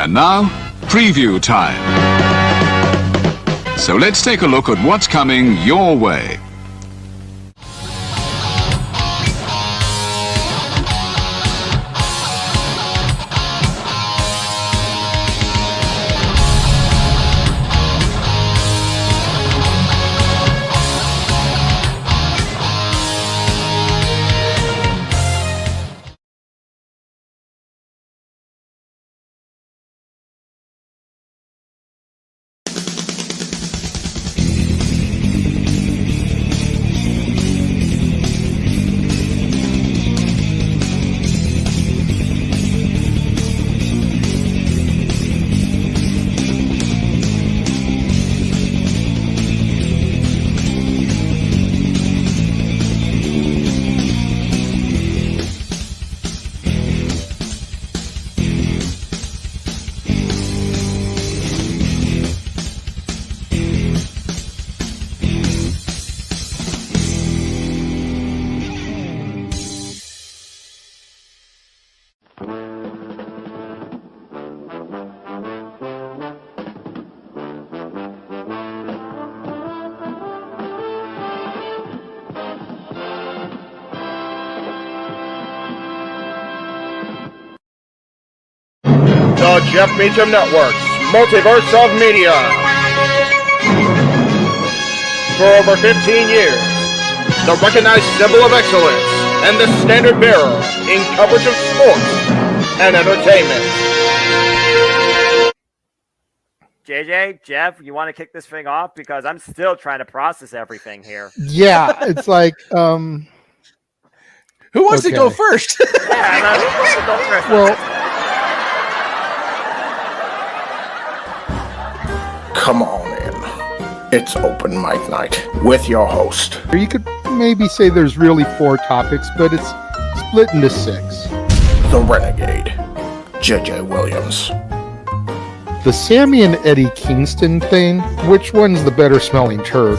And now, preview time. So let's take a look at what's coming your way. The Jeff Meacham Network's Multiverse of Media. For over 15 years, the recognized symbol of excellence and the standard bearer in coverage of sports and entertainment. JJ, Jeff, you want to kick this thing off? Because I'm still trying to process everything here. Yeah, it's like, who wants to go first? Who wants to go first? Well, come on in. It's open mic night with your host. you could maybe say there's really 4 topics, but it's split into 6. The Renegade, J.J. Williams. The Sammy and Eddie Kingston thing, which one's the better smelling turd?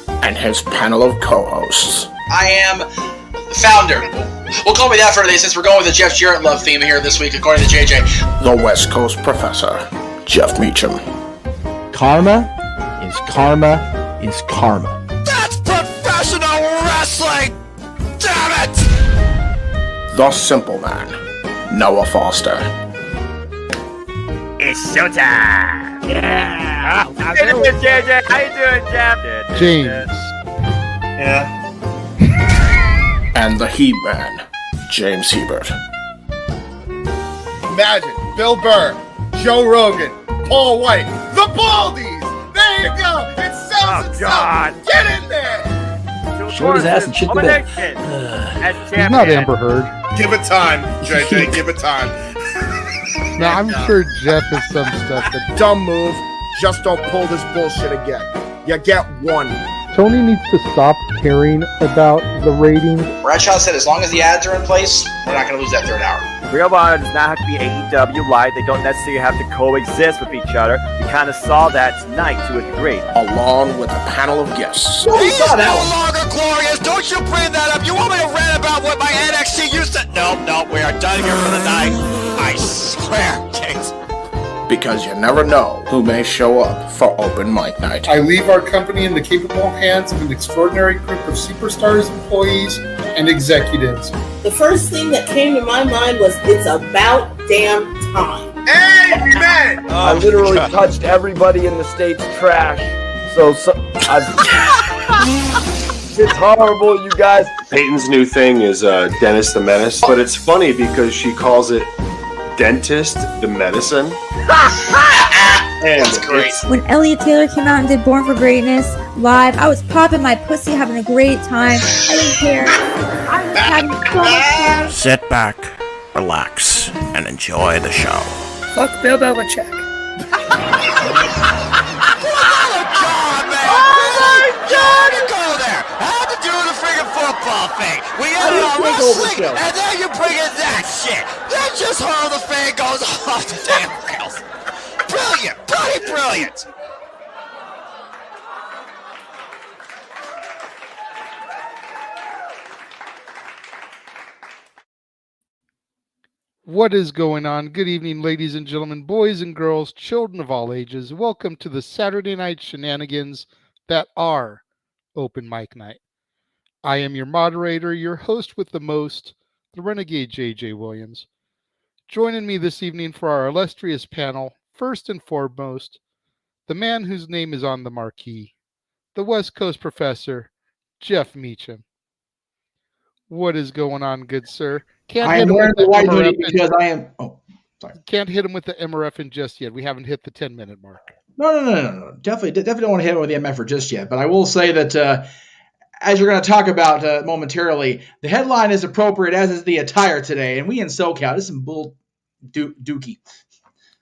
And his panel of co-hosts. I am the founder. We'll call me that for today since we're going with the Jeff Jarrett love theme here this week, according to JJ. The West Coast Professor, Jeff Meacham. Karma is karma. That's professional wrestling! Damn it! The Simple Man, Noah Foster. It's showtime! Yeah! How you doing, JJ? How you doing, Jeff? James. Yeah. And the Heb Man, James Hebert. Imagine Bill Burr, Joe Rogan, Paul White, the Baldies! There you go! It sells itself! Get in there! Short his ass and shit the bed. He's not Amber Heard. Give it time, JJ, give it time. No, I'm sure Jeff has some stuff that... Dumb move. Just don't pull this bullshit again. You get one. Tony needs to stop caring about the ratings. Bradshaw said as long as the ads are in place, we're not going to lose that third hour. Real Honor does not have to be AEW Live. They don't necessarily have to coexist with each other. We kind of saw that tonight to a degree. Along with a panel of guests. He is no longer glorious. Don't you bring that up. You want me to rant about what my NXT used to... No, we are done here for the night. I swear, James. Because you never know who may show up for open mic night. I leave our company in the capable hands of an extraordinary group of superstars, employees, and executives. The first thing that came to my mind was, it's about damn time. Hey, man! I literally touched everybody in the state's trash. So it's horrible, you guys. Peyton's new thing is Dennis the Menace, but it's funny because she calls it Dentist the Medicine. That's great. When Elliot Taylor came out and did Born for Greatness live, I was popping my pussy, having a great time. I didn't care. I was having so much fun. Sit back, relax, and enjoy the show. Fuck Bill Belichick. Football thing. We got it on wrestling, and then you bring in that shit. That's just how the fan goes off the damn rails. Brilliant, bloody brilliant. What is going on? Good evening, ladies and gentlemen, boys and girls, children of all ages. Welcome to the Saturday night shenanigans that are Open Mic Night. I am your moderator, your host with the most, the Renegade J.J. Williams. Joining me this evening for our illustrious panel, first and foremost, the man whose name is on the marquee, the West Coast professor, Jeff Meacham. What is going on, good sir? I am wearing the white hoodie because I am. Oh, sorry. Can't hit him with the MRF just yet. We haven't hit the 10-minute mark. No. Definitely don't want to hit him with the MF just yet. But I will say that as you're going to talk about momentarily, the headline is appropriate, as is the attire today. And we in SoCal, this is some bull dookie.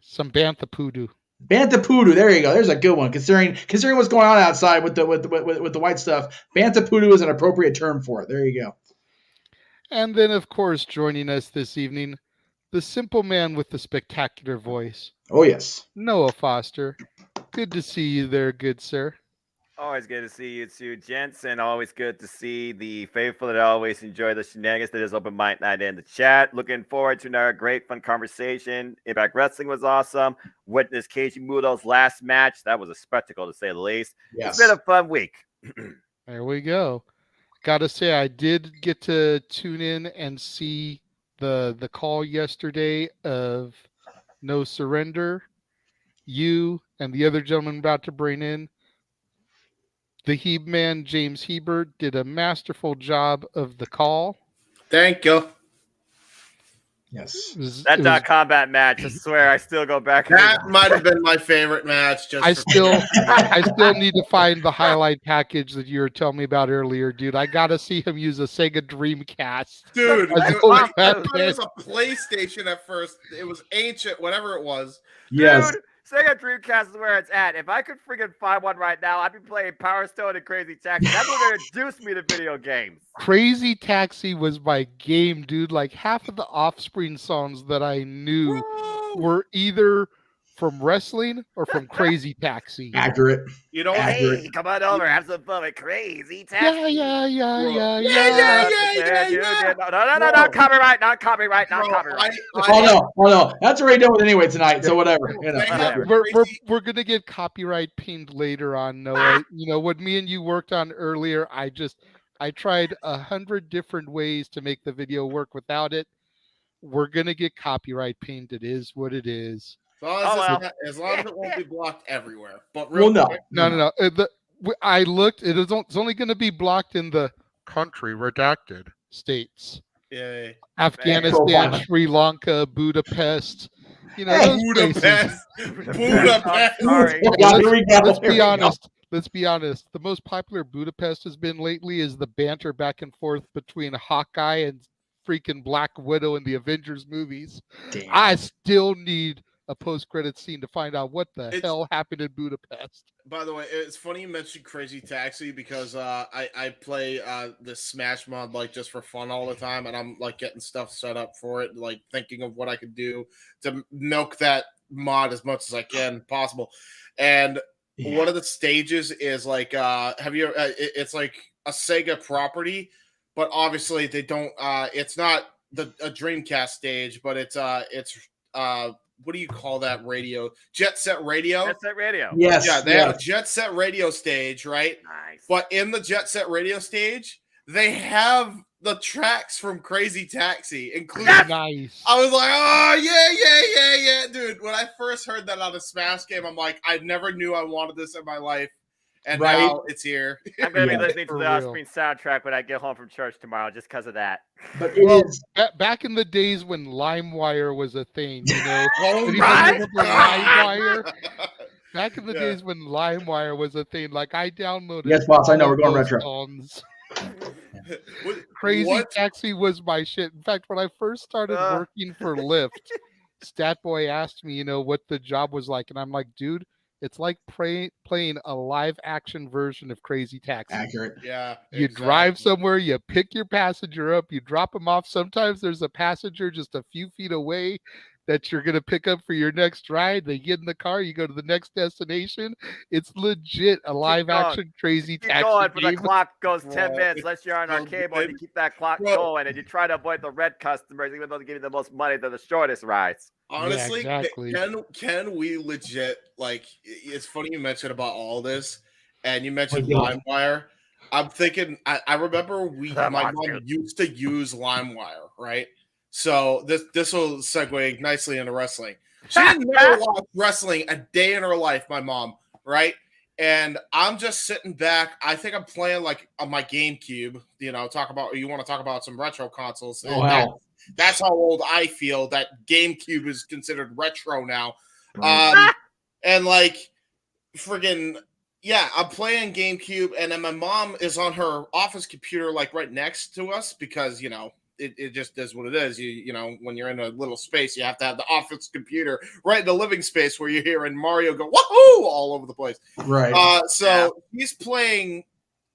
Some bantha poodoo. Bantha poodoo. There you go. There's a good one. Considering what's going on outside with the white stuff, bantha poodoo is an appropriate term for it. There you go. And then, of course, joining us this evening, the simple man with the spectacular voice. Oh, yes. Noah Foster. Good to see you there, good sir. Always good to see you too, gents, and always good to see the faithful that always enjoy the shenanigans that is Open Mic Night in the chat. Looking forward to another great, fun conversation. Impact Wrestling was awesome. Witness Keiji Muto's last match. That was a spectacle, to say the least. Yes. It's been a fun week. There we go. Gotta say, I did get to tune in and see the call yesterday of No Surrender. You and the other gentleman about to bring in, the Heb Man, James Hebert, did a masterful job of the call. Thank you. Yes. That combat match, I swear, I still go back. That might have been my favorite match. I still need to find the highlight package that you were telling me about earlier, dude. I gotta see him use a Sega Dreamcast. Dude, I it was a PlayStation at first. It was ancient, whatever it was. Yes. Dude, Sega Dreamcast is where it's at. If I could freaking find one right now, I'd be playing Power Stone and Crazy Taxi. That's what introduced me to video games. Crazy Taxi was my game, dude. Like half of the Offspring songs that I knew were either from wrestling or from Crazy Taxi. Accurate. You know, Hey, come on over, have some fun with Crazy Taxi. Yeah. No, not copyright. Oh no, that's already done with anyway tonight. So whatever. You know. We're gonna get copyright pinged later on, Noah. You know what me and you worked on earlier. I tried 100 different ways to make the video work without it. We're gonna get copyright pinged. It is what it is. As long as it won't be blocked everywhere. But No. I looked. It's only going to be blocked in the country redacted states. Yeah. Afghanistan, Sri Lanka, Budapest. You know, Budapest. Sorry. Let's be honest. The most popular Budapest has been lately is the banter back and forth between Hawkeye and freaking Black Widow in the Avengers movies. Damn. I still need a post-credit scene to find out what the hell happened in Budapest. By the way, it's funny you mentioned Crazy Taxi because I play the Smash mod like just for fun all the time, and I'm like getting stuff set up for it, like thinking of what I could do to milk that mod as much as I can possible. And one of the stages is like, it's like a Sega property, but obviously they don't. It's not a Dreamcast stage, but it's what do you call that radio? Jet Set Radio? Jet Set Radio. Yes. Yeah, they have a Jet Set Radio stage, right? Nice. But in the Jet Set Radio stage, they have the tracks from Crazy Taxi, including. Nice. I was like, oh, yeah. Dude, when I first heard that on a Smash game, I'm like, I never knew I wanted this in my life. And now it's here. I'm going to be listening to the Offspring soundtrack when I get home from church tomorrow just because of that. But back in the days when LimeWire was a thing, you know. Right? LimeWire? Back in the days when LimeWire was a thing, like I downloaded. Yes, boss, I know we're going retro. Songs. Crazy Taxi was my shit. In fact, when I first started working for Lyft, Statboy asked me, you know, what the job was like, and I'm like, dude, it's like playing a live action version of Crazy Taxi. Accurate. Yeah. You drive somewhere, you pick your passenger up, you drop him off. Sometimes there's a passenger just a few feet away. that you're going to pick up for your next ride. They get in the car, you go to the next destination. It's legit a live action crazy Keep taxi going, but the game. clock goes 10 minutes unless you're on arcade mode. You keep that clock going, and you try to avoid the red customers, even though they give you the most money. They're the shortest rides. Honestly, Yeah, exactly. can we legit, like, it's funny you mentioned about all this, and you mentioned LimeWire. I'm thinking, I remember my mom used to use LimeWire, right? So this will segue nicely into wrestling. She didn't never watch wrestling a day in her life, my mom, right? And I'm just sitting back. I think I'm playing like on my GameCube. You want to talk about some retro consoles. Oh, hell. That's how old I feel. That GameCube is considered retro now. Right. And like friggin', yeah, I'm playing GameCube, and then my mom is on her office computer, like right next to us, because it just is what it is. When you're in a little space, you have to have the office computer right in the living space where you're hearing Mario go wahoo all over the place. Right. So he's playing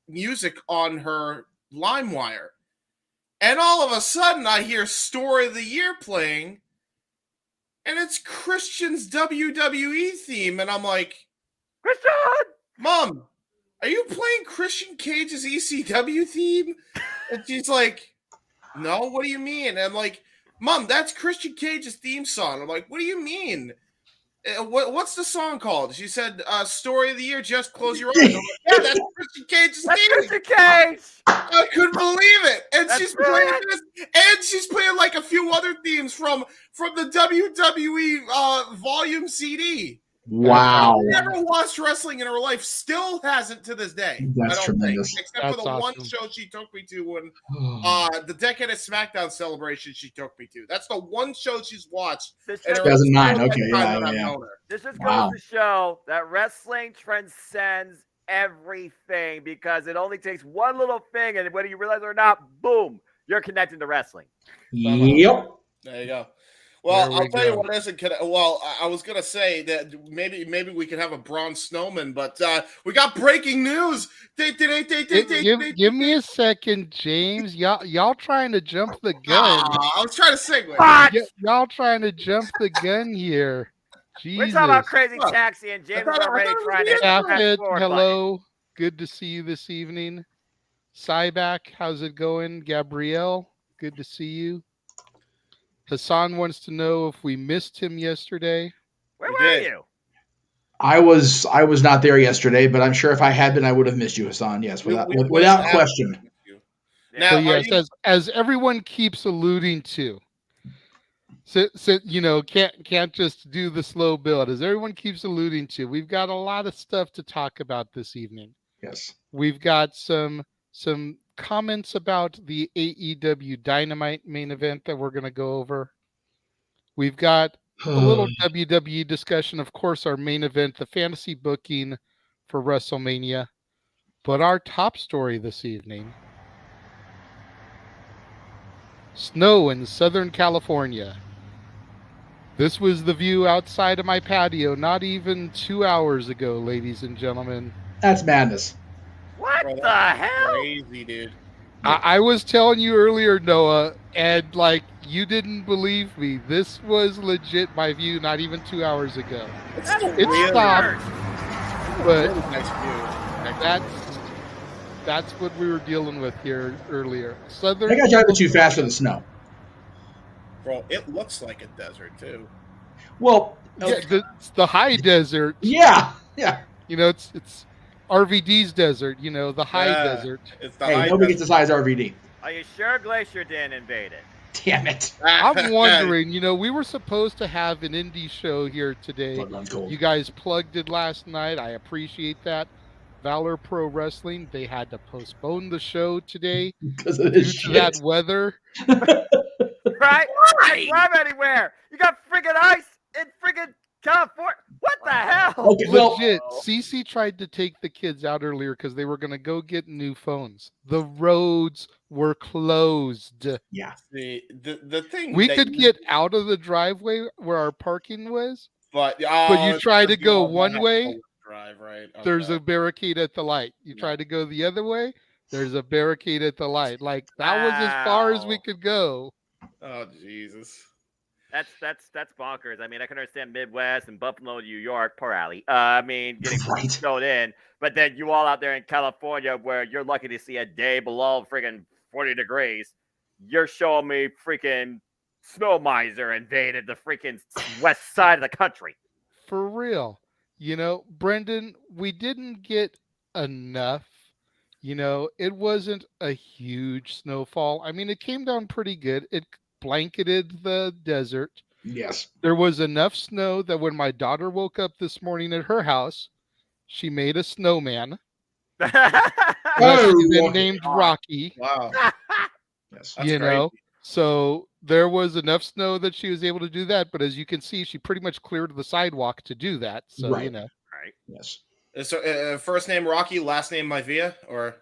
music on her LimeWire. And all of a sudden, I hear Story of the Year playing, and it's Christian's WWE theme. And I'm like, Christian! Mom, are you playing Christian Cage's ECW theme? And she's like, no, what do you mean? And I'm like, Mom, that's Christian Cage's theme song. I'm like, what do you mean? What's the song called? She said, Story of the Year, Just Close Your Eyes. I'm like, yeah, that's Christian Cage's theme. Christian Cage! I couldn't believe it. And That's she's brilliant. playing this, and she's playing like a few other themes from the WWE volume CD. Wow. Never watched wrestling in her life. Still hasn't to this day. That's I don't tremendous. think, except That's for the one awesome. show she took me to when the Decade of SmackDown celebration she took me to. That's the one show she's watched. This in her 2009, entire okay, lifetime that I've yeah. known her. This just Wow. goes to show that wrestling transcends everything, because it only takes one little thing, and whether you realize it or not, boom, you're connecting to wrestling. Yep. There you go. Well, There we I'll tell you go. what isn't. Well, I was gonna say that maybe we could have a Braun Snowman, but we got breaking news. Give me a second, James. Y'all trying to jump the gun. I was trying to segue. Y'all trying to jump the gun here. We're Jesus. talking about Crazy Look, Taxi, and James I is thought- already I thought it was trying to the hit the end. fast Japheth, forward hello. Good to see you this evening. Cyback, how's it going? Gabrielle, good to see you. Hassan wants to know if we missed him yesterday. Where We were did. you? I was not there yesterday, but I'm sure if I had been, I would have missed you, Hassan. Yes, We without have- question. Now, So are yes, you- as everyone keeps alluding to, can't just do the slow build. As everyone keeps alluding to, we've got a lot of stuff to talk about this evening. Yes. We've got some comments about the AEW Dynamite main event that we're going to go over. We've got a little WWE discussion, of course, our main event, the fantasy booking for WrestleMania. But our top story this evening: snow in Southern California. This was the view outside of my patio not even 2 hours ago, ladies and gentlemen. That's madness. What Bro, the that's hell? Crazy, dude. I was telling you earlier, Noah, and you didn't believe me. This was legit my view not even 2 hours ago. That's It weird. stopped, but Really nice view. that's what we were dealing with here earlier. I Southern. think I driving too fast for the snow. Bro, it looks like a desert too. Well, Yeah, the high desert. yeah. It's RVD's desert. The high desert. It's the Hey, high nobody gets desert. as high as RVD. Are you sure Glacier didn't invade it? Damn it. I'm wondering. We were supposed to have an indie show here today. Blood runs cold. You guys plugged it last night. I appreciate that. Valor Pro Wrestling, they had to postpone the show today Because of due this to shit. that weather. Right? You can't drive anywhere. You got friggin' ice in friggin' California. What the hell? Okay, well, Legit, Cece tried to take the kids out earlier because they were going to go get new phones. The roads were closed. yeah. The thing We that could you- get out of the driveway where our parking was. but you it's try to because go you all one have way, to drive, right? There's Okay. a barricade at the light. You try to go the other way, there's a barricade at the light. That was as far as we Ow. could go. Oh Jesus. That's bonkers. I mean, I can understand Midwest and Buffalo, New York, poor Allie. I mean, getting snowed in, but then you all out there in California, where you're lucky to see a day below freaking 40 degrees, you're showing me freaking snow miser invaded the freaking west side of the country. For real. Brendan, we didn't get enough. It wasn't a huge snowfall. I mean, it came down pretty good. It blanketed the desert. Yes. There was enough snow that when my daughter woke up this morning at her house, she made a snowman. Then named Rocky. Wow. Yes. That's so there was enough snow that she was able to do that. But as you can see, she pretty much cleared the sidewalk to do that. So, Right. Right. Yes. So, first name Rocky, last name Maivia, or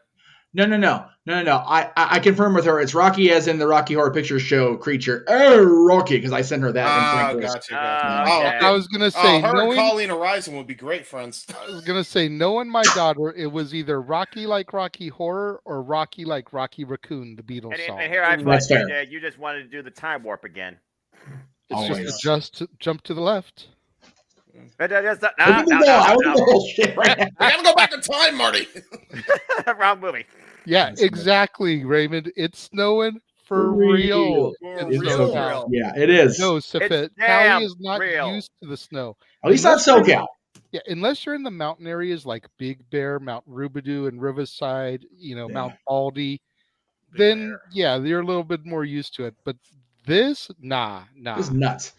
No. I confirm with her. It's Rocky, as in the Rocky Horror Picture Show creature. Oh, Rocky, because I sent her that. Gotcha. I was gonna say, her knowing and Colleen Horizon would be great friends. I was gonna say, knowing my daughter, it was either Rocky like Rocky Horror or Rocky like Rocky Raccoon, the Beatles song. And here I thought you just wanted to do the time warp again. It's just jump to the left. I gotta go back in time, Marty. Wrong movie. Yeah, exactly, Raymond. It's snowing for real. Yeah, it is. No, Safet. Cali is not used to the snow. At least not SoCal. Yeah, unless you're in the mountain areas like Big Bear, Mount Rubidoux, and Riverside, Mount Baldy, then you're a little bit more used to it. But this, nah. It's nuts.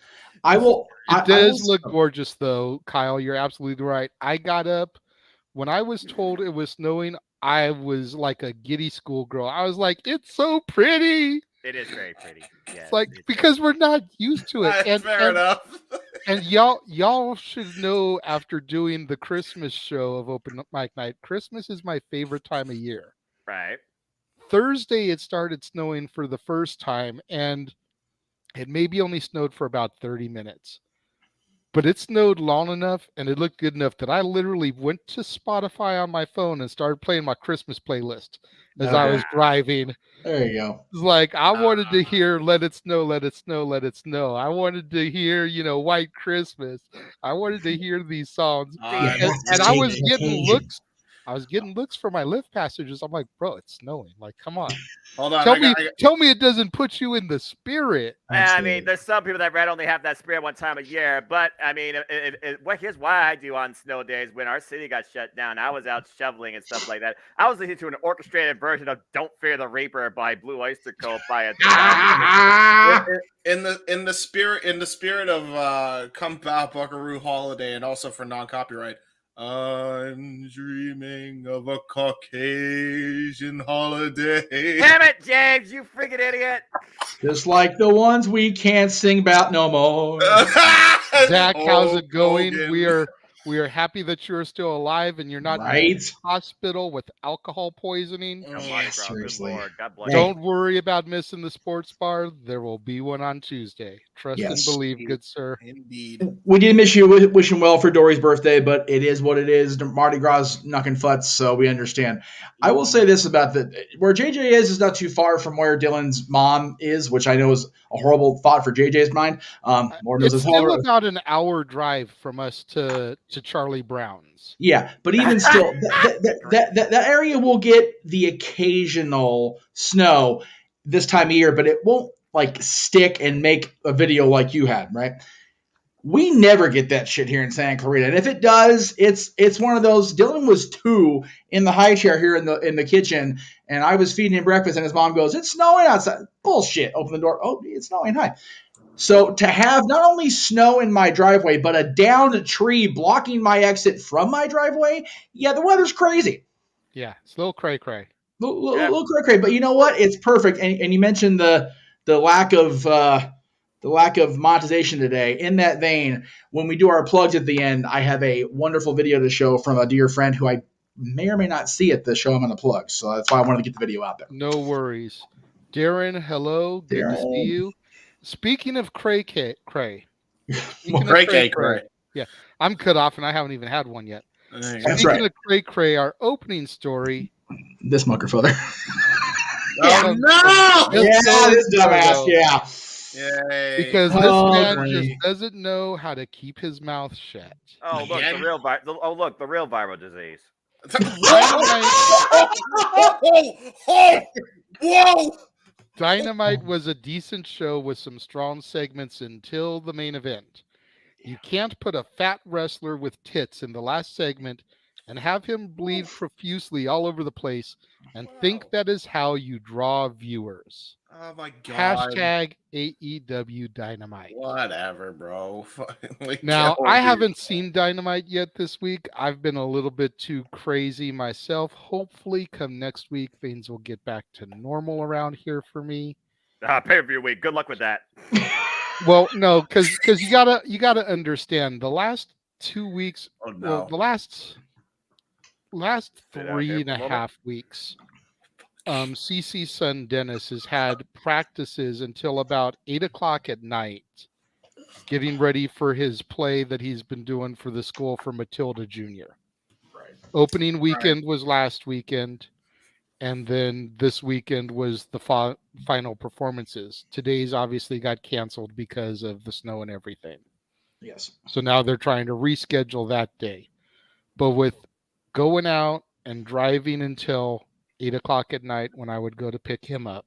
It does look gorgeous, though, Kyle. You're absolutely right. I got up when I was told it was snowing. I was like a giddy schoolgirl. I was like, "It's so pretty." It is very pretty. Yeah, it's like because we're not used to it. Fair enough. And y'all should know after doing the Christmas show of Open Mic Night, Christmas is my favorite time of year. Right. Thursday it started snowing for the first time, and it maybe only snowed for about 30 minutes. But it snowed long enough and it looked good enough that I literally went to Spotify on my phone and started playing my Christmas playlist as I was driving. There you go. It's like I wanted to hear Let It Snow, Let It Snow, Let It Snow. I wanted to hear, White Christmas. I wanted to hear these songs. And I was getting looks. I was getting looks for my Lyft passengers. I'm like, bro, it's snowing. Like, come on. Hold on. Tell me it doesn't put you in the spirit. I mean, there's some people that only have that spirit one time a year. But, I mean, here's why I do on snow days. When our city got shut down, I was out shoveling and stuff like that. I was listening to an orchestrated version of Don't Fear the Reaper by Blue Oyster Cult by a in the spirit of Come Back Buckaroo Holiday, and also for non-copyright. I'm dreaming of a Caucasian holiday. Damn it, James, you freaking idiot. Just like the ones we can't sing about no more. Zach, how's it going? We are happy that you're still alive and you're not in the hospital with alcohol poisoning. Seriously. Don't worry about missing the sports bar. There will be one on Tuesday. Trust and believe, good sir. Indeed. We did miss you. Wish him well for Dory's birthday, but it is what it is. Mardi Gras knocking futs, so we understand. I will say this about where JJ is not too far from where Dylan's mom is, which I know is a horrible thought for JJ's mind. It's still about an hour drive from us to Charlie Brown's. Yeah, but even still, that area will get the occasional snow this time of year, but it won't like stick and make a video like you had, right? We never get that shit here in Santa Clarita, and if it does, it's one of those. Dylan was 2 in the high chair here in the kitchen, and I was feeding him breakfast, and his mom goes, "It's snowing outside." Bullshit. Open the door. Oh, it's snowing. Hi. So to have not only snow in my driveway, but a downed tree blocking my exit from my driveway, yeah, the weather's crazy. Yeah, it's a little cray-cray. Little cray-cray, but you know what? It's perfect. And you mentioned the lack of monetization today. In that vein, when we do our plugs at the end, I have a wonderful video to show from a dear friend who I may or may not see at the show I'm going to plug. So that's why I wanted to get the video out there. No worries. Darren, hello. Good to see you. Speaking of cray. Yeah, I'm cut off and I haven't even had one yet. Speaking of cray, our opening story. This motherfucker. Oh no! Yeah, this dumbass. Yeah. Yay. Because this man just doesn't know how to keep his mouth shut. Oh, look, the real viral disease. Whoa! Dynamite was a decent show with some strong segments until the main event. You can't put a fat wrestler with tits in the last segment and have him bleed profusely all over the place and think that is how you draw viewers. Oh my god. Hashtag AEW Dynamite. Whatever, bro. Now, I haven't seen Dynamite yet this week. I've been a little bit too crazy myself. Hopefully, come next week, things will get back to normal around here for me. Pay-per-view week. Good luck with that. Well, no, because you gotta understand the last 2 weeks. Oh, no. Well, the last 3.5 weeks. CC's son Dennis has had practices until about 8 o'clock at night, getting ready for his play that he's been doing for the school for Matilda Jr. Right. Opening weekend was last weekend, and then this weekend was the final performances. Today's obviously got canceled because of the snow and everything. Yes. So now they're trying to reschedule that day. But with going out and driving until 8 o'clock at night when I would go to pick him up,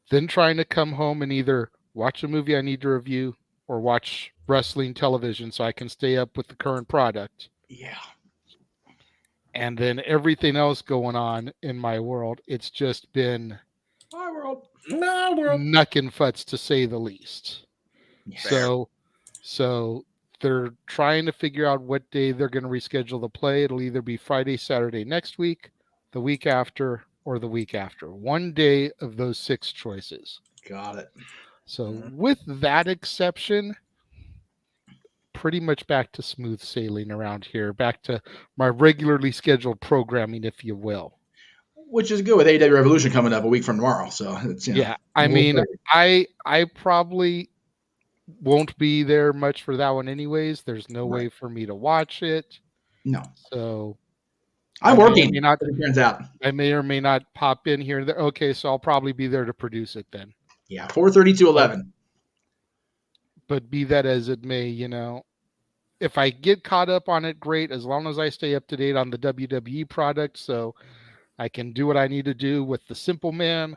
then trying to come home and either watch a movie I need to review or watch wrestling television so I can stay up with the current product. Yeah. And then everything else going on in my world, it's just been my world. Nuck and futz to say the least. Yeah. So they're trying to figure out what day they're going to reschedule the play. It'll either be Friday, Saturday next week, the week after, or the week after. One day of those 6 choices. Got it. So with that exception, pretty much back to smooth sailing around here, back to my regularly scheduled programming, if you will. Which is good with AEW Revolution coming up a week from tomorrow. So it's, yeah, I mean, I probably won't be there much for that one anyways. There's no way for me to watch it. No. So I'm working. It turns out I may or may not pop in here. Okay, so I'll probably be there to produce it then. Yeah, 4:30 to 11. But be that as it may, if I get caught up on it, great. As long as I stay up to date on the WWE product, so I can do what I need to do with the simple man,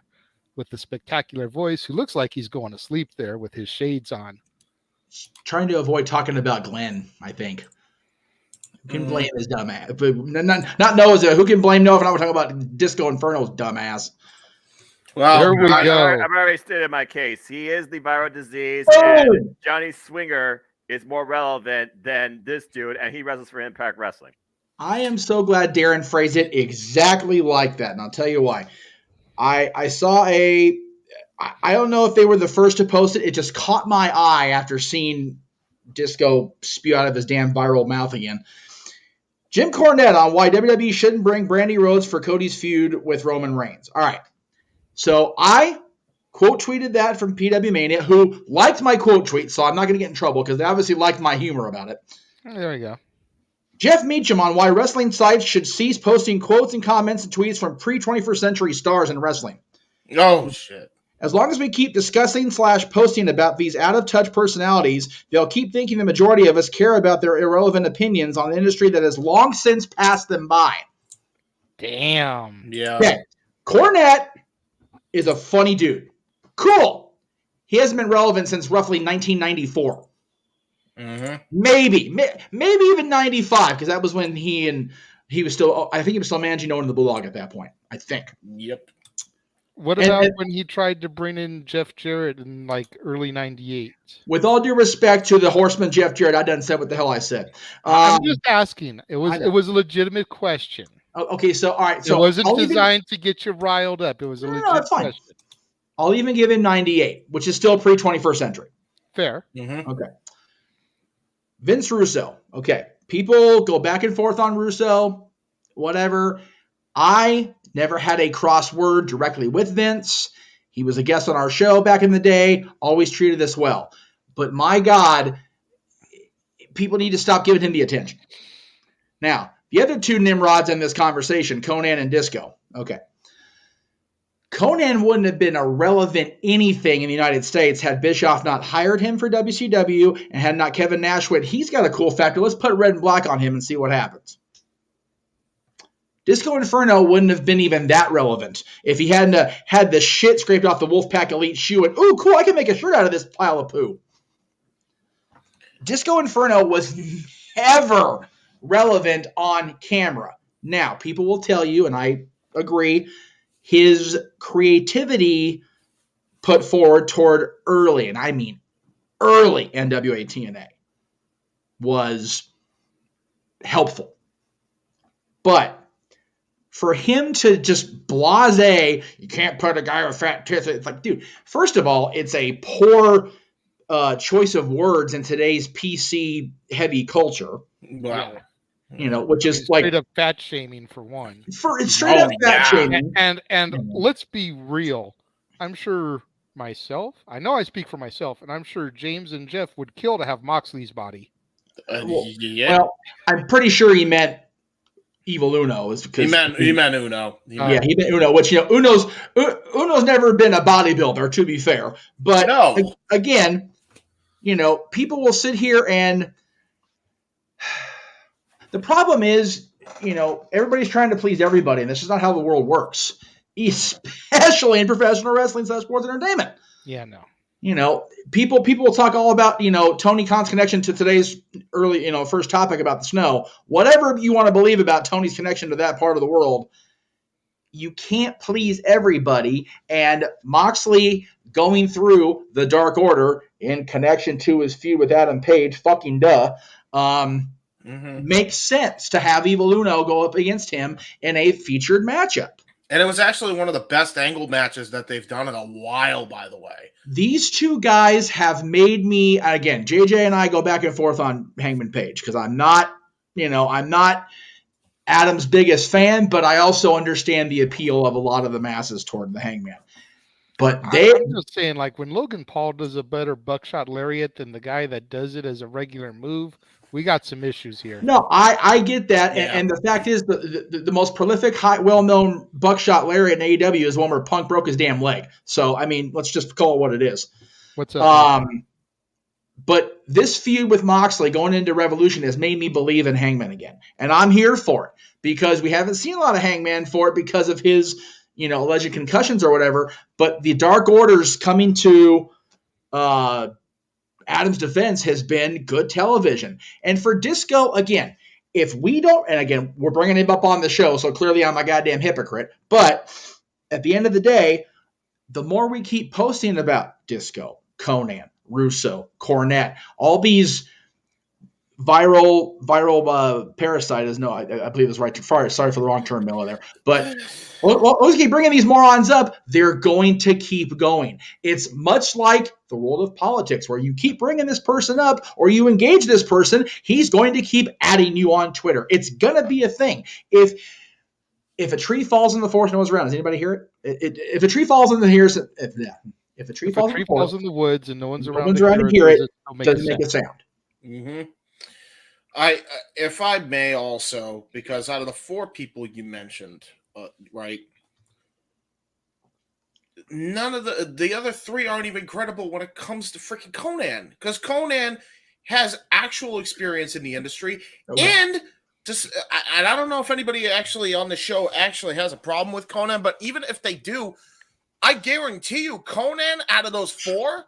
with the spectacular voice, who looks like he's going to sleep there with his shades on. Trying to avoid talking about Glenn, I think. Who can blame his dumb ass? But not Noah. Who can blame Noah if we're talking about Disco Inferno's dumb ass? Well, there we go. I've already stated my case. He is the viral disease, and Johnny Swinger is more relevant than this dude, and he wrestles for Impact Wrestling. I am so glad Darren phrased it exactly like that, and I'll tell you why. I saw I don't know if they were the first to post it. It just caught my eye after seeing Disco spew out of his damn viral mouth again. Jim Cornette on why WWE shouldn't bring Brandy Rhodes for Cody's feud with Roman Reigns. All right. So I quote tweeted that from PW Mania, who liked my quote tweet, so I'm not going to get in trouble because they obviously liked my humor about it. There we go. Jeff Meacham on why wrestling sites should cease posting quotes and comments and tweets from pre-21st century stars in wrestling. Oh, shit. As long as we keep discussing / posting about these out-of-touch personalities, they'll keep thinking the majority of us care about their irrelevant opinions on an industry that has long since passed them by. Damn. Yeah. Okay. Cornette is a funny dude. Cool. He hasn't been relevant since roughly 1994. Mm-hmm. Maybe even 95, because that was when he was still, I think he was still managing Owen the Bulldog at that point, I think. Yep. What about when he tried to bring in Jeff Jarrett in like early 98? With all due respect to the Horseman Jeff Jarrett, I done said what the hell I said. I'm just asking. It was a legitimate question. Okay, so all right. So it wasn't designed to get you riled up. It was a legitimate question. I'll even give him 98, which is still pre-21st century. Fair. Mm-hmm. Okay. Vince Russo. Okay. People go back and forth on Russo, whatever. I never had a crossword directly with Vince. He was a guest on our show back in the day, always treated us well. But my God, people need to stop giving him the attention. Now, the other two Nimrods in this conversation, Conan and Disco. Okay. Conan wouldn't have been a relevant anything in the United States had Bischoff not hired him for WCW and had not Kevin Nash went, he's got a cool factor. Let's put red and black on him and see what happens. Disco Inferno wouldn't have been even that relevant if he hadn't had the shit scraped off the Wolfpack Elite shoe and, ooh, cool, I can make a shirt out of this pile of poo. Disco Inferno was never relevant on camera. Now, people will tell you, and I agree, his creativity put forward toward early, and I mean early NWA TNA was helpful. But for him to just blase, you can't put a guy with fat tits. It's like, dude, first of all, it's a poor choice of words in today's PC heavy culture. Wow. You know, which is straight like up fat shaming for one. It's straight up fat shaming. And let's be real. I'm sure myself, I know I speak for myself, and I'm sure James and Jeff would kill to have Moxley's body. Well, I'm pretty sure he meant Evil Uno. Is because he meant Uno. He meant Uno, which, you know, Uno's never been a bodybuilder, to be fair. But no. Again, you know, people will sit here and the problem is, you know, everybody's trying to please everybody, and this is not how the world works, especially in professional wrestling / sports entertainment. Yeah, no. You know, people will talk all about, you know, Tony Khan's connection to today's early, you know, first topic about the snow. Whatever you want to believe about Tony's connection to that part of the world, you can't please everybody. And Moxley going through the Dark Order in connection to his feud with Adam Page, fucking duh, makes sense to have Evil Uno go up against him in a featured matchup. And it was actually one of the best angle matches that they've done in a while, by the way. These two guys have made me, again, JJ and I go back and forth on Hangman Page because I'm not Adam's biggest fan, but I also understand the appeal of a lot of the masses toward the Hangman. But I'm just saying, like, when Logan Paul does a better buckshot lariat than the guy that does it as a regular move, we got some issues here. No, I get that. Yeah. And the fact is, the most prolific, well-known buckshot lariat in AEW is one where Punk broke his damn leg. So, I mean, let's just call it what it is. What's up? But this feud with Moxley going into Revolution has made me believe in Hangman again. And I'm here for it because we haven't seen a lot of Hangman for it because of his, you know, alleged concussions or whatever. But the Dark Order's coming to Adam's defense has been good television. And for Disco, again, if we don't, and again, we're bringing him up on the show, so clearly I'm a goddamn hypocrite. But at the end of the day, the more we keep posting about Disco, Conan, Russo, Cornette, all these viral parasite is I believe it's right. Sorry for the wrong term, Miller there. But let's keep bringing these morons up. They're going to keep going. It's much like the world of politics where you keep bringing this person up or you engage this person, he's going to keep adding you on Twitter. It's going to be a thing. If a tree falls in the forest, no one's around. Does anybody hear it? If a tree falls in the if a tree falls in the woods and no one's around to hear it, doesn't make a sound. Mm-hmm. If I may also, because out of the four people you mentioned, right, none of the other three aren't even credible when it comes to freaking Conan, because Conan has actual experience in the industry, and I don't know if anybody actually on the show actually has a problem with Conan, but even if they do, I guarantee you Conan out of those four,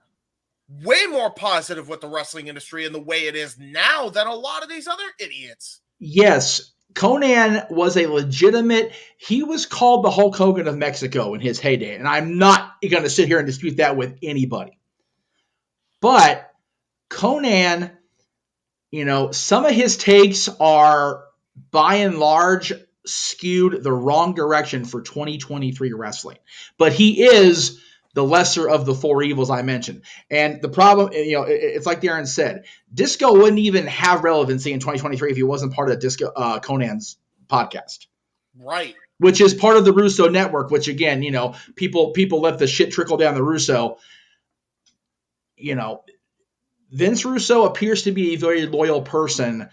way more positive with the wrestling industry and the way it is now than a lot of these other idiots. Yes, Conan was a legitimate, he was called the Hulk Hogan of Mexico in his heyday, and I'm not going to sit here and dispute that with anybody. But Conan, you know, some of his takes are by and large skewed the wrong direction for 2023 wrestling. But he is the lesser of the four evils I mentioned. And the problem, you know, it's like Darren said, Disco wouldn't even have relevancy in 2023 if he wasn't part of Disco Conan's podcast. Right. Which is part of the Russo network, which again, you know, people let the shit trickle down the Russo. You know, Vince Russo appears to be a very loyal person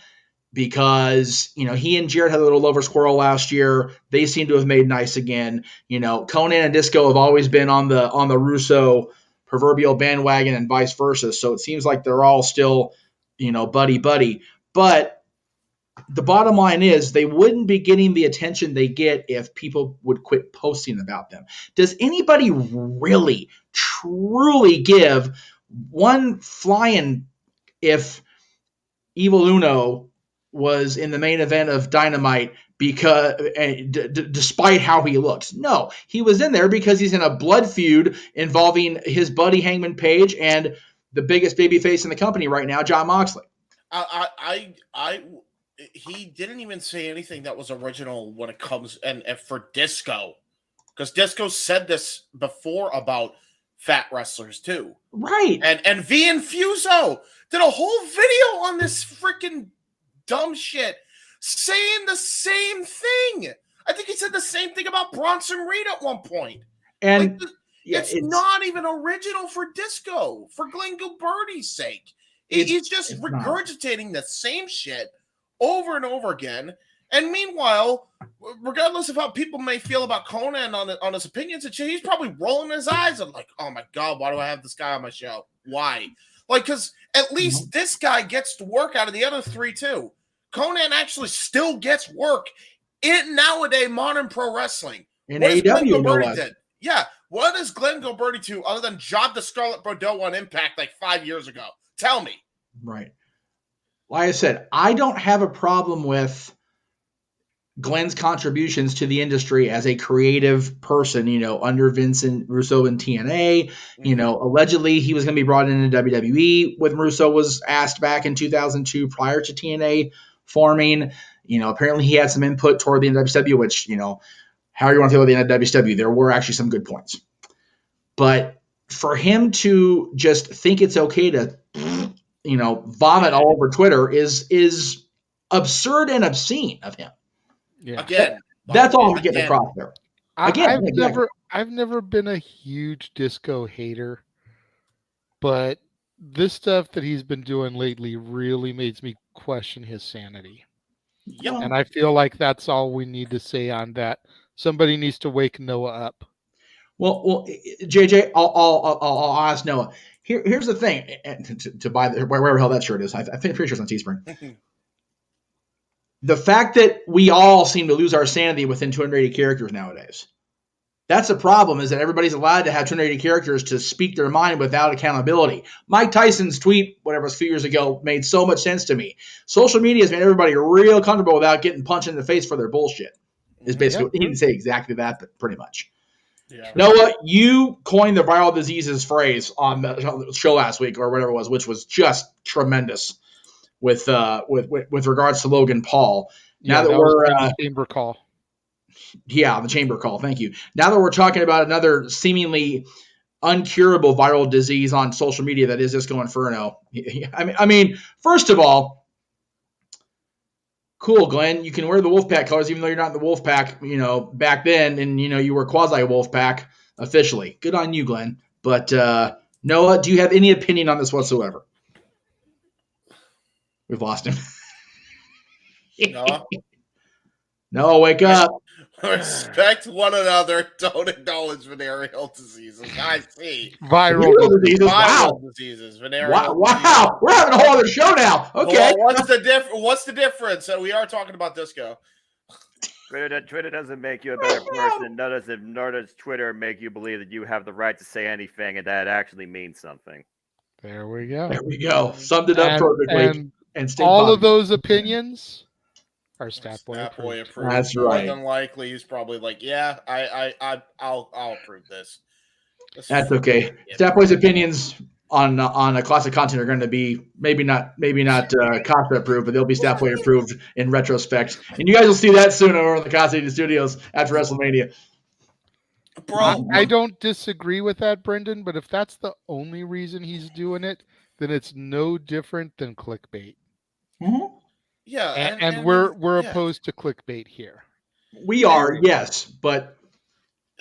because, he and Jared had a little lover's quarrel last year. They seem to have made nice again. Conan and Disco have always been on the Russo proverbial bandwagon and vice versa. So it seems like they're all still, buddy. But the bottom line is they wouldn't be getting the attention they get if people would quit posting about them. Does anybody really, truly give one flying if Evil Uno was in the main event of Dynamite because despite how he looks? No, he was in there because he's in a blood feud involving his buddy Hangman Page and the biggest babyface in the company right now, Jon Moxley. He didn't even say anything that was original when it comes and for Disco, because Disco said this before about fat wrestlers too, right? And V and Fuso did a whole video on this freaking dumb shit, saying the same thing. I think he said the same thing about Bronson Reed at one point. And it's not even original for Disco, for Glenn Gilberti's sake. He's just regurgitating the same shit over and over again. And meanwhile, regardless of how people may feel about Conan on his opinions and shit, he's probably rolling his eyes and like, oh my God, why do I have this guy on my show? Why? Like, because at least this guy gets to work out of the other three too. Conan actually still gets work in nowadays modern pro wrestling. In AEW, did? Yeah. What does Glenn Gilberti do other than job the Scarlet Bordeaux on Impact like 5 years ago? Tell me. Right. Like I said, I don't have a problem with Glenn's contributions to the industry as a creative person, under Vincent Russo and TNA. Allegedly he was going to be brought into WWE when Russo was asked back in 2002 prior to TNA forming. Apparently he had some input toward the NWW, which, how you want to feel about the NWW, there were actually some good points. But for him to just think it's okay to, vomit all over Twitter is absurd and obscene of him. Yeah. Again, that's all I'm getting across there. I've never been a huge Disco hater, but this stuff that he's been doing lately really makes me question his sanity. Yep. And I feel like that's all we need to say on that. Somebody needs to wake Noah up. Well, JJ, I'll ask Noah. Here's the thing, to buy wherever the hell that shirt is. I think pretty sure it's on Teespring. The fact that we all seem to lose our sanity within 280 characters nowadays. That's a problem, is that everybody's allowed to have 280 characters to speak their mind without accountability. Mike Tyson's tweet, whatever it was a few years ago, made so much sense to me. Social media has made everybody real comfortable without getting punched in the face for their bullshit. Is basically, he didn't say exactly that, but pretty much. Yeah. Noah, you coined the viral diseases phrase on the show last week or whatever it was, which was just tremendous with regards to Logan Paul. Now that we're chamber call. Yeah, the chamber call. Thank you. Now that we're talking about another seemingly uncurable viral disease on social media that is Disco Inferno. I mean, first of all, cool, Glenn. You can wear the Wolfpack colors even though you're not in the Wolfpack, back then, and, you were quasi-Wolfpack officially. Good on you, Glenn. But, Noah, do you have any opinion on this whatsoever? We've lost him. Noah? Noah, wake up. Respect one another. Don't acknowledge venereal diseases. I see. Viral diseases. Wow. Diseases. Wow. We're having a whole other show now. Okay. Well, what's the difference? We are talking about Disco. Twitter doesn't make you a better person, nor does Twitter make you believe that you have the right to say anything and that actually means something. There we go. There we go. Summed it up perfectly. And all of those opinions are Statboy approved. That's right. More than likely, he's probably like, yeah, I'll approve this. That's okay. Statboy's opinions on a classic content are going to be maybe not Costa approved, but they'll be Statboy approved in retrospect. And you guys will see that soon over in the Costa Studios after WrestleMania. Bro, I don't disagree with that, Brendan, but if that's the only reason he's doing it, then it's no different than clickbait. Mm-hmm. Yeah, and we're opposed to clickbait here. We are, yes, but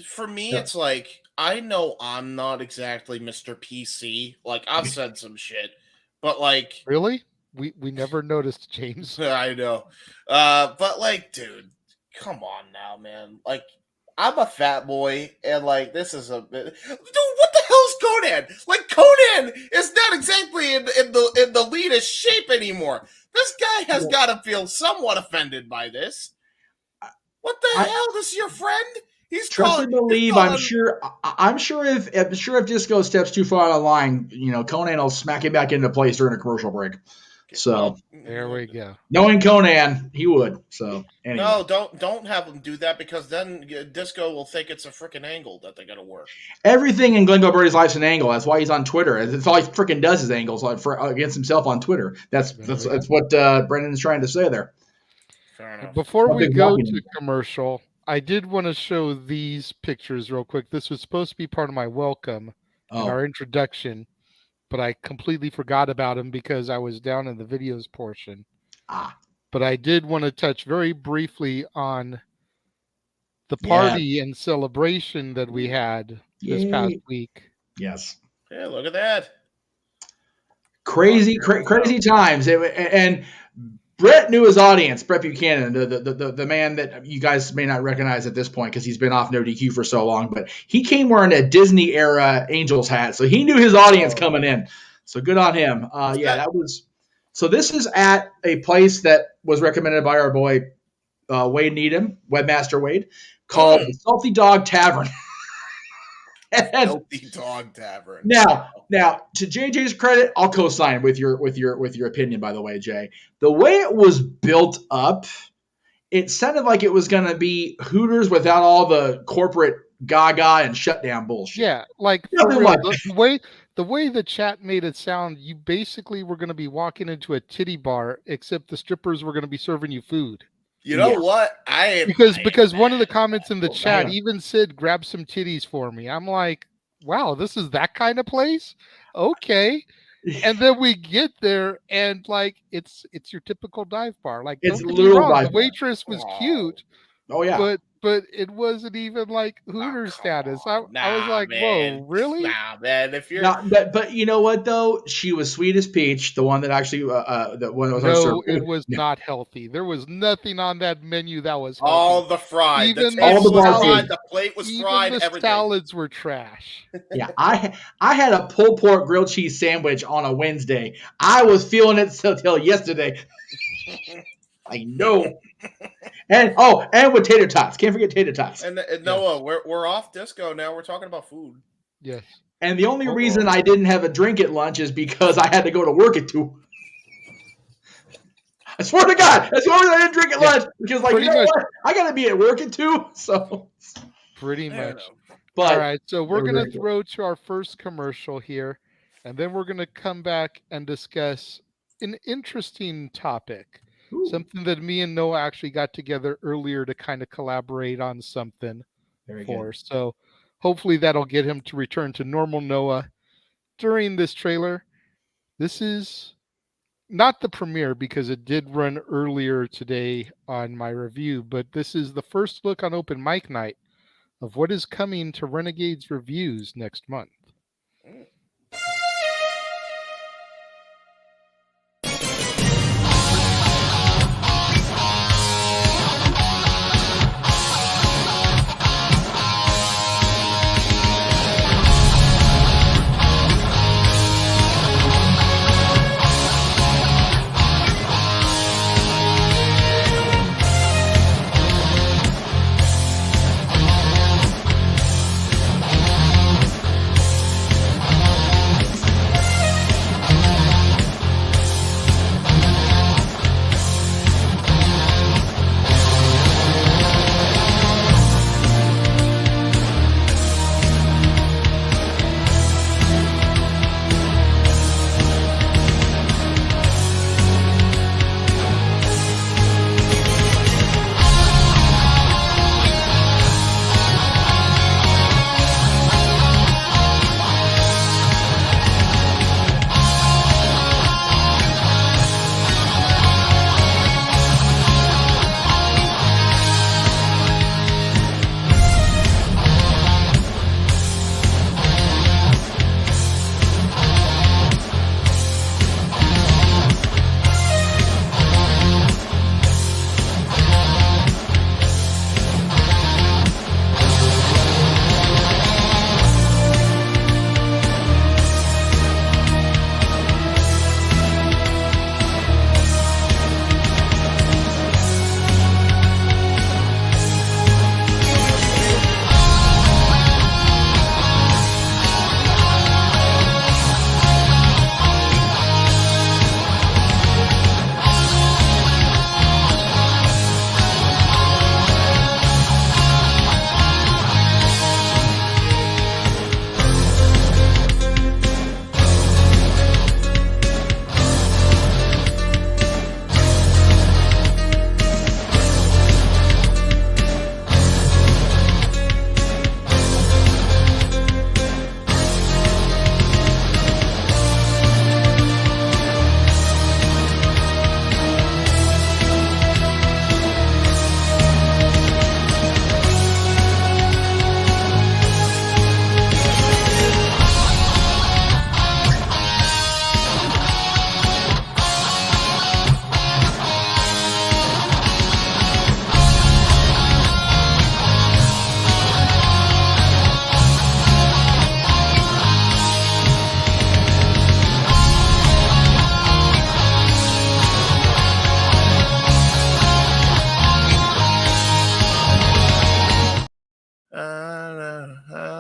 for me, it's like, I know I'm not exactly Mr. PC. Like, I've said some shit, but like, really, We never noticed, James. I know. But like, dude, come on now, man. Like, I'm a fat boy, and like, this is a dude. What the hell's Conan? Like, Conan is not exactly in the leanest shape anymore. This guy has got to feel somewhat offended by this. What the hell? This is your friend? He's trust calling, and believe. I'm sure if Disco steps too far out of line, Conan will smack him back into place during a commercial break. So there we go. Knowing Conan, he would. So anyway. No, don't have him do that, because then Disco will think it's a freaking angle that they got to work. Everything in Glenn Gilbert's life's an angle. That's why he's on Twitter. That's all he freaking does is angles against himself on Twitter. That's what Brendan is trying to say there. Fair enough. Before we go to commercial, I did want to show these pictures real quick. This was supposed to be part of my welcome and our introduction, but I completely forgot about them because I was down in the videos portion. But I did want to touch very briefly on the party and celebration that we had this past week. Yes. Yeah, look at that. Crazy times. And Brett knew his audience. Brett Buchanan, the man that you guys may not recognize at this point because he's been off No DQ for so long, but he came wearing a Disney era Angels hat, so he knew his audience coming in. So good on him. That was. So this is at a place that was recommended by our boy Wade Needham, Webmaster Wade, called Salty Dog Tavern. Salty Dog Tavern. Now, to JJ's credit, I'll co-sign with your opinion. By the way, Jay, the way it was built up, it sounded like it was going to be Hooters without all the corporate gaga and shutdown bullshit. Yeah, like the way the chat made it sound, you basically were going to be walking into a titty bar, except the strippers were going to be serving you food. You know what? Because one of the comments in the chat even said, "Grab some titties for me." I'm like, wow, this is that kind of place? Okay. And then we get there and like it's your typical dive bar. Like, it's don't get me wrong, the bar. waitress was cute. Oh yeah. But it wasn't even like Hooters status. I was like, man. whoa, really? Nah, man. If you're but you know what though? She was sweet as peach. The one that actually that one was it was not healthy. There was nothing on that menu that was healthy. All the fried, even the plate was fried. The everything. Salads were trash. Yeah, I had a pulled pork grilled cheese sandwich on a Wednesday. I was feeling it till yesterday. I know. And with tater tots. Can't forget tater tots. And Noah, we're off Disco now. We're talking about food. Yes. And the only reason I didn't have a drink at lunch is because I had to go to work at 2. I swear to God, that's the only reason I didn't drink at lunch, because like, what? I gotta be at work at 2. So pretty much. But all right, so we're gonna throw to our first commercial here, and then we're gonna come back and discuss an interesting topic. Something that me and Noah actually got together earlier to kind of collaborate on something for. So hopefully that'll get him to return to normal Noah during this trailer. This is not the premiere because it did run earlier today on my review, but this is the first look on Open Mic Night of what is coming to Renegade's reviews next month.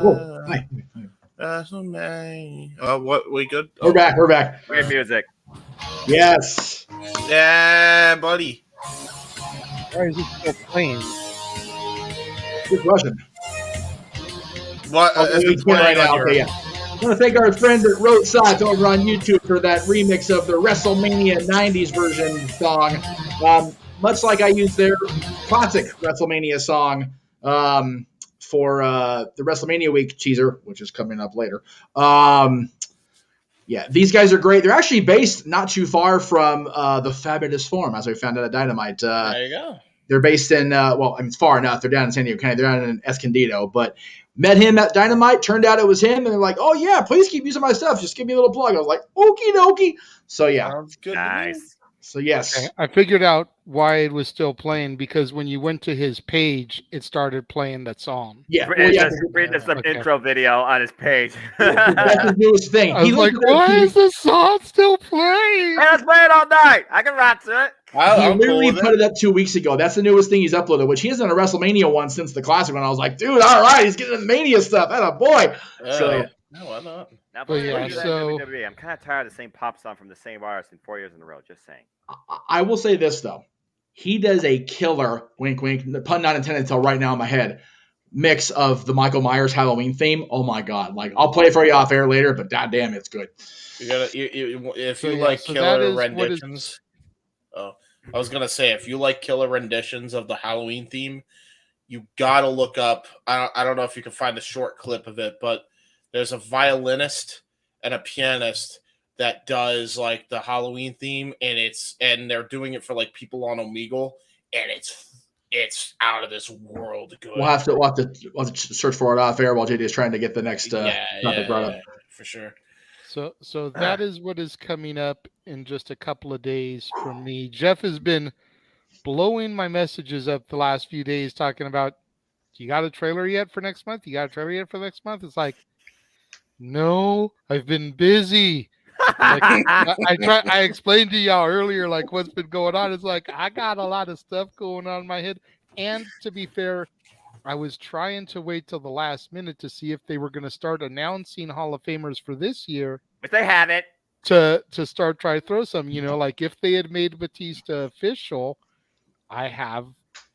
Hi. What? We good? We're back. We're back. Weird music. Yes. Yeah, buddy. Why is it still playing? Good question. What? Is it Right playing now? on your... Okay, yeah. I want to thank our friends at Road Sides over on YouTube for that remix of the WrestleMania 90s version song. Much like I used their classic WrestleMania song for the WrestleMania week teaser, which is coming up later. Yeah, these guys are great. They're actually based not too far from the Fabulous Forum, as we found out at Dynamite. There you go. They're based in, it's far enough. They're down in San Diego County. They're down in Escondido. But met him at Dynamite. Turned out it was him. And they're like, oh, yeah, please keep using my stuff. Just give me a little plug. I was like, okie dokie. So, yeah. Sounds good. Nice. So, yes. Okay, I figured out why it was still playing, because when you went to his page, it started playing that song. Yeah. Read some intro video on his page. That's his newest thing. I was like, why is the song still playing? Hey, let's play it all night. I can rock to it. He literally put it up 2 weeks ago. That's the newest thing he's uploaded, which he hasn't done a WrestleMania one since the classic one. I was like, dude, all right, he's getting the Mania stuff. That's a boy. So, no, why not? Now, But yeah, so WWE. I'm kind of tired of the same pop song from the same artist in 4 years in a row. Just saying. I will say this, though. He does a killer, wink, wink, pun not intended until right now in my head, mix of the Michael Myers Halloween theme. Oh, my God. Like, I'll play it for you off air later, but goddamn, it's good. You gotta, if you like killer renditions. Oh, I was going to say, if you like killer renditions of the Halloween theme, you got to look up. I don't know if you can find a short clip of it, but there's a violinist and a pianist that does like the Halloween theme, and they're doing it for like people on Omegle, and it's out of this world good. We'll have to search for it off air while JD is trying to get the next topic brought up. For sure. So that is what is coming up in just a couple of days from me. Jeff has been blowing my messages up the last few days, talking about, you got a trailer yet for next month? You got a trailer yet for next month? It's like, no, I've been busy. Like, I explained to y'all earlier, like, what's been going on. It's like, I got a lot of stuff going on in my head. And to be fair, I was trying to wait till the last minute to see if they were going to start announcing Hall of Famers for this year. But they haven't. To start trying to throw some, like if they had made Batista official, I have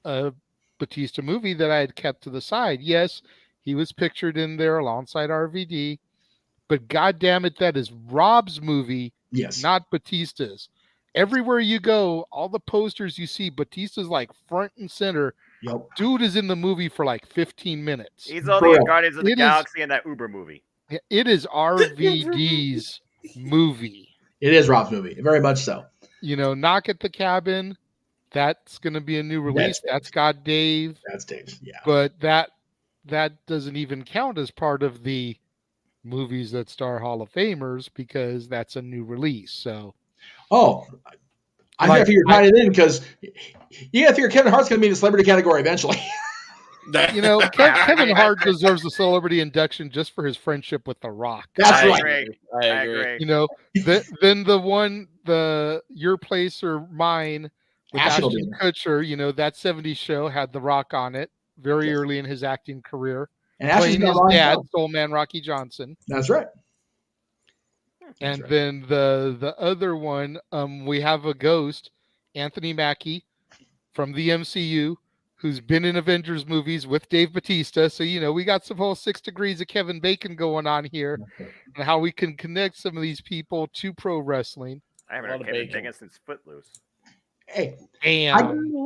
a Batista movie that I had kept to the side. Yes, he was pictured in there alongside RVD, but God damn it, that is Rob's movie, yes, not Batista's. Everywhere you go, all the posters you see, Batista's like front and center. Yep. Dude is in the movie for like 15 minutes. He's only in Guardians of the Galaxy and that Uber movie. It is RVD's movie. It is Rob's movie, very much so. Knock at the Cabin, that's going to be a new release. That's got Dave. That's Dave, yeah. But that doesn't even count as part of the movies that star Hall of Famers, because that's a new release. So, I got to figure it in, because you got to figure Kevin Hart's going to be in the celebrity category eventually. Kevin Hart deserves a celebrity induction just for his friendship with The Rock. That's I right. agree. Then the one, Your Place or Mine with Ashton Kutcher, that 70s show had The Rock on it very early in his acting career. And playing his dad, Soul Man Rocky Johnson. That's right. And then the other one, we have a ghost, Anthony Mackie from the MCU, who's been in Avengers movies with Dave Batista. So, we got some whole 6 degrees of Kevin Bacon going on here, and how we can connect some of these people to pro wrestling. I haven't heard Kevin Bacon since Footloose. Hey, and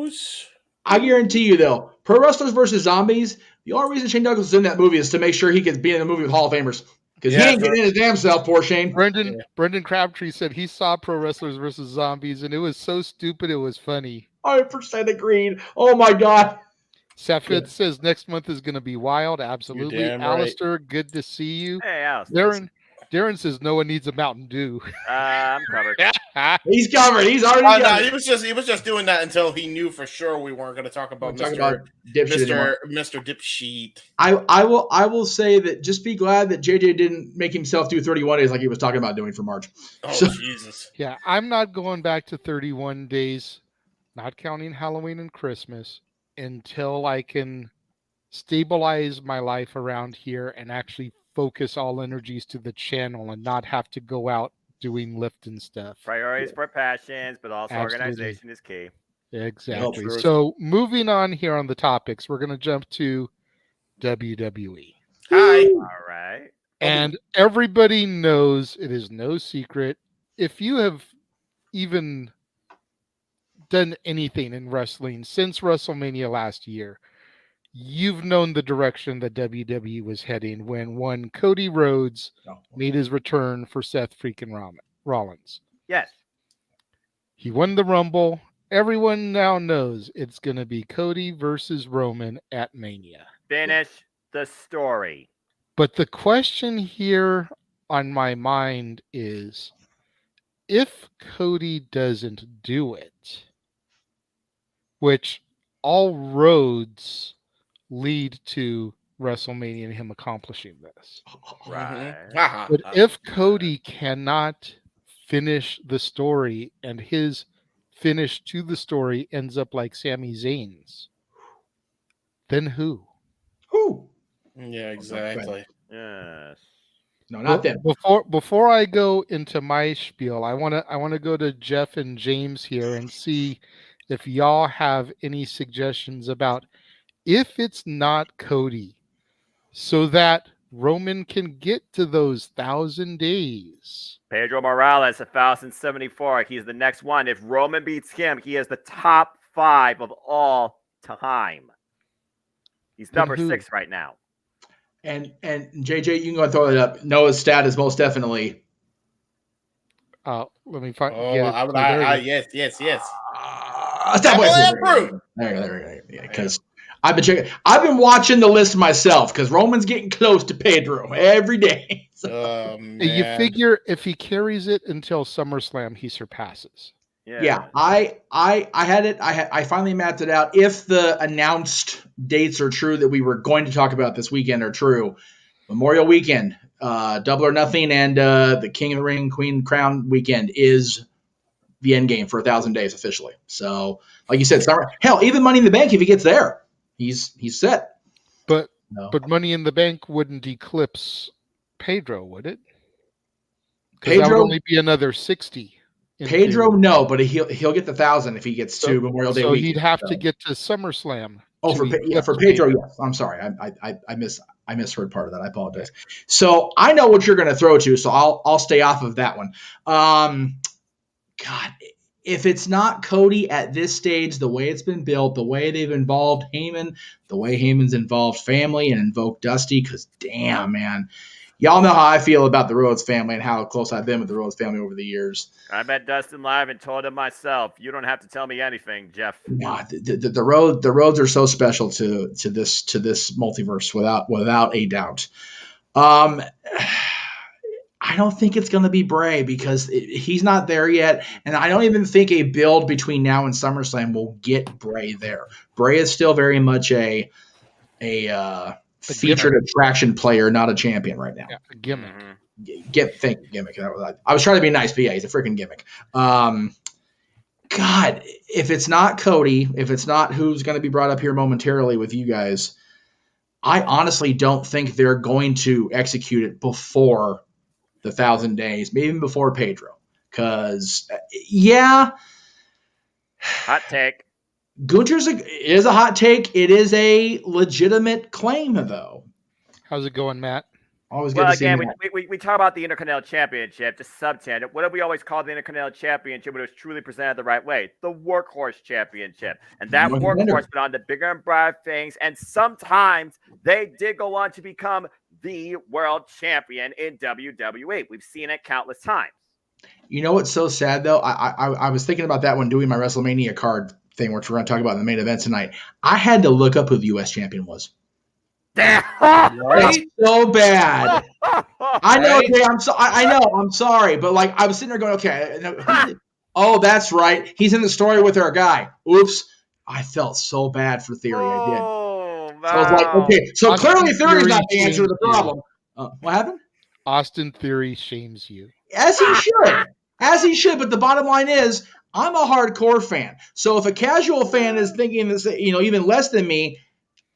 I guarantee you, though, Pro Wrestlers versus Zombies, the only reason Shane Douglas is in that movie is to make sure he can be in the movie with Hall of Famers. Because he ain't getting in his damn self, poor Shane. Brendan Crabtree said he saw Pro Wrestlers versus Zombies, and it was so stupid it was funny. 100% agreed. Oh, my God. Safed says next month is going to be wild. Absolutely. Alistair, good to see you. Hey, Alistair. Darren says no one needs a Mountain Dew. I'm covered. He's covered. He's already covered. He was just doing that until he knew for sure we weren't going to talk about Mr. Dipsheet. I will say that just be glad that JJ didn't make himself do 31 days like he was talking about doing for March. Jesus. Yeah, I'm not going back to 31 days, not counting Halloween and Christmas, until I can stabilize my life around here and actually focus all energies to the channel and not have to go out doing lifting stuff. Priorities for passions, but also Absolutely. organization is key. Exactly. So moving on here on the topics, we're going to jump to WWE. Hi. All right. And everybody knows, it is no secret, if you have even done anything in wrestling since WrestleMania last year, you've known the direction that WWE was heading when one Cody Rhodes made his return for Seth freaking Rollins. Yes. He won the Rumble. Everyone now knows it's going to be Cody versus Roman at Mania. Finish the story. But the question here on my mind is, if Cody doesn't do it, which all roads lead to WrestleMania and him accomplishing this. Right. But if Cody cannot finish the story and his finish to the story ends up like Sami Zayn's, then who? Who? Yeah, exactly. Yes. No, not them. Before I go into my spiel, I want to go to Jeff and James here and see if y'all have any suggestions about if it's not Cody, so that Roman can get to those 1,000 days. Pedro Morales, 1,074. He's the next one. If Roman beats him, he is the top 5 of all time. He's number 6 right now. And JJ, you can go and throw it up. Noah's stat is most definitely. Let me find. Yes. There you go. Because I've been checking. I've been watching the list myself because Roman's getting close to Pedro every day. So. You figure if he carries it until SummerSlam, he surpasses. Yeah, I had it. I finally mapped it out. If the announced dates are true that we were going to talk about this weekend are true, Memorial Weekend, Double or Nothing, and the King of the Ring, Queen Crown weekend is the end game for 1,000 days officially. So, like you said, hell, even Money in the Bank, if he gets there, he's set. But Money in the Bank wouldn't eclipse Pedro, would it? Because that would only be another 60. Pedro, no, but he'll get the 1,000 if he gets to Memorial Day weekend. So he'd have to get to SummerSlam. Oh, for Pedro, yes. I'm sorry, I misheard part of that. I apologize. So I know what you're going to throw to, so I'll stay off of that one. God, if it's not Cody at this stage, the way it's been built, the way they've involved Heyman, the way Heyman's involved family and invoked Dusty, because damn, man. Y'all know how I feel about the Rhodes family and how close I've been with the Rhodes family over the years. I met Dustin live and told him myself. You don't have to tell me anything, Jeff. Nah, the Rhodes are so special to this multiverse without a doubt. I don't think it's going to be Bray because he's not there yet, and I don't even think a build between now and SummerSlam will get Bray there. Bray is still very much a featured attraction player, not a champion right now. Yeah, a gimmick. Thank you, gimmick. I was trying to be nice, but yeah, he's a freaking gimmick. God, if it's not Cody, if it's not who's going to be brought up here momentarily with you guys, I honestly don't think they're going to execute it before the 1,000 days, maybe even before Pedro. Because, hot take. Gunther's is a hot take. It is a legitimate claim, though. How's it going, Matt? Always good to see Matt. We talk about the Intercontinental Championship, just subtend. What do we always call the Intercontinental Championship when it was truly presented the right way? The Workhorse Championship. And that Workhorse went on to bigger and brighter things, and sometimes they did go on to become the world champion in WWE. We've seen it countless times. You know what's so sad, though? I was thinking about that when doing my WrestleMania card thing, which we're going to talk about in the main event tonight. I had to look up who the U.S. champion was. That's so bad. I know, Jay, I know. I'm sorry, but like I was sitting there going, okay. Oh, that's right. He's in the story with our guy. Oops. I felt so bad for Theory. I did. Wow. So I was like, okay. So clearly Theory's not the answer to the problem. What happened? Austin Theory shames you. As he should. As he should. But the bottom line is, I'm a hardcore fan. So if a casual fan is thinking this, even less than me,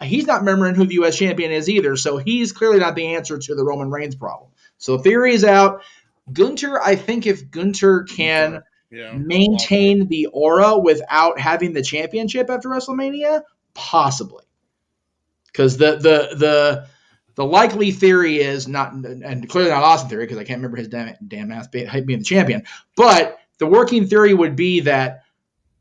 he's not remembering who the U.S. champion is either, so he's clearly not the answer to the Roman Reigns problem. So theory is out. Gunther, I think if Gunther can maintain the aura without having the championship after WrestleMania, possibly. Because the likely theory is not, and clearly not Austin theory, because I can't remember his damn ass being the champion, but the working theory would be that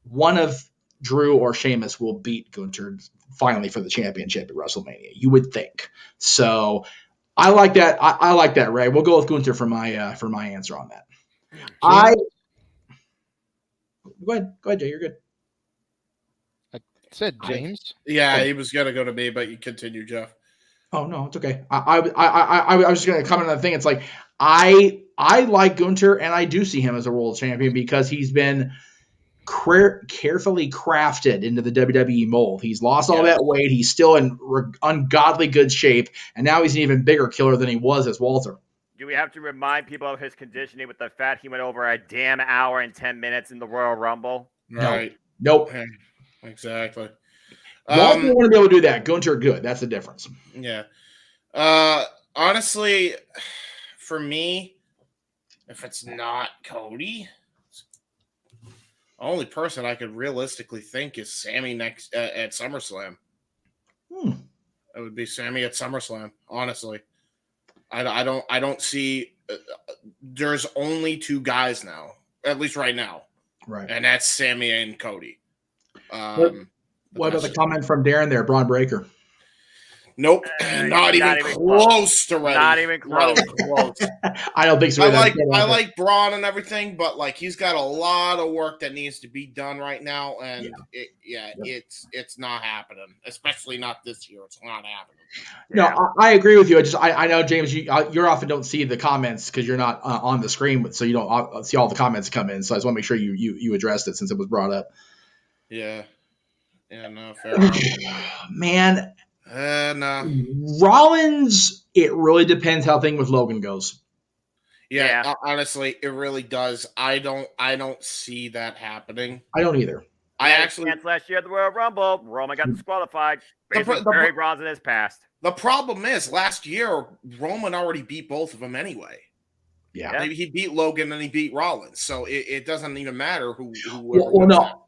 one of Drew or Sheamus will beat Gunther finally for the championship at WrestleMania. You would think. So I like that. I like that, Ray. We'll go with Gunther for my answer on that. Go ahead, Jay. You're good. I said James. He was gonna go to me, but you continue, Jeff. Oh no, it's okay. I was just gonna comment on the thing. It's like I like Gunther, and I do see him as a world champion because he's been carefully crafted into the WWE mold. He's lost all that weight. He's still in ungodly good shape, and now he's an even bigger killer than he was as Walter. Do we have to remind people of his conditioning with the fact he went over a damn hour and 10 minutes in the Royal Rumble? Right. Nope. Exactly. Walter want to be able to do that. Gunther, good. That's the difference. Yeah. Honestly, for me, if it's not Cody, the only person I could realistically think is Sammy next at SummerSlam. It would be Sammy at SummerSlam. Honestly, I don't see. There's only two guys now, at least right now, right? And that's Sammy and Cody. What about the comment from Darren there, Braun Breaker? Nope, not even close to ready. Not even close. I don't think so. I like Braun and everything, but like he's got a lot of work that needs to be done right now, and it's not happening. Especially not this year. It's not happening. No, I agree with you. I know, James, you often don't see the comments because you're not on the screen, so you don't see all the comments come in. So I just want to make sure you addressed it since it was brought up. Yeah. Yeah. No. Fair enough. Man. No. Rollins, it really depends how thing with Logan goes. Yeah, honestly, it really does. I don't see that happening. I don't either. I actually last year at the Royal Rumble, Roman got disqualified. Very bronze in his past. The problem is last year Roman already beat both of them anyway. Yeah, maybe he beat Logan and he beat Rollins, so it doesn't even matter who. Well, no.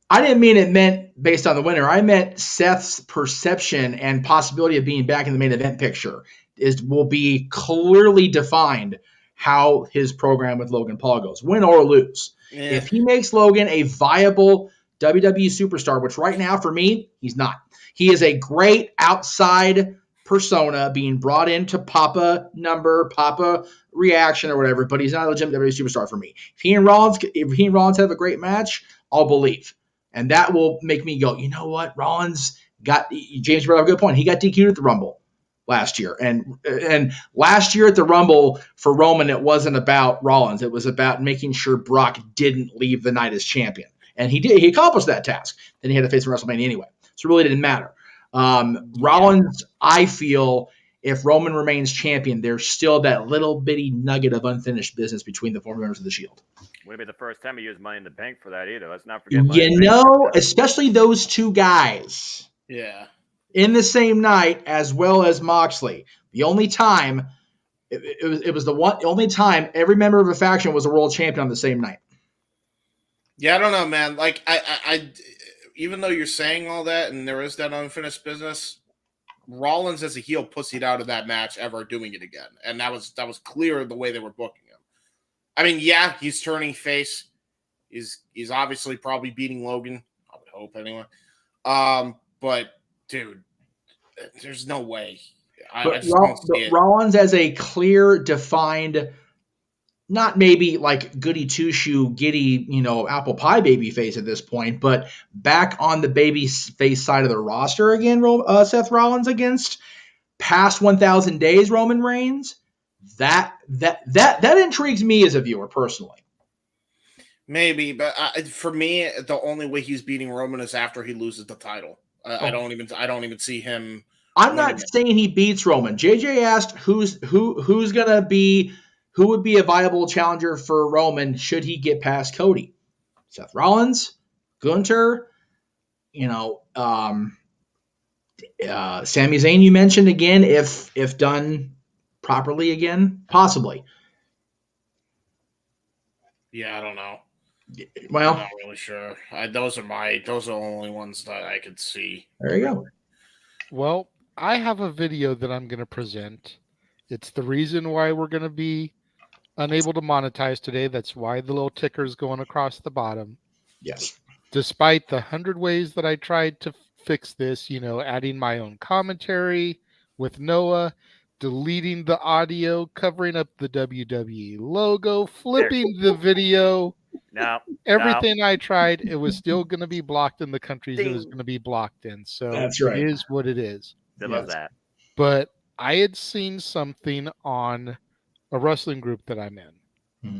I didn't mean it meant based on the winner. I meant Seth's perception and possibility of being back in the main event picture will be clearly defined how his program with Logan Paul goes, win or lose. Yeah. If he makes Logan a viable WWE superstar, which right now for me, he's not. He is a great outside persona being brought into Papa reaction or whatever, but he's not a legitimate WWE superstar for me. If he and Rollins have a great match, I'll believe. And that will make me go, you know what? Rollins James brought up a good point. He got DQ'd at the Rumble last year. And last year at the Rumble for Roman, it wasn't about Rollins. It was about making sure Brock didn't leave the night as champion. And he did. He accomplished that task. Then he had to face him at WrestleMania anyway. So it really didn't matter. Rollins, I feel, if Roman remains champion, there's still that little bitty nugget of unfinished business between the former members of the Shield. Wouldn't be the first time he used Money in the Bank for that either. Let's not forget. Especially those two guys. Yeah. In the same night, as well as Moxley. The only time it was the only time every member of a faction was a world champion on the same night. Yeah, I don't know, man. Like I even though you're saying all that and there is that unfinished business, Rollins as a heel pussied out of that match ever doing it again. And that was clear the way they were booking him. I mean, yeah, he's turning face. He's obviously probably beating Logan. I would hope anyway. But dude, there's no way. I just don't see it. Rollins as a clear, defined, not maybe like goody two-shoe, giddy, apple pie baby face at this point, but back on the baby face side of the roster again, Seth Rollins against past 1,000 days Roman Reigns. That intrigues me as a viewer personally. Maybe, but for me, the only way he's beating Roman is after he loses the title. I don't even see him. I'm not saying he beats Roman. JJ asked who would be a viable challenger for Roman should he get past Cody. Seth Rollins, Gunther, Sami Zayn, you mentioned again, if done properly again, possibly. Yeah, I don't know. Well, I'm not really sure. Those are the only ones that I could see. There you go. Well, I have a video that I'm going to present. It's the reason why we're going to be unable to monetize today. That's why the little ticker is going across the bottom. Yes. Despite the 100 ways that I tried to fix this, adding my own commentary with Noah, deleting the audio, covering up the WWE logo, flipping the video. Everything I tried, it was still going to be blocked in the countries it was going to be blocked in. So That's right. It is what it is. They love that. But I had seen something on a wrestling group that I'm in. Mm-hmm.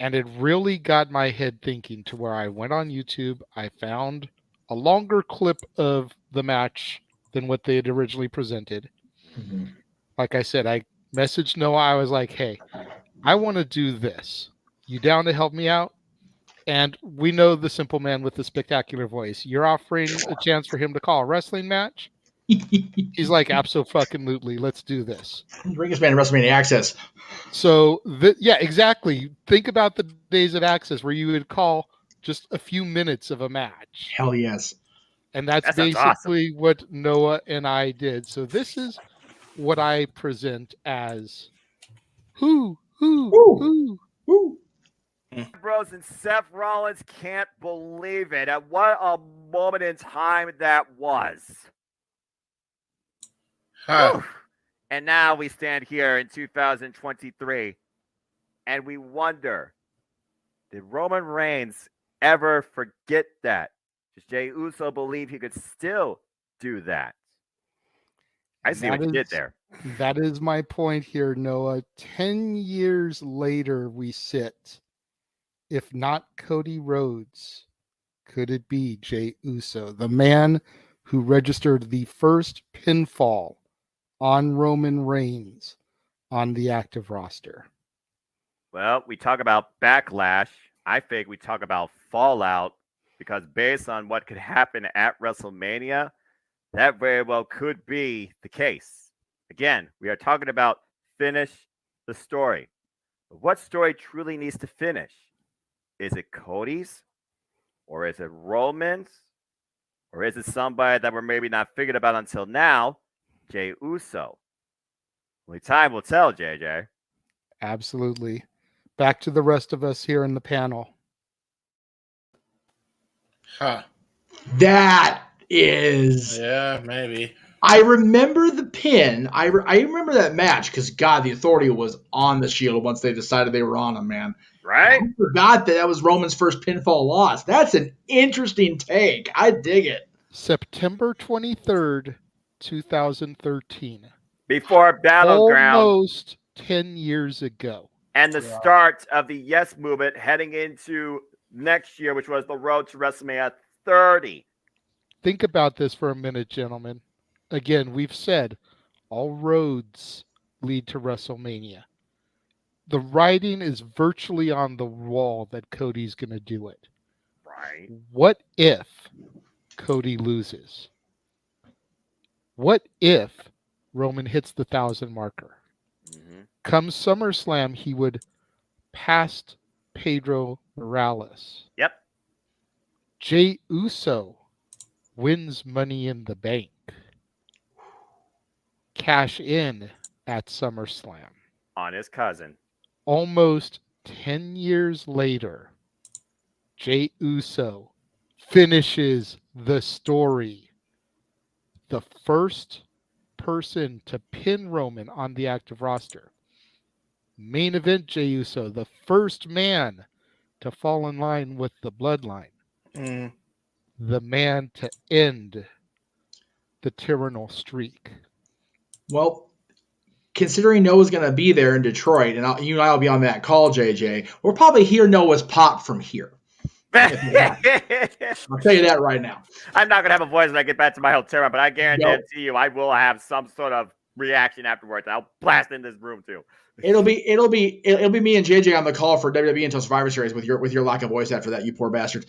And it really got my head thinking to where I went on YouTube. I found a longer clip of the match than what they had originally presented. Mm-hmm. Like I said, I messaged Noah. I was like, hey, I want to do this. You down to help me out? And we know the simple man with the spectacular voice. You're offering a chance for him to call a wrestling match? He's like, absolutely. Let's do this. Bring this man to WrestleMania Access. So, yeah, exactly. Think about the days at Access where you would call just a few minutes of a match. Hell yes. And that's basically what Noah and I did. So this is what I present as who. Bros and Seth Rollins can't believe it. And what a moment in time that was. And now we stand here in 2023 and we wonder, did Roman Reigns ever forget that? Does Jey Uso believe he could still do that? I see what you did there. That is my point here, Noah. 10 years later, we sit. If not Cody Rhodes, could it be Jey Uso, the man who registered the first pinfall on Roman Reigns on the active roster? Well, we talk about backlash. I think we talk about fallout because based on what could happen at WrestleMania, that very well could be the case. Again, we are talking about finish the story. But what story truly needs to finish? Is it Cody's? Or is it Roman's? Or is it somebody that we're maybe not figured about until now? Jey Uso. Only time will tell, JJ. Absolutely. Back to the rest of us here in the panel. That is... Yeah, maybe. I remember the pin. I remember that match because, God, the Authority was on the Shield once they decided they were on him, man. Right? I forgot that was Roman's first pinfall loss. That's an interesting take. I dig it. September 23rd, 2013. Before Battleground. Almost 10 years ago. And the start of the Yes movement heading into next year, which was the road to WrestleMania 30. Think about this for a minute, gentlemen. Again, we've said all roads lead to WrestleMania. The writing is virtually on the wall that Cody's going to do it. Right. What if Cody loses? What if Roman hits the 1,000 marker? Mm-hmm. Come SummerSlam, he would pass Pedro Morales. Yep. Jey Uso wins Money in the Bank. Cash in at SummerSlam. On his cousin. Almost 10 years later, Jey Uso finishes the story. The first person to pin Roman on the active roster. Main event Jey Uso, the first man to fall in line with the bloodline. Mm. The man to end the tyrannical streak. Well, considering Noah's going to be there in Detroit, and you and I will be on that call, JJ, we'll probably hear Noah's pop from here. I'll tell you that right now. I'm not going to have a voice when I get back to my hotel room, but I guarantee you I will have some sort of reaction afterwards. I'll blast in this room too. It'll be me and JJ on the call for WWE until Survivor Series with your lack of voice after that, you poor bastard.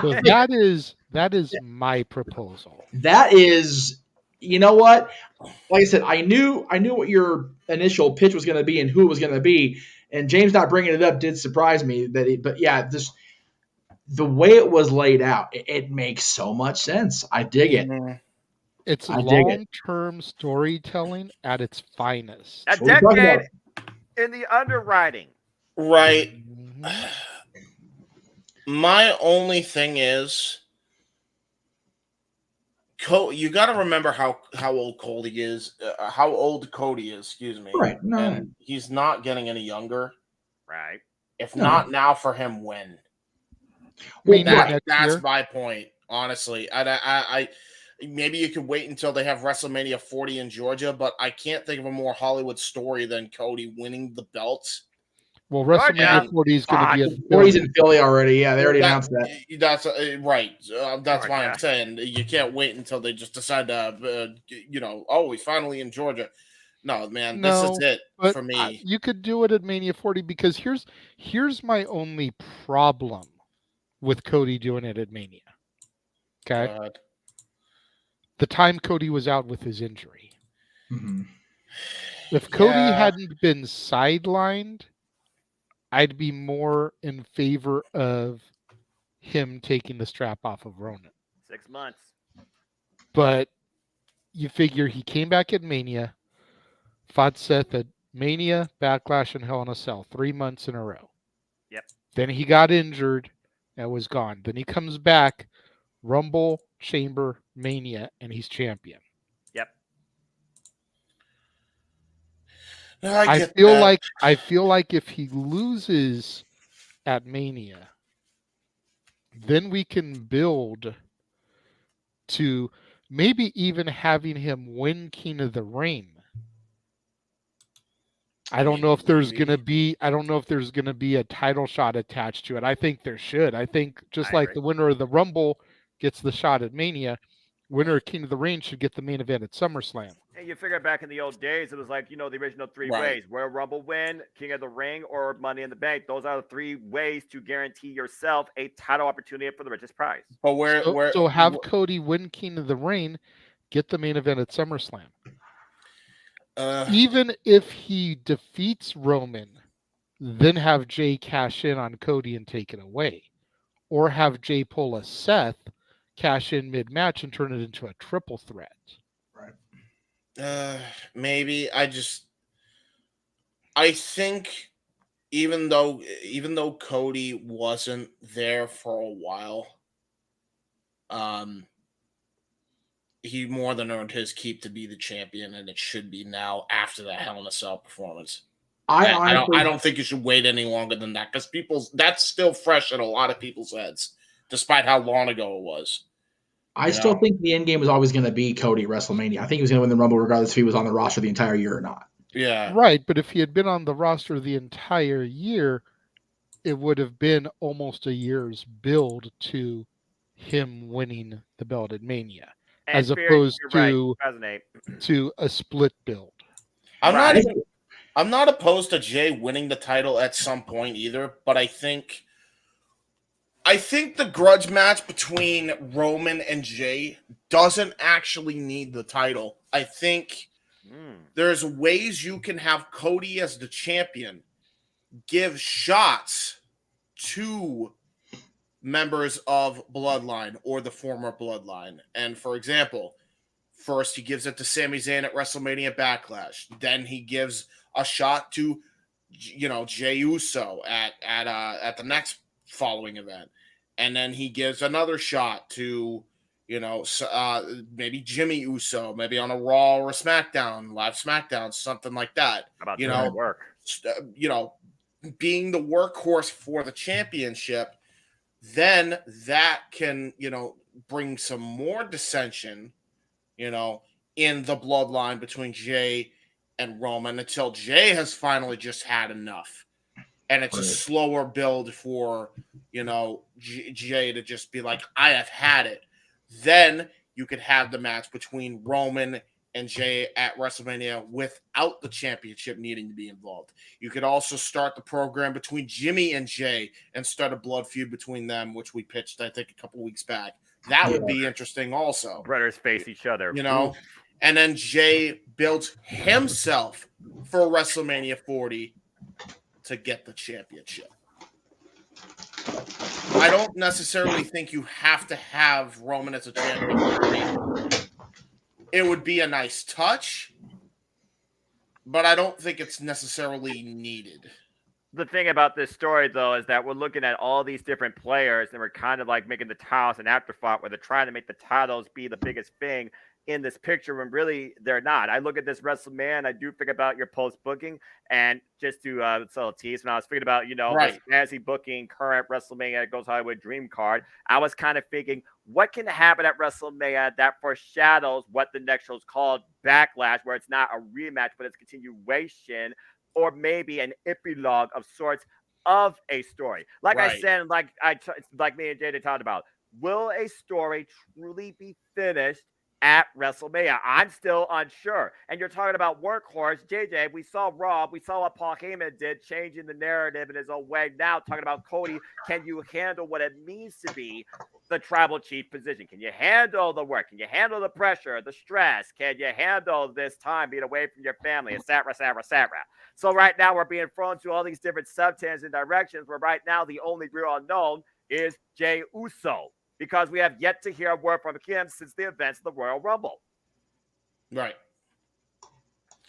So that is That is my proposal. That is, you know what? Like I said, I knew what your initial pitch was going to be and who it was going to be, and James not bringing it up did surprise me. But yeah, this the way it was laid out, it makes so much sense. I dig it. It's I dig it. long-term storytelling at its finest. A decade in the underwriting. Right. My only thing is, you got to remember how old Cody is. How old Cody is? Excuse me. Right. No. And he's not getting any younger. Right. If not now, for him, when? Well, that's my point. Honestly, I maybe you could wait until they have WrestleMania 40 in Georgia, but I can't think of a more Hollywood story than Cody winning the belts. Well, WrestleMania 40 is going to be in Philly. He's in Philly already. Yeah, they already announced that. That's right. That's why I'm saying you can't wait until they just decide to, he's finally in Georgia. No, man, this is it for me. You could do it at Mania 40 because here's my only problem with Cody doing it at Mania. Okay. The time Cody was out with his injury. Mm-hmm. If Cody hadn't been sidelined, I'd be more in favor of him taking the strap off of Ronan. 6 months. But you figure he came back at Mania, fought Seth at Mania, Backlash, and Hell in a Cell 3 months in a row. Yep. Then he got injured and was gone. Then he comes back, Rumble, Chamber, Mania, and he's champion. Yep. I feel like if he loses at Mania, then we can build to maybe even having him win King of the Ring. I don't know if there's gonna be a title shot attached to it. I think there should. I think just like the winner of the Rumble gets the shot at Mania, winner of King of the Ring should get the main event at SummerSlam. And you figure back in the old days, it was like, the original three ways: Royal Rumble win, King of the Ring, or Money in the Bank. Those are the 3 ways to guarantee yourself a title opportunity for the richest prize. But so have Cody win King of the Ring, get the main event at SummerSlam. Even if he defeats Roman, then have Jay cash in on Cody and take it away. Or have Jay pull a Seth, cash in mid-match and turn it into a triple threat. Right. Maybe. I think even though Cody wasn't there for a while, he more than earned his keep to be the champion, and it should be now after the Hell in a Cell performance. I don't think you should wait any longer than that, because that's still fresh in a lot of people's heads, despite how long ago it was. I still think the end game was always going to be Cody at WrestleMania. I think he was going to win the Rumble regardless if he was on the roster the entire year or not. Yeah. Right, but if he had been on the roster the entire year, it would have been almost a year's build to him winning the belt at Mania, as opposed to a split build. I'm not opposed to Jay winning the title at some point either, but I think the grudge match between Roman and Jay doesn't actually need the title. I think there's ways you can have Cody as the champion give shots to members of Bloodline or the former Bloodline. And for example, first he gives it to Sami Zayn at WrestleMania Backlash. Then he gives a shot to, Jey Uso at the next following event. And then he gives another shot to, maybe Jimmy Uso, maybe on a Raw or a SmackDown, live SmackDown, something like that. How about work? Being the workhorse for the championship, then that can, bring some more dissension, in the bloodline between Jay and Roman until Jay has finally just had enough. And it's a slower build for, Jay to just be like, I have had it. Then you could have the match between Roman and Jay at WrestleMania without the championship needing to be involved. You could also start the program between Jimmy and Jay and start a blood feud between them, which we pitched, I think, a couple weeks back That would be interesting also. Brothers face each other. You know? Oof. And then Jay built himself for WrestleMania 40 to get the championship. I don't necessarily think you have to have Roman as a champion. It would be a nice touch, but I don't think it's necessarily needed. The thing about this story, though, is that we're looking at all these different players, and we're kind of like making the titles an afterthought, where they're trying to make the titles be the biggest thing in this picture when really they're not. I look at this WrestleMania, I do think about your post booking, and just to sell a tease, when I was thinking about, this fantasy booking current WrestleMania Goes Hollywood Dream card, I was kind of thinking, what can happen at WrestleMania that foreshadows what the next show is called Backlash, where it's not a rematch, but it's continuation, or maybe an epilogue of sorts of a story. Like I said, like me and Jada talked about, will a story truly be finished at WrestleMania? I'm still unsure. And you're talking about workhorse, JJ. We saw Rob. We saw what Paul Heyman did, changing the narrative in his own way. Now talking about Cody, can you handle what it means to be the tribal chief position? Can you handle the work? Can you handle the pressure, the stress? Can you handle this time being away from your family, etc., etc., etc.? So right now we're being thrown to all these different subtangents directions, where right now the only real unknown is Jey Uso, because we have yet to hear a word from him since the events of the Royal Rumble. Right.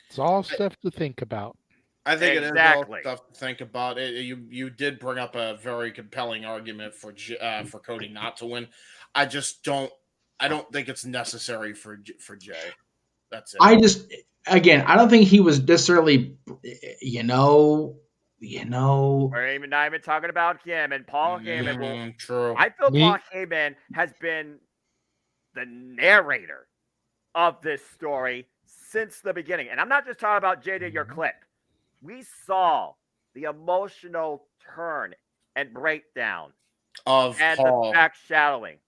It's all stuff to think about. I think it is all stuff to think about. You did bring up a very compelling argument for Cody not to win. I don't think it's necessary for Jay. That's it. I don't think he was necessarily, We're not even talking about him, and Paul Heyman. True. I feel Paul Heyman has been the narrator of this story since the beginning. And I'm not just talking about JJ, your clip. We saw the emotional turn and breakdown of and Paul. The backshadowing.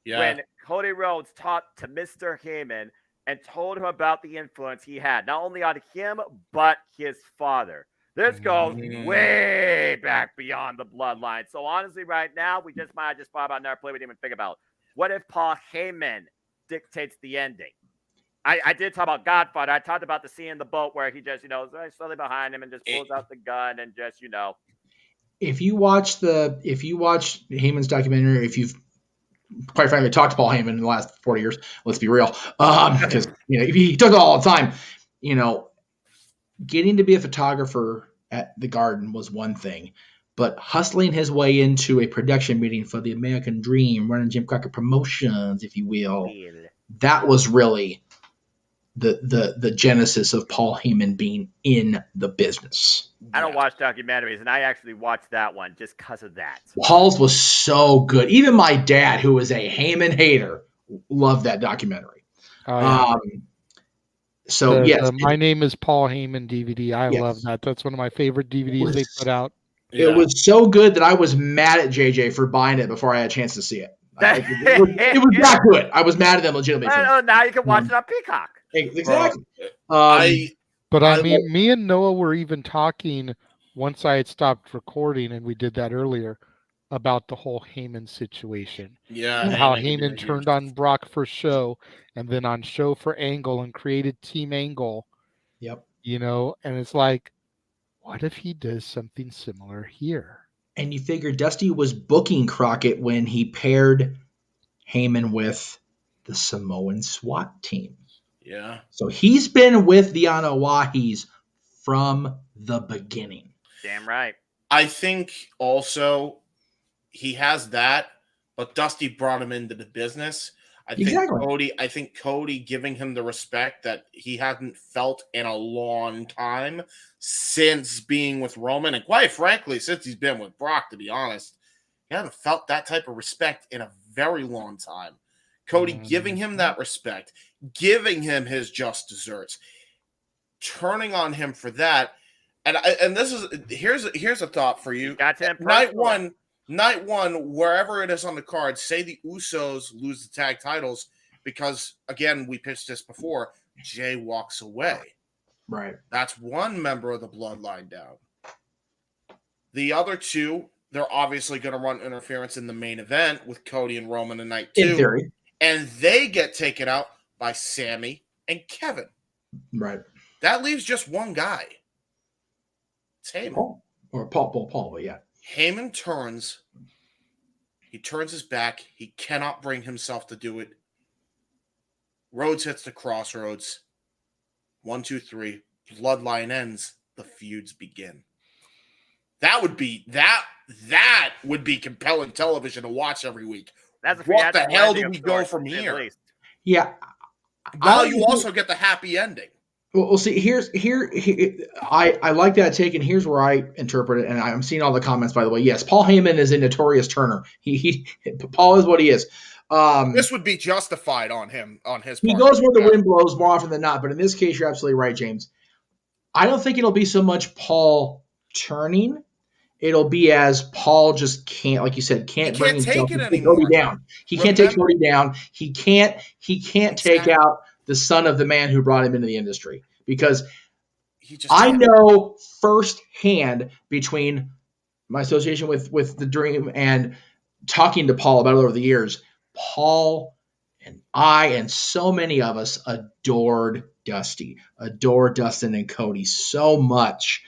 Yeah. When Cody Rhodes talked to Mr. Heyman and told him about the influence he had, not only on him, but his father. This goes way back beyond the bloodline. So honestly, right now, we just might have just thought about another play we didn't even think about. What if Paul Heyman dictates the ending? I did talk about Godfather. I talked about the scene in the boat where he just, is slowly behind him and just pulls out the gun and just, If you watch Heyman's documentary, if you've quite frankly talked to Paul Heyman in the last 40 years, let's be real, because he took it all the time. Getting to be a photographer at the Garden was one thing, but hustling his way into a production meeting for the American Dream, running Jim Crockett Promotions, if you will, that was really the genesis of Paul Heyman being in the business. I don't watch documentaries, and I actually watched that one just because of that. Paul's was so good. Even my dad, who is a Heyman hater, loved that documentary. My Name is Paul Heyman DVD. I love that. That's one of my favorite DVDs they put out. It was so good that I was mad at JJ for buying it before I had a chance to see it. It was not good. I was mad at them legitimately. Now you can watch it on Peacock. Exactly. Me and Noah were even talking once I had stopped recording, and we did that earlier, about the whole Heyman situation. Yeah. And how Heyman turned on Brock for show, and then on show for Angle, and created Team Angle. Yep. And it's like, what if he does something similar here? And you figure Dusty was booking Crockett when he paired Heyman with the Samoan SWAT team. Yeah. So he's been with the Anawahis from the beginning. Damn right. I think also he has that, but Dusty brought him into the business. I think Cody giving him the respect that he hadn't felt in a long time since being with Roman, and quite frankly, since he's been with Brock, to be honest, he hasn't felt that type of respect in a very long time. Cody giving him that respect, giving him his just desserts, turning on him for that, and this is here's a thought for you. Night one, wherever it is on the card, say the Usos lose the tag titles because, again, we pitched this before, Jay walks away. Right. That's one member of the bloodline down. The other two they're obviously going to run interference in the main event with Cody and Roman in night 2. In theory. And they get taken out by Sammy and Kevin. Right. That leaves just one guy. It's Heyman. Paul, but yeah. Heyman turns. He turns his back. He cannot bring himself to do it. Rhodes hits the crossroads. 1, 2, 3. Bloodline ends. The feuds begin. That would be compelling television to watch every week. What the hell do we go from here? Yeah. While you also get the happy ending. Well, see, I like that take, and here's where I interpret it, and I'm seeing all the comments, by the way. Yes, Paul Heyman is a notorious turner. Paul is what he is. This would be justified on him, on his part. He goes where the wind blows more often than not, but in this case, you're absolutely right, James. I don't think it'll be so much Paul turning. It'll be as Paul just can't, like you said, can't bring himself to take Cody down. He can't take Cody down. He can't take out the son of the man who brought him into the industry, because I know firsthand, between my association with the Dream and talking to Paul about it over the years, Paul and I and so many of us adored Dustin and Cody so much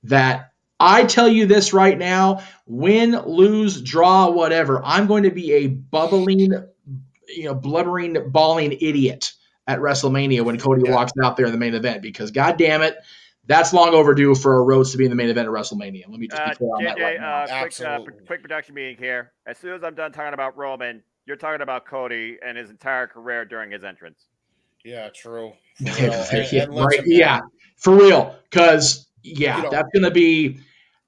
that I tell you this right now: win, lose, draw, whatever, I'm going to be a bubbling, blubbering, bawling idiot at WrestleMania when Cody walks out there in the main event, because God damn it, that's long overdue for a Rhodes to be in the main event at WrestleMania. Let me just be clear on that right now. Quick production meeting here. As soon as I'm done talking about Roman, you're talking about Cody and his entire career during his entrance. Yeah, true. For real. Because, that's going to be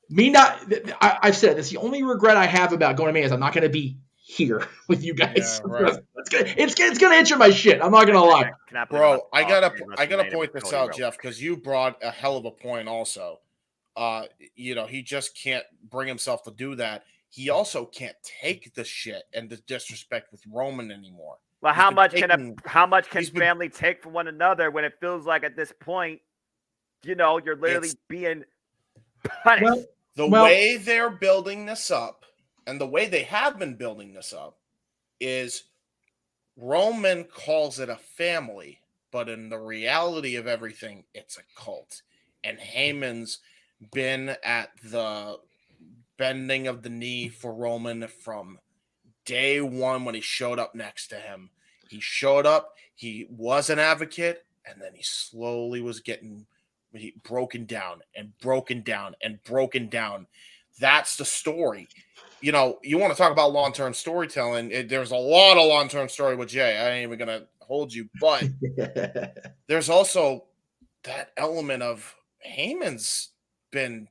me not – I've said that's the only regret I have about going to Mania is I'm not going to be here with you guys. Yeah, right. It's going to itch my shit. I'm not going to lie. Bro, I gotta point this out, Jeff, because you brought a hell of a point also. He just can't bring himself to do that. He also can't take the shit and the disrespect with Roman anymore. Well, how much can family take from one another when it feels like at this point, you're literally being punished? The way they're building this up, and the way they have been building this up, is Roman calls it a family, but in the reality of everything, it's a cult. And Heyman's been at the bending of the knee for Roman from day one when he showed up next to him. He showed up, he was an advocate, and then he slowly was getting broken down and broken down and broken down. That's the story. You want to talk about long-term storytelling. There's a lot of long-term story with Jay. I ain't even going to hold you, but there's also that element of Heyman's been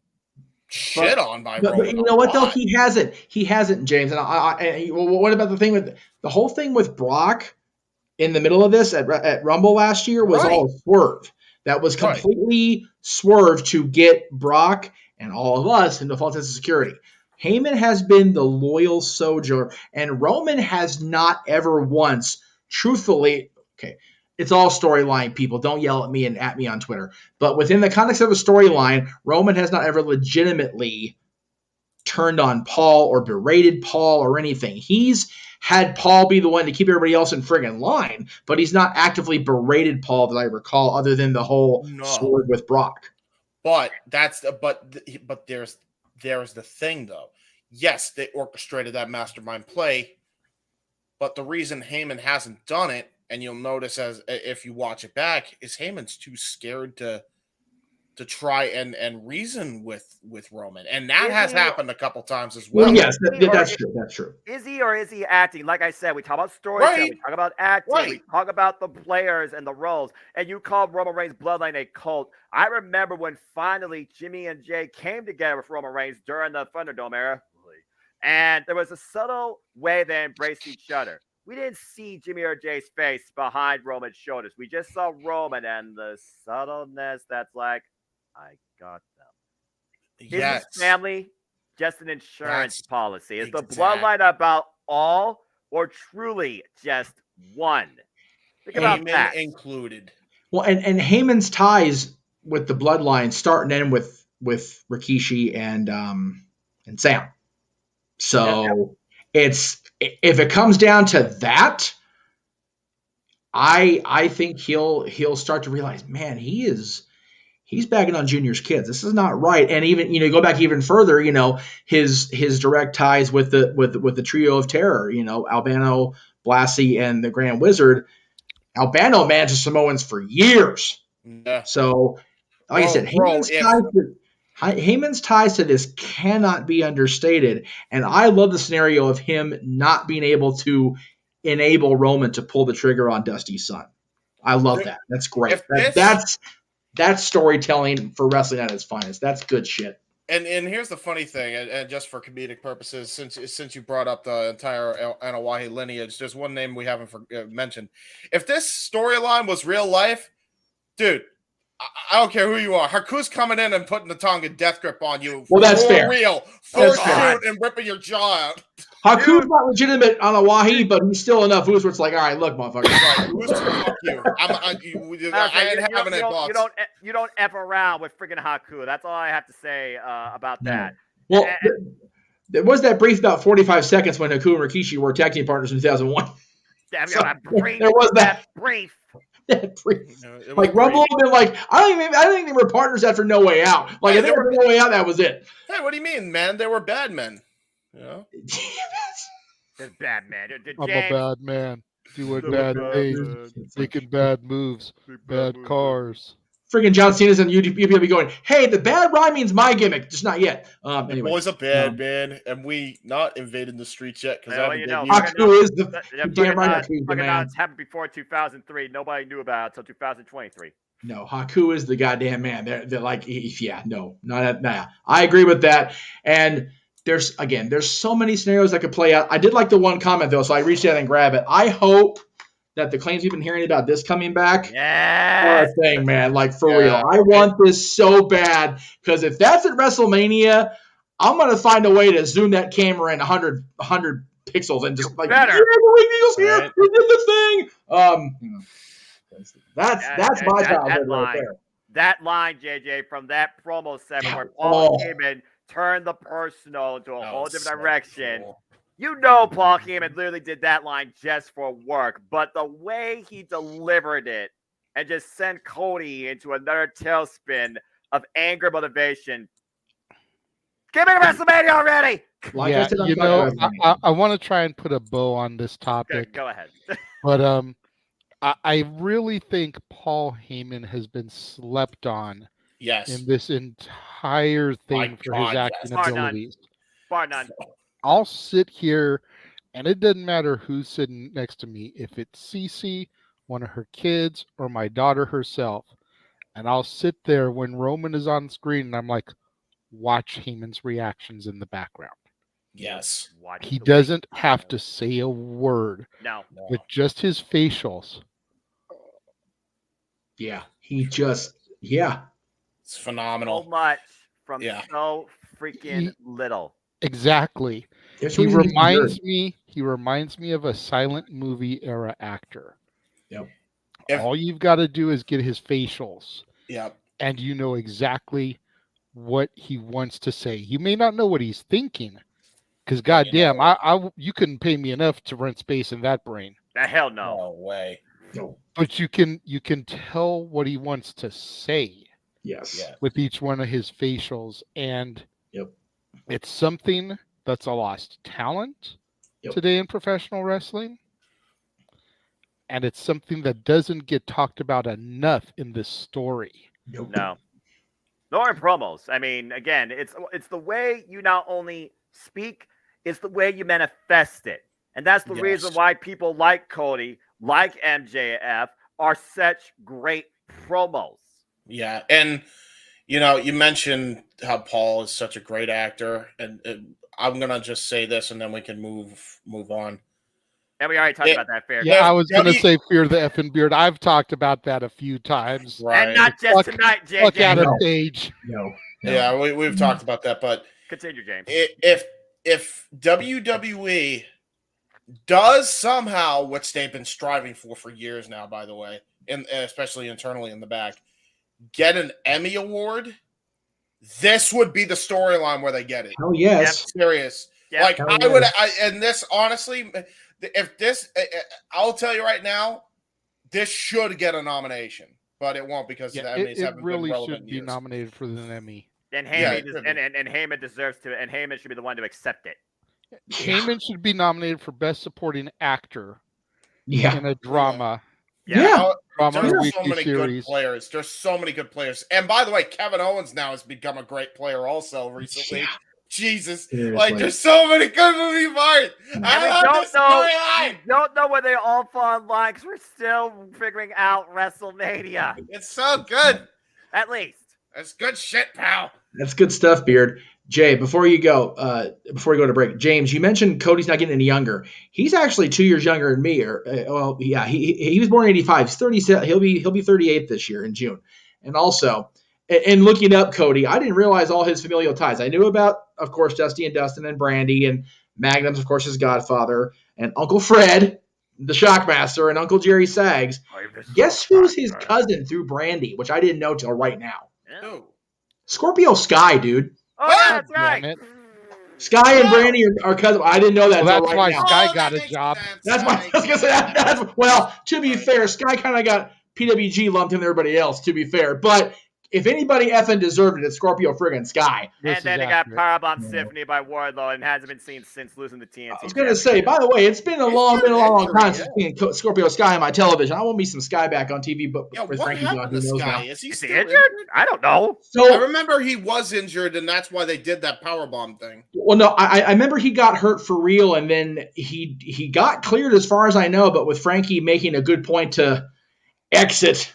shit on by Roman. But you know what, though? He hasn't, James. And what about the thing with the whole thing with Brock in the middle of this at Rumble last year was all a swerve. That was completely swerved to get Brock and all of us into false sense of security. Heyman has been the loyal soldier, and Roman has not ever once, truthfully, it's all storyline, people. Don't yell at me and at me on Twitter. But within the context of a storyline, Roman has not ever legitimately turned on Paul or berated Paul or anything. He's had Paul be the one to keep everybody else in friggin' line, but he's not actively berated Paul that I recall, other than the whole sword with Brock. But there's the thing, though. Yes, they orchestrated that mastermind play, but the reason Heyman hasn't done it, and you'll notice if you watch it back, is Heyman's too scared to try and reason with Roman, and that has happened a couple times as well. Well, yes, that's true. That's true. Is he or is he acting? Like I said, we talk about storytelling, we talk about acting, we talk about the players and the roles, and you called Roman Reigns' bloodline a cult. I remember when finally Jimmy and Jay came together with Roman Reigns during the Thunderdome era, and there was a subtle way they embraced each other. We didn't see Jimmy or Jay's face behind Roman's shoulders. We just saw Roman and the subtleness that's like, I got them. Is this family just an insurance policy? Is the bloodline about all or truly just one? Think about that. Included. Well, and Heyman's ties with the bloodline start and end with Rikishi and Sam. So if it comes down to that, I think he'll start to realize, man, he's bagging on Junior's kids. This is not right. And even go back even further, his direct ties with the trio of terror, Albano, Blassie, and the Grand Wizard. Albano managed the Samoans for years. Yeah. So, like I said, Heyman's ties to this cannot be understated. And I love the scenario of him not being able to enable Roman to pull the trigger on Dusty's son. I love that. That's great. That's storytelling for wrestling at its finest. That's good shit. And here's the funny thing, and just for comedic purposes, since you brought up the entire Anoa'i lineage, there's one name we haven't mentioned. If this storyline was real life, dude, I don't care who you are. Haku's coming in and putting the Tonga death grip on you. Well, that's fair. Real, for shoot and ripping your jaw out. Haku's not legitimate on Anoa'i, but he's still enough where it's like, all right, look, motherfucker. Fuck you. I ain't having it, boss. You don't F around with freaking Haku. That's all I have to say about that. Well, there was that brief about 45 seconds when Haku and Rikishi were tag team partners in 2001. There was that brief. Like Rumble had been like, I don't think they were partners after No Way Out. Like I think after No Way Out, that was it. Hey, what do you mean, man? They were bad men. They're bad men. I'm a bad man. Doing bad things, making bad moves, bad cars. Freaking John Cena's on UPW going, hey, the bad rhyming's my gimmick, just not yet. Anyway, the boy's a bad man, and we not invading the streets yet because Haku is the damn right. It's happened before 2003. Nobody knew about it until 2023. No, Haku is the goddamn man. They're like, I agree with that. And there's so many scenarios that could play out. I did like the one comment though, so I reached out and grabbed it. I hope that the claims we've been hearing about this coming back are a thing, man. Like, for real. I want this so bad, because if that's at WrestleMania, I'm going to find a way to zoom that camera in 100 pixels and just like, better. The Eagles here. We did the thing. That's my childhood right there. That line, JJ, from that promo segment where Paul Heyman turned the personal into a whole different direction. Cool. You know Paul Heyman literally did that line just for work, but the way he delivered it and just sent Cody into another tailspin of anger motivation. Give me WrestleMania already! I want to try and put a bow on this topic. Go ahead. But I really think Paul Heyman has been slept on in this entire thing for his acting abilities. Bar none. I'll sit here, and it doesn't matter who's sitting next to me, if it's Cece, one of her kids, or my daughter herself. And I'll sit there when Roman is on screen, and I'm like, watch Heyman's reactions in the background. Yes. He doesn't have to say a word. No. With just his facials. Yeah. It's phenomenal. So much from so freaking little. Exactly. He reminds me of a silent movie era actor. Yep. All you've got to do is get his facials. Yep. And you know exactly what he wants to say. You may not know what he's thinking, because goddamn, you couldn't pay me enough to rent space in that brain. The hell no. No way. No. But you can tell what he wants to say. Yes. With each one of his facials, and it's something that's a lost talent today in professional wrestling. And it's something that doesn't get talked about enough in this story. No. Nor in promos. I mean, again, it's the way you not only speak, it's the way you manifest it. And that's the reason why people like Cody, like MJF, are such great promos. Yeah, and you mentioned how Paul is such a great actor, and I'm gonna just say this, and then we can move on. And we already talked about that. Fair. Yeah, I was gonna say Fear the Effing Beard. I've talked about that a few times, right? And not just tonight, JJ. Look at a stage. No. Yeah, we've talked about that, but continue, James. If WWE does somehow what they've been striving for years now, by the way, and especially internally in the back, get an Emmy award, this would be the storyline where they get it. Oh yes, I'm serious. Yeah. Like and this honestly, if this, I'll tell you right now, this should get a nomination, but it won't because the Emmys haven't really been relevant should be years. nominated for the Emmy. And Heyman deserves to, and Heyman should be the one to accept it. Heyman should be nominated for Best Supporting Actor in a drama. There's Drama so many good players. There's so many good players. And by the way, Kevin Owens now has become a great player also recently. Jesus. Seriously. Like, there's so many good movie parts. I don't know where they all fall in line because we're still figuring out WrestleMania. It's so good. At least. That's good shit, pal. That's good stuff, Beard. Jay, before you go to break, James, you mentioned Cody's not getting any younger. He's actually 2 years younger than me. He was born in '85. He's 37. He'll be 38 this year in June. And also, in looking up Cody, I didn't realize all his familial ties. I knew about, of course, Dusty and Dustin and Brandy, and Magnum's, of course, his godfather, and Uncle Fred, the Shockmaster, and Uncle Jerry Sags. Guess who's his cousin through Brandy, which I didn't know till right now. Oh. Scorpio Sky, dude. Oh, that's right. Sky and Brandy are cousins. I didn't know that. Well, that's right why now. Sky got a job. That's why I was gonna say. Well, to be fair, Sky kind of got PWG lumped in with everybody else. To be fair, but if anybody effing deserved it, it's Scorpio friggin' Sky. And then they got Powerbomb Symphony by Wardlow and hasn't been seen since losing the TNT. I was gonna say, by the way, it's been a long time since seeing Scorpio Sky on my television. I want me some Sky back on TV, but with what Frankie happened to Sky? Is he still injured? I don't know. So I remember he was injured, and that's why they did that powerbomb thing. Well, no, I remember he got hurt for real, and then he got cleared as far as I know. But with Frankie making a good point to exit.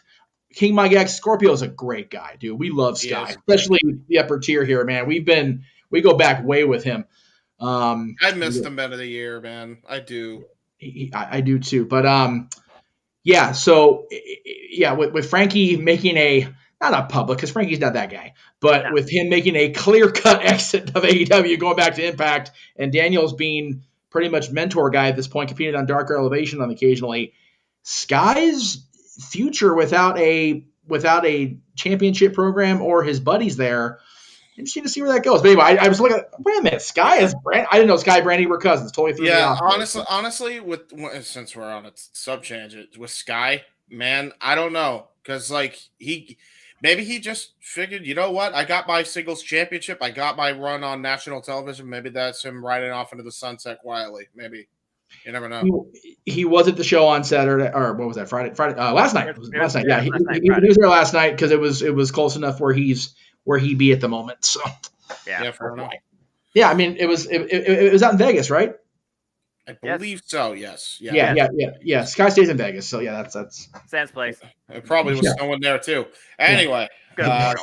King Mike X, Scorpio's a great guy, dude. We love Sky, especially the upper tier here, man. We go back way with him. I missed him out of the year, man. I do. I do too. But with Frankie making not a public, because Frankie's not that guy, but with him making a clear-cut exit of AEW, going back to Impact, and Daniels being pretty much mentor guy at this point, competing on Darker Elevation on occasionally, Sky's future without a championship program or his buddies there. Interesting to see where that goes. But anyway, I was looking at, wait a minute, Sky is Brand. I didn't know Sky and Brandy were cousins. Totally threw me off. Honestly, since we're on a sub tangent with Sky, man, I don't know, because maybe he just figured, you know what? I got my singles championship. I got my run on national television. Maybe that's him riding off into the sunset quietly. Maybe. You never know. He was at the show on Saturday, or what was that? Friday. Last night. Last night. Yeah, he was there last night because it was close enough where he'd be at the moment. So yeah, fair enough. Yeah, I mean it was out in Vegas, right? I believe so. Yes. Yeah. Sky stays in Vegas, so yeah, that's Sands Place. It probably was someone there too. Anyway. Well,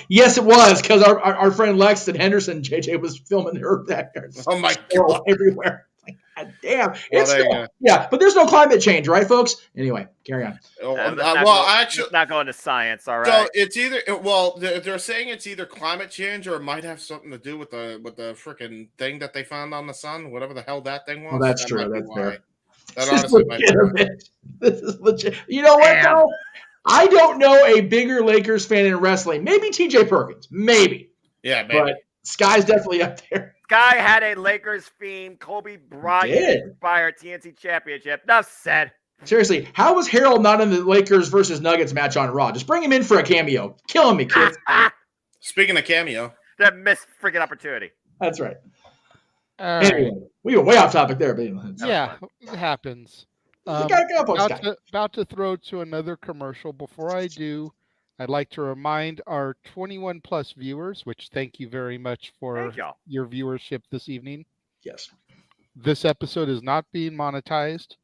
yes, it was, because our friend Lex and Henderson, JJ, was filming her that. Oh my God, everywhere. God damn. But there's no climate change, right, folks? Anyway, carry on. Actually, it's not going to science, all right. So it's either they're saying it's either climate change or it might have something to do with the freaking thing that they found on the sun, whatever the hell that thing was. Well, that's true. That's fair. That honestly might be. This is legit. You know what, though? I don't know a bigger Lakers fan in wrestling. Maybe TJ Perkins. Maybe. Yeah, maybe. But Sky's definitely up there. Sky had a Lakers-themed Kobe Bryant-inspired TNT championship. Enough said. Seriously, how was Harold not in the Lakers versus Nuggets match on Raw? Just bring him in for a cameo. Killing me, kids. Speaking of cameo. That missed freaking opportunity. That's right. Anyway, we were way off topic there. But yeah, it happens. About to throw to another commercial. Before I do, I'd like to remind our 21 plus viewers, which thank you very much for your viewership this evening. Yes. This episode is not being monetized,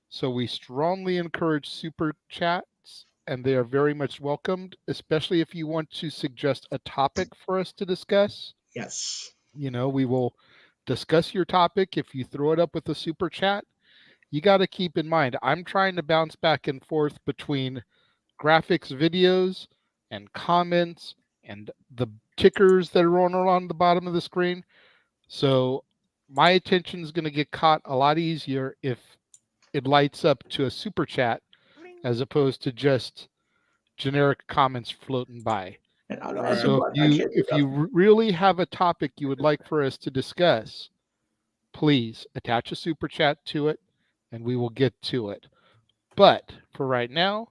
so we strongly encourage super chats, and they are very much welcomed, especially if you want to suggest a topic for us to discuss. Yes. We will discuss your topic if you throw it up with a super chat. You got to keep in mind, I'm trying to bounce back and forth between graphics videos and comments and the tickers that are on the bottom of the screen. So my attention is going to get caught a lot easier if it lights up to a super chat as opposed to just generic comments floating by. So if you really have a topic you would like for us to discuss, please attach a super chat to it, and we will get to it. But for right now,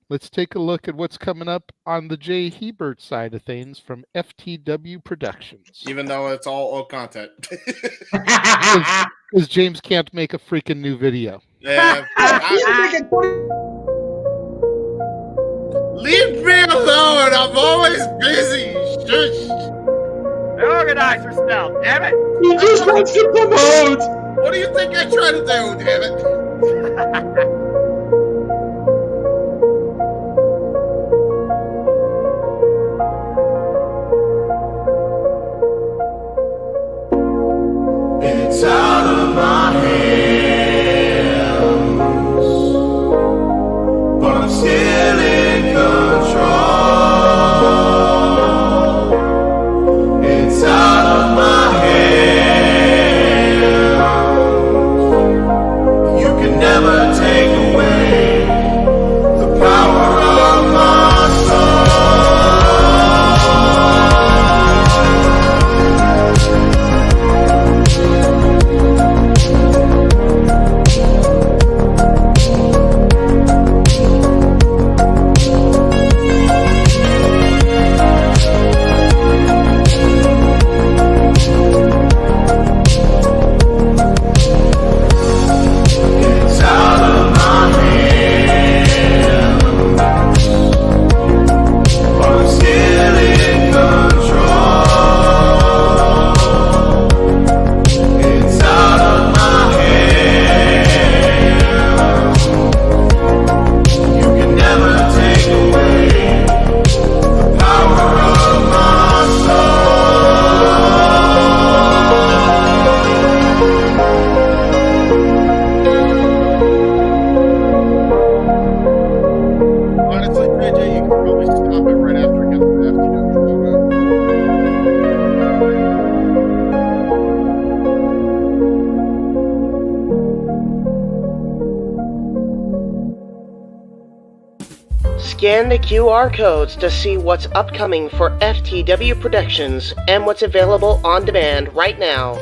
let's take a look at what's coming up on the Jay Hebert side of things from FTW Productions. Even though it's all old content. Because James can't make a freaking new video. Yeah. Leave me alone. I'm always busy. Shush. Organize yourself, damn it. He just wants to promote. What do you think I try to do, damn it? It's out of my hands, but I'm still in control. It's out of my hands. You can never take away the power of my soul. Scan the QR codes to see what's upcoming for FTW Productions and what's available on demand right now.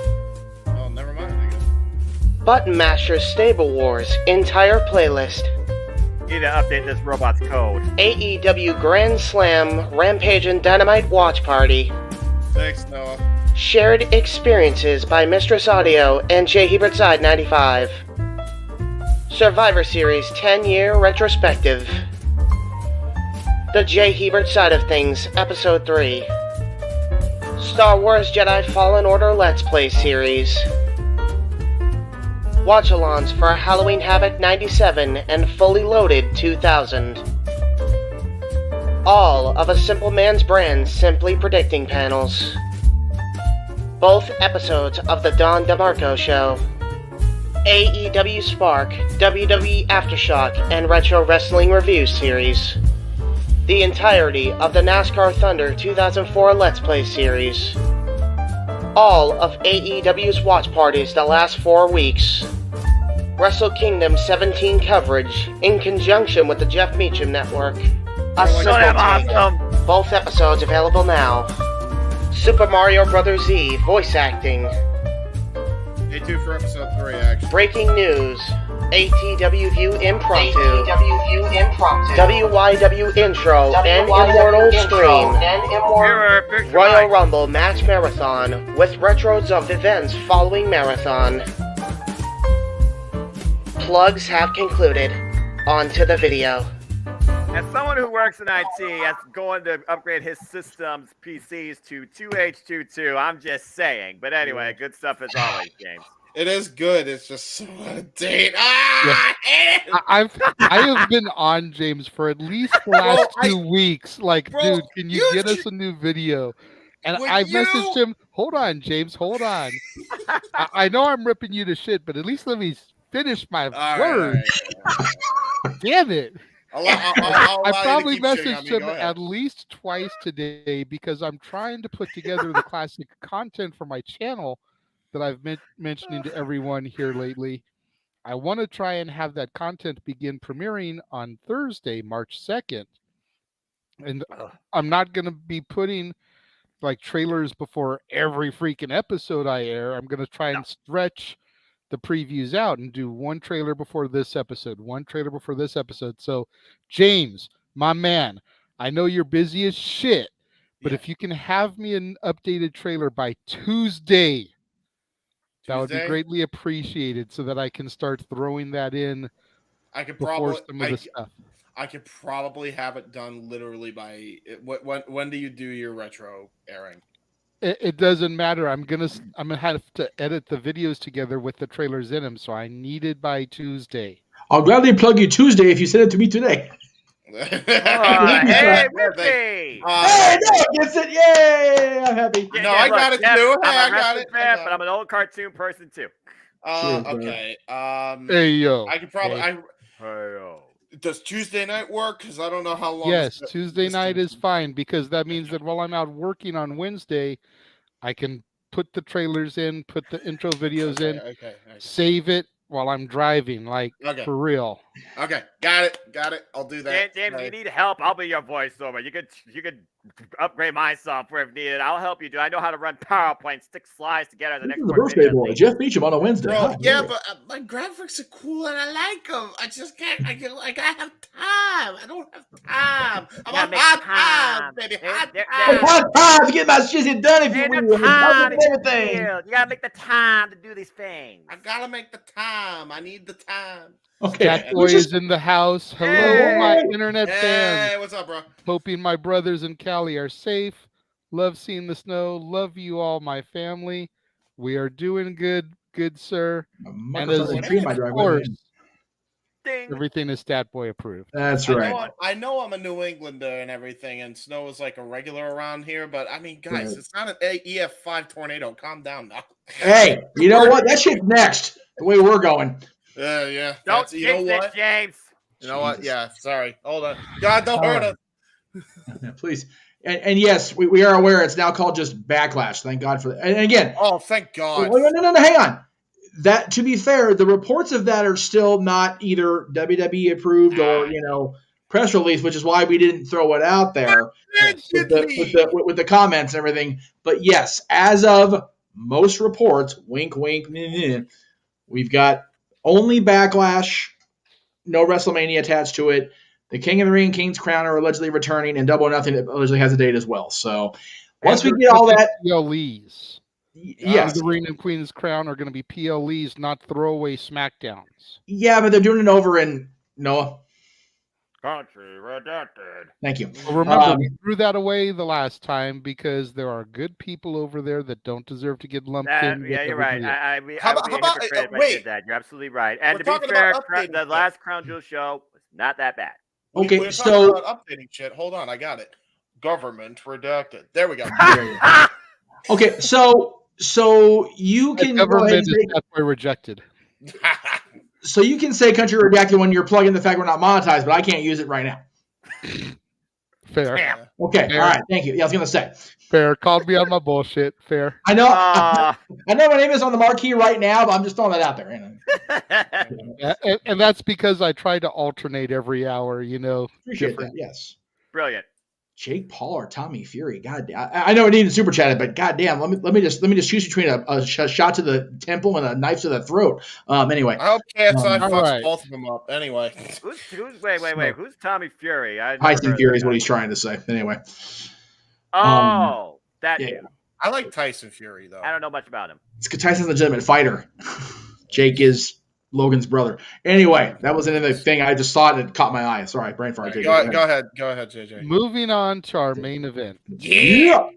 Oh, never mind, I guess. Button Mashers Stable Wars entire playlist. Need to update this robot's code. AEW Grand Slam Rampage and Dynamite Watch Party. Thanks, Noah. Shared Experiences by Mistress Audio and Jay Hebert Side 95. Survivor Series 10-year retrospective. The Jay Hebert Side of Things, Episode 3. Star Wars Jedi Fallen Order Let's Play Series. Watch-alongs for Halloween Havoc 97 and Fully Loaded 2000. All of A Simple Man's Brand Simply Predicting panels. Both episodes of The Don DeMarco Show. AEW Spark, WWE Aftershock, and Retro Wrestling Review Series. The entirety of the NASCAR Thunder 2004 Let's Play Series. All of AEW's watch parties the last 4 weeks. Wrestle Kingdom 17 coverage in conjunction with the Jeff Meacham Network. A Simple Take. Awesome. Both episodes available now. Super Mario Bros. Z voice acting. Day 2 for episode 3, actually. Breaking news. ATW View Impromptu. WYW Intro and Immortal Stream. Royal Rumble Match Marathon with retros of events following Marathon. Plugs have concluded. On to the video. As someone who works in IT, that's going to upgrade his system's PCs to 2H22. I'm just saying. But anyway, good stuff as always, James. It is good. It's just so out of date. I have been on James for at least the last 2 weeks. Like, dude, can you get us a new video? And I messaged him. Hold on, James. Hold on. I know I'm ripping you to shit, but at least let me finish my words. Damn it. I probably messaged him at least twice today because I'm trying to put together the classic content for my channel that I've been mentioning to everyone here lately. I want to try and have that content begin premiering on Thursday, March 2nd. And I'm not going to be putting like trailers before every freaking episode I air. I'm going to try and stretch the previews out and do one trailer before this episode, one trailer before this episode. So, James, my man, I know you're busy as shit, but if you can have me an updated trailer by Tuesday, that would be greatly appreciated so that I can start throwing that in before some of the stuff. I could probably have it done literally by when do you do your retro airing? It doesn't matter. I'm gonna have to edit the videos together with the trailers in them, so I need it by Tuesday. I'll gladly plug you Tuesday if you send it to me today. Hey, Rippy! Hey, no, gets it! Yay! I'm happy. No, I got it too. Hey, I got it. Fan, but I'm an old cartoon person too. Okay. Hey yo. I could probably. Hey yo. Does Tuesday night work? Because I don't know how long. Yes, Tuesday night is fine because that means that while I'm out working on Wednesday, I can put the trailers in, put the intro videos in, save it while I'm driving, like for real. Okay, got it. I'll do that. James, you need help? I'll be your voiceover. You could upgrade my software if needed. I'll help you, dude. I know how to run PowerPoint, stick slides together. The next birthday boy, Jeff Meacham on a Wednesday. Bro, yeah, but my graphics are cool and I like them. I just can't. I have time. I don't have time. I'm on hot time, baby. Hot time to get my shit done. If you will, you gotta make the time to do these things. I gotta make the time. I need the time. Okay, Cat Boy is in the house. Hello, my internet fans. Hey, what's up, bro? Hoping my brothers in Cali are safe. Love seeing the snow. Love you all, my family. We are doing good, sir. And as of course, everything is Stat Boy approved. That's right. I know I'm a New Englander and everything, and snow is like a regular around here. But I mean, guys, it's not an EF5 tornado. Calm down now. Hey, you know what? That shit's next. The way we're going. Yeah. Don't jinx it, James. You know what? Yeah, sorry. Hold on. God, don't hurt us. Please. And yes, we are aware it's now called just Backlash. Thank God for that. And again. Oh, thank God. No, hang on. That, to be fair, the reports of that are still not either WWE approved or, press release, which is why we didn't throw it out there with the comments and everything. But yes, as of most reports, wink, wink, we've got only Backlash, no WrestleMania attached to it. The King of the Ring, King's Crown are allegedly returning, and Double or Nothing allegedly has a date as well. So once we get all that, PLEs. Yes, the Ring and Queen's Crown are going to be PLEs, not throwaway SmackDowns. Yeah, but they're doing it over in Noah. Country redacted. Thank you. Well, remember, we threw that away the last time because there are good people over there that don't deserve to get lumped in. Yeah, you're right. How about wait? You're absolutely right. And to be fair, the last Crown Jewel show was not that bad. Okay, we're talking about updating shit. Hold on, I got it. Government redacted. There we go. Okay, so you can government is definitely rejected. So you can say country redacted when you're plugging the fact we're not monetized, but I can't use it right now. Fair. Okay. Fair. All right. Thank you. Yeah, I was gonna say. Fair. Called me on my bullshit. Fair. I know. I know my name is on the marquee right now, but I'm just throwing that out there. And that's because I try to alternate every hour. Appreciate that. Yes. Brilliant. Jake Paul or Tommy Fury. God damn. I know I need to super chat it, but goddamn, let me just choose between a shot to the temple and a knife to the throat. Anyway. I hope KSI fucks both of them up. Anyway. Wait. Who's Tommy Fury? Tyson Fury is what he's trying to say. Anyway. That dude. I like Tyson Fury though. I don't know much about him. It's because Tyson's a legitimate fighter. Jake is Logan's brother. Anyway, that wasn't in the thing. I just saw it and it caught my eye. Sorry, brain fart. Go ahead, JJ. Moving on to our main event. Yeah.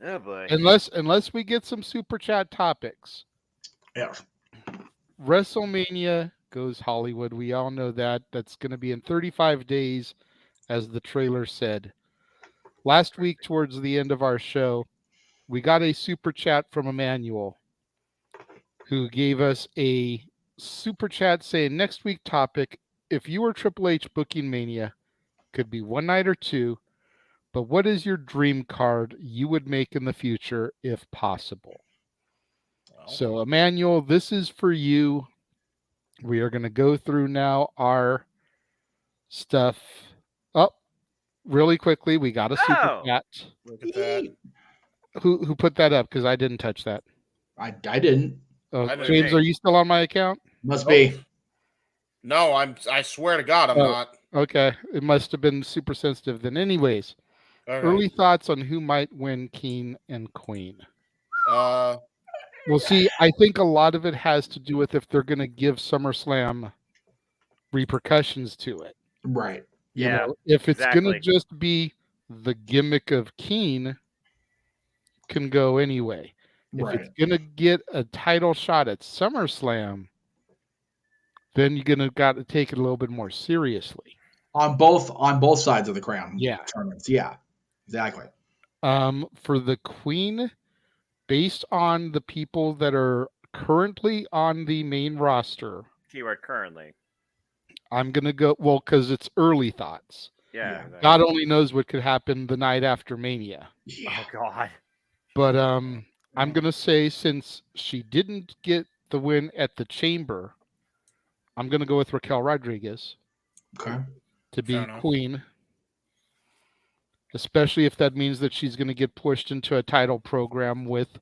Oh boy. Unless we get some super chat topics. Yeah. WrestleMania goes Hollywood. We all know that. That's going to be in 35 days, as the trailer said. Last week, towards the end of our show, we got a super chat from Emmanuel, who gave us a super chat saying, next week topic, if you were Triple H booking Mania, could be one night or two, but what is your dream card you would make in the future if possible? So, Emmanuel, this is for you. We are going to go through now our stuff. really quickly, we got a super chat. Look at that. Who put that up? Because I didn't touch that. I didn't. I didn't. James, are you still on my account? Must be. No, I swear to God, I'm not. Okay, it must have been super sensitive then. Anyways, early thoughts on who might win King and Queen. Well, see, I think a lot of it has to do with if they're going to give SummerSlam repercussions to it. Right. You know, if it's going to just be the gimmick of Keen, can go anyway. Right. If it's going to get a title shot at SummerSlam, then you're going to got to take it a little bit more seriously. On both sides of the crown. Yeah. Tournaments. Yeah. Exactly. For the Queen, based on the people that are currently on the main roster. Keyword currently. I'm going to go, well, because it's early thoughts. Yeah. Exactly. God only knows what could happen the night after Mania. Oh, God. But I'm going to say, since she didn't get the win at the Chamber, I'm going to go with Raquel Rodriguez. Okay. To be Queen. Especially if that means that she's going to get pushed into a title program with,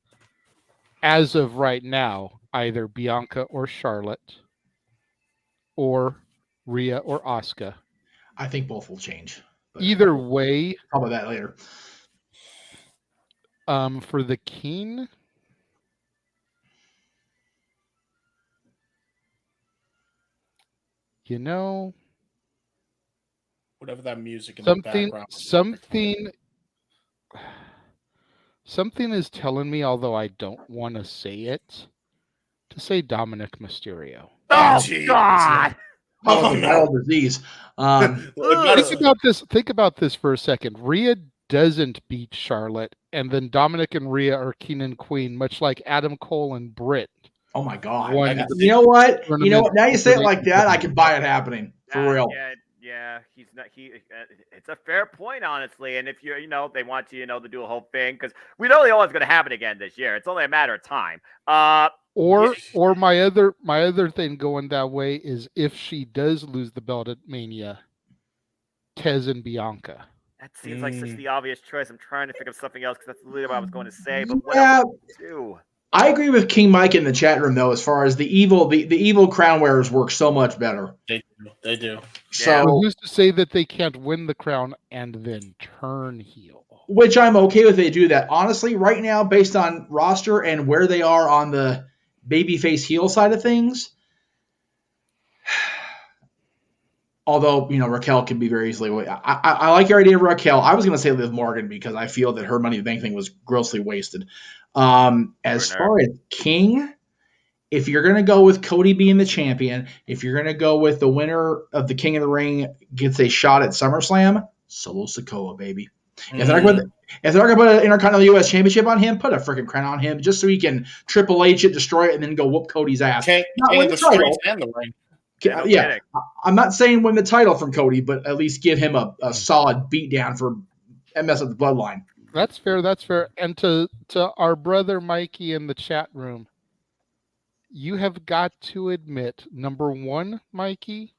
as of right now, either Bianca or Charlotte, or Rhea or Asuka. I think both will change. Either way. Talk about that later. For the King, you know, whatever that music in the background. Something is telling me, although I don't want to say it, to say Dominic Mysterio. Oh, God! Oh, no. Disease. Think about this for a second. Rhea doesn't beat Charlotte, and then Dominic and Rhea are King and Queen, much like Adam Cole and Britt. Oh my God! You know what? Now you say it like that, I can buy it happening for real. Yeah, he's not. It's a fair point, honestly. And if they want you, to do a whole thing, because we know the only one's going to happen again this year. It's only a matter of time. Or my other thing going that way is if she does lose the belt at Mania, Tez and Bianca. That seems like such the obvious choice. I'm trying to think of something else because that's literally what I was going to say. But what else do? I agree with King Mike in the chat room though, as far as the evil crown wearers work so much better. They do. So who's to say that they can't win the crown and then turn heel? Which I'm okay with. They do that. Honestly, right now, based on roster and where they are on the babyface heel side of things. Although, Raquel can be very easily. I like your idea of Raquel. I was going to say Liv Morgan because I feel that her Money in the Bank thing was grossly wasted. As far as King, if you're going to go with Cody being the champion, if you're going to go with the winner of the King of the Ring gets a shot at SummerSlam, Solo Sikoa, baby. If they're not going to put an Intercontinental U.S. Championship on him, put a freaking crown on him just so he can Triple H it, destroy it, and then go whoop Cody's ass. King of the Streets and the Ring. Yeah, I'm not saying win the title from Cody, but at least give him a solid beatdown for mess up the bloodline. That's fair. That's fair. And to our brother Mikey in the chat room, you have got to admit, number one, Mikey,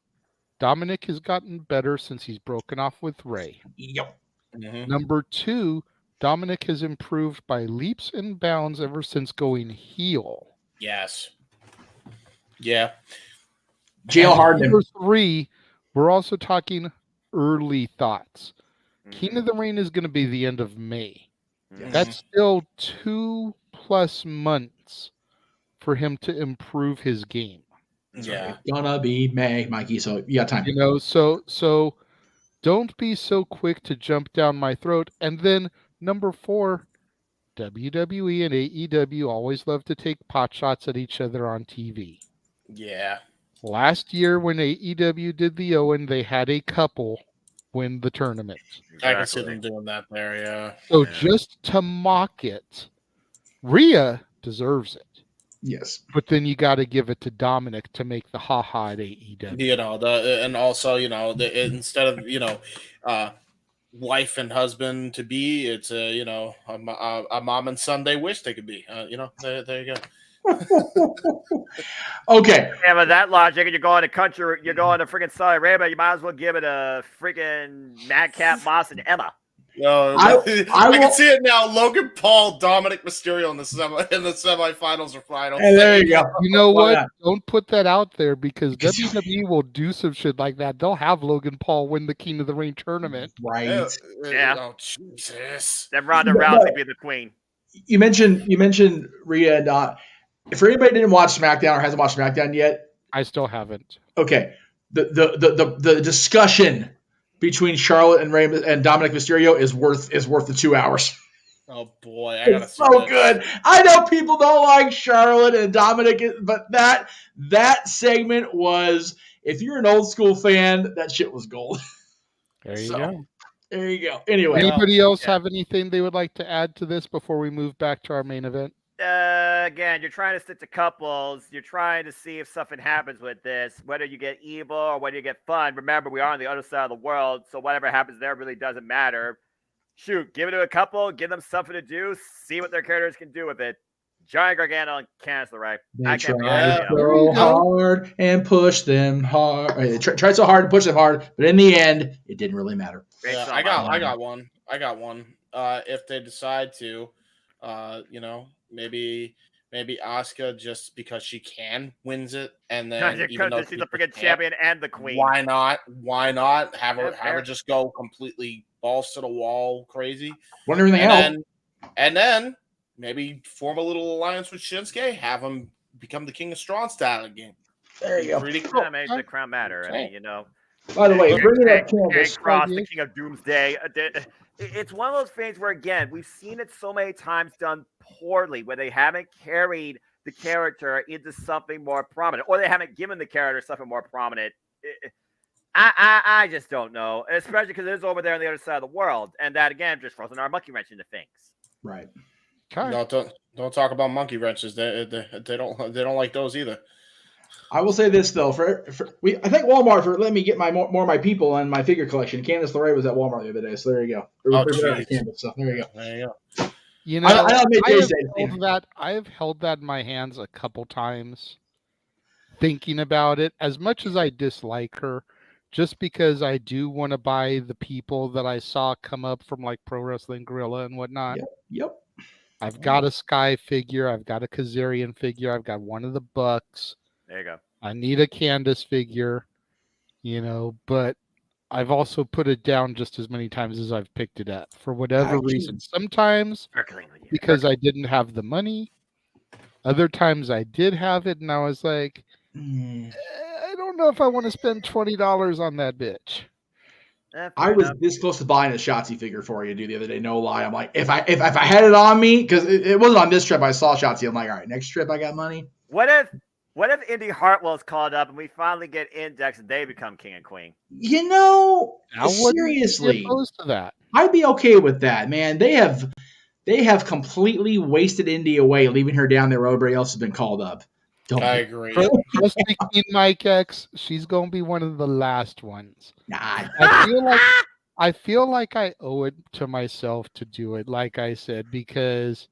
Dominic has gotten better since he's broken off with Ray. Yep. Mm-hmm. Number two, Dominic has improved by leaps and bounds ever since going heel. Yes. Yeah. Jail hardened. Number three, we're also talking early thoughts. King of the Ring is going to be the end of May. Yes. That's still 2+ months for him to improve his game. Yeah. It's gonna be May, Mikey, so you got time. So don't be so quick to jump down my throat. And then number four, WWE and AEW always love to take pot shots at each other on TV. Yeah. Last year when AEW did the Owen, they had a couple win the tournament. I can see them doing that there, yeah. So just to mock it, Rhea deserves it. Yes. But then you got to give it to Dominic to make the ha-ha at AEW. And also, instead of, wife and husband to be, it's, a mom and son they wish they could be. There you go. Okay. Yeah, but that logic, you're going to freaking Saudi Arabia, you might as well give it a freaking Madcap Moss and Emma. No, I can see it now. Logan Paul, Dominic Mysterio in the semifinals or finals. And there you go. You know what? Don't put that out there because WWE will do some shit like that. They'll have Logan Paul win the King of the Ring tournament. Right. Yeah. Oh Jesus. Then Ronda Rousey be the queen. You mentioned Rhea and for anybody who didn't watch SmackDown or hasn't watched SmackDown yet, I still haven't. Okay. The discussion between Charlotte and Dominic Mysterio is worth the 2 hours. Oh boy, I gotta it's so good. I know people don't like Charlotte and Dominic, but that segment was, if you're an old school fan, that shit was gold. There you go. There you go. Anyway, anybody else have anything they would like to add to this before we move back to our main event? Again, you're trying to stick to couples. You're trying to see if something happens with this, whether you get evil or whether you get fun. Remember, we are on the other side of the world, so whatever happens there really doesn't matter. Shoot, give it to a couple, give them something to do, see what their characters can do with it. Johnny Gargano and Candice LeRae. They tried so hard and push them hard. They tried so hard to push them hard, but in the end, it didn't really matter. Yeah, I got one. If they decide to, maybe Asuka, just because she can, wins it, and then even though she's the freaking champion and the queen. Why not have her just go completely balls to the wall crazy? Want everything else? And then maybe form a little alliance with Shinsuke, have him become the King of Strong style again. There you go. Pretty cool. That makes the crown matter. I mean, By the way, bringing up Candice Cross, the King of Doomsday. It's one of those things where, again, we've seen it so many times done poorly, where they haven't carried the character into something more prominent, or they haven't given the character something more prominent. I just don't know, especially because it is over there on the other side of the world, and that again just throws another monkey wrench into things. Right. No, don't talk about monkey wrenches. They don't like those either. I will say this though, I thank Walmart for letting me get more of my people and my figure collection. Candice LeRae was at Walmart the other day, so there you go. So there you go. You know, I have held that in my hands a couple times, thinking about it. As much as I dislike her, just because I do want to buy the people that I saw come up from like Pro Wrestling Guerrilla and whatnot. Yep. I've got a Sky figure. I've got a Kazarian figure. I've got one of the Bucks. There you go. I need a Candace figure, but I've also put it down just as many times as I've picked it up for whatever reason. Sometimes because I didn't have the money. Other times I did have it, and I was like, I don't know if I want to spend $20 on that bitch. I was this close to buying a Shotzi figure for you, the other day. No lie. I'm like, if I had it on me, because it wasn't on this trip. I saw Shotzi. I'm like, all right, next trip I got money. What if Indy Hartwell's called up and we finally get Index and they become king and queen? Seriously, opposed to that. I'd be okay with that, man. They have completely wasted Indy away, leaving her down there where everybody else has been called up. I agree. Just speaking Mike X, she's gonna be one of the last ones. Nah. I feel like I owe it to myself to do it, like I said, because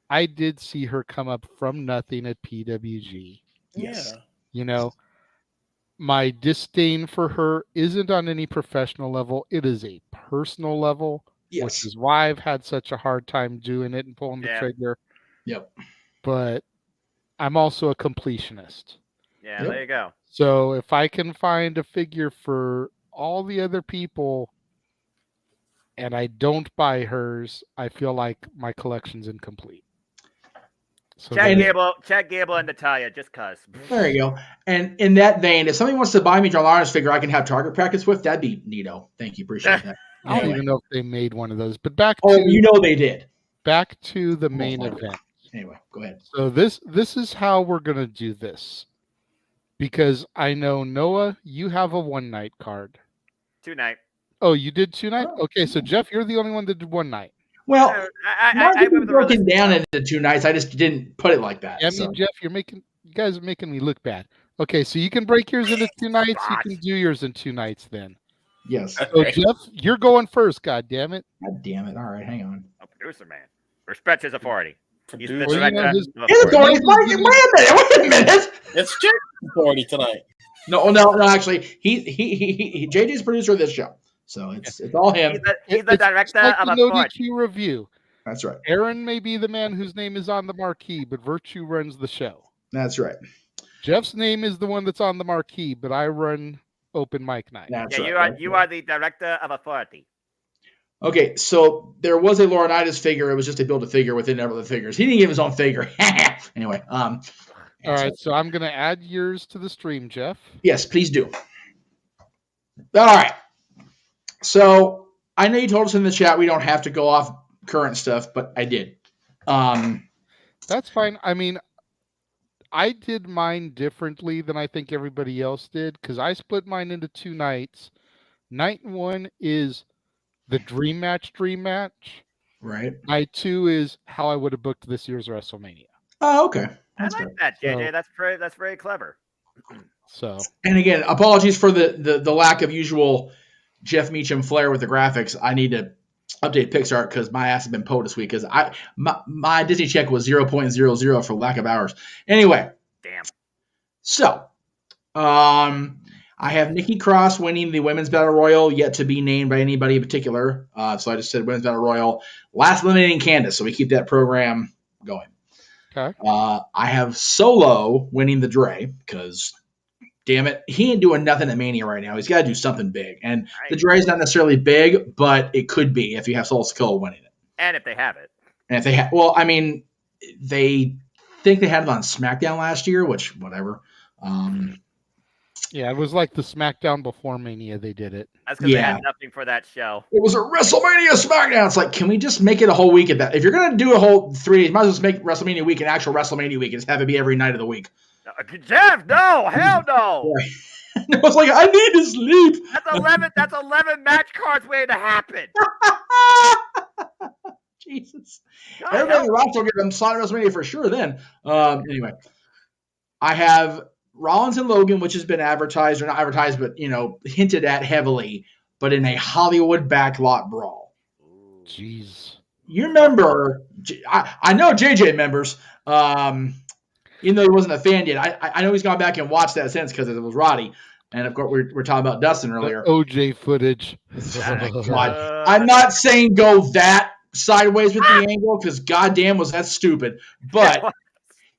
I did see her come up from nothing at PWG. Yes. My disdain for her isn't on any professional level. It is a personal level, which is why I've had such a hard time doing it and pulling the trigger. Yep. But I'm also a completionist. Yeah, there you go. So if I can find a figure for all the other people and I don't buy hers, I feel like my collection's incomplete. So Chad Gable and Natalya, just cuz. There you go. And in that vein, if somebody wants to buy me John Lawrence figure I can have target practice with, that'd be neato. Thank you. Appreciate that. I don't even know if they made one of those. But back to they did. Back to the main event. Anyway, go ahead. So this is how we're gonna do this. Because I know, Noah, you have a 1 night card. 2 night. Oh, you did 2 night? Okay, so Jeff, you're the only one that did 1 night. Well, I broken down into 2 nights. I just didn't put it like that. Yeah, I mean, Jeff, you guys are making me look bad. Okay, so you can break yours into 2 nights. You can do yours in 2 nights then. Yes. So Jeff, you're going first. God damn it. God damn it. All right, hang on. Oh, producer man, respect his authority. He's Producer. the Well, you know, director. his- His authority. Wait a minute. It's Jason's authority tonight. No. Actually, he JJ's producer of this show, so it's all him. He's the It's director like of the No authority. DQ review. That's right. Aaron may be the man whose name is on the marquee, but Virtue runs the show. That's right. Jeff's name is the one that's on the marquee, but I run open mic night. That's Yeah, right. you are the director of authority. Okay, so there was a Laurinaitis figure. It was just a build-a-figure within other figures. He didn't give his own figure. Anyway. All right, so I'm going to add yours to the stream, Jeff. Yes, please do. All right. So I know you told us in the chat we don't have to go off current stuff, but I did. That's fine. I mean, I did mine differently than I think everybody else did because I split mine into 2 nights. Night 1 is the dream match. Right. Night 2 is how I would have booked this year's WrestleMania. Oh, okay. That's I like that, JJ. So, that's very clever. So, and again, apologies for the lack of usual Jeff Meacham flair with the graphics. I need to update PixArt because my ass has been po this week because my Disney check was 0.00 for lack of hours. Anyway. Damn. So, I have Nikki Cross winning the Women's Battle Royal, yet to be named by anybody in particular. So I just said Women's Battle Royal. Last eliminating Candace, so we keep that program going. Okay. I have Solo winning the Dre, because, damn it, he ain't doing nothing at Mania right now. He's got to do something big. And the Dre's not necessarily big, but it could be if you have Solo Sikoa winning it. And if they have it. And if they have, well, I mean, they think they had it on SmackDown last year, which, whatever. Yeah, it was like the SmackDown before Mania they did it. That's because they had nothing for that show. It was a WrestleMania SmackDown. It's like, can we just make it a whole week of that? If you're going to do a whole 3 days, might as well just make WrestleMania week an actual WrestleMania week and just have it be every night of the week. Jeff, no, hell no. I was like, I need to sleep. That's 11 match cards waiting to happen. Jesus. Everybody in the roster will get them slot WrestleMania for sure then. Anyway, I have Rollins and Logan, which has been advertised, or not advertised, but, hinted at heavily, but in a Hollywood backlot brawl. Jeez. You remember, I know JJ remembers, even though he wasn't a fan yet. I know he's gone back and watched that since because it was Roddy. And, of course, we're talking about Dustin earlier. OJ footage. God. I'm not saying go that sideways with the angle because, goddamn, was that stupid. But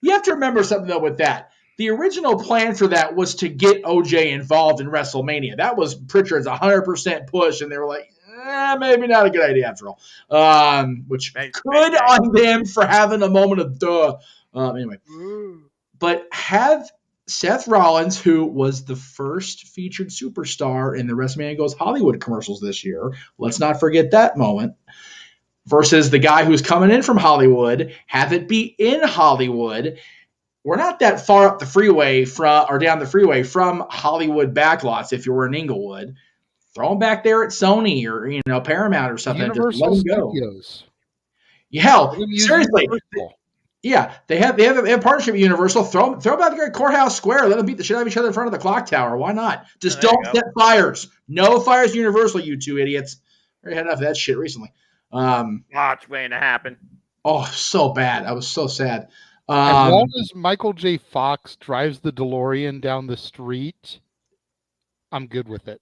you have to remember something, though, with that. The original plan for that was to get OJ involved in WrestleMania. That was Pritchard's 100% push, and they were like, maybe not a good idea after all. Which good on them for having a moment of duh. Anyway. But have Seth Rollins, who was the first featured superstar in the WrestleMania Goes Hollywood commercials this year, let's not forget that moment, versus the guy who's coming in from Hollywood, have it be in Hollywood. We're not that far up the freeway down the freeway from Hollywood backlots. If you were in Inglewood, throw them back there at Sony or Paramount or something. Universal just let them go. Studios. Hell, seriously. Yeah, they have a partnership with Universal. Throw them out there at Courthouse Square. Let them beat the shit out of each other in front of the clock tower. Why not? Just don't set fires. No fires, Universal, you two idiots. I had enough of that shit recently. Watch waiting to happen. Oh, so bad. I was so sad. As long as Michael J. Fox drives the DeLorean down the street, I'm good with it.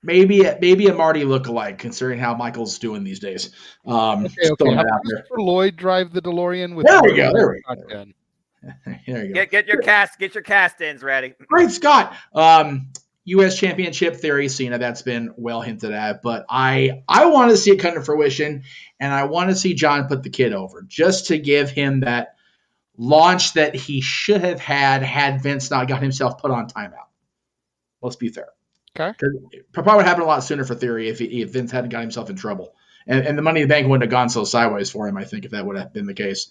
Maybe a Marty lookalike, considering how Michael's doing these days. Okay. Have Christopher Lloyd drive the DeLorean with There we go. There you go. Get your cast-ins ready. Great Scott. U.S. Championship Theory, Cena, that's been well hinted at, but I want to see it come to fruition, and I want to see John put the kid over, just to give him that launch that he should have had Vince not got himself put on timeout. Let's be fair. Okay. It probably would happen a lot sooner for Theory if Vince hadn't got himself in trouble. And the Money in the Bank wouldn't have gone so sideways for him, I think, if that would have been the case.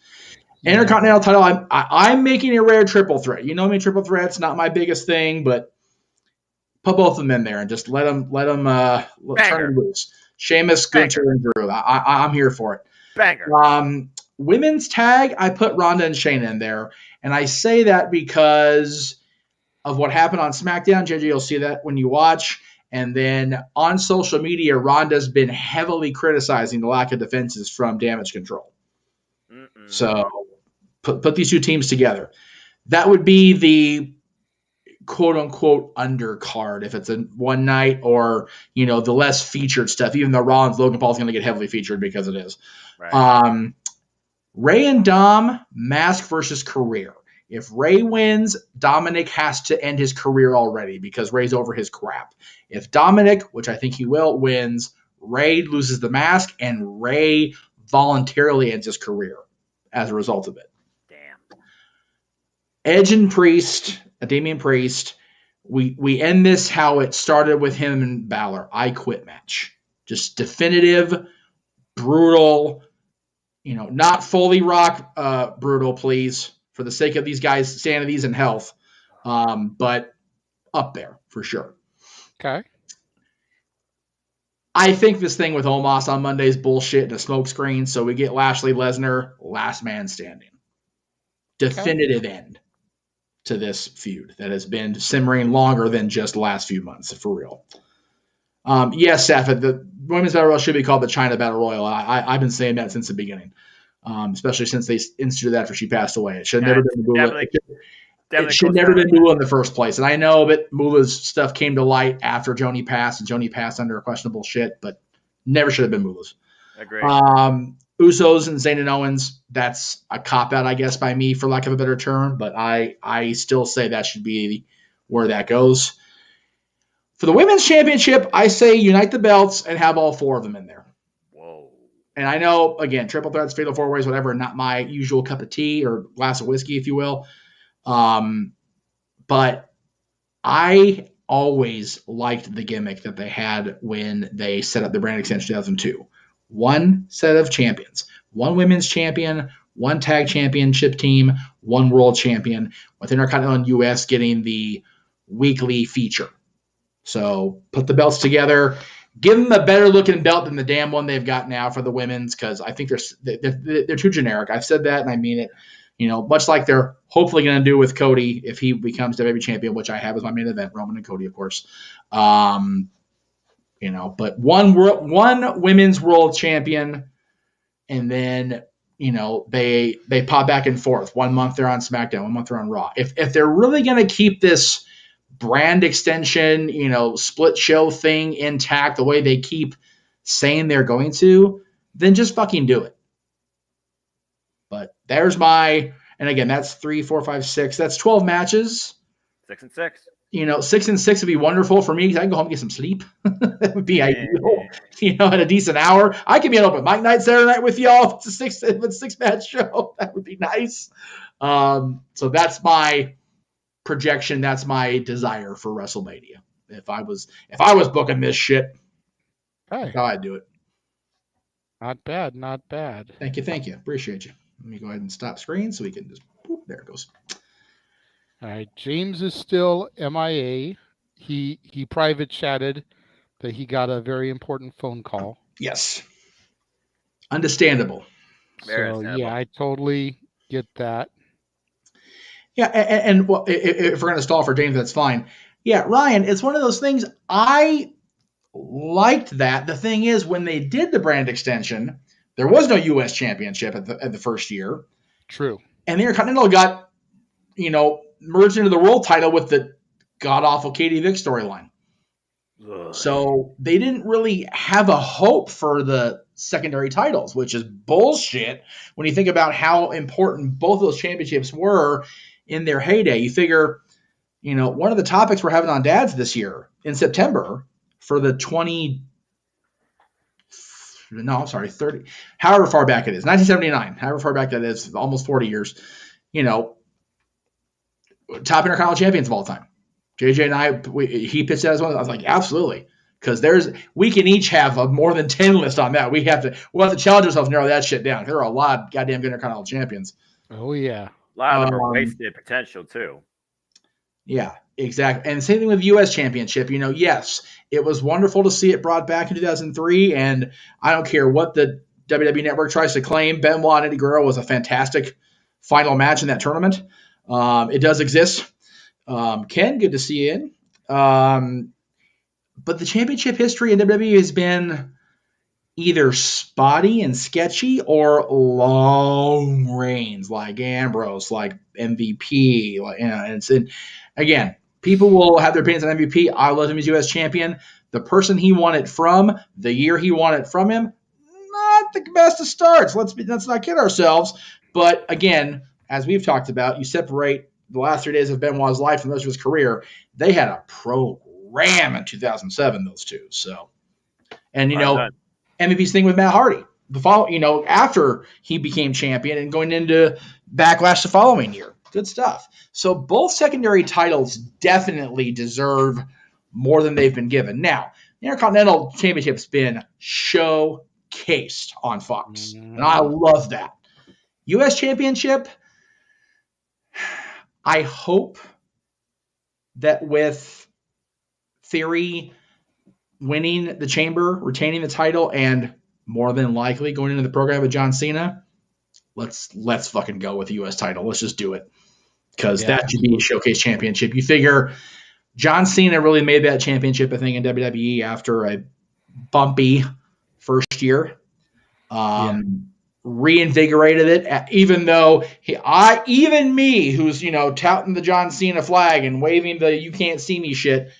Yeah. Intercontinental title, I'm making a rare triple threat. You know me, triple threat's not my biggest thing, but put both of them in there and just let them turn loose. Sheamus, Gunther, and Drew. I'm here for it. Banger. Women's tag, I put Ronda and Shayna in there. And I say that because of what happened on SmackDown. JJ, you'll see that when you watch. And then on social media, Ronda's been heavily criticizing the lack of defenses from Damage Control. So put these two teams together. That would be the quote unquote undercard if it's a one night, or the less featured stuff. Even though Rollins Logan Paul is going to get heavily featured because it is. Right. Ray and Dom, mask versus career. If Ray wins, Dominic has to end his career already because Ray's over his crap. If Dominic, which I think he will, wins, Ray loses the mask and Ray voluntarily ends his career as a result of it. Damn. Edge and Priest, Damian Priest, we end this how it started with him and Balor. I quit match. Just definitive, brutal, not Foley Rock brutal, please, for the sake of these guys' sanities and health, but up there for sure. Okay. I think this thing with Omos on Monday is bullshit and a smokescreen, so we get Lashley Lesnar, last man standing. Definitive end to this feud that has been simmering longer than just the last few months, for real. Yes, Seth, the Women's Battle Royal should be called the China Battle Royal. I've been saying that since the beginning, especially since they instituted that after she passed away. It should have never been Moolah. It should never been Moolah in the first place. And I know that Moolah's stuff came to light after Joni passed, and Joni passed under questionable shit, but never should have been Moolah's. Agreed. Usos and Zayn and Owens, that's a cop-out, I guess, by me, for lack of a better term, but I still say that should be where that goes. For the Women's Championship, I say unite the belts and have all four of them in there. Whoa. And I know, again, triple threats, fatal four-ways, whatever, not my usual cup of tea or glass of whiskey, if you will. But I always liked the gimmick that they had when they set up the brand extension in 2002. One set of champions, one women's champion, one tag championship team, one world champion, with Intercontinental US getting the weekly feature. So put the belts together, give them a better looking belt than the damn one they've got now for the women's, because I think they're too generic. I've said that and I mean it. Much like they're hopefully going to do with Cody if he becomes WWE champion, which I have as my main event, Roman and Cody, of course. But one women's world champion, and then they pop back and forth. 1 month they're on SmackDown, 1 month they're on Raw. If they're really going to keep this brand extension, split show thing intact the way they keep saying they're going to, then just fucking do it. But there's and again, that's 3, 4, 5, 6. That's 12 matches. 6 and 6. 6 and 6 would be wonderful for me because I can go home and get some sleep. That would be ideal. At a decent hour. I could be an open mic night Saturday night with y'all. If it's a 6-match show, that would be nice. So that's my projection. That's my desire for WrestleMania. If I was booking this shit, that's how I'd do it. Not bad, not bad. Thank you. Appreciate you. Let me go ahead and stop screen so we can just, there it goes. All right, James is still MIA. He private chatted that he got a very important phone call. Yes. Understandable. Yeah, I totally get that. Yeah, and well, if we're going to stall for James, that's fine. Yeah, Ryan, it's one of those things. I liked that. The thing is, when they did the brand extension, there was no U.S. championship at the first year. True. And the Intercontinental got, merged into the world title with the god-awful Katie Vick storyline. So they didn't really have a hope for the secondary titles, which is bullshit when you think about how important both of those championships were in their heyday. You figure, one of the topics we're having on Dads this year in September for the 30, however far back it is, 1979, however far back that is, almost 40 years, top Intercontinental champions of all time. JJ and I, he pitched that as well. I was like, absolutely. Because we can each have a more than 10 list on that. We'll have to challenge ourselves to narrow that shit down. There are a lot of goddamn good Intercontinental champions. Oh, yeah. A lot of them are wasted potential, too. Yeah, exactly. And same thing with the U.S. Championship. Yes, it was wonderful to see it brought back in 2003. And I don't care what the WWE Network tries to claim. Benoit and Eddie Guerrero was a fantastic final match in that tournament. It does exist. Ken, good to see you in. But the championship history in WWE has been, either spotty and sketchy or long reigns like Ambrose, like MVP. And again, people will have their opinions on MVP. I love him as U.S. champion. The person he won it from, the year he won it from him, not the best of starts. Let's not kid ourselves. But again, as we've talked about, you separate the last 3 days of Benoit's life from the rest of his career. They had a program in 2007, those two. So, and MVP's thing with Matt Hardy, after he became champion and going into Backlash the following year. Good stuff. So both secondary titles definitely deserve more than they've been given. Now, the Intercontinental Championship's been showcased on Fox, and I love that. U.S. Championship, I hope that with Theory winning the Chamber, retaining the title, and more than likely going into the program with John Cena, let's fucking go with the U.S. title. Let's just do it, because that should be a showcase championship. You figure John Cena really made that championship a thing in WWE after a bumpy first year. Reinvigorated it, even though even me, who's touting the John Cena flag and waving the "you can't see me" shit,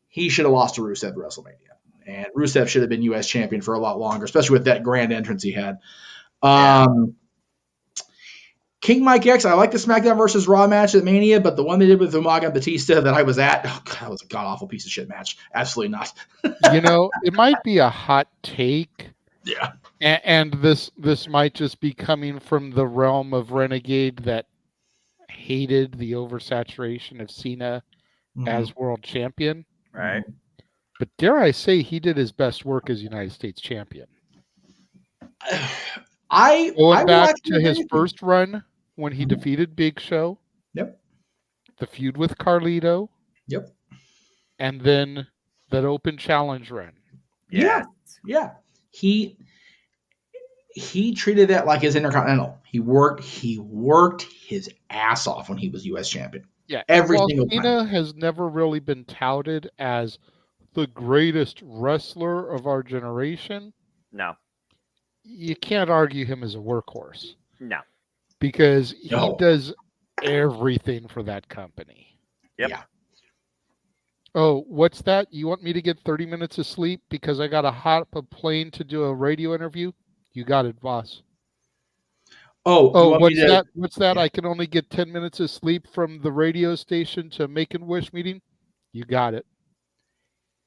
he should have lost to Rusev at WrestleMania, and Rusev should have been U.S. champion for a lot longer, especially with that grand entrance he had. King Mike X, I like the SmackDown versus Raw match at Mania, but the one they did with Umaga and Batista that I was at, that was a god-awful piece of shit match. Absolutely not. It might be a hot take. Yeah. And this might just be coming from the realm of Renegade that hated the oversaturation of Cena as world champion. Right. But dare I say he did his best work as United States champion. Going back to his first run when he defeated Big Show. Yep. The feud with Carlito. Yep. And then that open challenge run. Yeah. He treated that like his Intercontinental. He worked his ass off when he was U.S. champion. Yeah, every single time. Cena has never really been touted as the greatest wrestler of our generation. No. You can't argue him as a workhorse. No. Because he does everything for that company. Yep. Yeah. Oh, what's that? You want me to get 30 minutes of sleep because I got to hop a plane to do a radio interview? You got it, boss. What's that? What's that? Yeah. I can only get 10 minutes of sleep from the radio station to Make-A-Wish meeting? You got it.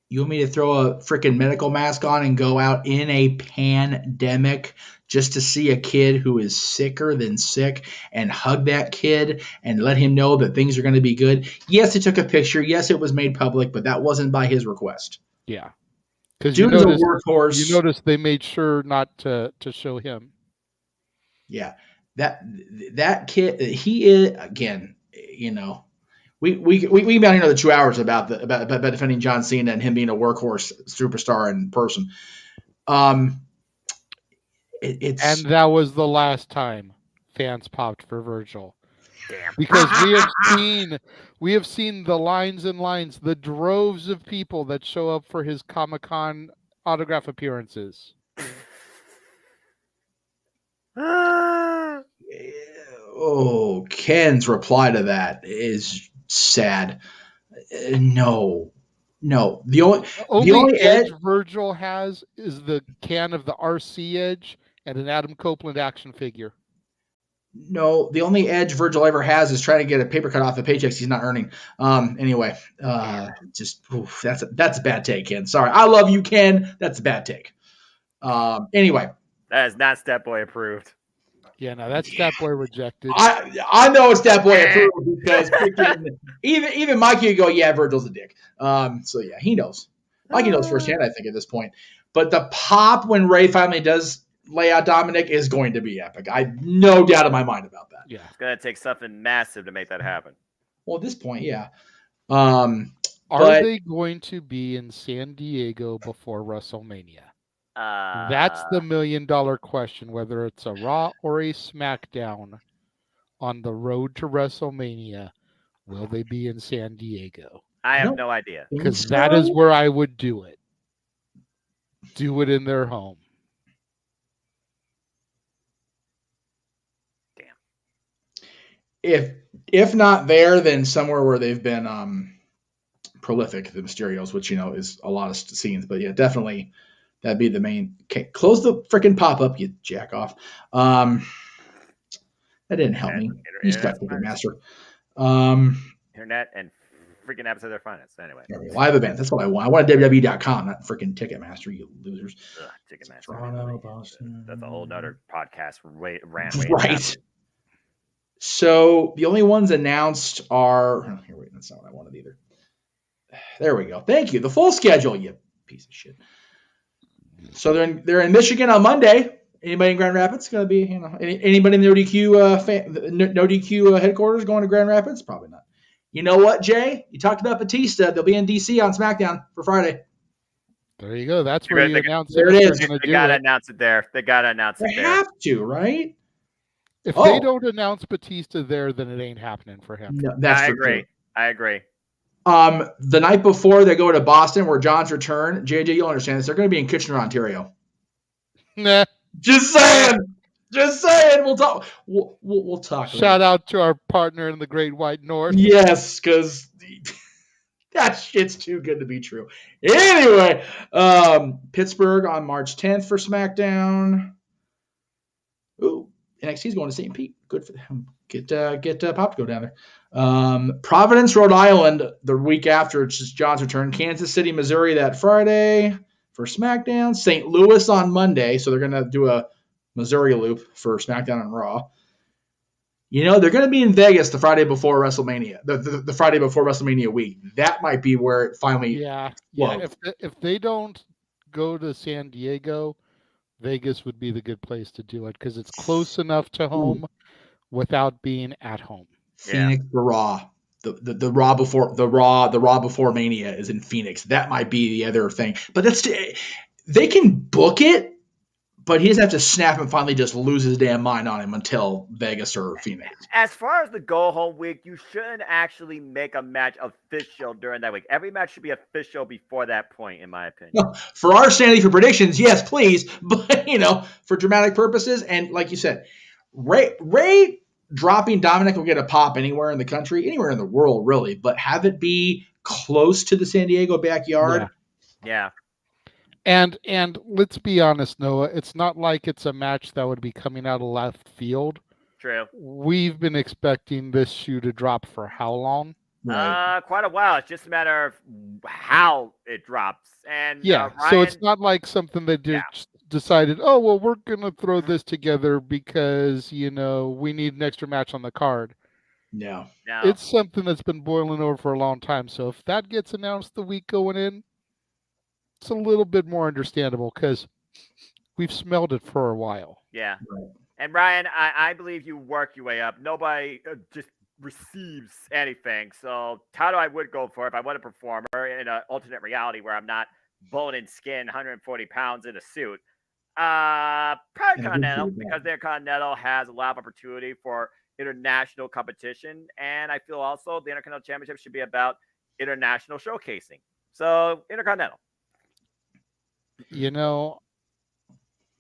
You want me to throw a freaking medical mask on and go out in a pandemic just to see a kid who is sicker than sick and hug that kid and let him know that things are going to be good? Yes, he took a picture. Yes, it was made public, but that wasn't by his request. Yeah. Because you notice they made sure not to show him. Yeah. That kid, he is, again, we can be out here another 2 hours about defending John Cena and him being a workhorse superstar in person. And that was the last time fans popped for Virgil. Damn. Because we have seen the lines and lines, the droves of people that show up for his Comic-Con autograph appearances. Ken's reply to that is sad. No. The only edge Virgil has is the can of the RC Edge and an Adam Copeland action figure. No, the only edge Virgil ever has is trying to get a paper cut off the paychecks he's not earning. Anyway, that's a bad take, Ken. Sorry, I love you, Ken. That's a bad take. Anyway, that is not Stat Boy approved. Yeah, no, that's Stat Boy rejected. I know it's Stat Boy approved because even Mikey would go, yeah, Virgil's a dick. So yeah, he knows. Mikey knows firsthand, I think, at this point. But the pop when Ray finally does lay out Dominic is going to be epic. I have no doubt in my mind about that. Yeah, it's going to take something massive to make that happen. Well, at this point, yeah. Are they going to be in San Diego before WrestleMania? That's the $1 million question, whether it's a Raw or a SmackDown on the road to WrestleMania. Will they be in San Diego? I have no idea. Because that is where I would do it. Do it in their home. if not there, then somewhere where they've been prolific, the Mysterios, which is a lot of scenes. But yeah, definitely that'd be the main. Okay, close the freaking pop up, you jack off. That didn't help me. You stuck with the master. Internet and freaking episode of their finest. Anyway, live event. That's what I want. I want WWE.com, not freaking Ticketmaster. You losers. Ticketmaster. Toronto, Boston. That's a whole nother podcast. Right. So the only ones announced are. Here, wait. That's not what I wanted either. There we go. Thank you. The full schedule, you piece of shit. So they're in Michigan on Monday. Anybody in Grand Rapids going to be? Anybody in the No DQ headquarters going to Grand Rapids? Probably not. You know what, Jay? You talked about Batista. They'll be in DC on SmackDown for Friday. There you go. That's where you announce it. There it is. They got to announce it there. They got to announce it there. They have to, right? If they don't announce Batista there, then it ain't happening for him. No, that's I for agree. sure. I agree. The night before they go to Boston, where John's return, JJ, you'll understand this. They're going to be in Kitchener, Ontario. Nah. Just saying. We'll talk. We'll talk. Shout out to our partner in the Great White North. Yes, because that shit's too good to be true. Anyway, Pittsburgh on March 10th for SmackDown. Ooh, NXT's going to St. Pete. Good for them. Get Pop to go down there. Providence, Rhode Island, the week after it's just John's return. Kansas City, Missouri that Friday for SmackDown. St. Louis on Monday, so they're going to do a Missouri loop for SmackDown and Raw. They're going to be in Vegas the Friday before WrestleMania, the Friday before WrestleMania week. That might be where it finally. Yeah. If they don't go to San Diego, Vegas would be the good place to do it because it's close enough to home without being at home. Phoenix for Raw. The Raw before Mania is in Phoenix. That might be the other thing. But they can book it, but he doesn't have to snap and finally just lose his damn mind on him until Vegas or Phoenix. As far as the go-home week, you shouldn't actually make a match official during that week. Every match should be official before that point, in my opinion. No, for our sanity for predictions, yes, please. But, for dramatic purposes, and like you said, Ray dropping Dominic will get a pop anywhere in the country, anywhere in the world, really. But have it be close to the San Diego backyard. Yeah. And let's be honest, Noah, it's not like it's a match that would be coming out of left field. True. We've been expecting this shoe to drop for how long? Quite a while. It's just a matter of how it drops. And Ryan, so it's not like something that just decided, oh, well, we're going to throw this together because, we need an extra match on the card. No. It's something that's been boiling over for a long time. So if that gets announced the week going in, it's a little bit more understandable because we've smelled it for a while. Yeah. Right. And Ryan, I believe you work your way up. Nobody just receives anything. So title I would go for if I want a performer in an alternate reality where I'm not bone and skin, 140 pounds in a suit. Probably Continental, because their Continental has a lot of opportunity for international competition. And I feel also the Intercontinental Championship should be about international showcasing. So Intercontinental. The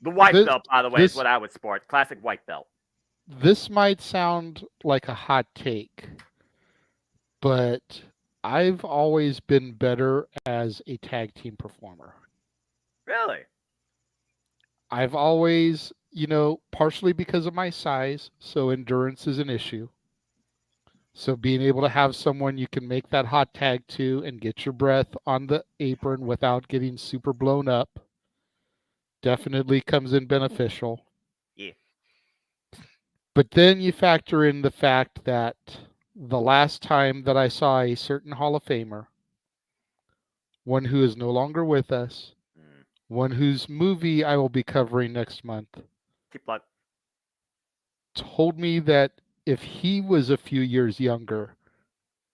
white belt, by the way, is what I would sport. Classic white belt. This might sound like a hot take, but I've always been better as a tag team performer. Really? I've always, partially because of my size, so endurance is an issue. So being able to have someone you can make that hot tag to and get your breath on the apron without getting super blown up definitely comes in beneficial. Yeah. But then you factor in the fact that the last time that I saw a certain Hall of Famer, one who is no longer with us, one whose movie I will be covering next month, told me that if he was a few years younger,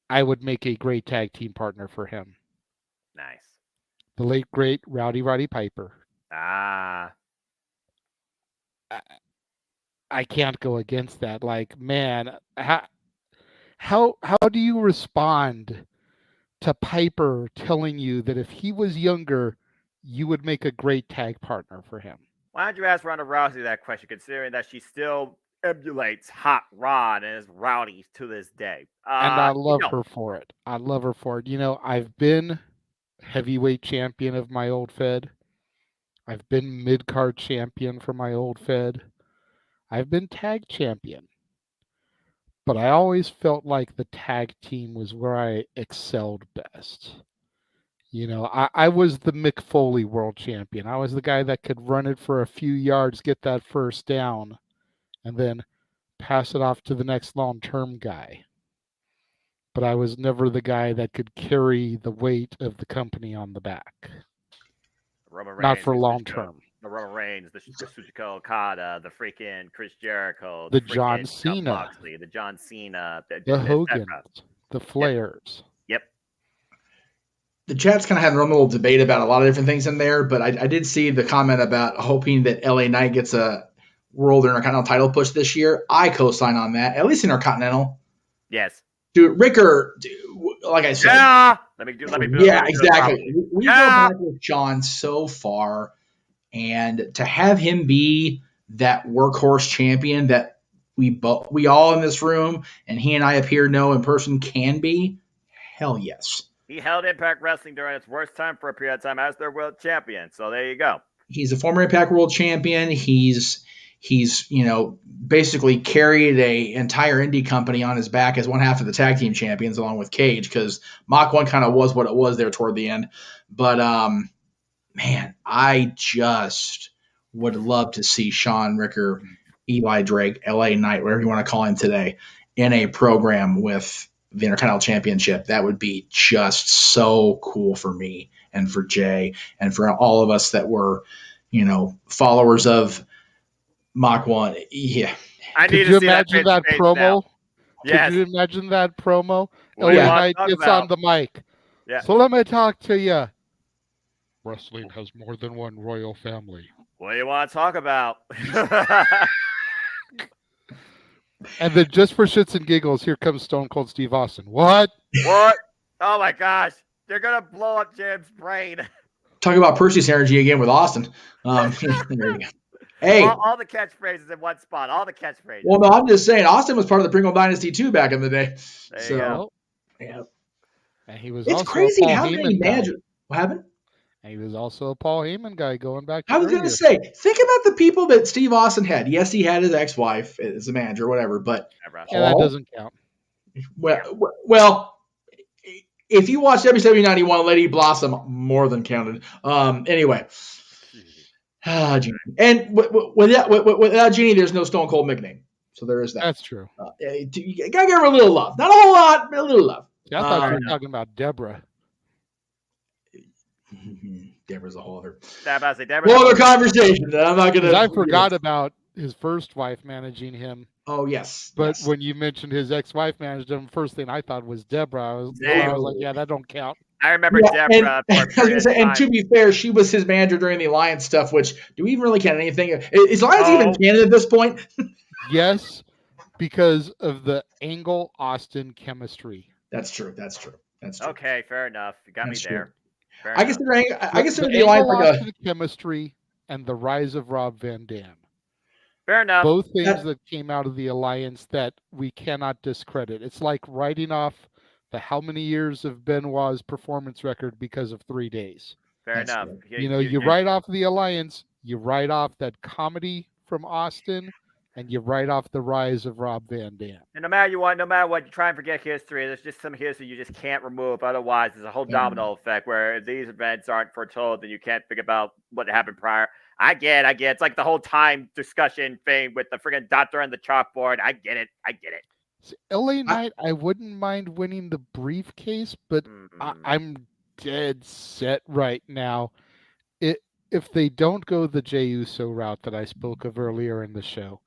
I would make a great tag team partner for him. Nice. The late, great Roddy Piper. Ah. I can't go against that. Like, man, how do you respond to Piper telling you that if he was younger, you would make a great tag partner for him? Why don't you ask Ronda Rousey that question, considering that she's still emulates Hot Rod and his rowdies to this day. And I love her for it. I love her for it. You know, I've been heavyweight champion of my old Fed. I've been mid-card champion for my old Fed. I've been tag champion. But I always felt like the tag team was where I excelled best. You know, I was the Mick Foley world champion. I was the guy that could run it for a few yards, get that first down, and then pass it off to the next long-term guy. But I was never the guy that could carry the weight of the company on the back. Not for long-term. The Roman Reigns, the Shuchiko Okada, the freaking Chris Jericho, the John Cena, Moxley, the John Cena, the Hogan, the Flairs. Yep. The chat's kind of having a little debate about a lot of different things in there, but I did see the comment about hoping that LA Knight gets a World Intercontinental title push this year. I co-sign on that, at least Intercontinental. Yes. Dude, Ricker, like I said. Yeah. Yeah, exactly. We go back with Sean so far, and to have him be that workhorse champion that we all in this room, and he and I up here know in person can be, hell yes. He held Impact Wrestling during its worst time for a period of time as their world champion. So there you go. He's a former Impact World Champion. He's basically carried a entire indie company on his back as one half of the tag team champions along with Cage, because Mach 1 kind of was what it was there toward the end. But man, I just would love to see Sean Ricker, Eli Drake, LA Knight, whatever you want to call him today, in a program with the Intercontinental Championship. That would be just so cool for me and for Jay and for all of us that were, followers of Mach 1. Yeah. Could you imagine that promo? Yes. Could you imagine that promo? LA Knight gets on the mic. Yeah. So let me talk to you. Wrestling has more than one royal family. What do you want to talk about? And then just for shits and giggles, here comes Stone Cold Steve Austin. What? What? Oh my gosh. They're going to blow up Jim's brain. Talk about Percy's energy again with Austin. There you go. Hey. All the catchphrases in one spot. All the catchphrases. Well, no, I'm just saying, Austin was part of the Pringle Dynasty too back in the day. There you go. Yeah. And he was It's also crazy a Paul how Heyman many guy. managers. What happened? And he was also a Paul Heyman guy going back to I was going to say, think about the people that Steve Austin had. Yes, he had his ex-wife as a manager or whatever, but that doesn't count. Well, if you watch WCW 91, Lady Blossom more than counted. Anyway. Jeannie. And without Jeannie, there's no Stone Cold nickname. So there is that. That's true. You got to give her a little love. Not a whole lot, but a little love. Yeah, I thought you were talking about Deborah. Deborah's a whole other. Deborah's whole other conversation that I'm not going to. I forgot about his first wife managing him. Oh, yes. But when you mentioned his ex-wife managed him, first thing I thought was Deborah. I was like, yeah, that don't count. I remember Deborah. And to be fair, she was his manager during the Alliance stuff, which do we even really count anything? Is Alliance even canon at this point? Yes, because of the Angle Austin chemistry. That's true. Okay, fair enough. You got me there. I consider the Angle Alliance like Austin chemistry and the rise of Rob Van Dam. Fair enough. Both things that came out of the Alliance that we cannot discredit. It's like writing off the how many years of Benoit's performance record because of 3 days. Fair enough. You write off the Alliance, you write off that comedy from Austin, and you write off the rise of Rob Van Dam. And no matter what, you try and forget history. There's just some history you just can't remove. Otherwise, there's a whole domino effect where if these events aren't foretold, then you can't think about what happened prior. I get. It's like the whole time discussion thing with the friggin' doctor and the chalkboard. I get it. See, LA Knight, I wouldn't mind winning the briefcase, but I'm dead set right now. If they don't go the Jey Uso route that I spoke of earlier in the show,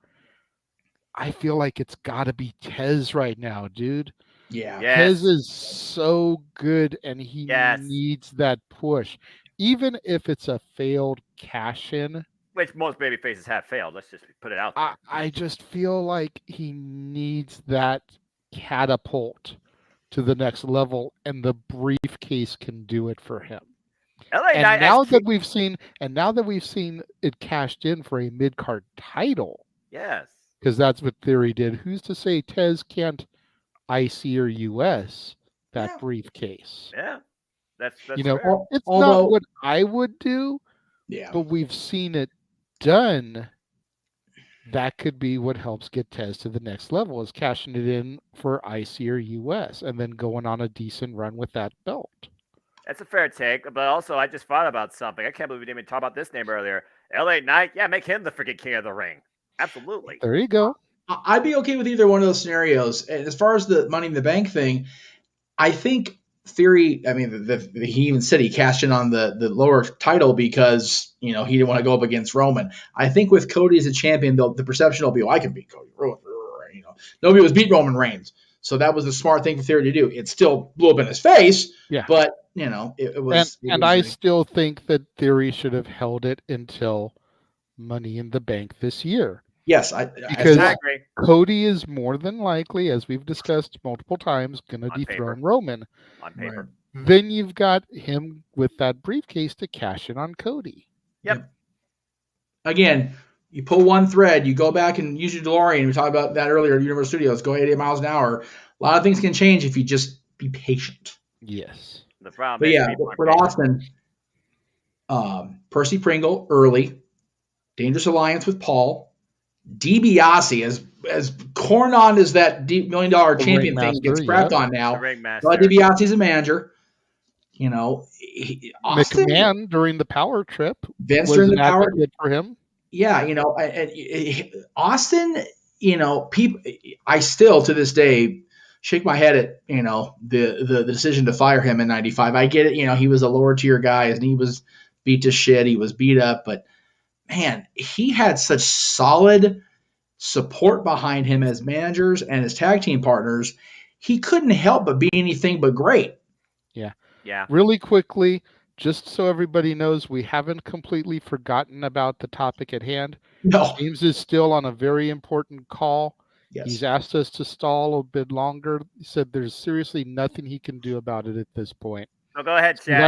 I feel like it's got to be Tez right now, dude. Yeah. Tez is so good, and he needs that push. Even if it's a failed cash-in. Which most baby faces have failed. Let's just put it out there. I just feel like he needs that catapult to the next level, and the briefcase can do it for him. Now that we've seen it cashed in for a mid-card title. Yes. Because that's what Theory did. Who's to say Tez can't IC or US that briefcase? Yeah, that's You know, fair. it's not what I would do, but we've seen it done. That could be what helps get Tez to the next level, is cashing it in for IC or US and then going on a decent run with that belt. That's a fair take, but also I just thought about something. I can't believe we didn't even talk about this name earlier. LA Knight, yeah, make him the freaking king of the ring. Absolutely. There you go. I'd be okay with either one of those scenarios. And as far as the Money in the Bank thing, I think Theory, I mean, he even said he cashed in on the lower title because, he didn't want to go up against Roman. I think with Cody as a champion, the perception will be, I can beat Cody. Nobody was beat Roman Reigns. So that was the smart thing for Theory to do. It still blew up in his face, but, it was. I still think that Theory should have held it until Money in the Bank this year. Yes, because I agree. Cody is more than likely, as we've discussed multiple times, going to dethrone Roman. On paper. Then you've got him with that briefcase to cash in on Cody. Yep. Again, you pull one thread, you go back and use your DeLorean. We talked about that earlier at Universal Studios. Go 88 miles an hour. A lot of things can change if you just be patient. Yes. The problem but is yeah, for Austin, Percy Pringle early, Dangerous Alliance with Paul. DiBiase, as corn on as that $1 million champion thing gets crapped on now. DiBiase is a manager. Austin, McMahon during the power trip. Vince was during the an power advocate for him. Yeah, Austin. People. I still to this day shake my head at the decision to fire him in '95. I get it. He was a lower tier guy and he was beat to shit. He was beat up, but. Man, he had such solid support behind him as managers and his tag team partners. He couldn't help but be anything but great. Yeah. Yeah. Really quickly, just so everybody knows, we haven't completely forgotten about the topic at hand. No. James is still on a very important call. Yes. He's asked us to stall a bit longer. He said there's seriously nothing he can do about it at this point. So go ahead, Chad.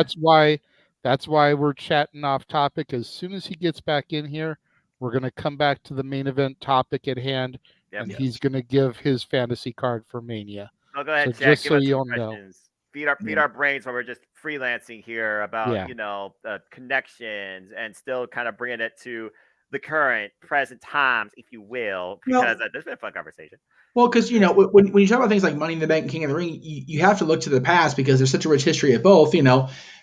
That's why we're chatting off topic. As soon as he gets back in here, we're going to come back to the main event topic at hand, and he's going to give his fantasy card for Mania. So go ahead, so Chad. Just give so us you'll some know. questions. Feed our brains while we're just freelancing here about connections and still kind of bringing it to the current present times, if you will, because there's been a fun conversation. Well, because when you talk about things like Money in the Bank and King of the Ring, you have to look to the past because there's such a rich history of both.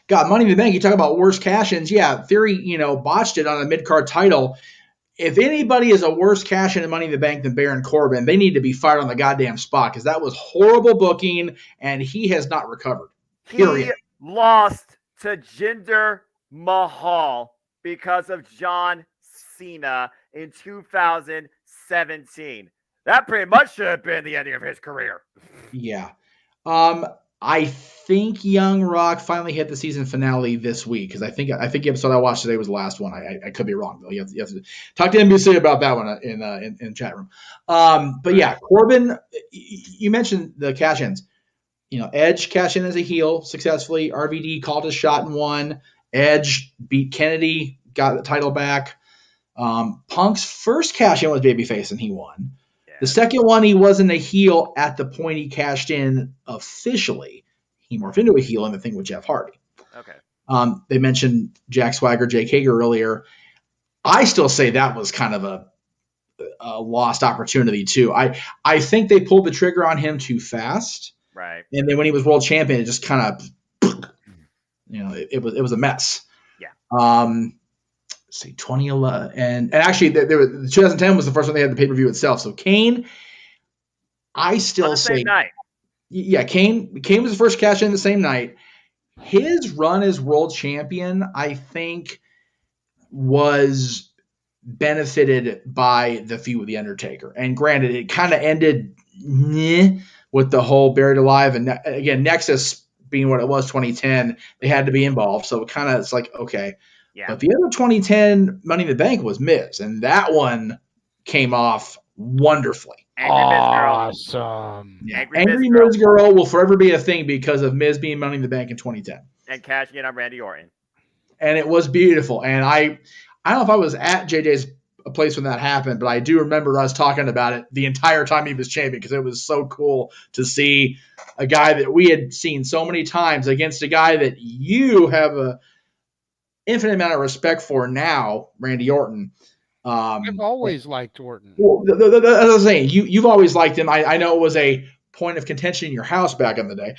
Got Money in the Bank. You talk about worst cash-ins. Yeah, Theory, botched it on a mid-card title. If anybody is a worse cash-in in Money in the Bank than Baron Corbin, they need to be fired on the goddamn spot because that was horrible booking, and he has not recovered. He lost to Jinder Mahal because of John Cena in 2017. That pretty much should have been the ending of his career. Yeah. I think Young Rock finally hit the season finale this week because I think the episode I watched today was the last one. I could be wrong though. You have to talk to NBC about that one in the chat room. But yeah, Corbin. You mentioned the cash-ins. Edge cash in as a heel successfully. RVD called his shot and won. Edge beat Kennedy, got the title back. Punk's first cash in was babyface and he won. The second one, he wasn't a heel at the point he cashed in officially. He morphed into a heel in the thing with Jeff Hardy. Okay. They mentioned Jack Swagger, Jake Hager earlier. I still say that was kind of a lost opportunity too. I think they pulled the trigger on him too fast. Right. And then when he was world champion, it just kind of, it was a mess. Yeah. Say 2011 and actually there was 2010 was the first one they had the pay-per-view itself. So Kane, I still say same night. Yeah, Kane was the first cash in the same night. His run as world champion, I think, was benefited by the feud with the Undertaker. And granted, it kind of ended with the whole Buried Alive and again Nexus being what it was 2010, they had to be involved. So it's like okay. Yeah. But the other 2010 Money in the Bank was Miz, and that one came off wonderfully. Awesome. Yeah. Angry Miz Girl will forever be a thing because of Miz being Money in the Bank in 2010. And cashing in on Randy Orton. And it was beautiful. And I don't know if I was at JJ's a place when that happened, but I do remember us talking about it the entire time he was champion because it was so cool to see a guy that we had seen so many times against a guy that you have a infinite amount of respect for now, Randy Orton. I've always liked Orton. Well, as I was saying, you've always liked him. I know it was a point of contention in your house back in the day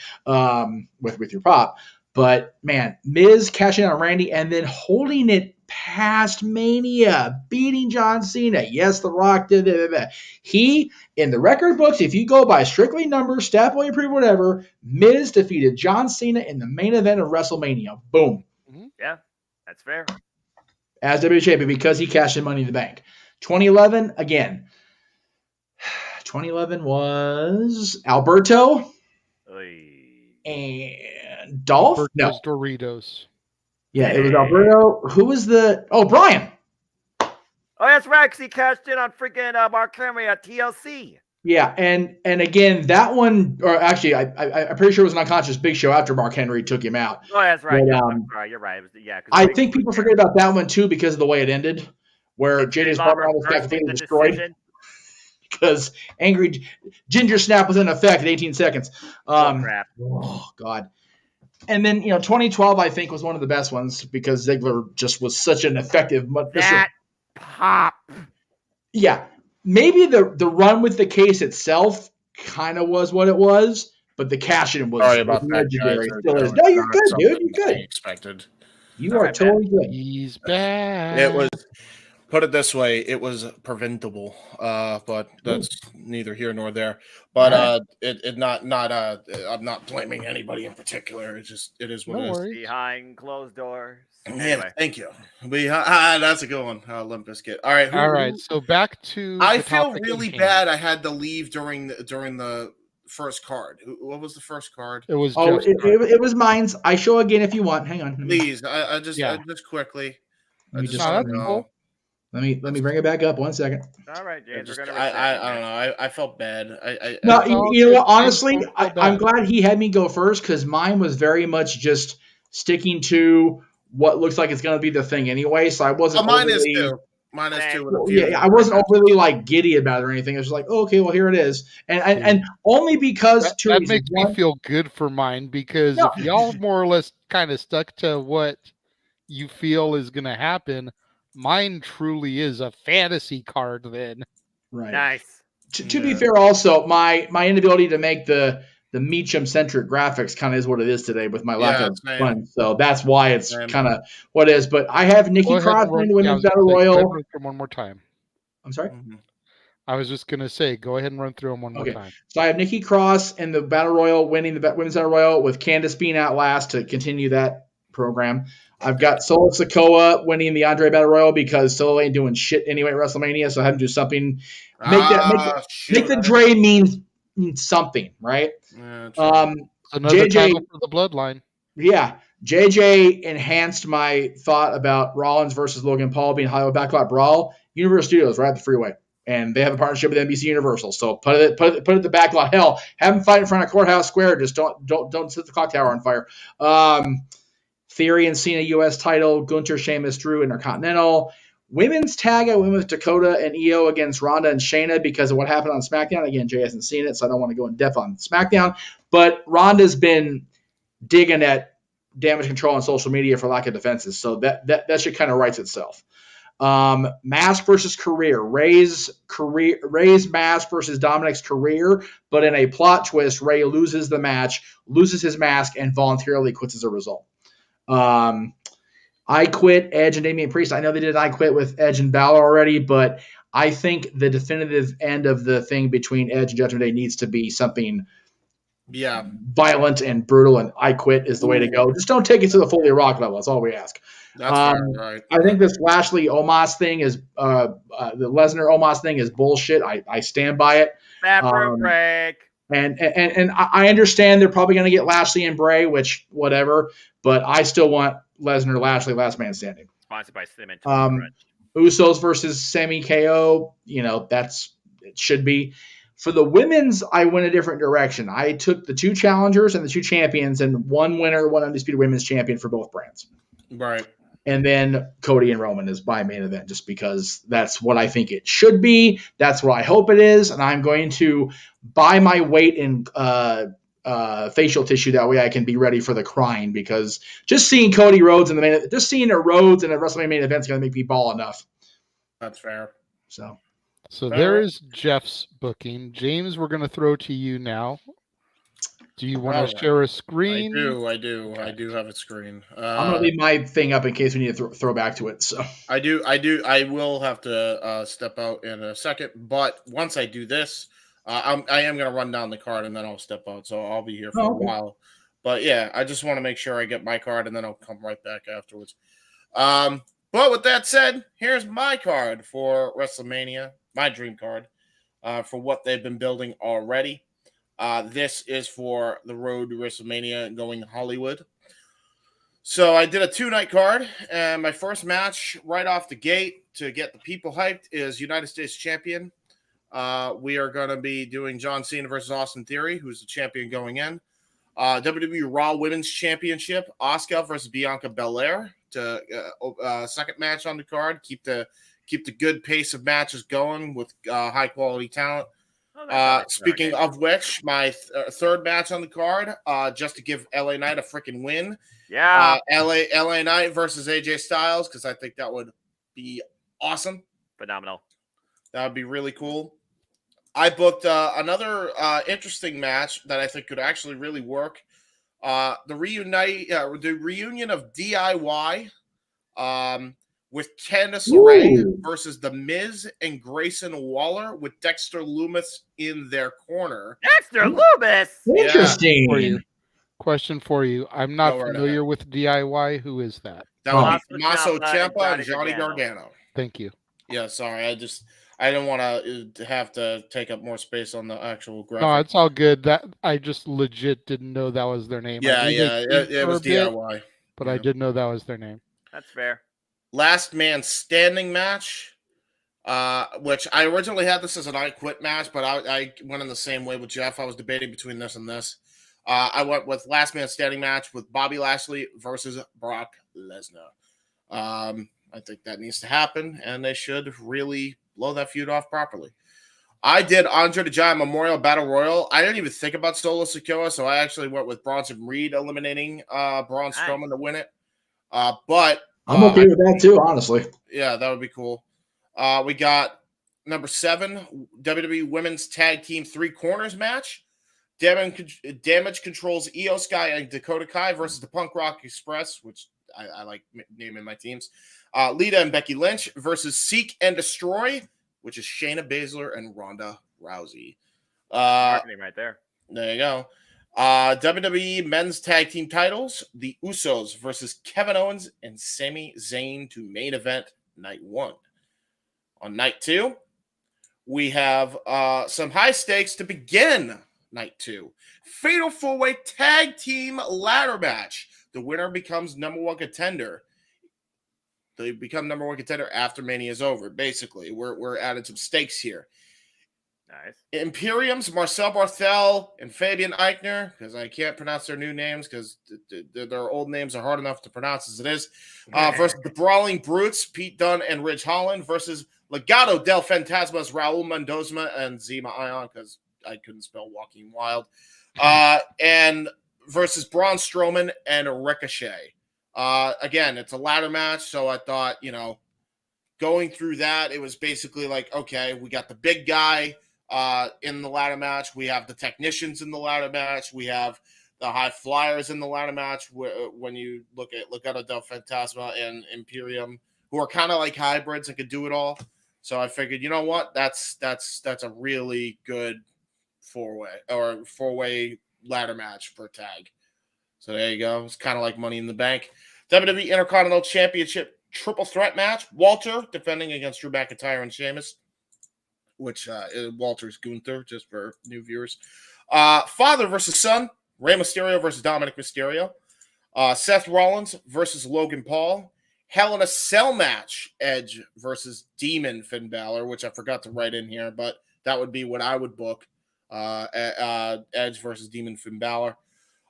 with your pop. But, man, Miz cashing out on Randy and then holding it past Mania, beating John Cena. Yes, The Rock did it. He, in the record books, if you go by strictly numbers, stat boy approved, whatever, Miz defeated John Cena in the main event of WrestleMania. Boom. Yeah, that's fair. As WWE champion because he cashed in Money in the Bank. 2011, again. 2011 was Alberto and Dolph. Alberto's Doritos. Yeah, it was Alberto. Who was the? Oh, Brian. Oh, that's right. Because he cashed in on freaking Mark Henry at TLC. Yeah, and again, that one, or actually, I'm pretty sure it was an unconscious Big Show after Mark Henry took him out. Oh, that's right. But, you're right. It was, yeah, I think people forget about that one too because of the way it ended, where JJ's partner was completely destroyed because angry Ginger Snap was in effect at 18 seconds. Crap. Oh God. And then 2012 I think was one of the best ones because Ziggler just was such an effective. That pop. Yeah. Maybe the run with the case itself kind of was what it was, but the cash-in was legendary. Still is. No, you're good, dude. You're good. Expected. You are totally good. He's back. It was, put it this way, it was preventable, but that's neither here nor there. But I'm not blaming anybody in particular. It is what it is. Behind closed doors. Anyway. Thank you. That's a good one. Limp Bizkit. All right. All right. So back to. I feel really bad. I had to leave during the first card. What was the first card? It was. It was mine's. I show again if you want. Hang on. Please. I just quickly. Let me bring it back up 1 second. All right, James. I don't know. I felt bad. Honestly, I'm glad he had me go first because mine was very much just sticking to what looks like it's going to be the thing anyway. So I wasn't. Mine is too. Mine is too. Yeah, I wasn't overly giddy about it or anything. I was just like, okay, well here it is, and only because that makes me feel good for mine because if y'all more or less kind of stuck to what you feel is going to happen. Mine truly is a fantasy card then. Right. Nice. To be fair, also, my inability to make the Meacham-centric graphics kind of is what it is today with my lack of fun. So that's why it's kind of what it is. But I have Nikki Cross in the Women's Battle Royal. One more time. I'm sorry? Mm-hmm. I was just going to say, go ahead and run through them one more time. So I have Nikki Cross in the Battle Royal winning the Women's Battle Royal with Candice being out last to continue that program. I've got Solo Sikoa winning the Andre Battle Royal because Solo ain't doing shit anyway at WrestleMania, so I have to do something. Make the Dre mean something, right? Another title for the Bloodline. Yeah. JJ enhanced my thought about Rollins versus Logan Paul being Hollywood Backlot Brawl. Universal Studios, right at the freeway. And they have a partnership with NBC Universal. So put it at the backlot. Hell, have them fight in front of Courthouse Square. Just don't set the clock tower on fire. Theory and Cena U.S. title, Gunther, Sheamus, Drew, Intercontinental. Women's tag, I went with Dakota and Io against Ronda and Shayna because of what happened on SmackDown. Again, Jay hasn't seen it, so I don't want to go in depth on SmackDown. But Ronda's been digging at damage control on social media for lack of defenses, so that shit kind of writes itself. Mask versus career. Ray's mask versus Dominic's career, but in a plot twist, Ray loses the match, loses his mask, and voluntarily quits as a result. I Quit, Edge and Damian Priest. I know they did I Quit with Edge and Balor already, but I think the definitive end of the thing between Edge and Judgment Day needs to be something violent and brutal, and I Quit is the way to go. Just don't take it to the Foley Rock level. That's all we ask. That's right. I think this Lashley Omos thing is the Lesnar Omos thing is bullshit. I stand by it. Bathroom break. And I understand they're probably going to get Lashley and Bray, which whatever, but I still want Lesnar Lashley last man standing. Sponsored by Slim and Usos versus Sami KO. It should be. For the women's, I went a different direction. I took the two challengers and the two champions and one winner, one undisputed women's champion for both brands. Right. And then Cody and Roman is my main event, just because that's what I think it should be. That's what I hope it is. And I'm going to buy my weight in facial tissue. That way I can be ready for the crying, because just seeing Cody Rhodes in the main, just seeing a Rhodes in a WrestleMania main event is going to make me ball enough. That's fair. So there is Jeff's booking. James, we're going to throw to you now. Do you want to share a screen? I do. Okay. I do have a screen. I'm going to leave my thing up in case we need to throw back to it. So I do. I will have to step out in a second. But once I do this, I am going to run down the card and then I'll step out. So I'll be here for a while. But yeah, I just want to make sure I get my card and then I'll come right back afterwards. But with that said, here's my card for WrestleMania, my dream card, for what they've been building already. This is for the road to WrestleMania going to Hollywood. So I did a 2-night card, and my first match right off the gate to get the people hyped is United States Champion. We are going to be doing John Cena versus Austin Theory, who's the champion going in. WWE Raw Women's Championship, Asuka versus Bianca Belair to second match on the card. Keep the good pace of matches going with high quality talent. Speaking of which, my third match on the card, just to give LA Knight a freaking win. Yeah. LA Knight versus AJ Styles, because I think that would be awesome. Phenomenal. That would be really cool. I booked another interesting match that I think could actually really work. The reunion of DIY with Candice LeRae versus The Miz and Grayson Waller with Dexter Lumis in their corner. Dexter Lumis? Interesting. Yeah. Question for you. I'm not familiar with DIY. Who is that? That would be Tommaso Ciampa and Johnny Gargano. Thank you. Yeah, sorry. I didn't want to have to take up more space on the actual graphic. No, it's all good. That I just legit didn't know that was their name. Yeah, it was DIY. But I didn't know that was their name. That's fair. Last man standing match, which I originally had this as an I Quit match, but I went in the same way with Jeff. I was debating between this and this. I went with last man standing match with Bobby Lashley versus Brock Lesnar. I think that needs to happen, and they should really blow that feud off properly. I did Andre the Giant Memorial Battle Royal. I didn't even think about Solo Sikoa, so I actually went with Bronson Reed eliminating Braun Strowman to win it. But I'm okay with that too, honestly. Yeah, that would be cool. We got number 7, WWE Women's Tag Team 3 Corners match. Damage Control's Io Sky and Dakota Kai versus the Punk Rock Express, which I like naming my teams. Lita and Becky Lynch versus Seek and Destroy, which is Shayna Baszler and Ronda Rousey. Marketing right there. There you go. WWE Men's Tag Team titles, the Usos versus Kevin Owens and Sami Zayn to main event night 1. On night 2, we have some high stakes to begin night 2. Fatal 4-way tag team ladder match. The winner becomes number 1 contender. They become number 1 contender after Mania is over. Basically, we're adding some stakes here. Nice. Imperium's Marcel Barthel and Fabian Eichner, because I can't pronounce their new names because their old names are hard enough to pronounce as it is, versus the Brawling Brutes, Pete Dunne and Ridge Holland, versus Legado del Fantasmas, Raul Mendoza and Zema Ion, because I couldn't spell Walking Wild, and versus Braun Strowman and Ricochet. Again, it's a ladder match, so I thought, going through that, it was basically like, okay, we got the big guy in the ladder match. We have the technicians in the ladder match. We have the high flyers in the ladder match. When you look at Legado del Fantasma and Imperium, who are kind of like hybrids and could do it all. So I figured, you know what? That's a really good four-way ladder match for tag. So there you go. It's kind of like Money in the Bank. WWE Intercontinental Championship triple threat match. Walter defending against Drew McIntyre and Sheamus, which Walter's Gunther, just for new viewers. Father versus son. Rey Mysterio versus Dominic Mysterio. Seth Rollins versus Logan Paul. Hell in a Cell match. Edge versus Demon Finn Balor, which I forgot to write in here, but that would be what I would book. Edge versus Demon Finn Balor.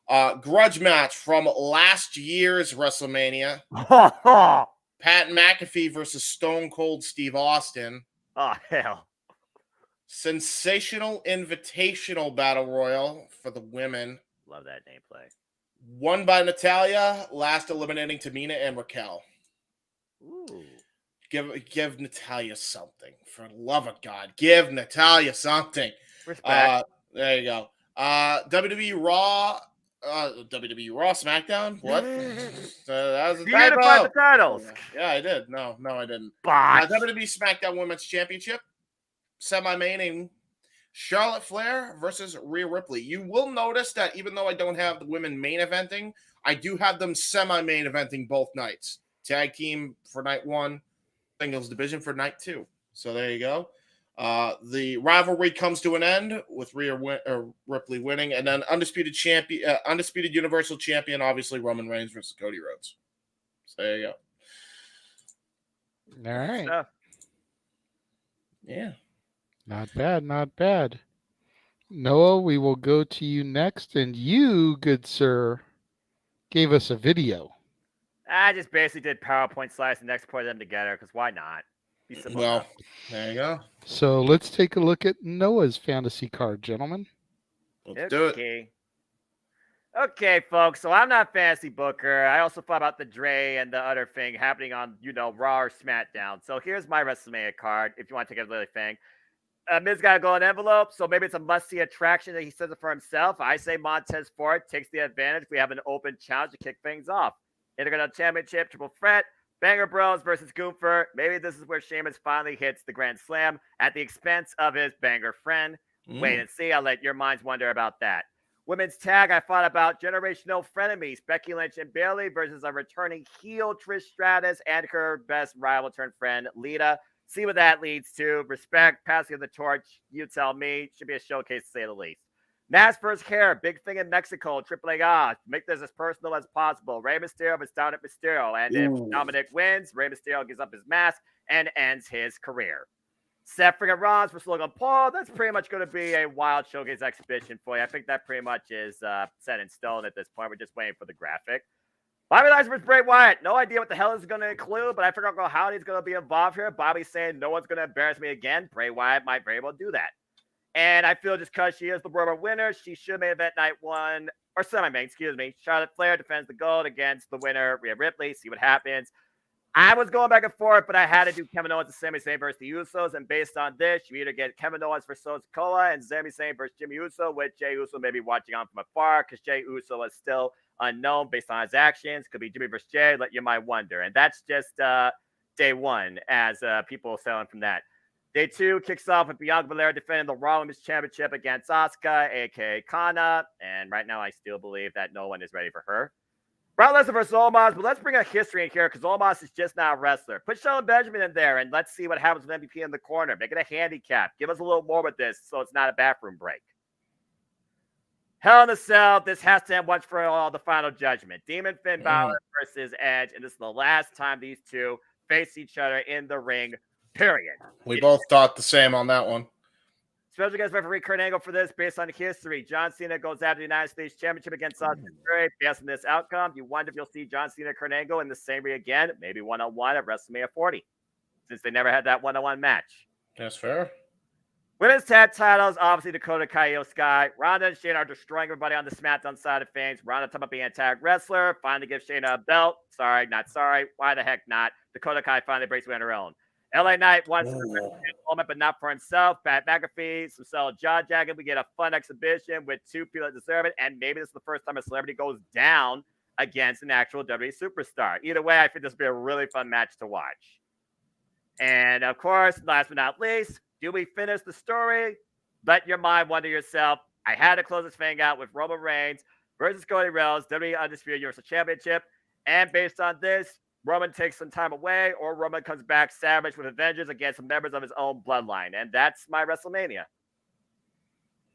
Grudge match from last year's WrestleMania. Pat McAfee versus Stone Cold Steve Austin. Oh, hell. Sensational Invitational Battle Royal for the women. Love that nameplay. Won by Natalya, last eliminating Tamina and Raquel. Ooh. Give Natalya something. For the love of God, give Natalya something. Respect. There you go. WWE Raw, SmackDown. What? That was a You unified the titles. Yeah, I did. No, I didn't. Botch. WWE SmackDown Women's Championship, semi-main, Charlotte Flair versus Rhea Ripley. You will notice that even though I don't have the women main eventing, I do have them semi-main eventing both nights. Tag team for night 1, singles division for night 2. So there you go. The rivalry comes to an end with Rhea Ripley winning, and then undisputed Universal Champion, obviously Roman Reigns versus Cody Rhodes. So there you go. All right. Yeah. Not bad, not bad. Noah, we will go to you next, and you, good sir, gave us a video. I just basically did PowerPoint slides and exported them together because why not? Be simple enough. There you go. So let's take a look at Noah's fantasy card, gentlemen. Let's do it. Okay, folks. So I'm not fantasy booker. I also thought about the Dre and the other thing happening on, Raw or SmackDown. So here's my WrestleMania card. If you want to take a little thing. Miz got to go in envelope, so maybe it's a must-see attraction that he says it for himself. I say Montez Ford takes the advantage. We have an open challenge to kick things off. Intercontinental Championship, triple threat, Banger Bros versus Gunther. Maybe this is where Sheamus finally hits the Grand Slam at the expense of his banger friend. Wait and see. I'll let your minds wonder about that. Women's tag, I thought about generational frenemies, Becky Lynch and Bayley versus a returning heel Trish Stratus and her best rival turned friend, Lita. See what that leads to. Respect, passing of the torch. You tell me. Should be a showcase to say the least. Mask versus hair. Big thing in Mexico. Triple A. Make this as personal as possible. Rey Mysterio versus Dominic Mysterio. And if Dominic wins, Rey Mysterio gives up his mask and ends his career. Seth freaking Rollins versus Logan Paul. That's pretty much going to be a wild showcase exhibition for you. I think that pretty much is set in stone at this point. We're just waiting for the graphic. Bobby Lashley versus Bray Wyatt. No idea what the hell is going to include, but I figured out how he's going to be involved here. Bobby's saying no one's going to embarrass me again. Bray Wyatt might very well do that. And I feel just because she is the Royal winner, she should main event night 1, or semi-main, excuse me. Charlotte Flair defends the gold against the winner, Rhea Ripley. See what happens. I was going back and forth, but I had to do Kevin Owens and Sami Zayn versus the Usos. And based on this, you either get Kevin Owens versus Sikoa and Sami Zayn versus Jimmy Uso, with Jey Uso maybe watching on from afar because Jey Uso is still unknown based on his actions. Could be Jimmy versus Jey, let you might wonder. And that's just day 1 as people selling from that. Day 2 kicks off with Bianca Belair defending the Raw Women's Championship against Asuka, a.k.a. Kana. And right now I still believe that no one is ready for her. Brock Lesnar versus Omos, but let's bring a history in here because Omos is just not a wrestler. Put Shelton Benjamin in there and let's see what happens with MVP in the corner. Make it a handicap. Give us a little more with this so it's not a bathroom break. Hell in a Cell. This has to end once for all the final judgment. Demon Finn Balor versus Edge, and this is the last time these two face each other in the ring, period. We both thought the same on that one. Special guest referee Kurt Angle for this based on history. John Cena goes after the United States Championship against Austin Theory. Based on this outcome, you wonder if you'll see John Cena and Kurt Angle in the same ring again, maybe one-on-one at WrestleMania 40, since they never had that one-on-one match. That's fair. Women's tag titles, obviously Dakota Kai, Io Sky. Ronda and Shayna are destroying everybody on the SmackDown side of things. Ronda talking about being a tag wrestler, finally gives Shayna a belt. Sorry, not sorry. Why the heck not? Dakota Kai finally breaks away on her own. LA Knight wants to moment, but not for himself. Pat McAfee, some solid jaw jagging. We get a fun exhibition with two people that deserve it, and maybe this is the first time a celebrity goes down against an actual WWE superstar. Either way, I think this will be a really fun match to watch. And of course, last but not least, do we finish the story? Let your mind wonder yourself. I had to close this thing out with Roman Reigns versus Cody Rhodes, WWE Undisputed Universal Championship. And based on this, Roman takes some time away, or Roman comes back savage with a vengeance against some members of his own bloodline. And that's my WrestleMania.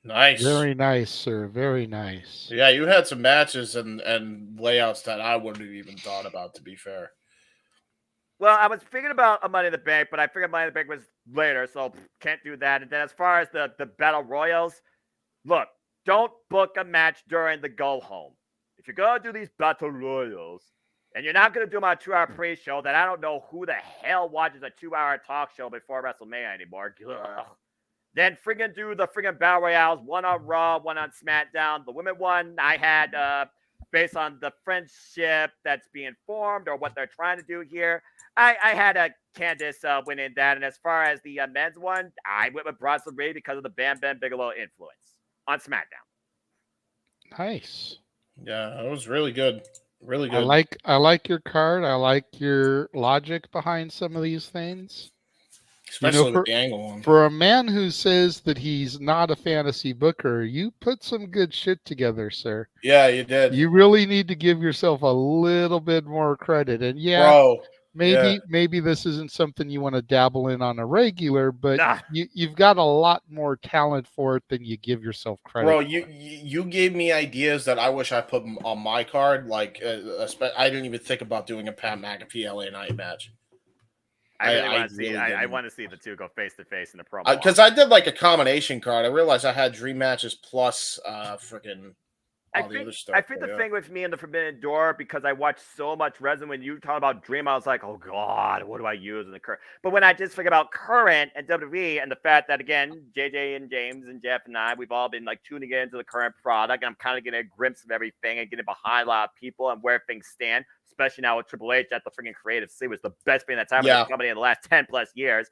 Nice. Very nice, sir. Very nice. Yeah, you had some matches and layouts that I wouldn't have even thought about, to be fair. Well, I was thinking about a Money in the Bank, but I figured Money in the Bank was later, so can't do that. And then as far as the Battle Royals, look, don't book a match during the go home. if you're gonna do these battle royals, and you're not gonna do my 2-hour pre-show, then I don't know who the hell watches a 2-hour talk show before WrestleMania anymore. Ugh. Then friggin' do the friggin' battle royales, one on Raw, one on SmackDown. The women one I had based on the friendship that's being formed or what they're trying to do here. I had a Candice winning that, and as far as the men's one, I went with Bronson Reed because of the Bam Bam Bigelow influence on SmackDown. Nice. Yeah, it was really good. Really good. I like your card. I like your logic behind some of these things. Especially with the angle one. For a man who says that he's not a fantasy booker, you put some good shit together, sir. Yeah, you did. You really need to give yourself a little bit more credit. And Bro, maybe this isn't something you want to dabble in on a regular, but you've got a lot more talent for it than you give yourself credit. Bro, you gave me ideas that I wish I put on my card. Like, I didn't even think about doing a Pat McAfee LA Knight match. I want to see the two go face to face in the promo. Because I did like a combination card. I realized I had dream matches plus freaking all the other stuff. I think the thing with me and the Forbidden Door, because I watched so much resin, when you talk about Dream, I was like, oh God, what do I use in the current? But when I just think about current and WWE and the fact that, again, JJ and James and Jeff and I, we've all been like tuning into the current product. And I'm kind of getting a glimpse of everything and getting behind a lot of people and where things stand, especially now with Triple H at the freaking creative seat was the best thing that's happened to the company in the last 10 plus years.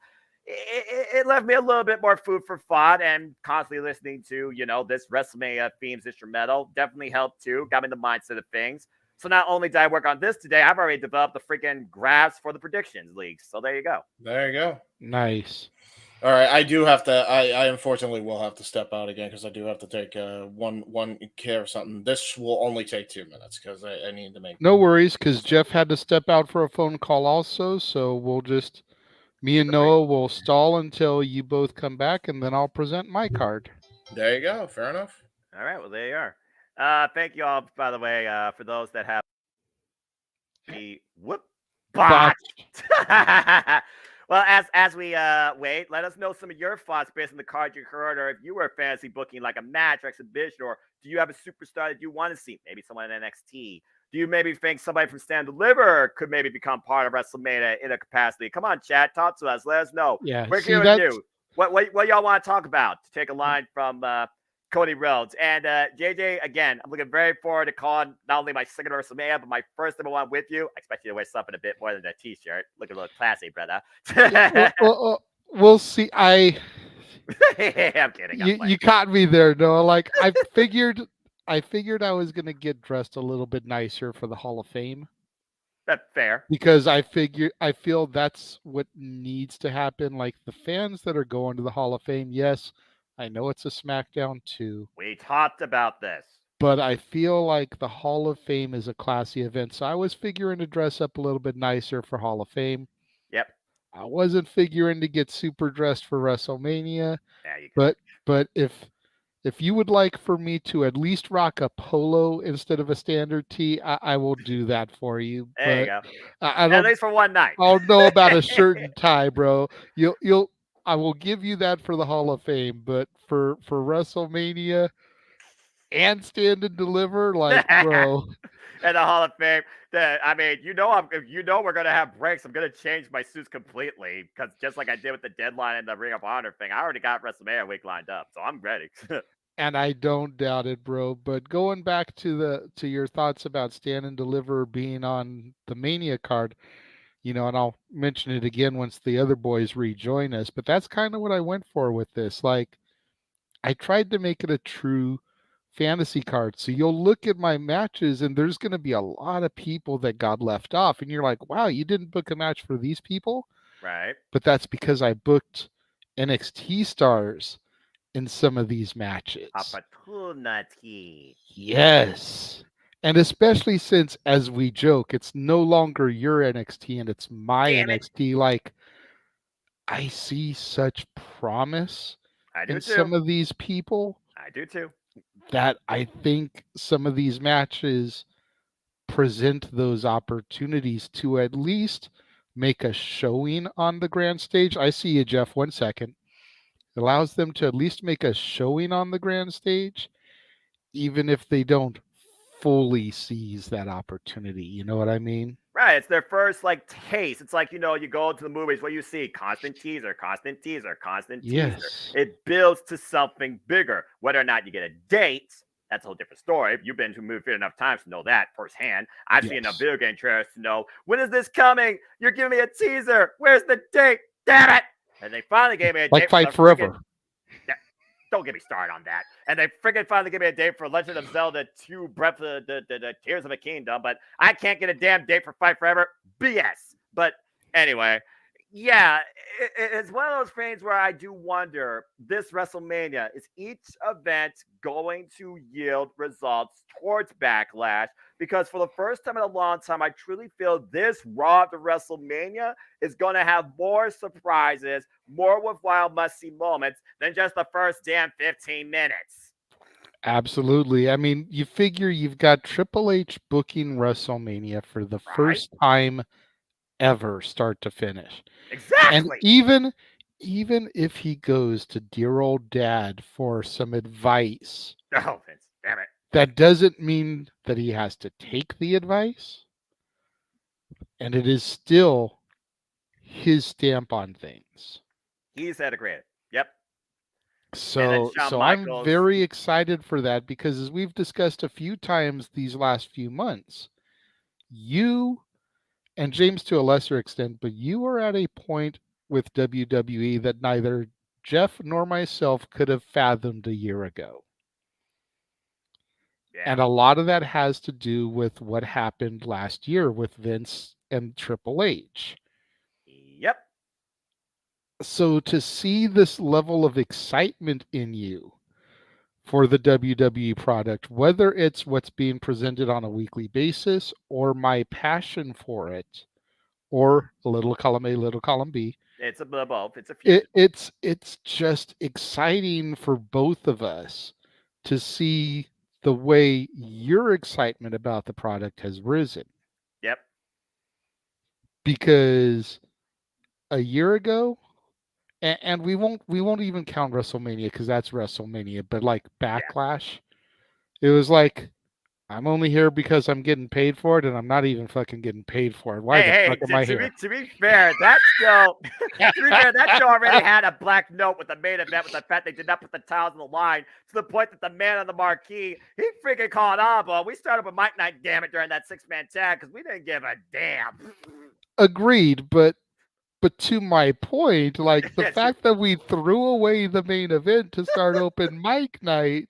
It left me a little bit more food for thought, and constantly listening to, this WrestleMania themes instrumental definitely helped too. Got me in the mindset of things. So not only did I work on this today, I've already developed the freaking graphs for the predictions leagues. So there you go. There you go. Nice. All right, I do have to. I unfortunately will have to step out again because I do have to take one care of something. This will only take 2 minutes because I need to make. No worries, because Jeff had to step out for a phone call also. So we'll just. Me and Noah will stall until you both come back, and then I'll present my card. There you go. Fair enough. All right. Well, there you are. Thank you all, by the way, for those that have the botched. Well, as we wait, let us know some of your thoughts based on the card you heard, or if you were fantasy booking like a match or exhibition, or do you have a superstar that you want to see? Maybe someone in NXT. Do you maybe think somebody from Stand Deliver could maybe become part of WrestleMania in a capacity? Come on, chat. Talk to us. Let us know. Yeah, we're here with you. What y'all want to talk about? To take a line from Cody Rhodes. And JJ, again, I'm looking very forward to calling not only my second WrestleMania, but my first number one with you. I expect you to wear something a bit more than a t-shirt. Look a little classy, brother. We'll see. I'm kidding. You caught me there, Noah. Like I figured I was going to get dressed a little bit nicer for the Hall of Fame. That's fair. Because I feel that's what needs to happen. Like the fans that are going to the Hall of Fame, yes, I know it's a SmackDown too. We talked about this. But I feel like the Hall of Fame is a classy event. So I was figuring to dress up a little bit nicer for Hall of Fame. Yep. I wasn't figuring to get super dressed for WrestleMania. Yeah, you could. But if you would like for me to at least rock a polo instead of a standard tee, I will do that for you. There you go. At least for one night. I'll know about a shirt and tie, bro. I will give you that for the Hall of Fame, but for WrestleMania and Stand and Deliver, like, bro. And the Hall of Fame. I mean, we're gonna have breaks. I'm gonna change my suits completely because just like I did with the deadline and the Ring of Honor thing, I already got WrestleMania week lined up, so I'm ready. And I don't doubt it, bro. But going back to your thoughts about Stand and Deliver being on the Mania card, and I'll mention it again once the other boys rejoin us. But that's kind of what I went for with this. Like, I tried to make it a true fantasy card. So you'll look at my matches and there's going to be a lot of people that got left off. And you're like, wow, you didn't book a match for these people? Right. But that's because I booked NXT stars in some of these matches. Opportunity. Yes. And especially since, as we joke, it's no longer your NXT and it's my NXT. Like, I see such promise in some of these people. I do too. That I think some of these matches present those opportunities to at least make a showing on the grand stage. I see you, Jeff. 1 second. It allows them to at least make a showing on the grand stage, even if they don't fully seize that opportunity. You know what I mean? Right, it's their first taste. It's like, you go to the movies, what you see, constant teaser, constant teaser, constant teaser. Yes. It builds to something bigger. Whether or not you get a date, that's a whole different story. You've been to a movie theater enough times to know that firsthand. I've seen enough video game trailers to know, when is this coming? You're giving me a teaser. Where's the date? Damn it! And they finally gave me a date. Like Fight Forever. Don't get me started on that. And they freaking finally gave me a date for Legend of Zelda 2 Breath of the Tears of a Kingdom, but I can't get a damn date for Fight Forever. BS. But anyway, yeah, it's one of those things where I do wonder, this WrestleMania, is each event going to yield results towards Backlash? Because for the first time in a long time, I truly feel this Raw to WrestleMania is going to have more surprises, more worthwhile must-see moments than just the first damn 15 minutes. Absolutely. I mean, you figure you've got Triple H booking WrestleMania for the first time ever, start to finish. Exactly. And even if he goes to dear old dad for some advice, oh, Vince, damn it. That doesn't mean that he has to take the advice. And it is still his stamp on things. He's had a great. Yep. So I'm very excited for that, because as we've discussed a few times these last few months, you, and James to a lesser extent, but you are at a point with WWE that neither Jeff nor myself could have fathomed a year ago. Yeah. And a lot of that has to do with what happened last year with Vince and Triple H. Yep. So to see this level of excitement in you for the WWE product, whether it's what's being presented on a weekly basis or my passion for it, or a little column A, little column B. It's a both. It's a few. It's just exciting for both of us to see the way your excitement about the product has risen. Yep. Because a year ago, and we won't even count WrestleMania because that's WrestleMania, but like Backlash, it was like, I'm only here because I'm getting paid for it, and I'm not even fucking getting paid for it. Why the fuck am I here? To be fair, that show, already had a black note with the main event, with the fact they did not put the titles on the line, to the point that the man on the marquee, he freaking called on, but we started with Mike Knight, damn it, during that 6-man tag, because we didn't give a damn. Agreed, but to my point, like the fact that we threw away the main event to start open mic night,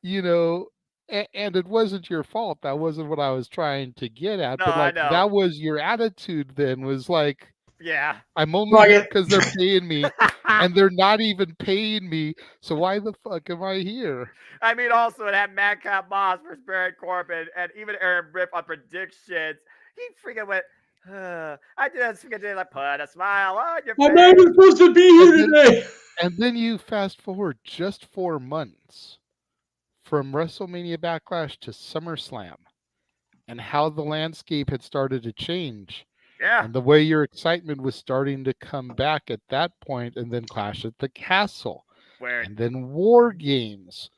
and it wasn't your fault. That wasn't what I was trying to get at. No, but like I know. that was your attitude then, was like, yeah, I'm only here because they're paying me, and they're not even paying me. So why the fuck am I here? I mean, also it had Madcap Moss versus Baron Corbin, and even Aaron Ripp on predictions. He freaking went, I just freaking like put a smile on your face. I'm not supposed to be here today. And then you fast forward just 4 months from WrestleMania Backlash to SummerSlam, and how the landscape had started to change. Yeah. And the way your excitement was starting to come back at that point, and then Clash at the Castle, and then War Games,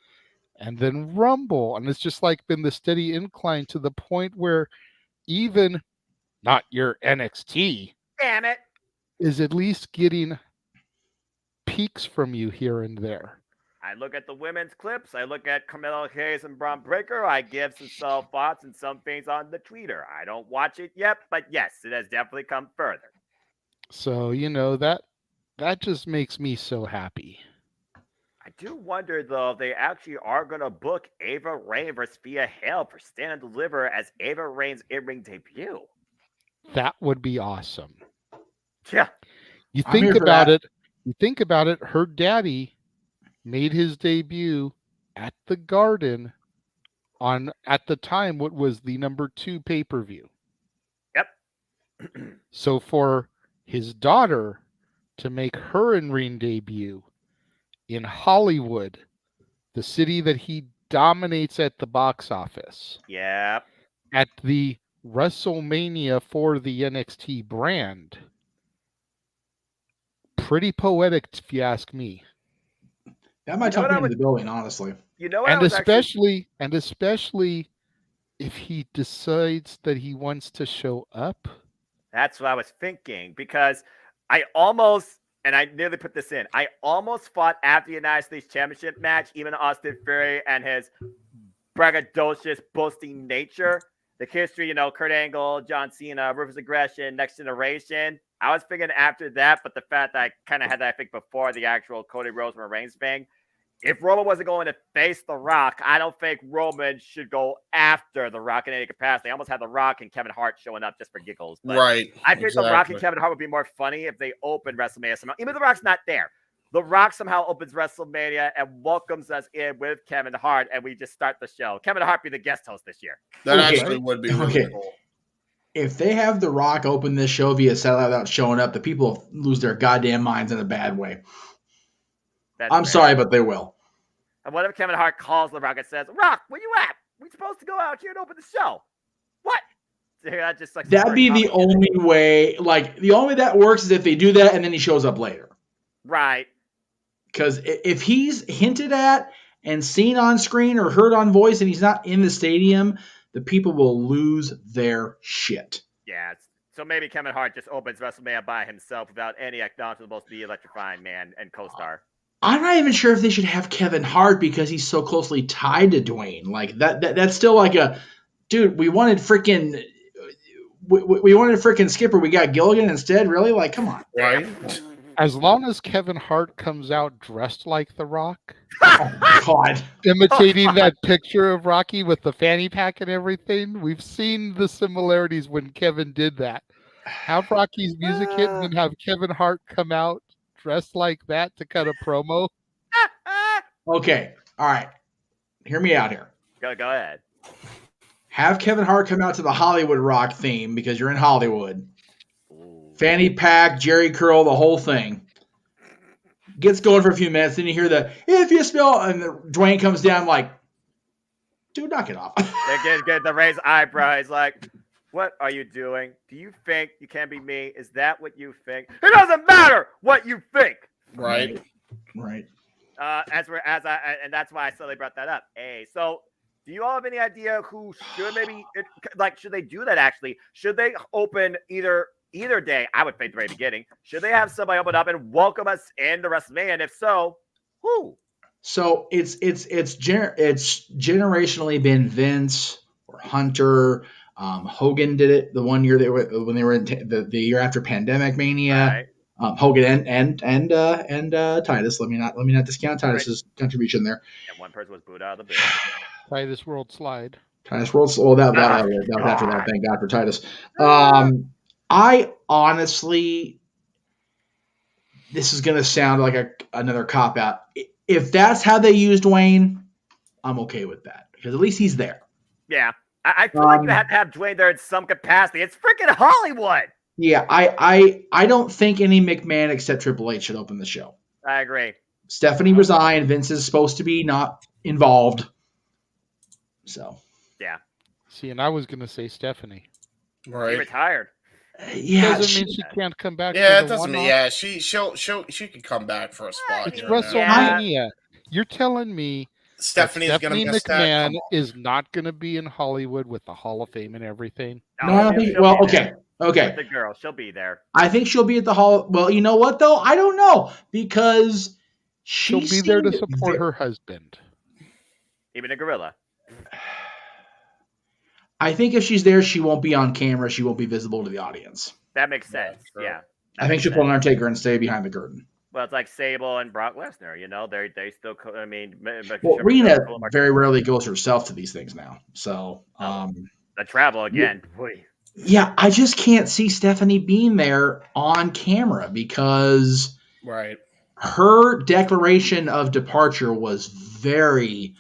and then Rumble. And it's just like been the steady incline to the point where even not your NXT, damn it, is at least getting peaks from you here and there. I look at the women's clips. I look at Carmelo Hayes and Braun Breaker. I give some thoughts and some things on the tweeter. I don't watch it yet, but yes, it has definitely come further. So, that just makes me so happy. I do wonder, though, if they actually are going to book Ava Raine versus Thea Hale for Stand and Deliver as Ava Raine's in-ring debut. That would be awesome. Yeah. You think about it, her daddy made his debut at the Garden on, at the time, what was the number 2 pay-per-view. Yep. So for his daughter to make her in-ring debut in Hollywood, the city that he dominates at the box office. Yep. At the WrestleMania for the NXT brand. Pretty poetic, if you ask me. That might talk me into the building, honestly. You know what? And especially if he decides that he wants to show up? That's what I was thinking, because I almost, and I nearly put this in, I almost fought after the United States Championship match, even Austin Theory and his braggadocious, boasting nature, the history, Kurt Angle, John Cena, Ruthless Aggression, Next Generation. I was thinking after that, but the fact that I kind of had that, I think, before the actual Cody Rhodes and Reigns thing, if Roman wasn't going to face The Rock, I don't think Roman should go after The Rock in any capacity. I almost had The Rock and Kevin Hart showing up just for giggles. But right. I think The Rock and Kevin Hart would be more funny if they opened WrestleMania somehow. Even if The Rock's not there. The Rock somehow opens WrestleMania and welcomes us in with Kevin Hart, and we just start the show. Kevin Hart be the guest host this year. That actually would be really cool. If they have The Rock open this show via satellite without showing up, the people lose their goddamn minds in a bad way. I'm sorry, but they will. And what if Kevin Hart calls The Rock and says, "Rock, where you at? We supposed to go out here and open the show." What? That just like that'd be the only way. Like the only way that works is if they do that and then he shows up later. Right. Because if he's hinted at and seen on screen or heard on voice and he's not in the stadium, the people will lose their shit. Yeah. So maybe Kevin Hart just opens WrestleMania by himself without any acknowledgement of the electrifying man and co-star. I'm not even sure if they should have Kevin Hart because he's so closely tied to Dwayne. Like that's still like a dude. We wanted freaking Skipper. We got Gilligan instead. Really? Like, come on. Right. As long as Kevin Hart comes out dressed like The Rock, oh God, imitating that picture of Rocky with the fanny pack and everything, we've seen the similarities when Kevin did that. Have Rocky's music hit and then have Kevin Hart come out dressed like that to cut a promo. Okay, all right. Hear me out here. Go ahead. Have Kevin Hart come out to the Hollywood Rock theme because you're in Hollywood. Fanny pack, Jerry curl, the whole thing. Gets going for a few minutes, then you hear the "if you smell," and Dwayne comes down like, dude, knock it off. They get the raised eyebrow. He's like, "What are you doing? Do you think you can be me? Is that what you think? It doesn't matter what you think." Right. Right. And that's why I suddenly brought that up. Hey, so do you all have any idea who should should they do that actually? Should they open either day? I would think the very beginning. Should they have somebody open up and welcome us into WrestleMania? And if so, who? So it's generationally been Vince or Hunter. Hogan did it the one year when they were in the year after Pandemic Mania. Right. Hogan and Titus. Let me not discount Titus's contribution there. And one person was booed out of the bid. Titus World Slide. Titus World. Well, that was after that. Thank God for Titus. I honestly, this is going to sound like another cop out. If that's how they used Dwayne, I'm okay with that because at least he's there. Yeah. I feel like you have to have Dwayne there in some capacity. It's freaking Hollywood. Yeah, I don't think any McMahon except Triple H should open the show. I agree. Stephanie resigned. Vince is supposed to be not involved. So. Yeah. See, and I was going to say Stephanie. Right. She retired. Yeah, doesn't mean she can't come back. Yeah, it doesn't mean. Yeah, she can come back for a spot. It's WrestleMania. Yeah. You're telling me Stephanie McMahon is not going to be in Hollywood with the Hall of Fame and everything? No, I think. Well, okay. With the girl, she'll be there. I think she'll be at the Hall. Well, you know what though? I don't know because she'll be there to support her husband. Even a gorilla. I think if she's there, she won't be on camera. She won't be visible to the audience. That makes sense. Yeah. I think she'll pull an Undertaker and stay behind the curtain. Well, it's like Sable and Brock Lesnar. They still. I mean, well, Rena very rarely goes herself to these things now. So the travel again. Boy. Yeah, I just can't see Stephanie being there on camera because her declaration of departure was very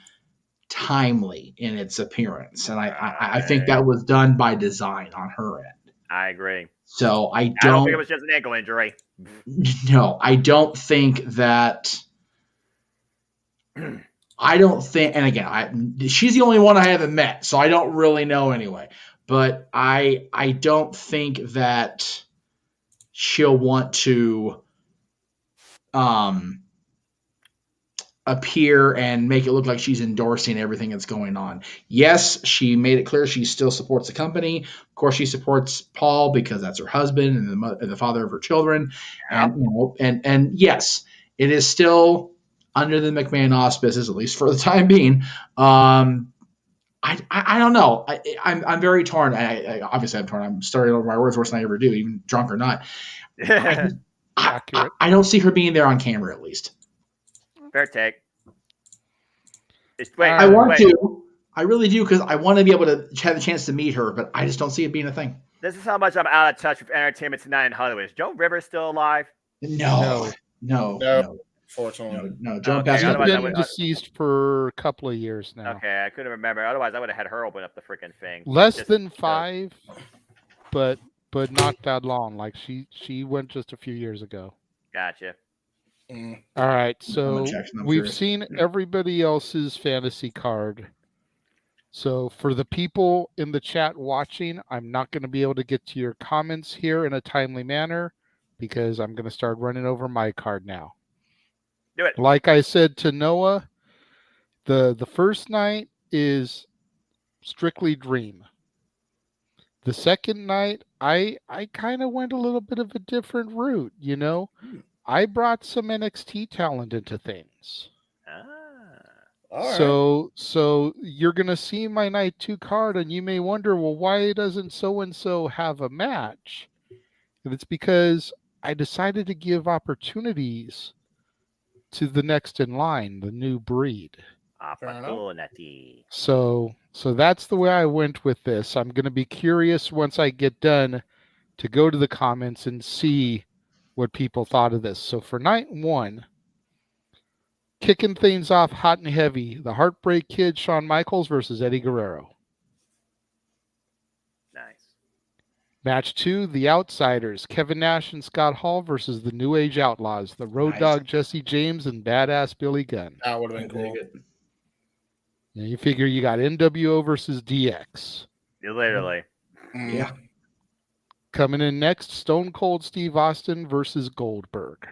timely in its appearance, and I think that was done by design on her end. I agree. So I don't think it was just an ankle injury. No, I don't think that. I don't think, and again, she's the only one I haven't met, so I don't really know anyway. But I don't think that she'll want to appear and make it look like she's endorsing everything that's going on. Yes, she made it clear she still supports the company. Of course, she supports Paul because that's her husband and the father of her children. And yes, it is still under the McMahon auspices, at least for the time being. I don't know. I'm very torn. Obviously I'm torn. I'm starting over my words worse than I ever do, even drunk or not. I don't see her being there on camera, at least. Fair take. I want to. I really do, because I want to be able to have the chance to meet her, but I just don't see it being a thing. This is how much I'm out of touch with entertainment tonight in Hollywood. Is Joe Rivers still alive? No. Fortunately. No. Joe Okay, She's otherwise I been would- deceased for a couple of years now. Okay, I couldn't remember. Otherwise, I would have had her open up the freaking thing. Less Just- than 5, but not that long. Like she went just a few years ago. Gotcha. All right, so gonna check, I'm we've curious. seen everybody else's fantasy card. So for the people in the chat watching, I'm not going to be able to get to your comments here in a timely manner because I'm going to start running over my card now. Do it. Like I said to Noah, the first night is strictly Dream. The second night, I kind of went a little bit of a different route, you know. I brought some NXT talent into things. So you're going to see my night 2 card and you may wonder, well, why doesn't so-and-so have a match? And it's because I decided to give opportunities to the next in line, the new breed. Opportunity. So that's the way I went with this. I'm going to be curious once I get done to go to the comments and see what people thought of this. So for night 1, kicking things off hot and heavy, the Heartbreak Kid, Shawn Michaels versus Eddie Guerrero. Nice. Match 2, The Outsiders, Kevin Nash and Scott Hall versus the New Age Outlaws, the Road Dogg Jesse James and Badass Billy Gunn. That would have been cool. And you figure you got NWO versus DX. Literally. Yeah. Coming in next, Stone Cold Steve Austin versus Goldberg.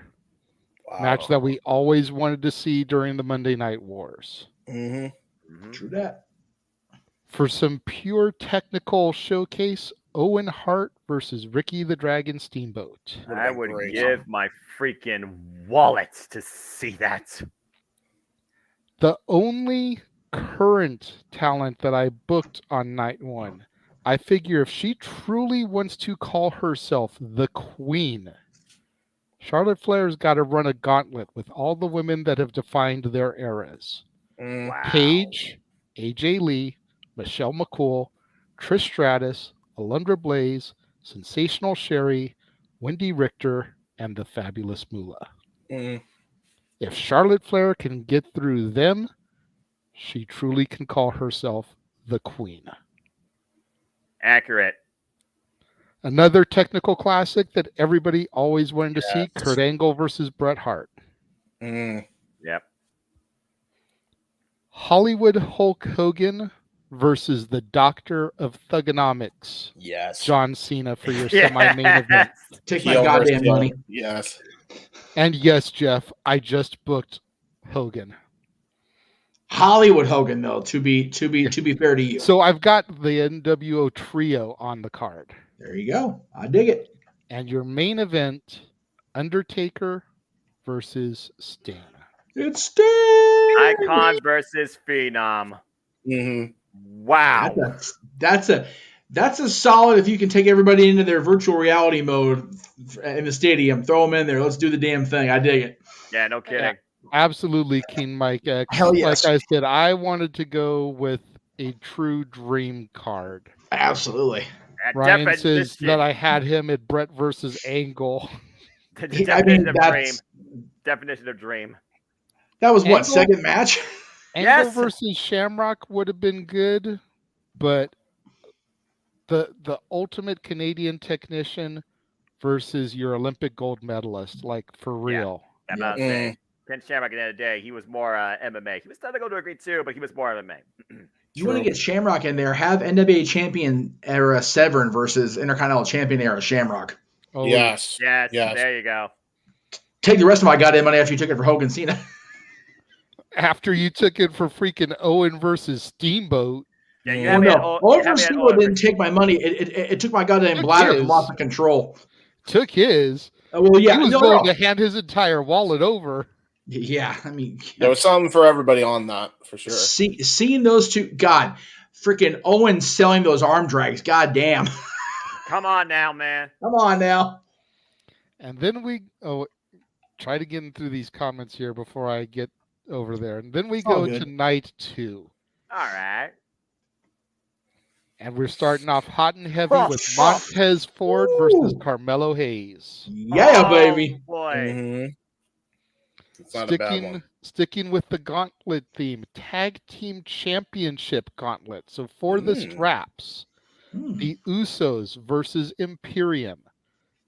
Match that we always wanted to see during the Monday Night Wars. True that. For some pure technical showcase, Owen Hart versus Ricky the Dragon Steamboat. I would give my freaking wallet to see that. The only current talent that I booked on night 1, I figure if she truly wants to call herself the Queen, Charlotte Flair's got to run a gauntlet with all the women that have defined their eras. Wow. Paige, AJ Lee, Michelle McCool, Trish Stratus, Alundra Blaze, Sensational Sherry, Wendy Richter, and the Fabulous Moolah. If Charlotte Flair can get through them, she truly can call herself the Queen. Accurate. Another technical classic that everybody always wanted to see, Kurt Angle versus Bret Hart. Yep. Hollywood Hulk Hogan versus the Doctor of Thugonomics. Yes. John Cena for your semi-main event. Take my goddamn money. Yes. And yes, Jeff, I just booked Hogan. Hollywood Hogan, though, to be fair to you. So I've got the NWO trio on the card. There you go. I dig it. And your main event, Undertaker versus Sting. It's Sting! Icon versus Phenom. Wow. That's a solid if you can take everybody into their virtual reality mode in the stadium. Throw them in there. Let's do the damn thing. I dig it. Yeah, no kidding. Absolutely, King Mike X. Hell yes. Like I said, I wanted to go with a true dream card. Absolutely. Ryan says that I had him at Brett versus Angle. Definition of dream. That was what, Angle? second match? Angle versus Shamrock would have been good, but the ultimate Canadian technician versus your Olympic gold medalist, like for real. Yeah, I'm not saying. Ken Shamrock at the end of the day, he was more MMA. He was starting to go to a degree too, but he was more MMA. You want to get Shamrock in there, have NWA champion era Severn versus Intercontinental champion era Shamrock. Oh, yes. Yes, there you go. Take the rest of my goddamn money after you took it for Hogan Cena. After you took it for freaking Owen versus Steamboat. Yeah, you Oh have me at no! O- you Over have me at Steamboat Owen didn't versus take my money. It took my goddamn Took bladder his. from off the control. Took his. Well, yeah, He was no, willing no. to hand his entire wallet over. Yeah, I mean, There was something for everybody on that for sure. seeing those two, God, freaking Owen selling those arm drags, god damn. Come on now, man. Come on now. And then we try to get through these comments here before I get over there. And then we It's all go good. to night 2. All right. And we're starting off hot and heavy with Montez Ford versus Carmelo Hayes. Yeah, baby. Boy. Mm-hmm. It's not a bad one. Sticking with the gauntlet theme, tag team championship gauntlet. So for the straps, the Usos versus Imperium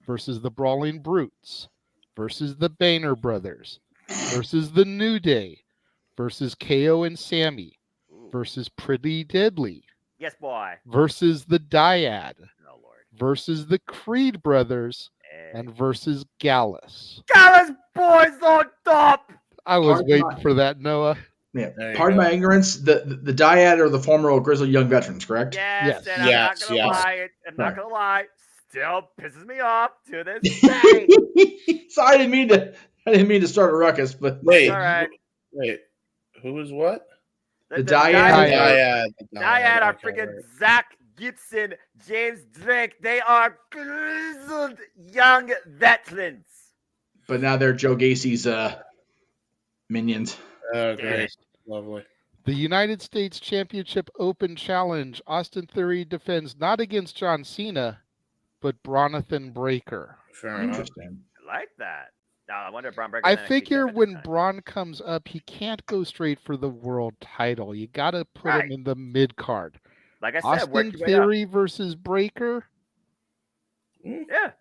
versus the Brawling Brutes versus the Boehner Brothers versus the New Day versus KO and Sammy versus Pretty Deadly. Yes, boy. Versus the Dyad. Oh, Lord. Versus the Creed Brothers. And versus Gallus. Gallus boys on top! I was waiting for that, Noah. Yeah. Pardon my ignorance. The Dyad are the former Grizzled Young Veterans, correct? Yes, and I'm not gonna lie. I'm not gonna lie. Still pisses me off to this day. So I didn't mean to start a ruckus, but wait, all right. Wait, who is what? The Dyad. Dyad are freaking Zach Gibson, James Drake. They are grizzled young veterans. But now they're Joe Gacy's minions. Oh, great. Lovely. The United States Championship Open Challenge. Austin Theory defends not against John Cena, but Bronathan Breakker. Fair enough. I like that. Now, I wonder if Braun Breaker. I figure when Braun comes up, he can't go straight for the world title. You got to put him in the mid card. Like I said, Austin Theory versus Breakker. Yeah.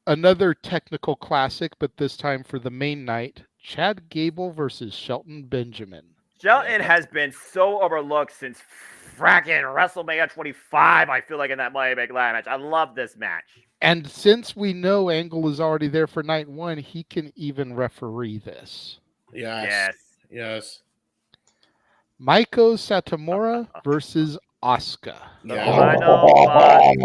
Another technical classic, but this time for the main night. Chad Gable versus Shelton Benjamin. Shelton has been so overlooked since fracking WrestleMania 25, I feel like, in that Money Big Ladder match. I love this match. And since we know Angle is already there for night 1, he can even referee this. Yes. Maiko Satomura versus Asuka. The final one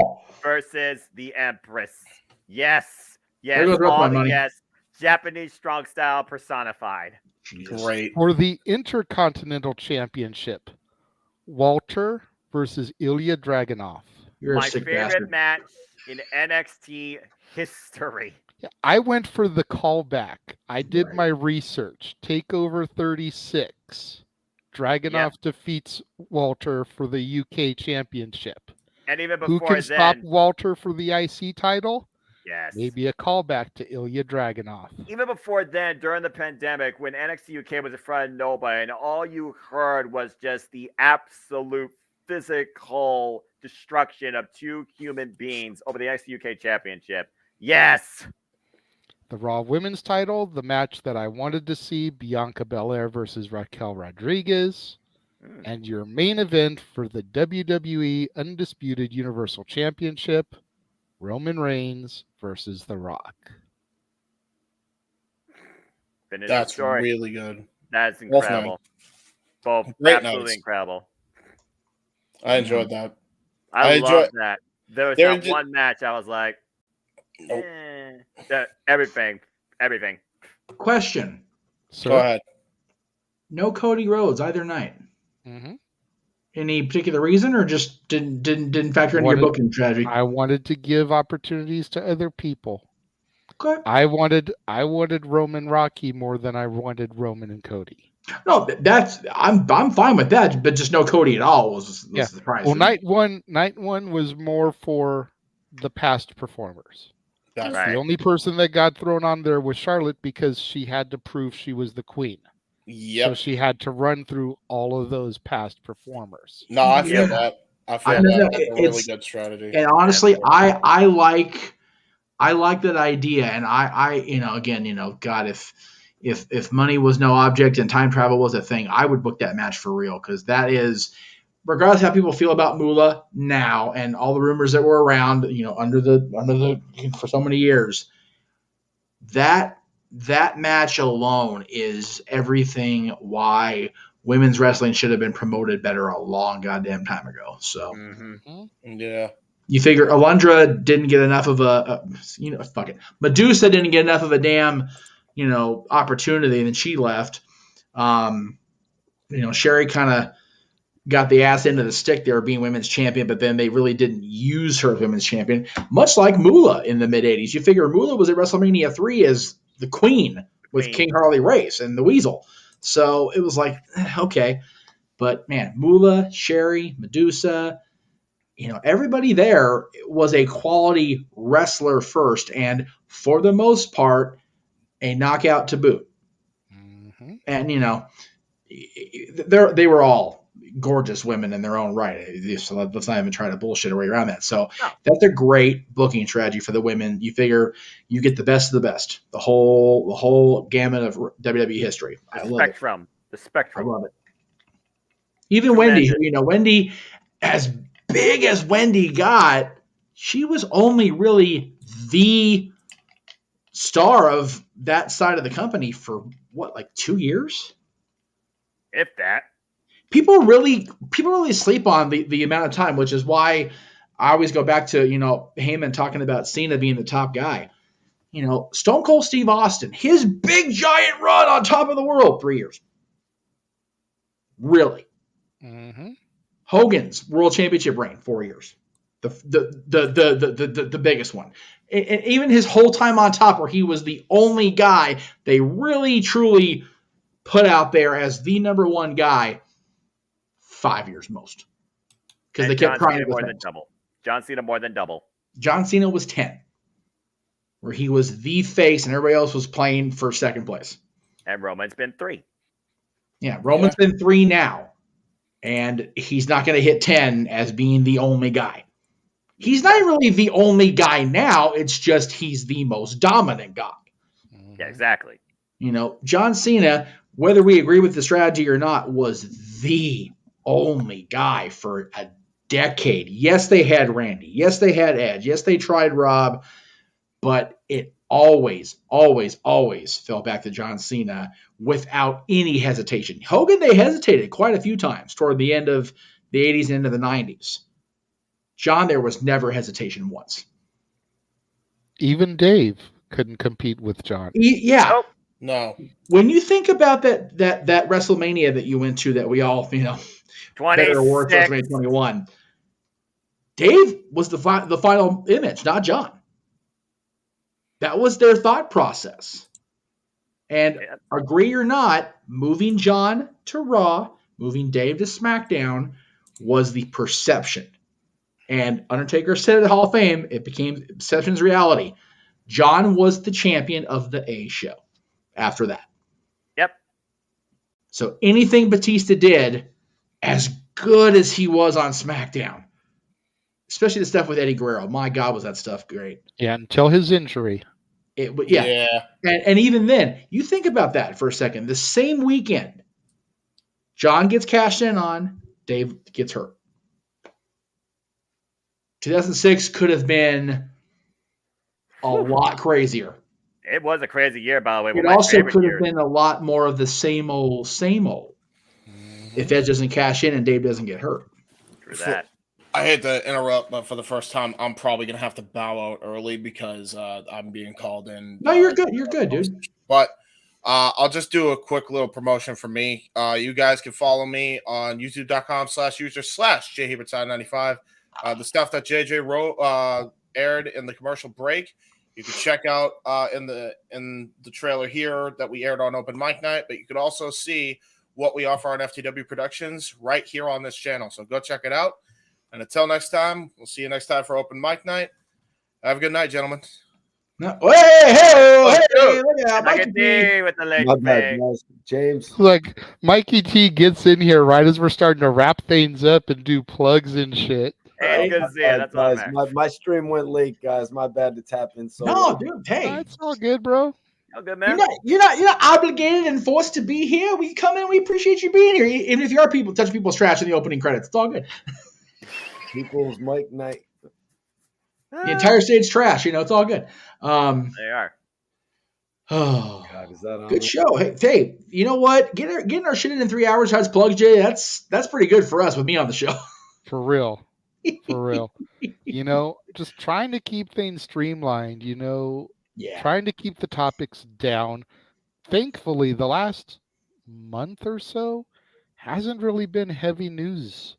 versus the Empress. Yes. All the yes. Japanese strong style personified. Great. For the Intercontinental Championship, Walter versus Ilya Dragunov. My favorite match in NXT history. I went for the callback. I did my research. TakeOver 36. Dragunov defeats Walter for the UK Championship. And even before who can then, stop Walter for the IC title? Yes. Maybe a callback to Ilya Dragunov. Even before then, during the pandemic, when NXT UK was in front of nobody, and all you heard was just the absolute physical destruction of two human beings over the NXT UK Championship. Yes. The Raw Women's title, the match that I wanted to see, Bianca Belair versus Raquel Rodriguez. And your main event for the WWE Undisputed Universal Championship, Roman Reigns versus The Rock. That's really good. That's incredible. Both absolutely incredible. I enjoyed that. I love that. There was that one match I was like, everything. Question. Go ahead. No Cody Rhodes either night. Mm-hmm. Any particular reason, or just didn't factor into your booking strategy? I wanted to give opportunities to other people. Okay. I wanted Roman Rocky more than I wanted Roman and Cody. No, I'm fine with that, but just no Cody at all was the surprise. Well, night one was more for the past performers. That's right. The only person that got thrown on there was Charlotte because she had to prove she was the queen. Yep. So she had to run through all of those past performers. No, I feel that. That's a really good strategy. And honestly, I like that idea. And I God, if money was no object and time travel was a thing, I would book that match for real, because that is, regardless of how people feel about Moolah now and all the rumors that were around, under the for so many years, that that match alone is everything why women's wrestling should have been promoted better a long goddamn time ago. So Yeah. you figure Alundra didn't get enough of fuck it. Medusa didn't get enough of a damn, opportunity, and then she left. Sherry kind of got the ass into the stick there being women's champion, but then they really didn't use her as women's champion, much like Moolah in the mid-'80s. You figure Moolah was at WrestleMania 3 as the queen with King Harley Race and the Weasel. So it was like, okay. But, man, Moolah, Sherry, Medusa, everybody there was a quality wrestler first, and for the most part, a knockout to boot. And, they were all gorgeous women in their own right. So let's not even try to bullshit our way around that. So that's a great booking strategy for the women. You figure you get the best of the best, the whole gamut of WWE history. I love it. The spectrum. I love it. Even Wendy, Wendy, as big as Wendy got, she was only really the star of that side of the company for what, like 2 years? If that. People really sleep on the amount of time, which is why I always go back to, Heyman talking about Cena being the top guy. Stone Cold Steve Austin, his big giant run on top of the world, 3 years. Really. Hogan's World Championship reign, 4 years. The biggest one. And even his whole time on top, where he was the only guy they really truly put out there as the number one guy, 5 years most. Because they kept crying more than double. John Cena more than double. John Cena was 10, where he was the face and everybody else was playing for second place. And Roman's been 3. Yeah, Roman's been 3 now. And he's not going to hit 10 as being the only guy. He's not really the only guy now. It's just he's the most dominant guy. Yeah, exactly. John Cena, whether we agree with the strategy or not, was the only guy for a decade. Yes, they had Randy. Yes, they had Edge. Yes, they tried Rob. But it always, always, always fell back to John Cena without any hesitation. Hogan, they hesitated quite a few times toward the end of the 80s and into the 90s. John, there was never hesitation once. Even Dave couldn't compete with John. Yeah. Nope. No. When you think about that WrestleMania that you went to that we all, better or worse, WrestleMania 21, Dave was the final image, not John. That was their thought process. And agree or not, moving John to Raw, moving Dave to SmackDown was the perception. And Undertaker said at Hall of Fame, it became perception's reality. John was the champion of the A show after that. Yep. So anything Batista did, as good as he was on SmackDown, especially the stuff with Eddie Guerrero, my God, was that stuff great. Yeah, until his injury. Yeah. And even then, you think about that for a second. The same weekend, John gets cashed in on, Dave gets hurt. 2006 could have been a lot crazier. It was a crazy year, by the way. It also could have been a lot more of the same old. If Edge doesn't cash in and Dave doesn't get hurt. True that. I hate to interrupt, but for the first time, I'm probably going to have to bow out early because I'm being called in. No, you're good. You're good, dude. But I'll just do a quick little promotion for me. You guys can follow me on youtube.com/user/jhebert95. The stuff that JJ wrote aired in the commercial break. You can check out in the trailer here that we aired on Open Mic Night, but you could also see what we offer on FTW Productions right here on this channel. So go check it out. And until next time, we'll see you next time for Open Mic Night. Have a good night, gentlemen. No. Hey, look at Mikey T with the leg bag. James. Like, Mikey T gets in here right as we're starting to wrap things up and do plugs and shit. Hey, good to see you. That's all guys, my stream went late, guys. My bad to tap in. So no, dude, hey. It's all good, bro. All good, man. You're not obligated and forced to be here. We come in, we appreciate you being here. Even if you are touching people's trash in the opening credits. It's all good. People's Mic Night. The entire stage trash, it's all good. They are. Oh, God, is that on good there? show. Hey, you know what? Getting our shit in 3 hours, how's plugs, Jay? That's pretty good for us with me on the show. For real. For real. You know, just trying to keep things streamlined, trying to keep the topics down. Thankfully, the last month or so hasn't really been heavy news.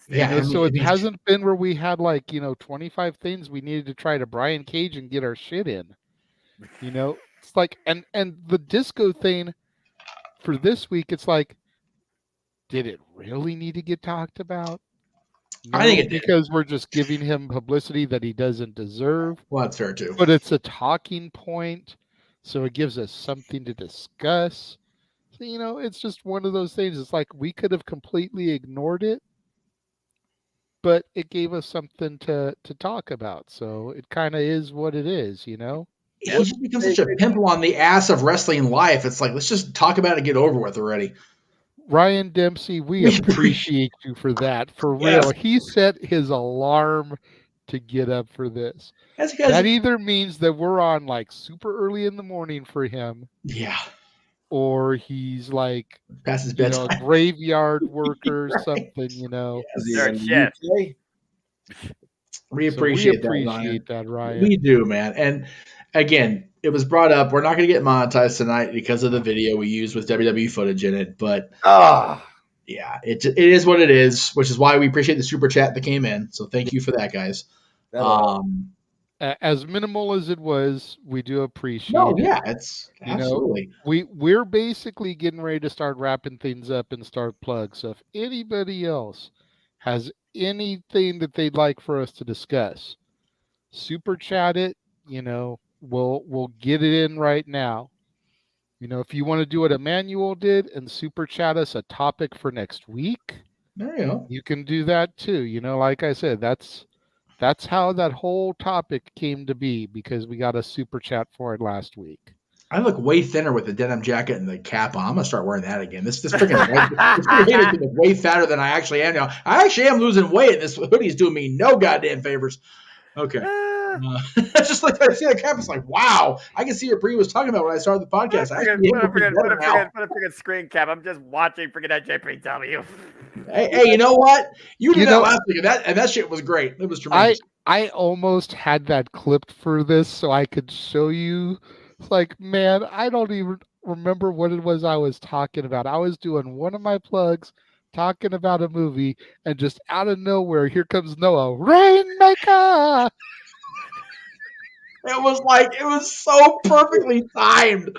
Yeah, So it hasn't been where we had 25 things we needed to try to Brian Cage and get our shit in. It's like, and the disco thing for this week, it's like, did it really need to get talked about? No, I think it did. because we're just giving him publicity that he doesn't deserve. Well, that's fair too. But it's a talking point, so it gives us something to discuss. So, it's just one of those things. It's like we could have completely ignored it, but it gave us something to talk about. So it kind of is what it is, He just becomes such a pimple on the ass of wrestling life. It's like, let's just talk about it and get over with already. Ryan Dempsey, we appreciate you for that. For real. He set his alarm to get up for this. That either means that we're on super early in the morning for him. Yeah. Or he's past his bedtime. A graveyard worker or something, Yes. We appreciate that, Ryan. We do, man. And again, it was brought up. We're not going to get monetized tonight because of the video we used with WWE footage in it. But yeah, it is what it is, which is why we appreciate the super chat that came in. So thank you for that, guys. As minimal as it was, we do appreciate it. No, yeah, it's absolutely. We're basically getting ready to start wrapping things up and start plugs. So if anybody else has anything that they'd like for us to discuss, super chat it. We'll get it in right now. If you want to do what Emmanuel did and super chat us a topic for next week, there you go. You can do that too. Like I said, that's how that whole topic came to be, because we got a super chat for it last week. I look way thinner with the denim jacket and the cap on. I'm gonna start wearing that again. This freaking is way fatter than I actually am now. I actually am losing weight, and this hoodie's doing me no goddamn favors. Okay. Just like I see the cap, it's like, wow. I can see what Bree was talking about when I started the podcast. Put a freaking screen cap. I'm just watching freaking JPW. Hey, you know what? You did that last week, and that shit was great. It was tremendous. I almost had that clipped for this so I could show you. It's like, man, I don't even remember what it was I was talking about. I was doing one of my plugs, talking about a movie, and just out of nowhere, here comes Noah, Rainmaker. It was so perfectly timed.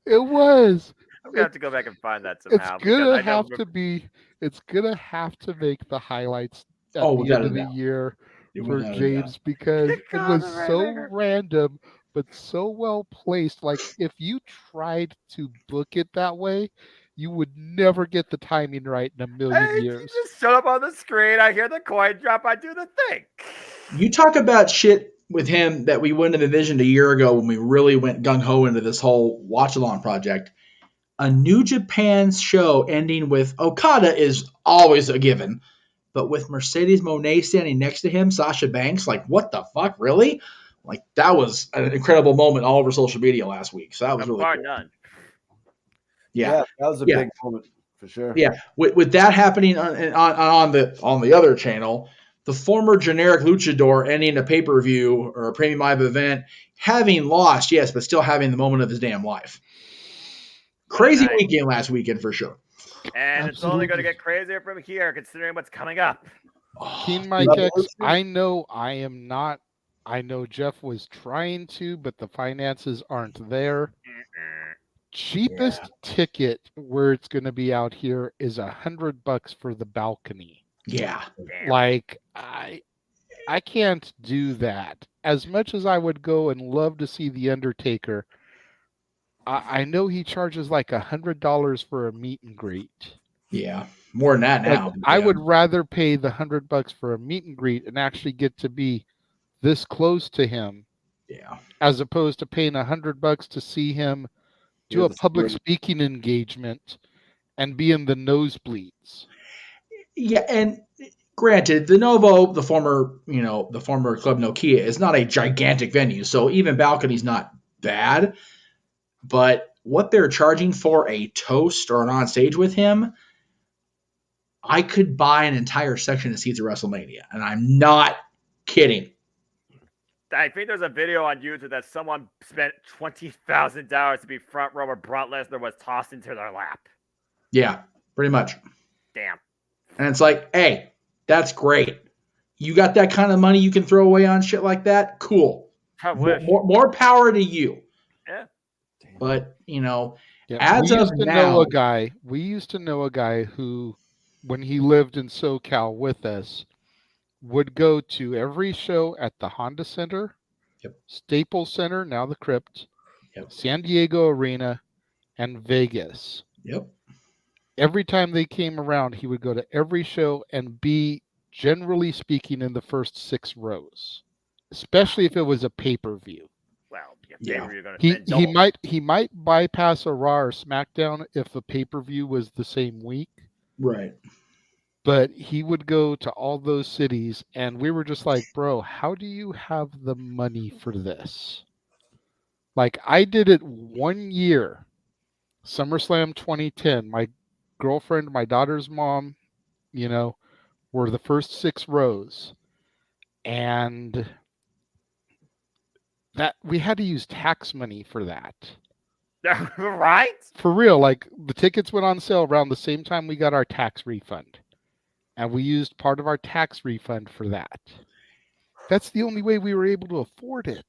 It was. I'm gonna have to go back and find that somehow. It's gonna have to be. It's gonna have to make the highlights at the end of the year for James, because it was so random but so well placed. Like, if you tried to book it that way, you would never get the timing right in a million years. You just showed up on the screen. I hear the coin drop. I do the thing. You talk about shit with him that we wouldn't have envisioned a year ago when we really went gung-ho into this whole watch-along project. A New Japan show ending with Okada is always a given, but with Mercedes Moné standing next to him, Sasha Banks, like, what the fuck, really? Like, that was an incredible moment all over social media last week. So that was really cool. None. Yeah, that was a big moment for sure. Yeah, with that happening on the other channel, the former generic luchador ending a pay-per-view or a premium live event, having lost, yes, but still having the moment of his damn life. Crazy weekend last weekend for sure. And It's only going to get crazier from here, considering what's coming up. King Mike X, I know I am not. I know Jeff was trying to, but the finances aren't there. Cheapest ticket where it's going to be out here is $100 for the balcony. Yeah. Like, I can't do that. As much as I would go and love to see The Undertaker, I know he charges like $100 for a meet and greet. Yeah, more than that now. I would rather pay the $100 for a meet and greet and actually get to be this close to him. Yeah. As opposed to paying $100 to see him do a public speaking engagement and be in the nosebleeds. Yeah, and granted, the Novo, the former Club Nokia, is not a gigantic venue, so even balcony's not bad. But what they're charging for a toast or an on stage with him, I could buy an entire section of seats at WrestleMania, and I'm not kidding. I think there's a video on YouTube that someone spent $20,000 to be front row where Brock Lesnar was tossed into their lap. Yeah, pretty much. Damn. And it's like, hey, that's great. You got that kind of money you can throw away on shit like that? Cool. I wish. More power to you. Yeah. But, we used to know a guy who, when he lived in SoCal with us, would go to every show at the Honda Center, Staples Center, now the Crypt, San Diego Arena, and Vegas. Yep. Every time they came around, he would go to every show and be, generally speaking, in the first 6 rows, especially if it was a pay-per-view. Well, he might bypass a Raw or SmackDown if the pay-per-view was the same week. Right. But he would go to all those cities, and we were just like, bro, how do you have the money for this? Like, I did it 1 year, SummerSlam 2010. My girlfriend, my daughter's mom, were the first 6 rows. And that we had to use tax money for that. Right? For real, like, the tickets went on sale around the same time we got our tax refund. And we used part of our tax refund for that. That's the only way we were able to afford it.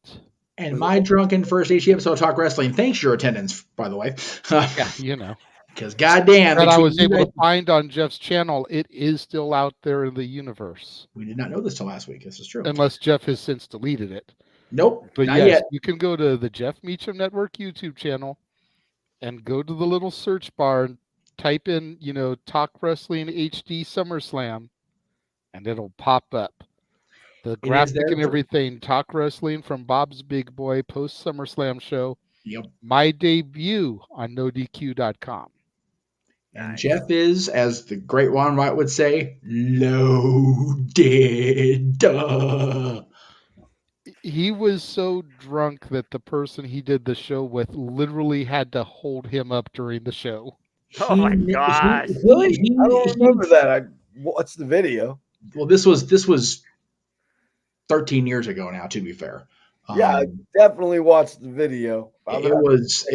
And my drunken first HG episode of Talk Wrestling, thanks for your attendance, by the way. Yeah, Because goddamn. That I was able to find on Jeff's channel, it is still out there in the universe. We did not know this till last week. This is true. Unless Jeff has since deleted it. Nope. But not yes, yet. You can go to the Jeff Meacham Network YouTube channel and go to the little search bar and type in, Talk Wrestling HD SummerSlam, and it'll pop up. The graphic and everything, Talk Wrestling from Bob's Big Boy post SummerSlam show. Yep. My debut on NoDQ.com. And Jeff is, as the great Ron Wright would say, loaded. He was so drunk that the person he did the show with literally had to hold him up during the show. Oh my gosh! Really? I don't remember that. I watched the video. Well, this was 13 years ago now, to be fair. Yeah, I definitely watched the video. It was,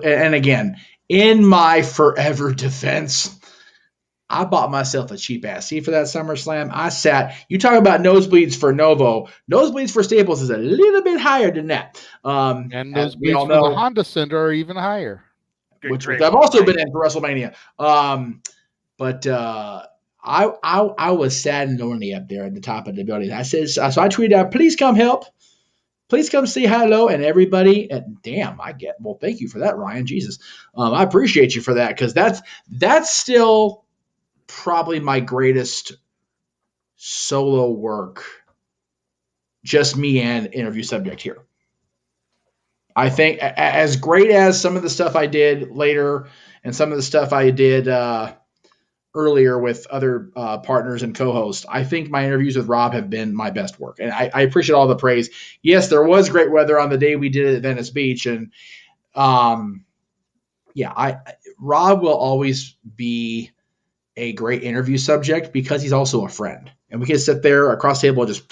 and again, in my forever defense, I bought myself a cheap ass seat for that SummerSlam. I sat. You talk about nosebleeds for Novo. Nosebleeds for Staples is a little bit higher than that. And nosebleeds for the Honda Center are even higher. Which I've also been in for WrestleMania. But I was sad and lonely up there at the top of the building. I said, so I tweeted out, please come help. Please come say hello. And everybody, and damn, well, thank you for that, Ryan. Jesus. I appreciate you for that, because that's still probably my greatest solo work. Just me and interview subject here. I think as great as some of the stuff I did later and some of the stuff I did earlier with other partners and co-hosts, I think my interviews with Rob have been my best work. And I appreciate all the praise. Yes, there was great weather on the day we did it at Venice Beach. And Rob will always be a great interview subject because he's also a friend. And we can sit there across the table just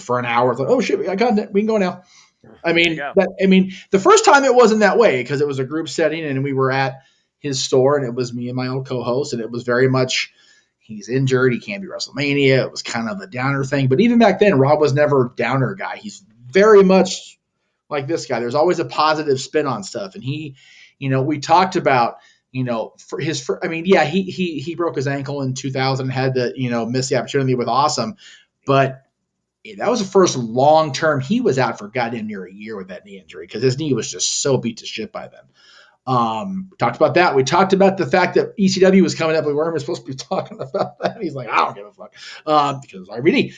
for an hour. It's like, oh shit, we got content. We can go now. I mean, the first time it wasn't that way because it was a group setting and we were at his store and it was me and my old co-host, and it was very much he's injured, he can't be WrestleMania. It was kind of a downer thing. But even back then, Rob was never a downer guy. He's very much like this guy. There's always a positive spin on stuff. And he, we talked about, he broke his ankle in 2000 and had to, miss the opportunity with Awesome. But that was the first long term. He was out for goddamn near a year with that knee injury because his knee was just so beat to shit by then. We talked about that. We talked about the fact that ECW was coming up. We weren't even supposed to be talking about that. He's like, I don't give a fuck because it's RVD.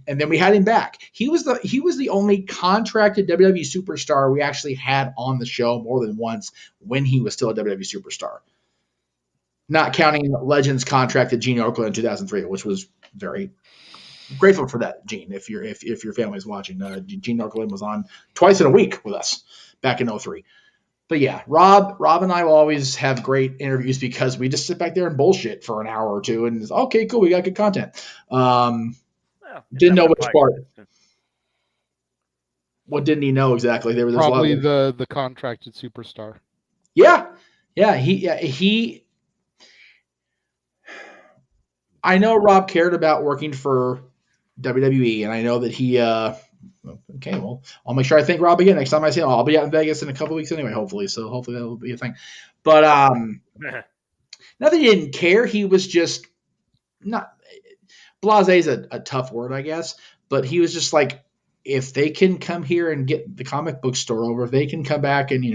And then we had him back. He was the only contracted WWE superstar we actually had on the show more than once when he was still a WWE superstar. Not counting Legends contracted Gene Okerlund in 2003, which was very grateful for that, Gene. If your family's watching, Gene Norcolin was on twice in a week with us back in 2003. But yeah, Rob and I will always have great interviews because we just sit back there and bullshit for an hour or two, and it's, okay, cool, we got good content. Didn't know which part. What didn't he know exactly? There's probably a lot of the contracted superstar. Yeah. He. I know Rob cared about working for WWE, and I know that he. Okay, well, I'll make sure I thank Rob again next time I see him. I'll be out in Vegas in a couple weeks anyway, hopefully. So hopefully that will be a thing. But not that he didn't care. He was just not. Blasé is a tough word, I guess. But he was just like, if they can come here and get the comic book store over, if they can come back and,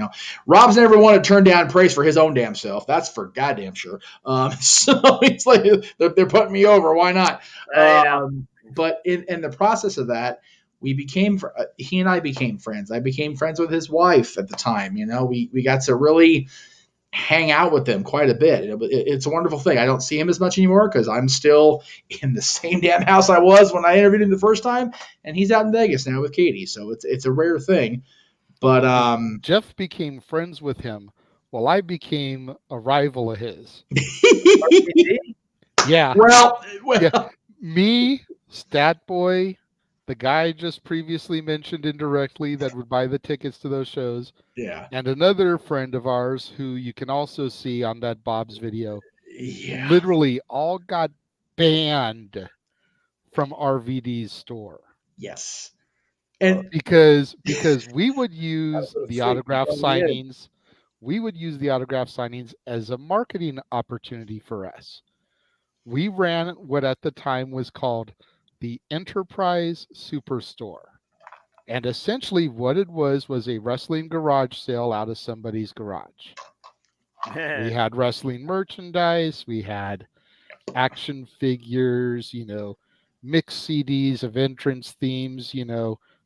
Rob's never wanted to turn down praise for his own damn self. That's for goddamn sure. So it's like, they're putting me over. Why not? But in the process of that, he and I became friends. I became friends with his wife at the time. We got to really hang out with them quite a bit. It's a wonderful thing. I don't see him as much anymore because I'm still in the same damn house I was when I interviewed him the first time, and he's out in Vegas now with Katie. So it's a rare thing. But Jeff became friends with him while I became a rival of his. Yeah. Well. Yeah. Me, Stat Boy, the guy I just previously mentioned indirectly that would buy the tickets to those shows. Yeah. And another friend of ours who you can also see on that Bob's video. Yeah. Literally all got banned from RVD's store. Yes. And because we would use the autograph signings. We would use the autograph signings as a marketing opportunity for us. We ran what at the time was called the Enterprise Superstore. And essentially what it was a wrestling garage sale out of somebody's garage. We had wrestling merchandise. We had action figures, mixed CDs of entrance themes,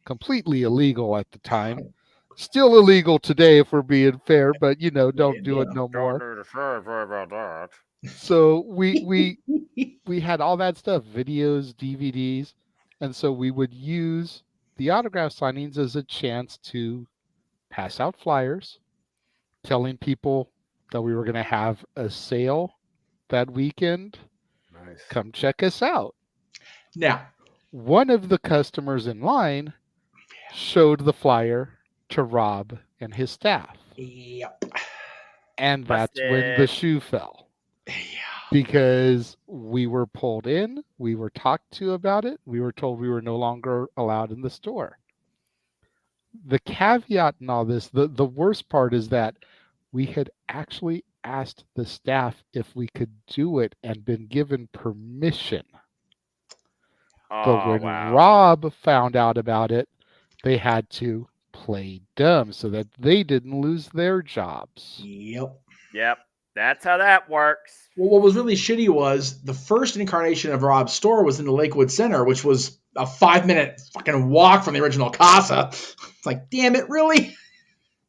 completely illegal at the time. Still illegal today if we're being fair, but, don't do it no more. So we had all that stuff, videos, DVDs. And so we would use the autograph signings as a chance to pass out flyers telling people that we were going to have a sale that weekend. Nice. Come check us out. Now, one of the customers in line showed the flyer to Rob and his staff. Yep. And that's when the shoe fell. Yeah. Because we were pulled in, we were talked to about it, we were told we were no longer allowed in the store. The caveat in all this, the worst part is that we had actually asked the staff if we could do it and been given permission. But when Rob found out about it, they had to play dumb so that they didn't lose their jobs. Yep. That's how that works. Well, what was really shitty was the first incarnation of Rob's store was in the Lakewood Center, which was a 5-minute fucking walk from the original Casa. It's like, damn it, really?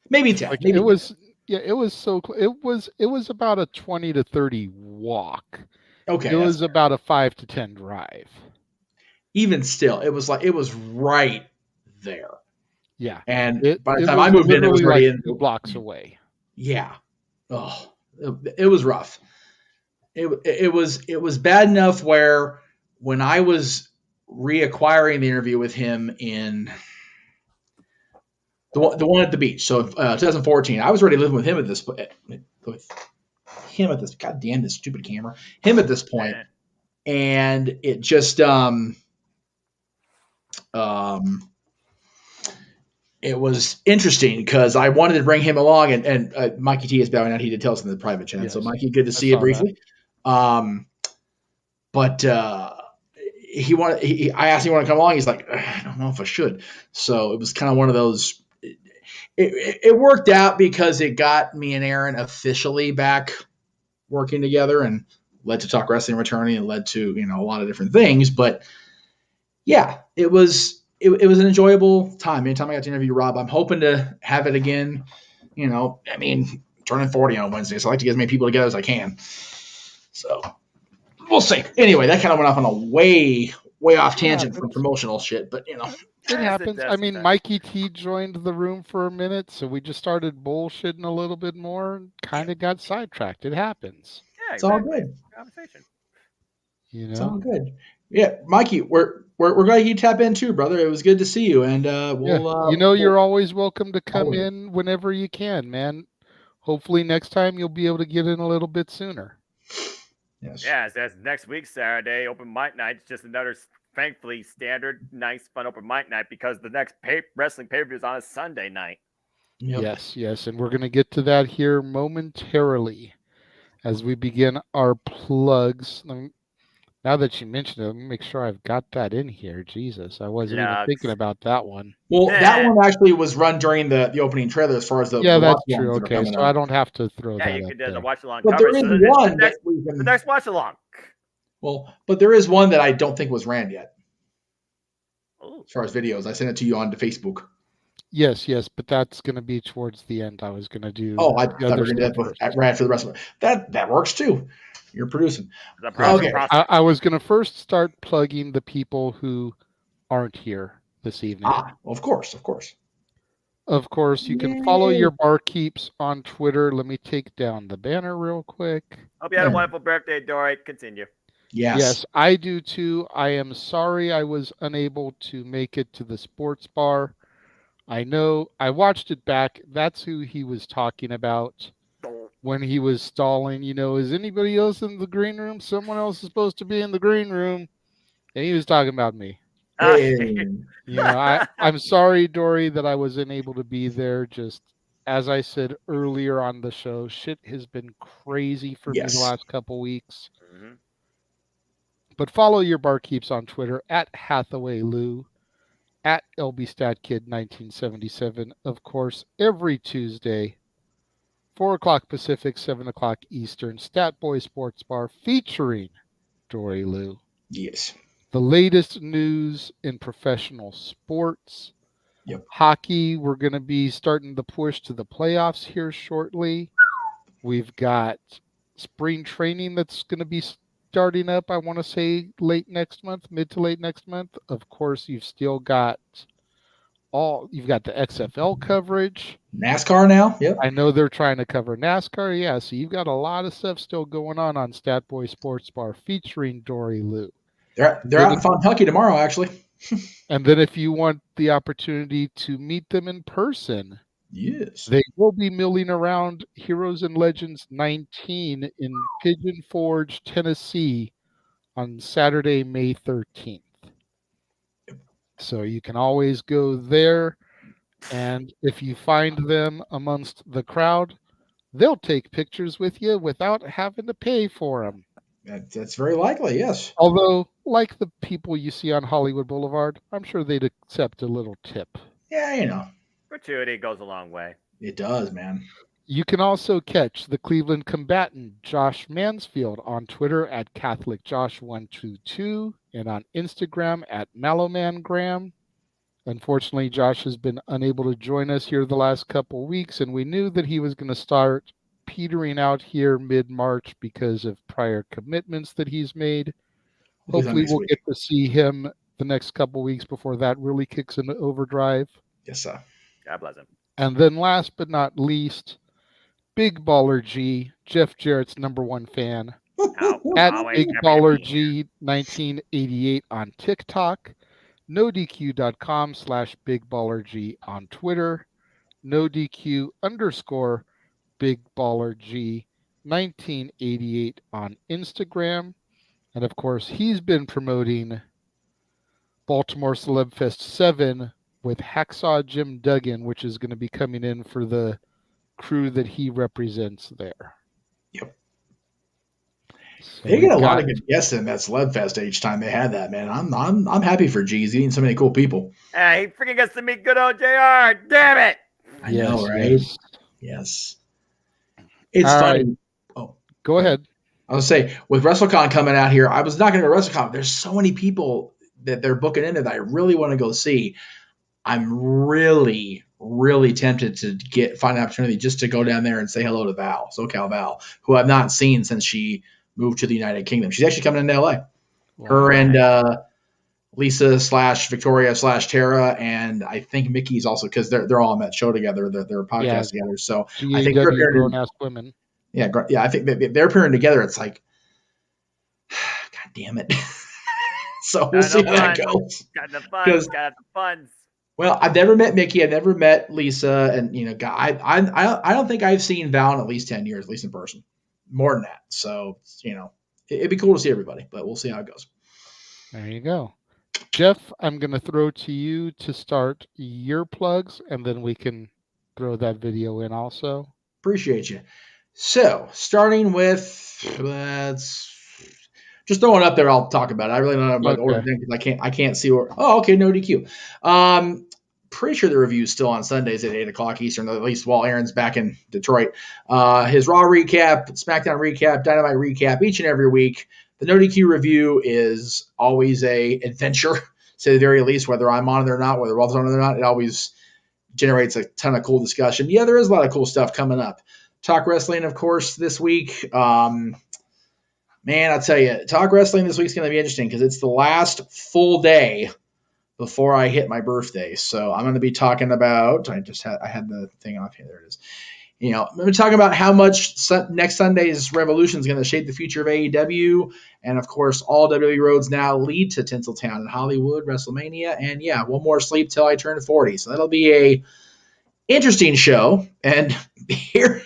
Maybe 10. Maybe it was. Yeah, it was so. It was about a 20 to 30 walk. Okay, it was about a 5 to 10 drive. Even still, it was right there. Yeah, and by the time I moved in, it was already in 2 blocks away. Yeah. Oh, it was rough. It was bad enough where when I was reacquiring the interview with him in the one at the beach, so 2014, I was already living with him at this goddamn this stupid camera, him at this point, and it just it was interesting because I wanted to bring him along, and Mikey T is bowing out. He did tell us in the private chat. Yes. So Mikey, good to see you briefly. But I asked him to want to come along. He's like, I don't know if I should. So it was kind of one of those. It worked out because it got me and Aaron officially back working together and led to Talk Wrestling returning and led to a lot of different things. But yeah, it was. It was an enjoyable time. Anytime I got to interview Rob, I'm hoping to have it again. Turning 40 on Wednesday, so I like to get as many people together as I can. So we'll see. Anyway, that kind of went off on a way way off tangent from promotional shit, but It Yes, happens. does I mean, sometimes. Mikey T joined the room for a minute, so we just started bullshitting a little bit more and kind of got sidetracked. It happens. Yeah, It's all exactly. good. Conversation. You It's know? all good. Yeah, Mikey, we're glad you tap in too, brother. It was good to see you, and we'll You're always welcome to come always. in whenever you can, man. Hopefully next time you'll be able to get in a little bit sooner. Yes. Yeah, that's next week, Saturday, open mic night. It's just another, thankfully, standard, nice, fun open mic night because the next wrestling pay-per-view is on a Sunday night. Yep. Yes, and we're going to get to that here momentarily as we begin our plugs. Now that you mentioned it, let me make sure I've got that in here. Jesus, I wasn't even thinking about that one. Well, that one actually was run during the opening trailer as far as the Yeah, watch that's true. alongs that are Okay, coming so up. I don't have to throw Yeah, that you up can do there. the watch along But coverage. there is So one the next watch along. Well, but there is one that I don't think was ran yet. Ooh. As far as videos, I sent it to you on Facebook. Yes, but that's going to be towards the end. I was going to do. Oh, I the thought we other were going to stuff do first. that right for the rest of it. That works too. You're producing. Okay. I was going to first start plugging the people who aren't here this evening. Of course. Of course, you can follow your barkeeps on Twitter. Let me take down the banner real quick. Hope you had a wonderful birthday, Dory. Continue. Yes, I do too. I am sorry I was unable to make it to the sports bar. I know I watched it back. That's who he was talking about when he was stalling. Is anybody else in the green room? Someone else is supposed to be in the green room. And he was talking about me. I'm sorry, Dory, that I was unable to be there. Just as I said earlier on the show, shit has been crazy for me the last couple weeks. Mm-hmm. But follow your barkeeps on Twitter at Hathaway Lou, at LBStatKid1977. Of course, every Tuesday, 4 o'clock Pacific, 7 o'clock Eastern, Stat Boy Sports Bar featuring Dory Lou. Yes. The latest news in professional sports. Yep. Hockey, we're going to be starting the push to the playoffs here shortly. We've got spring training that's going to be starting up, I want to say mid to late next month. Of course, you've still got you've got the XFL coverage. NASCAR now. Yep. I know they're trying to cover NASCAR. Yeah, so you've got a lot of stuff still going on Stat Boy Sports Bar featuring Dory Lou. They're out in Kentucky tomorrow, actually. And then if you want the opportunity to meet them in person, yes, they will be milling around Heroes and Legends 19 in Pigeon Forge, Tennessee on Saturday, May 13th. So you can always go there, and if you find them amongst the crowd, they'll take pictures with you without having to pay for them. That's very likely, yes. Although, like the people you see on Hollywood Boulevard, I'm sure they'd accept a little tip. Yeah, Gratuity goes a long way. It does, man. You can also catch the Cleveland combatant Josh Mansfield on Twitter at CatholicJosh122 and on Instagram at MallowmanGram. Unfortunately, Josh has been unable to join us here the last couple weeks, and we knew that he was going to start petering out here mid-March because of prior commitments that he's made. Hopefully we'll get to see him the next couple weeks before that really kicks into overdrive. Yes, sir. God bless him. And then last but not least, Big Baller G, Jeff Jarrett's #1 fan, at Big Baller G 1988 on TikTok, NoDQ.com/BigBallerG on Twitter, NoDQ_BigBallerG 1988 on Instagram. And of course, he's been promoting Baltimore Celeb Fest 7 with Hacksaw Jim Duggan, which is going to be coming in for the crew that he represents there. Yep. So they get a lot of good guests in that Celeb Fest each time they had that, man. I'm happy for G. He's getting so many cool people. He freaking gets to meet good old JR. Damn it! I know, right? Yes. It's All funny. Right. Oh, go ahead. I was say with WrestleCon coming out here, I was not going to go to WrestleCon. There's so many people that they're booking into that I really want to go see. I'm really, really tempted to find an opportunity just to go down there and say hello to Val, SoCal Val, who I've not seen since she moved to the United Kingdom. She's actually coming into LA. Her and Lisa / Victoria / Tara, and I think Mickey's also, because they're all on that show together. They're podcast together. So I think they're appearing. Grown Ass Women. Yeah, I think they're appearing together. It's like, God damn it. So we'll see how that goes. Got the funds. Got the funds. Well, I've never met Mickey. I've never met Lisa, and I don't think I've seen Val in at least 10 years, at least in person. More than that. So it'd be cool to see everybody, but we'll see how it goes. There you go. Jeff, I'm going to throw to you to start your plugs, and then we can throw that video in also. Appreciate you. So, starting with, just throw it up there. I'll talk about it. I really don't know about the order because I can't see where. Oh, okay, no DQ. Pretty sure the review is still on Sundays at 8 o'clock Eastern, at least while Aaron's back in Detroit. His Raw recap, SmackDown recap, Dynamite recap, each and every week. The No DQ review is always a adventure, to say the very least, whether I'm on it or not, whether Ralph's on it or not. It always generates a ton of cool discussion. Yeah, there is a lot of cool stuff coming up. Talk Wrestling, of course, this week. Man, I'll tell you, Talk Wrestling this week is going to be interesting because it's the last full day before I hit my birthday. So I'm going to be talking about, I had the thing off here. There it is. I'm going to talk about how much next Sunday's Revolution is going to shape the future of AEW. And, of course, all WWE roads now lead to Tinseltown and Hollywood, WrestleMania. And, yeah, one more sleep till I turn 40. So that'll be a interesting show. And here,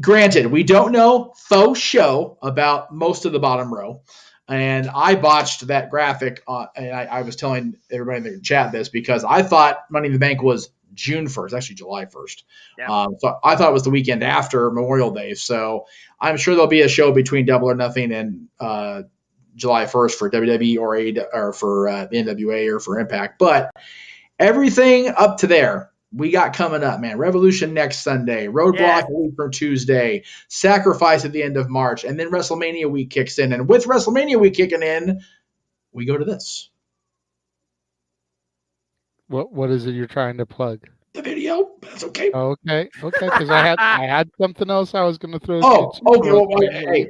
granted, we don't know faux show about most of the bottom row. And I botched that graphic. And I was telling everybody in the chat this because I thought Money in the Bank was June 1st, actually July 1st. Yeah. So I thought it was the weekend after Memorial Day. So I'm sure there'll be a show between Double or Nothing and July 1st for WWE or for the NWA or for Impact. But everything up to there, we got coming up, man. Revolution next Sunday, Roadblock a week from Tuesday, Sacrifice at the end of March, and then WrestleMania week kicks in. And with WrestleMania week kicking in, we go to this. What is it you're trying to plug? The video. That's okay. Okay. Because I had something else I was going to throw. Okay. Well, hey.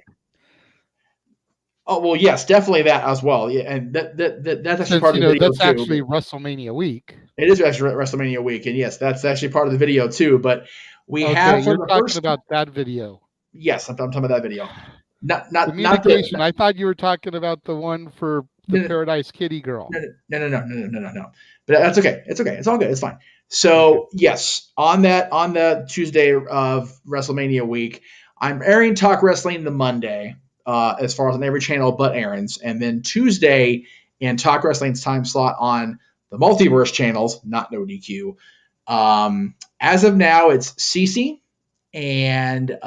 Oh well, yes, definitely that as well. Yeah, and that's actually part of the video that's too. Actually WrestleMania week. It is actually WrestleMania week, and yes, that's actually part of the video too. But have you're talking about that video. Yes, I'm talking about that video. Not communication. I thought you were talking about the one for the Paradise Kitty girl. No. But that's okay. It's okay. It's all good. It's fine. So yes, on the Tuesday of WrestleMania week, I'm airing Talk Wrestling the Monday, as far as on every channel but Aaron's, and then Tuesday in Talk Wrestling's time slot on the Multiverse channels, not No DQ. As of now, it's Cece and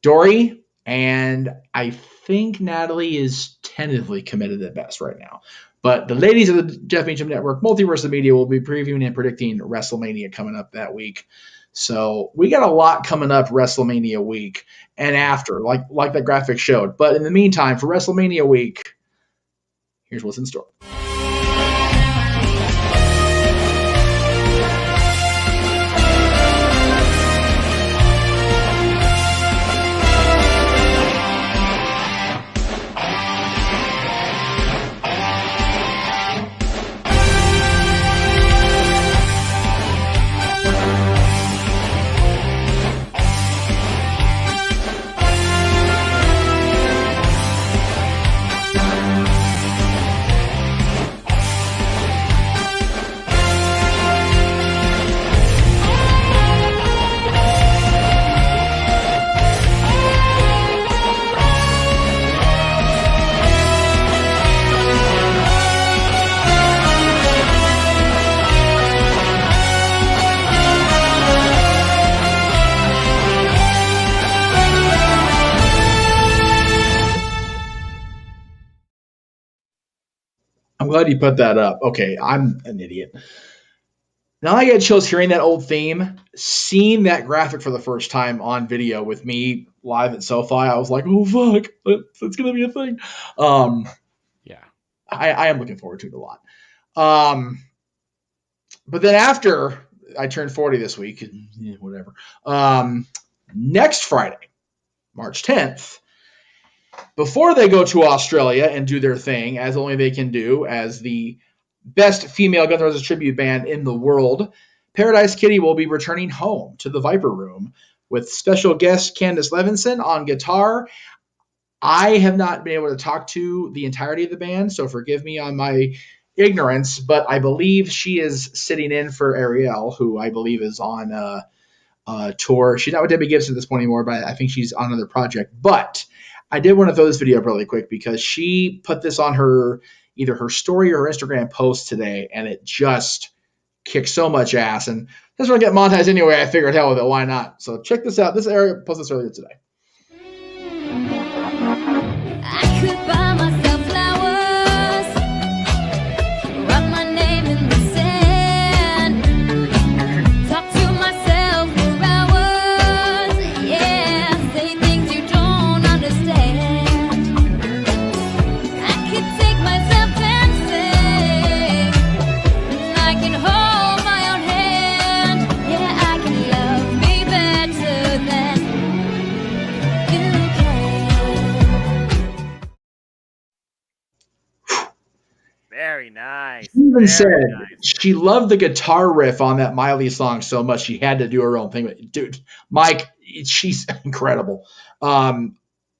Dory, and I think Natalie is tentatively committed at best right now. But the ladies of the Jeff Meacham Network, Multiverse of Media, will be previewing and predicting WrestleMania coming up that week. So we got a lot coming up WrestleMania week and after, like that graphic showed. But in the meantime, for WrestleMania week, here's what's in store. I'm glad you put that up. Okay, I'm an idiot. Now I get chills hearing that old theme, seeing that graphic for the first time on video with me live at SoFi. I was like, oh, fuck, that's going to be a thing. Yeah, I am looking forward to it a lot. But then after I turned 40 this week, whatever, next Friday, March 10th, before they go to Australia and do their thing, as only they can do, as the best female Guns N' Roses tribute band in the world, Paradise Kitty will be returning home to the Viper Room with special guest Candace Levinson on guitar. I have not been able to talk to the entirety of the band, so forgive me on my ignorance, but I believe she is sitting in for Ariel, who I believe is on tour. She's not with Debbie Gibson at this point anymore, but I think she's on another project. But I did want to throw this video up really quick because she put this on either her story or her Instagram post today, and it just kicked so much ass. And just want to get monetized anyway, I figured, hell with it, why not? So check this out. This area posted this earlier today. I could buy myself flowers, write my name in the sand, talk to myself for hours, yeah, say things you don't understand. I could take myself dancing, I can hold my own hand, yeah, I can love me better than you can. Very nice. She even Very said nice. she loved the guitar riff on that Miley song so much she had to do her own thing. Dude, Mike, she's incredible. I'll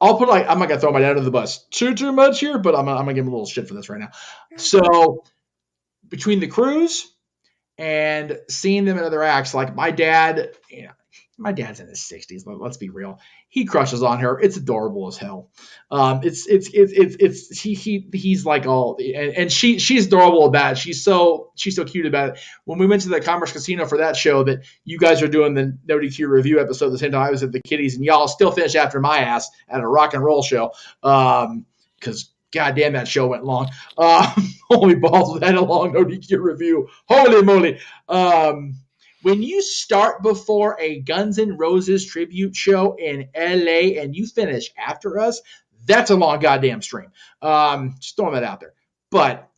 put I'm not gonna throw my dad under the bus too much here, but I'm gonna give him a little shit for this right now. So between the cruise and seeing them in other acts, like my dad, my dad's in his 60s. Let's be real. He crushes on her. It's adorable as hell. He's like all, and she's adorable about it. She's so cute about it. When we went to the Commerce Casino for that show that you guys are doing the No DQ review episode the same time I was at the Kitties, and y'all still finished after my ass at a rock and roll show. Because goddamn, that show went long. Holy balls, we had a long No DQ review. Holy moly. When you start before a Guns N' Roses tribute show in LA and you finish after us, that's a long goddamn stream. Just throwing that out there. But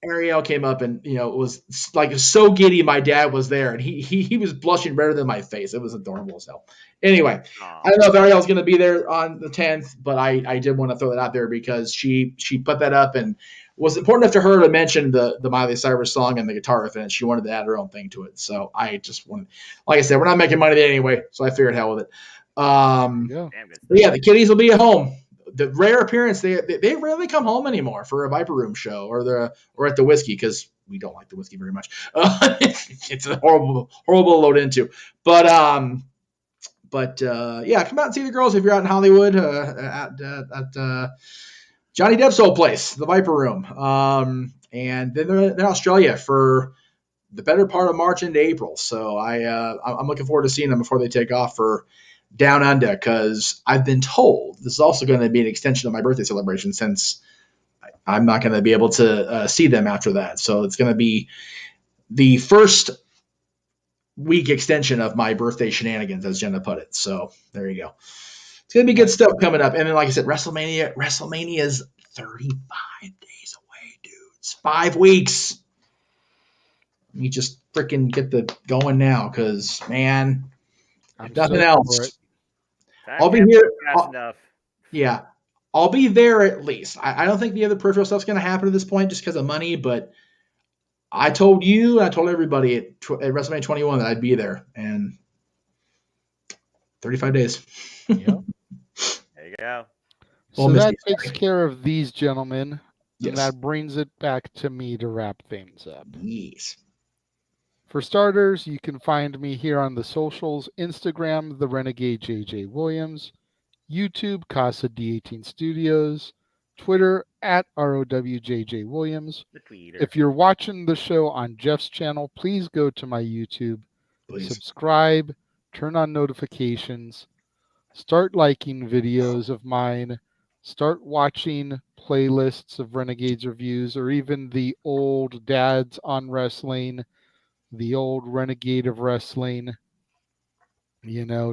Ariel came up and was like so giddy. My dad was there and he was blushing redder than my face. It was adorable as hell. Anyway, I don't know if Ariel's going to be there on the 10th, but I did want to throw that out there because she put that up and was important enough to her to mention the Miley Cyrus song and the guitar riff, and she wanted to add her own thing to it. So I just wanted, like I said, we're not making money there anyway, so I figured hell with it. But yeah, the Kitties will be at home. The rare appearance, they rarely come home anymore for a Viper Room show or at the Whiskey, because we don't like the Whiskey very much. It's a horrible to load into. But yeah, come out and see the girls if you're out in Hollywood at Johnny Depp's old place, the Viper Room. And then they're in Australia for the better part of March into April. So I'm looking forward to seeing them before they take off for Down Under, because I've been told this is also going to be an extension of my birthday celebration, since I'm not going to be able to see them after that. So it's going to be the first week extension of my birthday shenanigans, as Jenna put it. So there you go. It's going to be good stuff coming up. And then, like I said, WrestleMania is 35 days away, dudes. 5 weeks. Let me just freaking get the going now, because, man, if nothing else, I'll be here. Yeah, I'll be there at least. I don't think the other peripheral stuff's going to happen at this point just because of money, but I told you and I told everybody at WrestleMania 21 that I'd be there, and 35 days. There you go. So that takes care of these gentlemen, yes. And that brings it back to me to wrap things up. Yes. For starters, you can find me here on the socials: Instagram, the Renegade JJ Williams, YouTube, Casa D18 Studios, Twitter at ROWJJ Williams. If you're watching the show on Jeff's channel, please go to my YouTube, subscribe, turn on notifications, start liking videos of mine, start watching playlists of Renegades reviews, or even the old Dads on Wrestling, the old Renegade of Wrestling.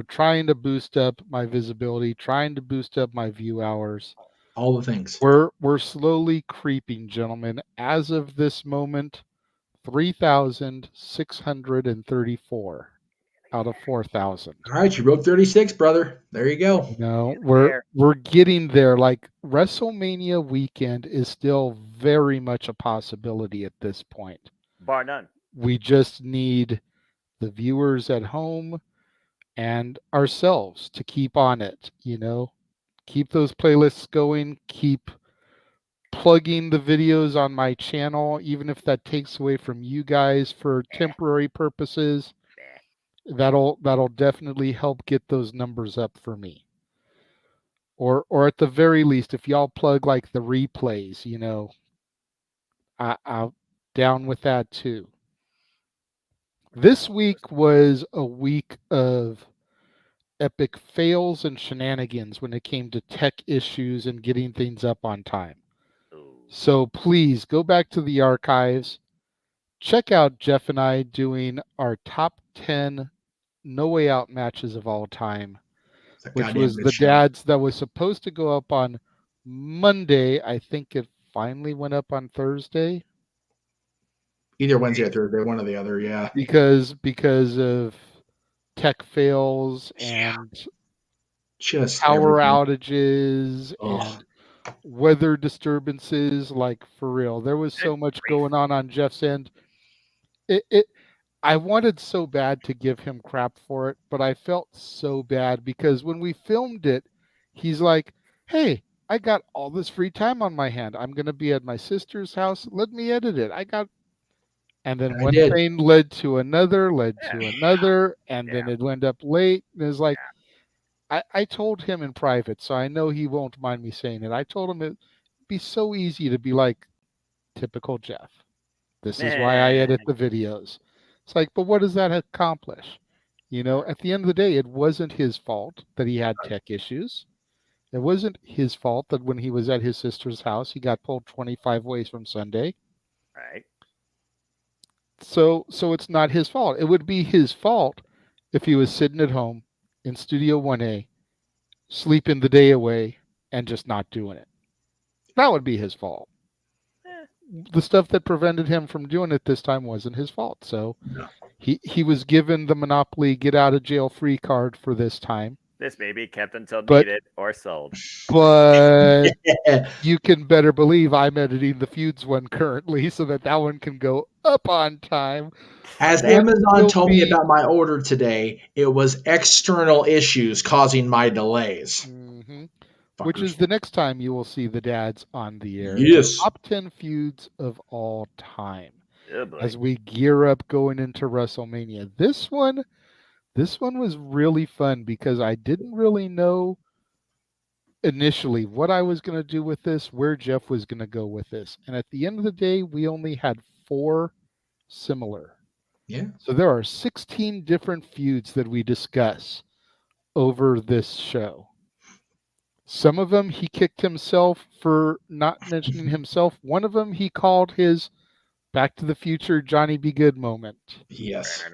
Trying to boost up my visibility, trying to boost up my view hours. All the things. We're slowly creeping, gentlemen. As of this moment, 3,634 out of 4,000. All right, you broke 36, brother. There you go. No, we're getting there. Like WrestleMania weekend is still very much a possibility at this point. Bar none. We just need the viewers at home and ourselves to keep on it, keep those playlists going, keep plugging the videos on my channel, even if that takes away from you guys for temporary purposes. That'll definitely help get those numbers up for me. Or at the very least, if y'all plug like the replays, I'll down with that too. This week was a week of epic fails and shenanigans when it came to tech issues and getting things up on time. So please go back to the archives. Check out Jeff and I doing our top 10 No Way Out matches of all time, which was the dads that was supposed to go up on Monday. I think it finally went up on Thursday. Either Wednesday or Thursday, one or the other, yeah. Because of tech fails and just power outages and weather disturbances, like for real. There was so much going on Jeff's end. I wanted so bad to give him crap for it, but I felt so bad because when we filmed it, he's like, "Hey, I got all this free time on my hand. I'm going to be at my sister's house. Let me edit it." And then one thing led to another, and then it went up late. And it was like, I told him in private, so I know he won't mind me saying it. I told him it'd be so easy to be like, typical Jeff. This is why I edit the videos. It's like, but what does that accomplish? At the end of the day, it wasn't his fault that he had tech issues. It wasn't his fault that when he was at his sister's house, he got pulled 25 ways from Sunday. Right. So it's not his fault. It would be his fault if he was sitting at home in Studio 1A, sleeping the day away, and just not doing it. That would be his fault. The stuff that prevented him from doing it this time wasn't his fault. So he was given the Monopoly get out of jail free card for this time. This may be kept until needed or sold. But you can better believe I'm editing the Feuds one currently so that one can go up on time. As Amazon told me about my order today, it was external issues causing my delays. Mm-hmm. Which is the next time you will see the dads on the air. Yes. Top 10 feuds of all time. Yeah, as we gear up going into WrestleMania. This one was really fun because I didn't really know initially what I was going to do with this, where Jeff was going to go with this. And at the end of the day, we only had 4 similar. Yeah. So there are 16 different feuds that we discuss over this show. Some of them he kicked himself for not mentioning himself. One of them he called his Back to the Future Johnny Be Good moment. Yes.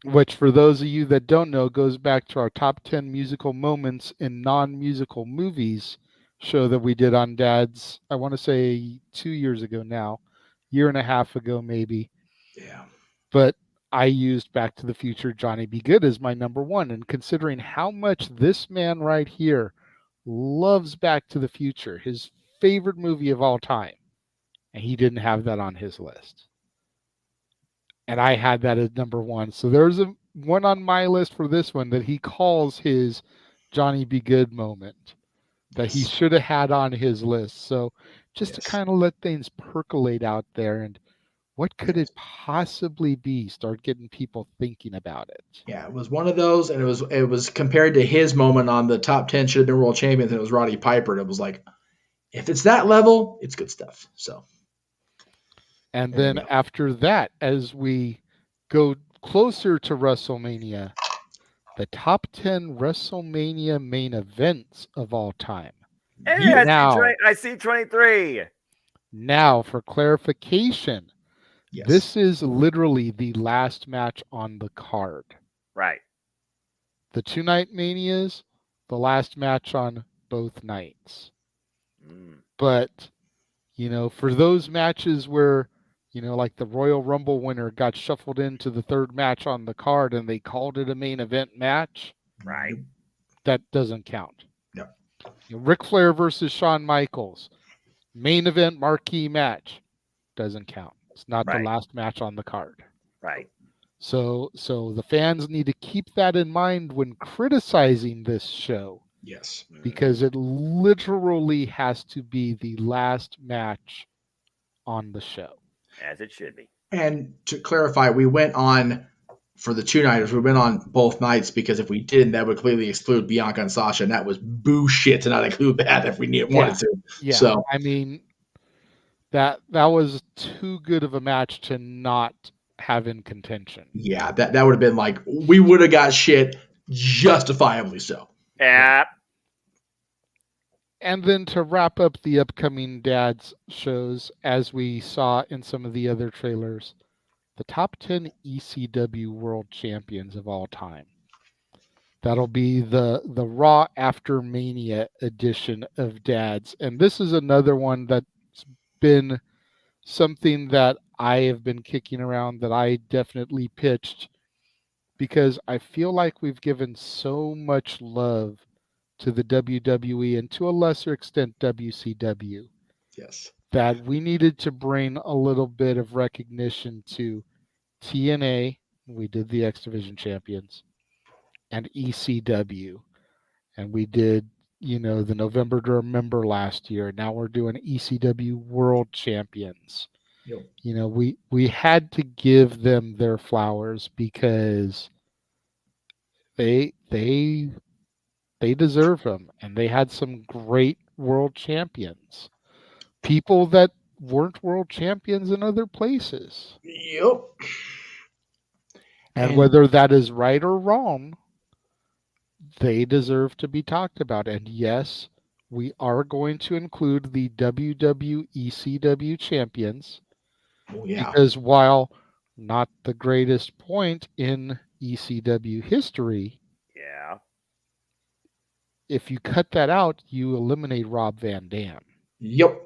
Which for those of you that don't know goes back to our top 10 musical moments in non-musical movies show that we did on Dad's, I want to say 2 years ago now, year and a half ago maybe. Yeah. But I used Back to the Future Johnny Be Good as my number 1. And considering how much this man right here loves Back to the Future, his favorite movie of all time, and he didn't have that on his list. And I had that as number 1. So there's one on my list for this one that he calls his Johnny Be Good moment that he should have had on his list. So just to kind of let things percolate out there and what could it possibly be? Start getting people thinking about it. Yeah, it was one of those, and it was compared to his moment on the top 10 should have been world champions, and it was Roddy Piper, and it was like, if it's that level, it's good stuff. So, and then after that, as we go closer to WrestleMania, the top 10 WrestleMania main events of all time. Hey, I see 23. Now, for clarification. Yes. This is literally the last match on the card. Right. The 2-night Manias, the last match on both nights. But, for those matches where, like the Royal Rumble winner got shuffled into the third match on the card and they called it a main event match. Right. That doesn't count. No. Ric Flair versus Shawn Michaels, main event marquee match, doesn't count. It's not the last match on the card. Right. So the fans need to keep that in mind when criticizing this show. Yes. Because it literally has to be the last match on the show. As it should be. And to clarify, we went on for the 2-nighters. We went on both nights because if we didn't, that would completely exclude Bianca and Sasha, and that was bullshit to not include that if we wanted to. Yeah. So I mean, that was too good of a match to not have in contention. Yeah, that would have been like we would have got shit justifiably so. Yeah. And then to wrap up the upcoming Dads shows, as we saw in some of the other trailers, the top 10 ECW World Champions of all time. That'll be the Raw After Mania edition of Dads. And this is another one that's been something that I have been kicking around that I definitely pitched because I feel like we've given so much love to the WWE and to a lesser extent WCW. Yes. That we needed to bring a little bit of recognition to TNA, we did the X Division champions, and ECW. And we did, the November to Remember last year. Now we're doing ECW World Champions. Yep. We had to give them their flowers because they deserve them, and they had some great world champions. People that weren't world champions in other places. Yep. And whether that is right or wrong, they deserve to be talked about. And yes, we are going to include the WWECW champions. Oh, yeah. Because while not the greatest point in ECW history, yeah, if you cut that out, you eliminate Rob Van Dam. Yep.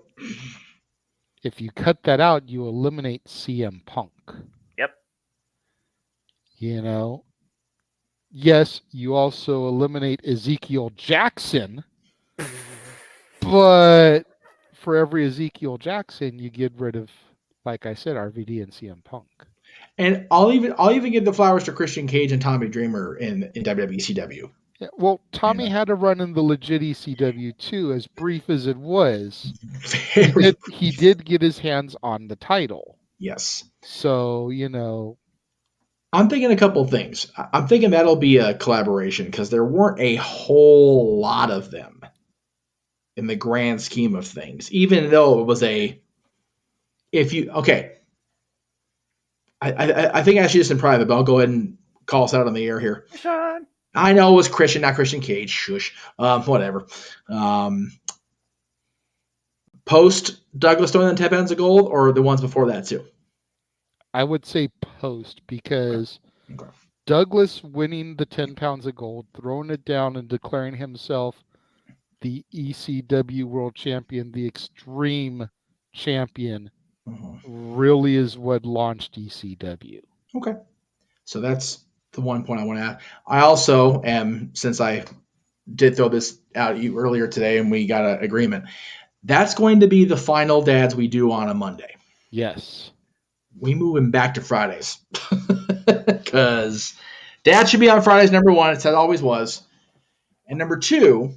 If you cut that out, you eliminate CM Punk. Yep. Yes, you also eliminate Ezekiel Jackson, but for every Ezekiel Jackson, you get rid of, like I said, RVD and CM Punk. And I'll even give the flowers to Christian Cage and Tommy Dreamer in WWECW. Yeah, well, Tommy had to run in the legit ECW too, as brief as it was. He did get his hands on the title. Yes. So, I'm thinking a couple things. I'm thinking that'll be a collaboration because there weren't a whole lot of them in the grand scheme of things, even though it was I think actually just in private, but I'll go ahead and call us out on the air here. Sean. I know it was Christian, not Christian Cage. Shush. Whatever. Post Douglas throwing the 10 pounds of gold, or the ones before that too? I would say post, because Douglas winning the 10 pounds of gold, throwing it down and declaring himself the ECW World Champion, the Extreme Champion, really is what launched ECW. Okay. So that's the one point I want to add. I also am, since I did throw this out earlier today and we got an agreement, that's going to be the final Dads we do on a Monday. Yes. We move him back to Fridays because Dad should be on Fridays, number one. It always was. And number two,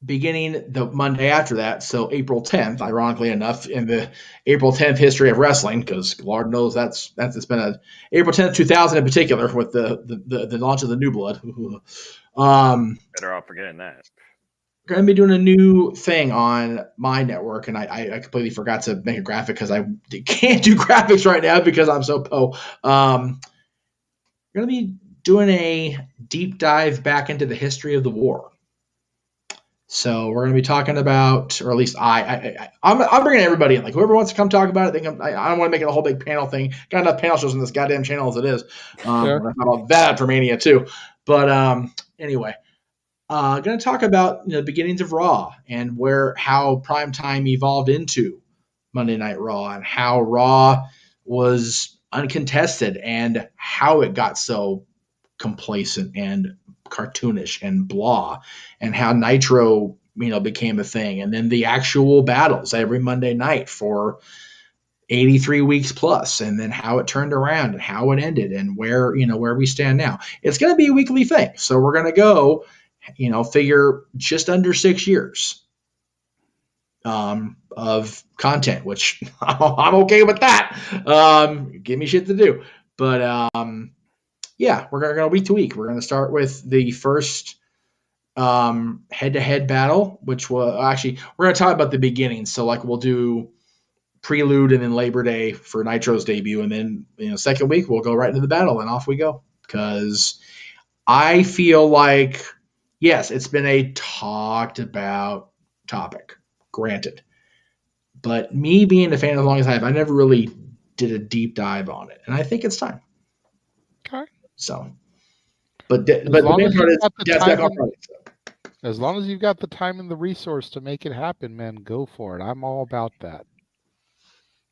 beginning the Monday after that, so April 10th, ironically enough, in the April 10th history of wrestling, because Lord knows it's been a April 10th, 2000 in particular, with the launch of the New Blood. Better off forgetting that. We're going to be doing a new thing on my network, and I completely forgot to make a graphic because I can't do graphics right now because I'm so po. We're going to be doing a deep dive back into the history of the war. So we're going to be talking about, or at least I'm bringing everybody in. Like whoever wants to come talk about it, I don't want to make it a whole big panel thing. Got enough panel shows on this goddamn channel as it is. We're going to talk about that for Mania too. But anyway. Going to talk about the beginnings of Raw and how Primetime evolved into Monday Night Raw and how Raw was uncontested and how it got so complacent and cartoonish and blah, and how Nitro, became a thing, and then the actual battles every Monday night for 83 weeks plus, and then how it turned around and how it ended and where we stand now. It's going to be a weekly thing. So we're going to go, figure just under 6 years of content, which I'm okay with that. Give me shit to do. But yeah, we're going to go week to week. We're going to start with the first head-to-head battle, which will actually, we're going to talk about the beginning. So like we'll do Prelude and then Labor Day for Nitro's debut, and then second week we'll go right into the battle and off we go. Because I feel like, yes, it's been a talked about topic, granted, but me being a fan as long as I have, I never really did a deep dive on it, and I think it's time. Okay. So, but the main part is Dad's back on Friday. As long as you've got the time and the resource to make it happen, man, go for it. I'm all about that.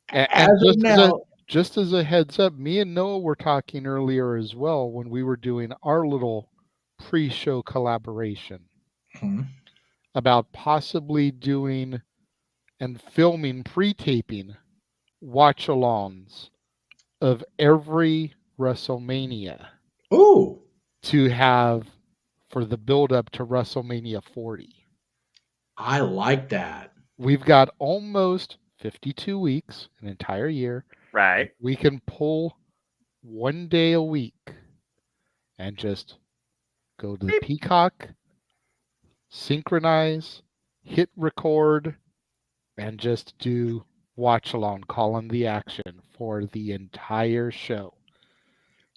And just as a heads up, me and Noah were talking earlier as well when we were doing our little pre-show collaboration about possibly doing and filming, pre-taping watch-alongs of every WrestleMania. Ooh. To have for the build-up to WrestleMania 40. I like that. We've got almost 52 weeks, an entire year. Right. We can pull 1 day a week and just go to the Peacock, synchronize, hit record, and just do watch along, calling the action for the entire show.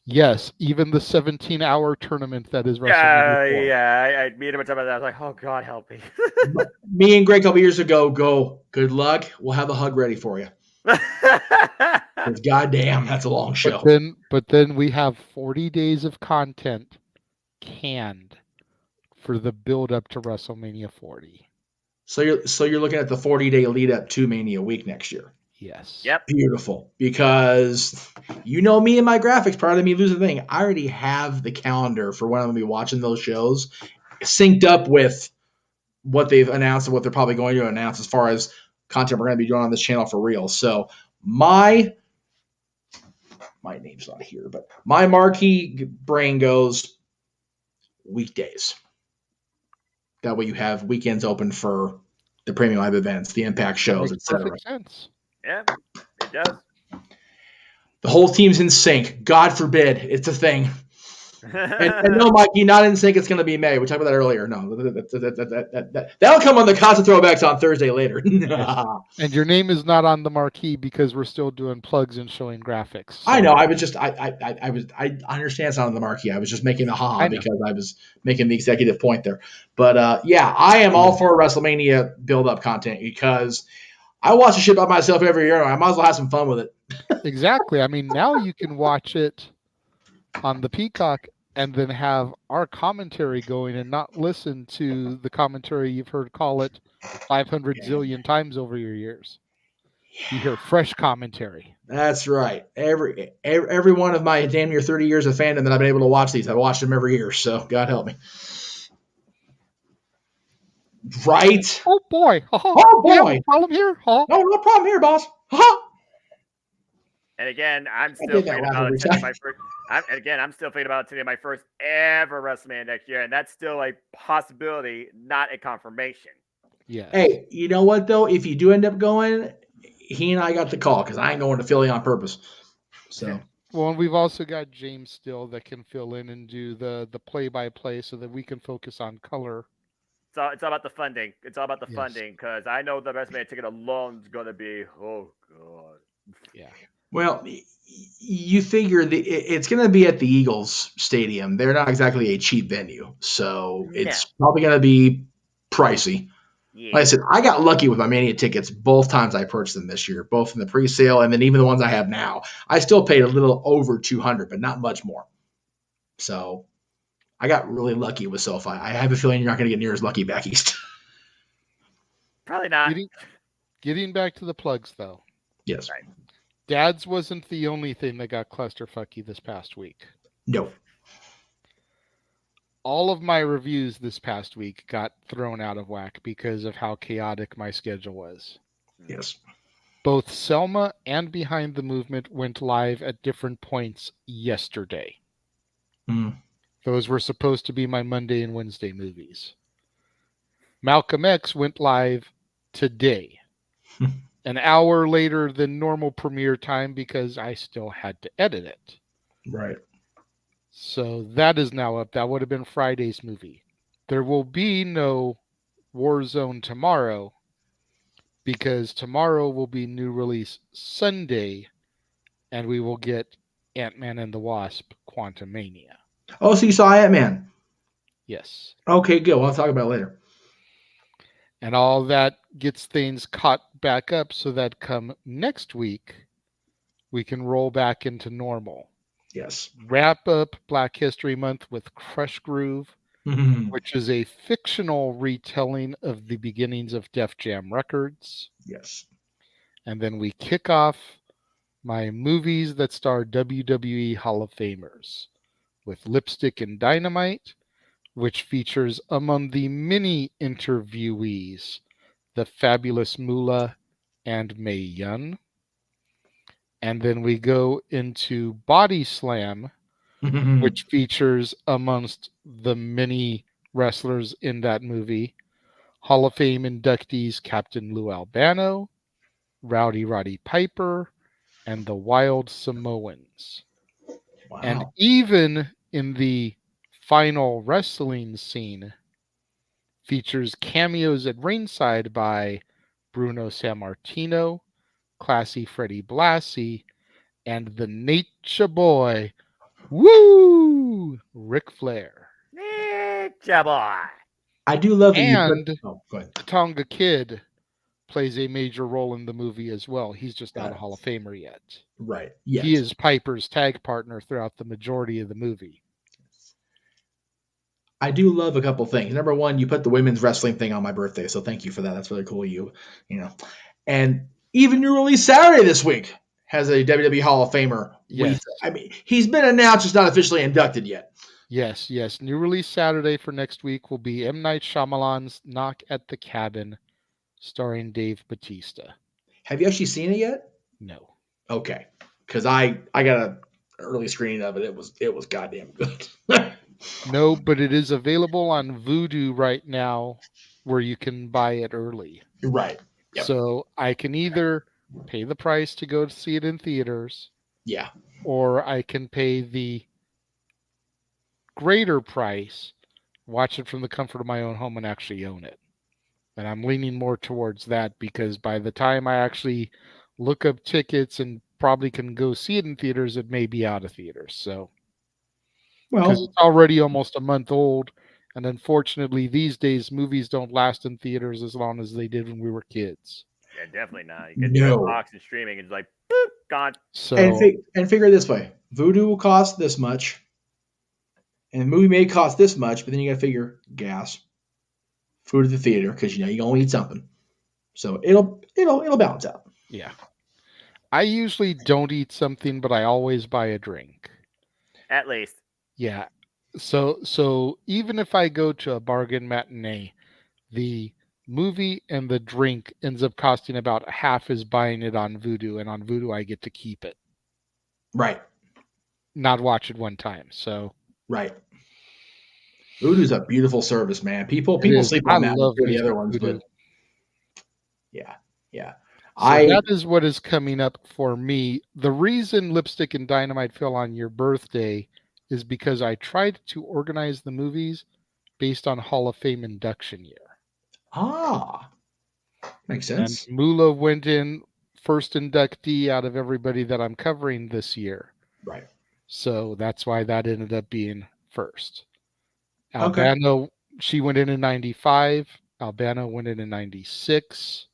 Yes, even the 17-hour tournament that is WrestleMania 4. Yeah. I meet him and talk about that. I was like, oh God, help me. Me and Greg a couple years ago go, good luck. We'll have a hug ready for you. Because goddamn, that's a long show. But then we have 40 days of content canned for the build up to WrestleMania 40. So you're looking at the 40-day lead up to Mania week next year. Yes. Yep. Beautiful. Because me and my graphics, prior to me losing the thing, I already have the calendar for when I'm going to be watching those shows synced up with what they've announced and what they're probably going to announce as far as content we're going to be doing on this channel for real. So my name's not here, but my Marquee brain goes weekdays. That way you have weekends open for the premium live events, the Impact shows, etc. Makes perfect sense. Yeah, it does. The whole team's in sync. God forbid it's a thing. and no, Mike, you're not in sync. It's going to be May. We talked about that earlier. No, that'll come on the constant throwbacks on Thursday later. And your name is not on the marquee because we're still doing plugs and showing graphics. So. I know. I understand it's not on the marquee. I was just making the haha because I was making the executive point there. But yeah, I am all for WrestleMania build-up content because I watch the shit by myself every year. I might as well have some fun with it. Exactly. I mean, now you can watch it on the Peacock and then have our commentary going and not listen to the commentary you've heard call it 500 zillion times over your years. You hear fresh commentary. That's right. Every one of my damn near 30 years of fandom that I've been able to watch these, I've watched them every year. So God help me. Right? Oh boy. Oh boy. No problem here. No problem here, boss. And again, I'm still thinking about it today. I'm still thinking about it today. My first ever WrestleMania next year, and that's still a possibility, not a confirmation. Yeah. Hey, you know what though? If you do end up going, he and I got the call because I ain't going to Philly on purpose. So. Well, and we've also got James still that can fill in and do the play-by-play so that we can focus on color. It's all about the funding. It's all about the funding because I know the WrestleMania ticket alone is going to be, oh God. Yeah. Well, you figure it's going to be at the Eagles Stadium. They're not exactly a cheap venue, so it's probably going to be pricey. Yeah. Like I said, I got lucky with my Mania tickets both times I purchased them this year, both in the pre-sale and then even the ones I have now. I still paid a little over $200, but not much more. So I got really lucky with SoFi. I have a feeling you're not going to get near as lucky back east. Probably not. Getting back to the plugs, though. Yes. Right. Dad's wasn't the only thing that got clusterfucky this past week. No. All of my reviews this past week got thrown out of whack because of how chaotic my schedule was. Yes. Both Selma and Behind the Movement went live at different points yesterday. Those were supposed to be my Monday and Wednesday movies. Malcolm X went live today, an hour later than normal premiere time because I still had to edit it. Right. So that is now up. That would have been Friday's movie. There will be no Warzone tomorrow because tomorrow will be new release Sunday, and we will get Ant-Man and the Wasp: Quantumania. Oh, so you saw Ant-Man? Yes. Okay, good. We'll talk about it later. And all that gets things caught back up so that come next week, we can roll back into normal. Yes. Wrap up Black History Month with Crush Groove, which is a fictional retelling of the beginnings of Def Jam Records. Yes. And then we kick off my movies that star WWE Hall of Famers with Lipstick and Dynamite, which features among the many interviewees the fabulous Moolah and Mae Young. And then we go into Body Slam, which features amongst the many wrestlers in that movie Hall of Fame inductees Captain Lou Albano, Rowdy Roddy Piper, and the Wild Samoans. Wow. And even in the final wrestling scene features cameos at ringside by Bruno Sammartino, Classy Freddie Blassie, and the Nature Boy, woo, Ric Flair. Nature Boy. I do love that and go ahead. Tonga Kid plays a major role in the movie as well. He's just not a Hall of Famer yet. Right. Yes. He is Piper's tag partner throughout the majority of the movie. I do love a couple things. Number one, you put the women's wrestling thing on my birthday, so thank you for that. That's really cool of you. And even new release Saturday this week has a WWE Hall of Famer. Yes. I mean, he's been announced, just not officially inducted yet. Yes. New release Saturday for next week will be M. Night Shyamalan's Knock at the Cabin, starring Dave Bautista. Have you actually seen it yet? No. Okay, because I got an early screening of it. It was goddamn good. No, but it is available on Vudu right now, where you can buy it early. Right. Yep. So I can either pay the price to go to see it in theaters. Yeah. Or I can pay the greater price, watch it from the comfort of my own home, and actually own it. And I'm leaning more towards that because by the time I actually look up tickets and probably can go see it in theaters, it may be out of theaters. So, because it's already almost a month old, and unfortunately these days movies don't last in theaters as long as they did when we were kids. Yeah, definitely not. You get to box and streaming, it's like, boop, gone. So, and figure it this way: Vudu will cost this much, and the movie may cost this much, but then you got to figure gas, food at the theater because you gonna eat something. So it'll balance out. Yeah, I usually don't eat something, but I always buy a drink. At least. Yeah. So even if I go to a bargain matinee, the movie and the drink ends up costing about half as buying it on Vudu, and on Vudu I get to keep it. Right. Not watch it one time. So. Right. Vudu's a beautiful service, man. People sleep on that. I love the other ones, but yeah. So that is what is coming up for me. The reason Lipstick and Dynamite fell on your birthday is because I tried to organize the movies based on Hall of Fame induction year. Ah, makes sense. And Moolah went in first inductee out of everybody that I'm covering this year. Right. So that's why that ended up being first. Albano, she went in 95. Albano went in 96.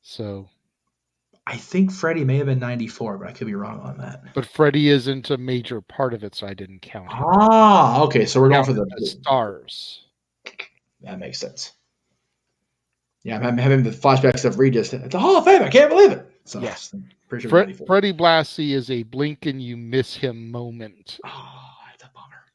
So I think Freddie may have been 94, but I could be wrong on that. But Freddie isn't a major part of it, so I didn't count him. Ah, okay. So we're going for the stars. That makes sense. Yeah, I'm having the flashbacks of Regis at the Hall of Fame. I can't believe it. So Yes. I'm pretty sure we're ready for it. Freddie Blassie is a blink and you miss him moment. Oh, that's a bummer.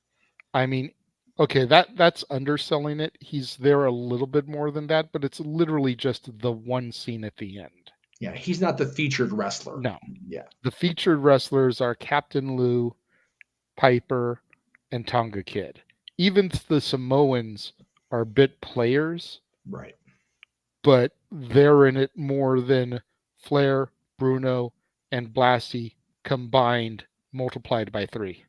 I mean, okay, that's underselling it. He's there a little bit more than that, but it's literally just the one scene at the end. Yeah, he's not the featured wrestler. No. Yeah. The featured wrestlers are Captain Lou, Piper, and Tonga Kid. Even the Samoans are bit players. Right. But they're in it more than Flair, Bruno, and Blassie combined, multiplied by 3.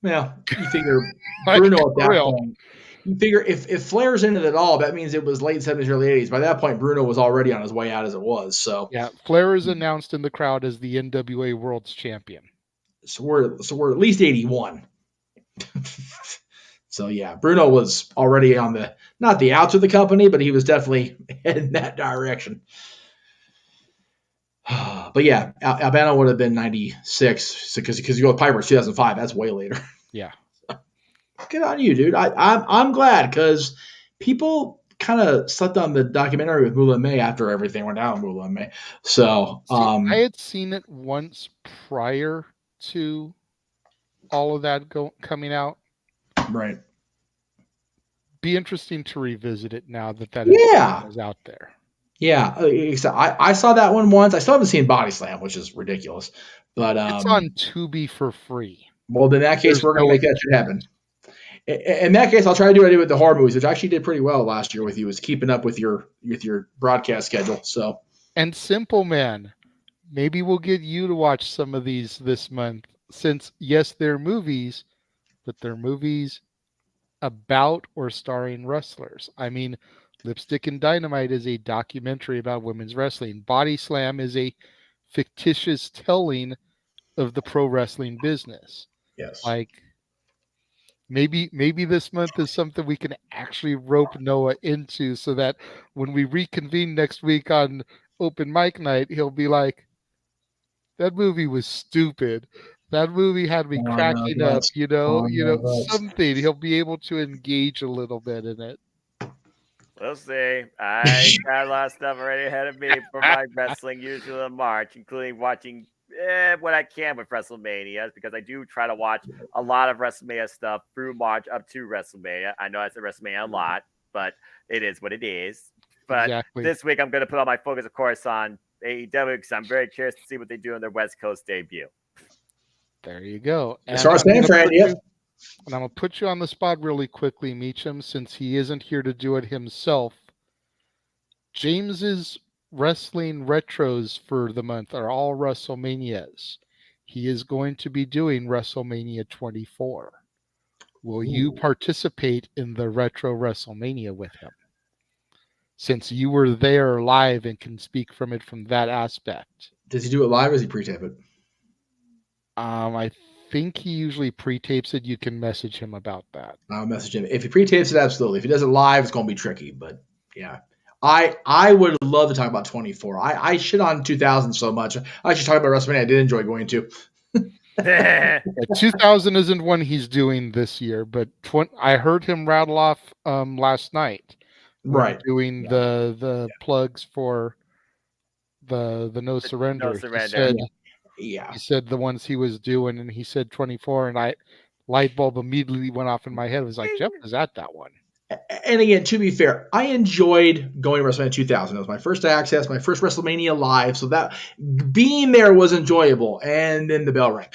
Well, you figure Bruno at that point. You figure if Flair's in it at all, that means it was late 70s, early 80s. By that point, Bruno was already on his way out as it was. So yeah, Flair is announced in the crowd as the NWA World's Champion. So we're at least 81. So yeah, Bruno was already on the not the outs of the company, but he was definitely heading that direction. But yeah, Albano would have been 96 because you go with Piper 2005. That's way later. Yeah. Good on you, dude. I'm glad because people kind of slept on the documentary with Moolah May after everything went down with Moolah May. So I had seen it once prior to all of that coming out. Right. Be interesting to revisit it now that is out there. Yeah, I saw that one once. I still haven't seen Body Slam, which is ridiculous. But it's on Tubi for free. Well, in that case, we're going to make that shit happen. In that case, I'll try to do what I did with the horror movies, which I actually did pretty well last year with you, was keeping up with your broadcast schedule. So and Simple Man, maybe we'll get you to watch some of these this month. Since yes, they're movies, but they're movies about or starring wrestlers. I mean, Lipstick and Dynamite is a documentary about women's wrestling. Body Slam is a fictitious telling of the pro wrestling business. Yes. Like maybe this month is something we can actually rope Noah into so that when we reconvene next week on Open Mic Night, he'll be like, that movie was stupid. That movie had me cracking up, something. He'll be able to engage a little bit in it. We'll see. I got a lot of stuff already ahead of me for my wrestling, usually in March, including watching what I can with WrestleMania, because I do try to watch a lot of WrestleMania stuff through March up to WrestleMania. I know I said WrestleMania a lot, but it is what it is. But This week I'm going to put all my focus, of course, on AEW because I'm very curious to see what they do in their West Coast debut. There you go. And I'm going to put you on the spot really quickly, Meacham, since he isn't here to do it himself. James's wrestling retros for the month are all WrestleManias. He is going to be doing WrestleMania 24. Will you participate in the retro WrestleMania with him? Since you were there live and can speak from it from that aspect. Does he do it live or does he pre-tape it? I think he usually pre-tapes it. You can message him about that. I'll message him. If he pre-tapes it, absolutely. If he does it live, it's going to be tricky. But yeah, I would love to talk about 24. I shit on 2000 so much. I should talk about WrestleMania. I did enjoy going to. 2000 isn't one he's doing this year, but I heard him rattle off last night. Right. Doing the plugs for the No Surrender. No Surrender. He said the ones he was doing, and he said 24, and light bulb immediately went off in my head. It was like, Jeff is at that one. And again, to be fair, I enjoyed going to WrestleMania 2000. It was my first access, my first WrestleMania live, so that being there was enjoyable. And then the bell rang.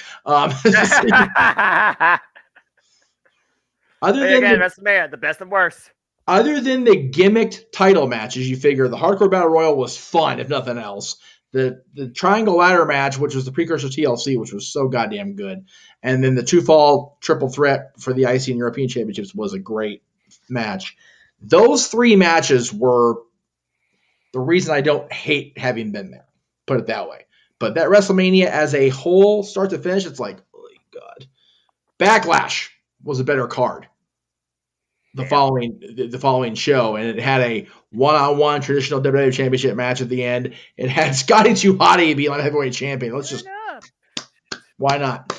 WrestleMania, the best and worst. Other than the gimmicked title matches, you figure the Hardcore Battle Royal was fun, if nothing else. The Triangle Ladder match, which was the precursor to TLC, which was so goddamn good. And then the two-fall triple threat for the IC and European Championships was a great match. Those three matches were the reason I don't hate having been there. Put it that way. But that WrestleMania as a whole, start to finish, it's like, oh God. Backlash was a better card. The following show, and it had a one-on-one traditional WWE Championship match at the end. It had Scotty 2 Hotty being like heavyweight champion. Why not?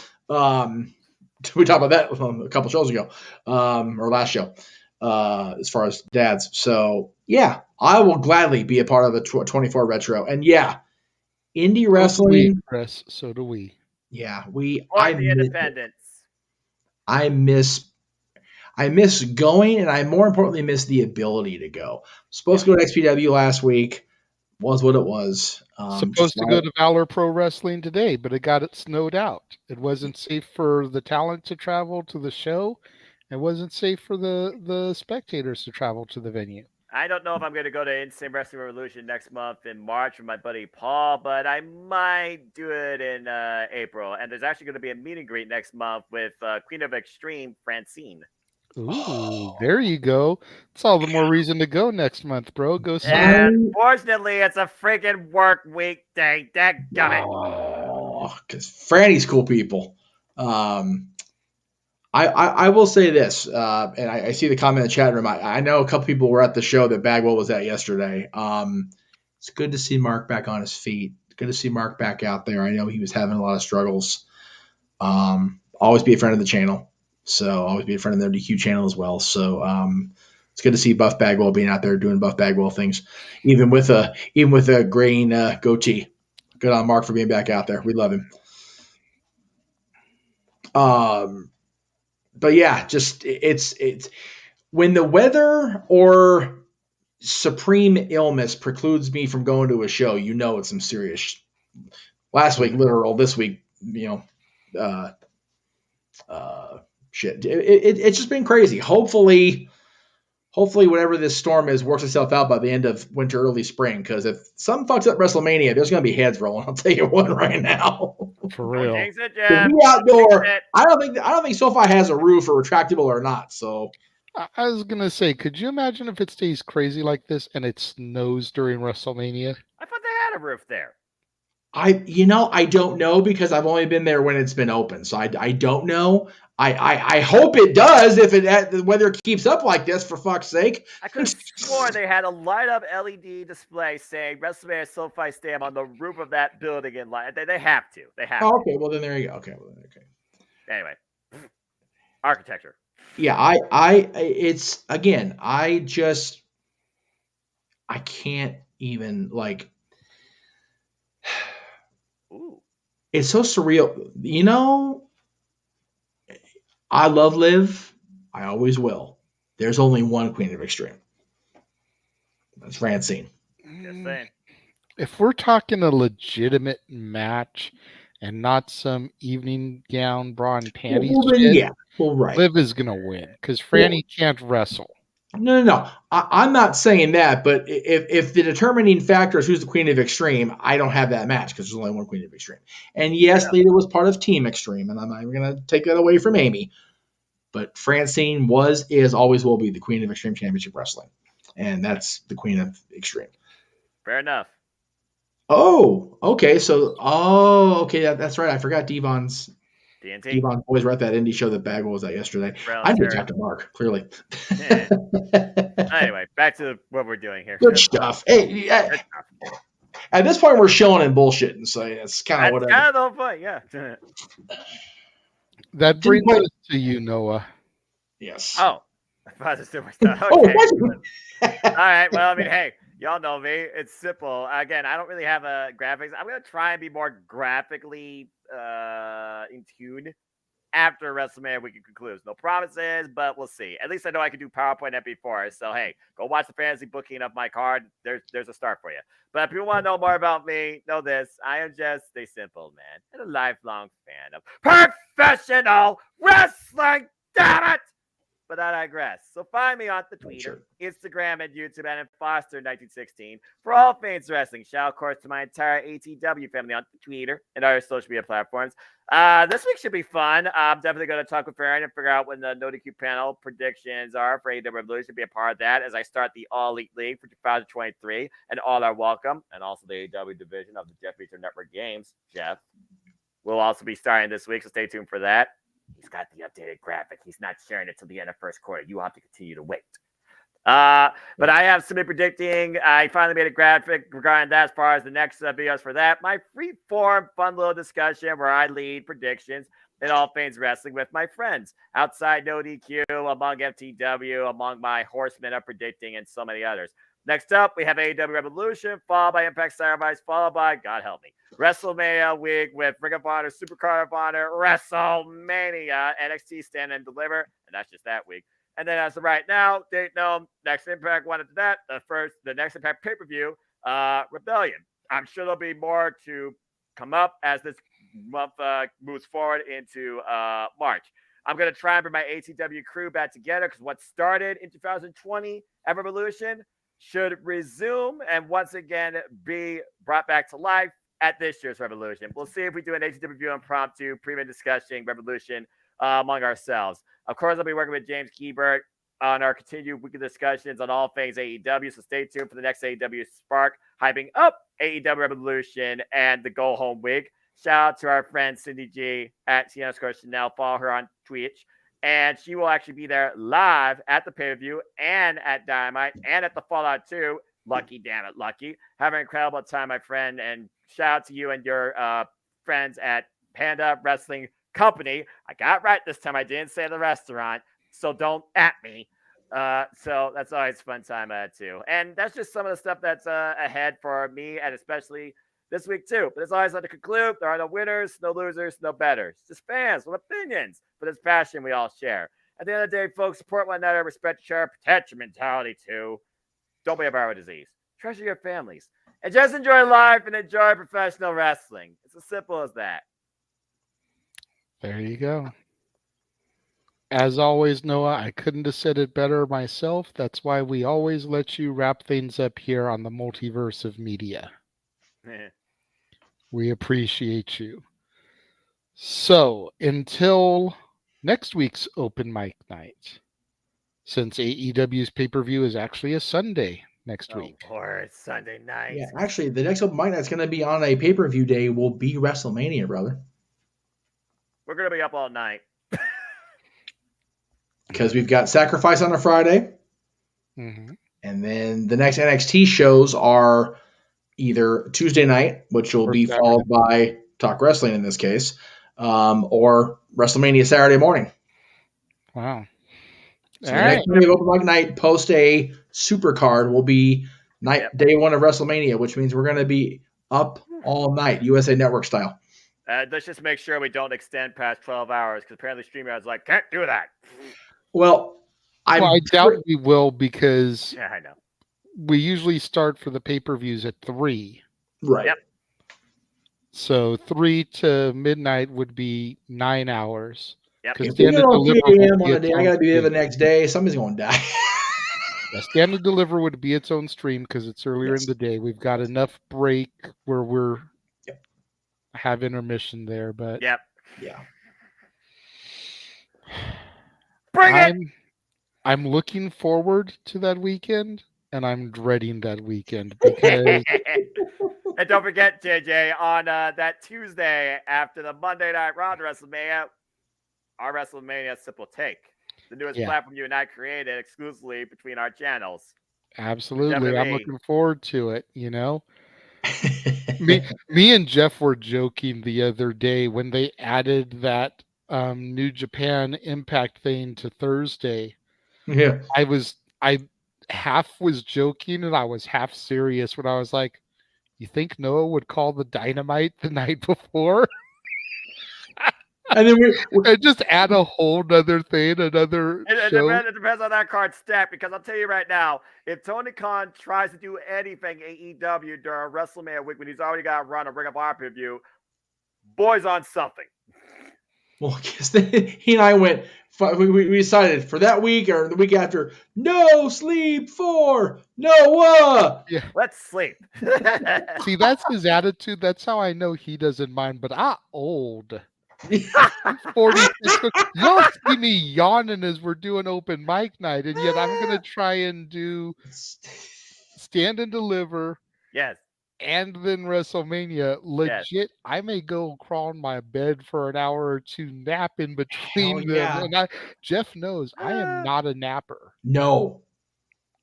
We talked about that a couple shows ago, or last show, as far as dads. So Yeah, I will gladly be a part of a 24 retro. And yeah, indie wrestling. Chris, so do we. Yeah, Support the independents. I miss going, and I more importantly miss the ability to go. Supposed to go to XPW last week. Was what it was. Supposed to go to Valor Pro Wrestling today, but it got snowed out. It wasn't safe for the talent to travel to the show. It wasn't safe for the spectators to travel to the venue. I don't know if I'm going to go to Insane Wrestling Revolution next month in March with my buddy Paul, but I might do it in April. And there's actually going to be a meet and greet next month with Queen of Extreme, Francine. Ooh, there you go. It's all the more reason to go next month, bro. Go see. And fortunately, it's a freaking work weekday. Dadgummit. Oh, because Franny's cool people. I will say this, and I see the comment in the chat room. I know a couple people were at the show that Bagwell was at yesterday. It's good to see Mark back on his feet. Good to see Mark back out there. I know he was having a lot of struggles. Always be a friend of the channel. So always be a friend of the DQ channel as well. So it's good to see Buff Bagwell being out there doing Buff Bagwell things, even with a green goatee. Good on Mark for being back out there. We love him. But yeah, just it's when the weather or supreme illness precludes me from going to a show, you know it's some serious. Last week, literal. This week, shit. It's just been crazy. Hopefully, whatever this storm is works itself out by the end of winter, early spring. Because if something fucks up WrestleMania, there's going to be heads rolling. I'll tell you one right now. For real. The outdoor. I don't think SoFi has a roof or retractable or not. So I was gonna say, could you imagine if it stays crazy like this and it snows during WrestleMania? I thought they had a roof there. I don't know because I've only been there when it's been open, so I don't know. I hope it does if the weather keeps up like this, for fuck's sake. I could have sworn they had a light up LED display saying WrestleMania SoFi Stadium on the roof of that building in light. They have to. They have to. Okay, well then there you go. Okay. Anyway, architecture. Yeah, it's again, I can't even like. Ooh. It's so surreal. I love Liv. I always will. There's only one Queen of Extreme. That's Francine. Just saying. If we're talking a legitimate match and not some evening gown, bra, and panties shit, right. Liv is going to win because Franny can't wrestle. No. I'm not saying that, but if the determining factor is who's the Queen of Extreme, I don't have that match because there's only one Queen of Extreme. And yes, Lita was part of Team Extreme, and I'm not even going to take that away from Amy. But Francine is, always will be the Queen of Extreme Championship Wrestling. And that's the Queen of Extreme. Fair enough. Oh, okay. Okay. That's right. I forgot Devon's. DNT. Devon always were at that indie show that Bagwell was at yesterday. I need to talk to Mark, clearly. Yeah. Anyway, back to what we're doing here. Good stuff. Hey, at this point, we're shilling and bullshitting, so it's kind of whatever. Kind of the whole point, yeah. That brings us to you, Noah. Yes. Oh, I thought this was my stuff. Okay. All right. Well, I mean, hey, y'all know me. It's simple. Again, I don't really have a graphics. I'm gonna try and be more graphically in tune after WrestleMania weekend concludes. No promises, but we'll see. At least I know I can do PowerPoint MP4. So hey, go watch the fantasy booking of my card. There's a start for you. But if you want to know more about me, know this: I am just a simple man and a lifelong fan of professional wrestling. Damn it! But I digress. So find me on the Twitter, Instagram, and YouTube, and in Foster1916 for all things wrestling. Shout out, of course, to my entire ATW family on the Twitter and other social media platforms. This week should be fun. I'm definitely going to talk with Farron and figure out when the No DQ panel predictions are for AEW Revolution. Be a part of that as I start the All Elite League for 2023, and all are welcome. And also the AEW division of the Jeff Meacham Network Games. Jeff will also be starting this week, so stay tuned for that. He's got the updated graphic. He's not sharing it till the end of first quarter. You have to continue to wait. But I have somebody predicting. I finally made a graphic regarding that as far as the next videos for that. My free-form, fun little discussion where I lead predictions in all things wrestling with my friends outside No DQ, among FTW, among my horsemen of predicting, and so many others. Next up, we have AEW Revolution, followed by Impact Sacrifice, followed by, God help me, WrestleMania week with Ring of Honor, Supercard of Honor, WrestleMania, NXT Stand and Deliver, and that's just that week. And then as of right now, date known, next Impact one after that, the next Impact pay-per-view, Rebellion. I'm sure there'll be more to come up as this month moves forward into March. I'm going to try and bring my ATW crew back together because what started in 2020 at Revolution should resume and once again be brought back to life at this year's Revolution. We'll see if we do an ATW review impromptu, pre-event discussing Revolution among ourselves. Of course, I'll be working with James Hebert on our continued weekly discussions on all things AEW, so stay tuned for the next AEW Spark, hyping up AEW Revolution and the Go Home Week. Shout out to our friend Cindy G at @Chanel. Follow her on Twitch. And she will actually be there live at the pay-per-view and at Dynamite and at the Fallout 2. Lucky, damn it, lucky. Have an incredible time, my friend. And shout out to you and your friends at Panda Wrestling Company. I got right this time. I didn't say the restaurant, so don't at me. So that's always a fun time too. And that's just some of the stuff that's ahead for me and especially this week too. But as always, like to conclude, there are no winners, no losers, no betters. Just fans with opinions for this passion we all share. At the end of the day, folks, support one another, respect each other, protect your mentality too. Don't be a viral disease. Treasure your families. And just enjoy life and enjoy professional wrestling. It's as simple as that. There you go. As always, Noah, I couldn't have said it better myself. That's why we always let you wrap things up here on the Multiverse of Media. We appreciate you. So, until next week's open mic night, since AEW's pay-per-view is actually a Sunday next week. Or it's Sunday night. Yeah, actually, the next open mic that's going to be on a pay-per-view day will be WrestleMania, brother. We're going to be up all night. Because we've got Sacrifice on a Friday. Mm-hmm. And then the next NXT shows are either Tuesday night, which will be followed by Talk Wrestling in this case, or WrestleMania Saturday morning. Wow. So the next time we have open mic night post a super card will be day one of WrestleMania, which means we're going to be up all night, USA Network style. Let's just make sure we don't extend past 12 hours because apparently StreamYard's like, can't do that. Well, I doubt we will because yeah, I know. We usually start for the pay-per-views at 3. Right. Yep. So 3 to midnight would be 9 hours. Yep. If we get on 3 a.m. on a day, I got to be there the next day. Somebody's going to die. Stand and Deliver would be its own stream because it's earlier in the day. We've got enough break where we're have intermission there, but yeah. Bring it. I'm looking forward to that weekend, and I'm dreading that weekend because. And don't forget, JJ, on that Tuesday after the Monday Night Raw WrestleMania, our WrestleMania Simple Take, the newest platform you and I created exclusively between our channels. Absolutely, I'm looking forward to it. You know, me and Jeff were joking the other day when they added that New Japan Impact thing to Thursday. Yeah, I half was joking and I was half serious when I was like, "You think Noah would call the Dynamite the night before?" And then we just add a whole nother thing, another show. It depends on that card stack, because I'll tell you right now, if Tony Khan tries to do anything AEW during WrestleMania week when he's already got to run a Ring of Honor pay-per-view, boy's on something. Well, because he and I went, we decided for that week or the week after, no sleep for Noah. Yeah. Let's sleep. See, that's his attitude. That's how I know he doesn't mind, but I'm old. 46. You'll see me yawning as we're doing open mic night, and yet I'm going to try and do Stand and Deliver. Yes. And then WrestleMania. Legit, yes. I may go crawl in my bed for an hour or two, nap in between them. And Jeff knows I am not a napper. No.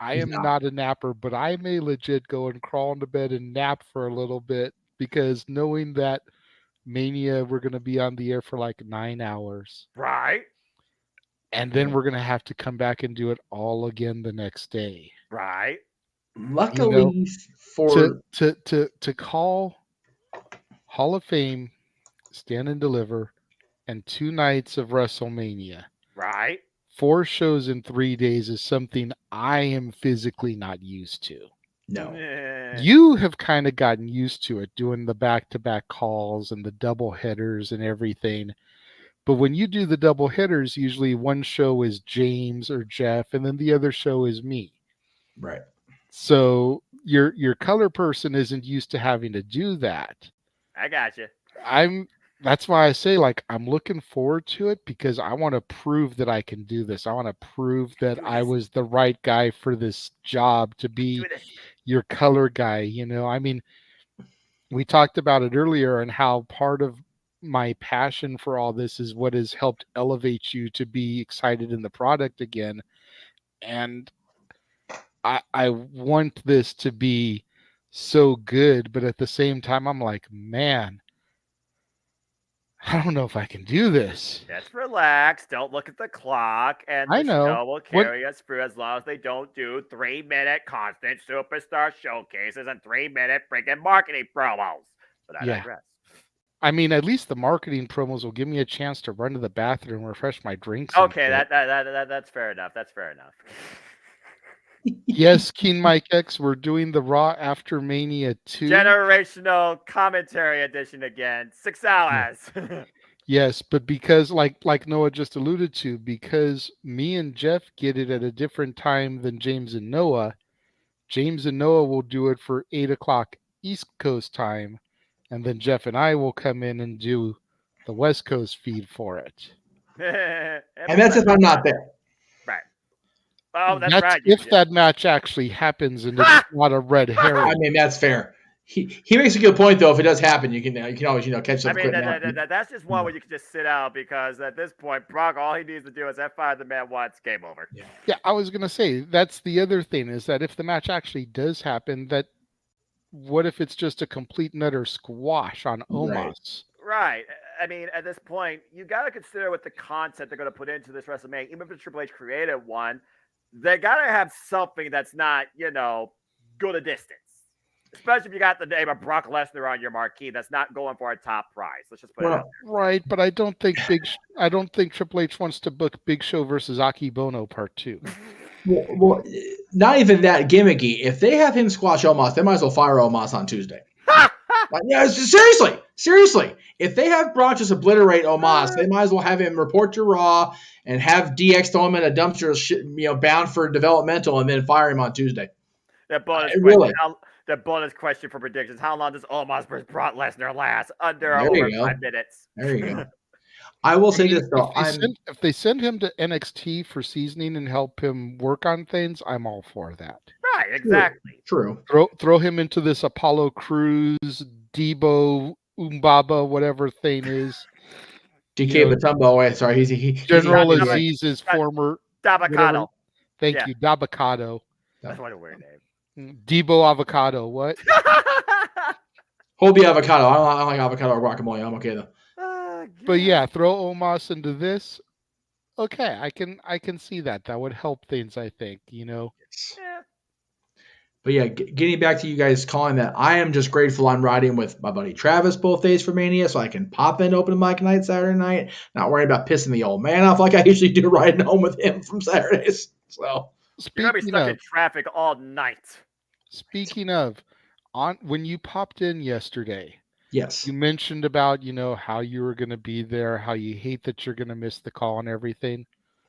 I am not a napper, but I may legit go and crawl into bed and nap for a little bit, because knowing that Mania, we're going to be on the air for like 9 hours. Right. And then we're going to have to come back and do it all again the next day. Right. Luckily for to call Hall of Fame, Stand and Deliver, and 2 nights of WrestleMania. Right. 4 shows in 3 days is something I am physically not used to. No. You have kind of gotten used to it, doing the back-to-back calls and the double headers and everything. But when you do the double headers, usually one show is James or Jeff, and then the other show is me. Right. So your color person isn't used to having to do that. I got you. That's why I say, like, I'm looking forward to it because I want to prove that I can do this. I want to prove that I was the right guy for this job to be your color guy. You know, I mean, we talked about it earlier and how part of my passion for all this is what has helped elevate you to be excited in the product again. And I want this to be so good, but at the same time, I'm like, man, I don't know if I can do this. Just relax. Don't look at the clock, and I the know. show will carry us through as long as they don't do 3-minute constant superstar showcases and 3-minute freaking marketing promos. But I digress. I mean, at least the marketing promos will give me a chance to run to the bathroom and refresh my drinks. Okay, that's fair enough. That's fair enough. Yes, Keen Mike X, we're doing the Raw After Mania 2. Generational commentary edition again. 6 hours. Yes, but because, like Noah just alluded to, because me and Jeff get it at a different time than James and Noah, James and Noah will do it for 8 o'clock East Coast time, and then Jeff and I will come in and do the West Coast feed for it. And that's if I'm not there. Right. Oh, that's right. If that match actually happens and it's not a red herring. I mean, that's fair. He makes a good point, though. If it does happen, you can always catch up. I mean, that's just one where you can just sit out because at this point, Brock, all he needs to do is F5 the man once, game over. Yeah, I was gonna say that's the other thing is that if the match actually does happen, that what if it's just a complete and utter squash on Omos? Right. I mean, at this point, you got to consider what the content they're going to put into this WrestleMania, even if it's Triple H created one. They got to have something that's not, go the distance. Especially if you got the name of Brock Lesnar on your marquee, that's not going for a top prize. Let's just put it out there. Right, but I don't think Triple H wants to book Big Show versus Aki Bono Part 2. Well, not even that gimmicky. If they have him squash Omos, they might as well fire Omos on Tuesday. Seriously. If they have Brock just obliterate Omos, they might as well have him report to Raw and have DX throw him in a dumpster, bound for developmental, and then fire him on Tuesday. That bonus question for predictions: how long does Omos versus Brock Lesnar last? Under 5 minutes. There you go. I will say this though: if they send him to NXT for seasoning and help him work on things, I'm all for that. Right, exactly. True. Throw him into this Apollo Crews, Debo, Umbaba, whatever thing is. DK Batumbo. Sorry, General Aziz's former. Dabacado. Thank you, Dabacado. That's what a weird name. Debo Avocado. What? Hobie Avocado. I don't like avocado or guacamole. I'm okay though. But yeah, throw Omos into this. Okay, I can see that. That would help things, I think, Yeah. But yeah, getting back to you guys calling that, I am just grateful I'm riding with my buddy Travis both days for Mania, so I can pop in open mic night Saturday night, not worrying about pissing the old man off like I usually do riding home with him from Saturdays. So you're gonna be stuck in traffic all night. Speaking of, when you popped in yesterday, yes, you mentioned about how you were going to be there, how you hate that you're going to miss the call and everything.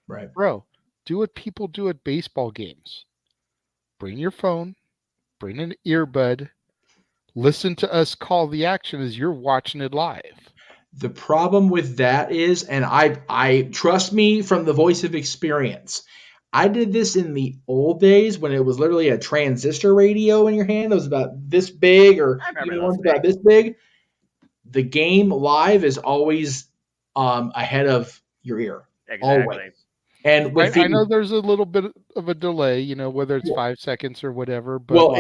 Right, bro. Do what people do at baseball games. Bring your phone. Bring an earbud. Listen to us call the action as you're watching it live. The problem with that is, and I trust me from the voice of experience, I did this in the old days when it was literally a transistor radio in your hand. It was about this big, or even ones about this big. The game live is always ahead of your ear. Exactly. Always. And I know there's a little bit of a delay, whether it's 5 seconds or whatever. But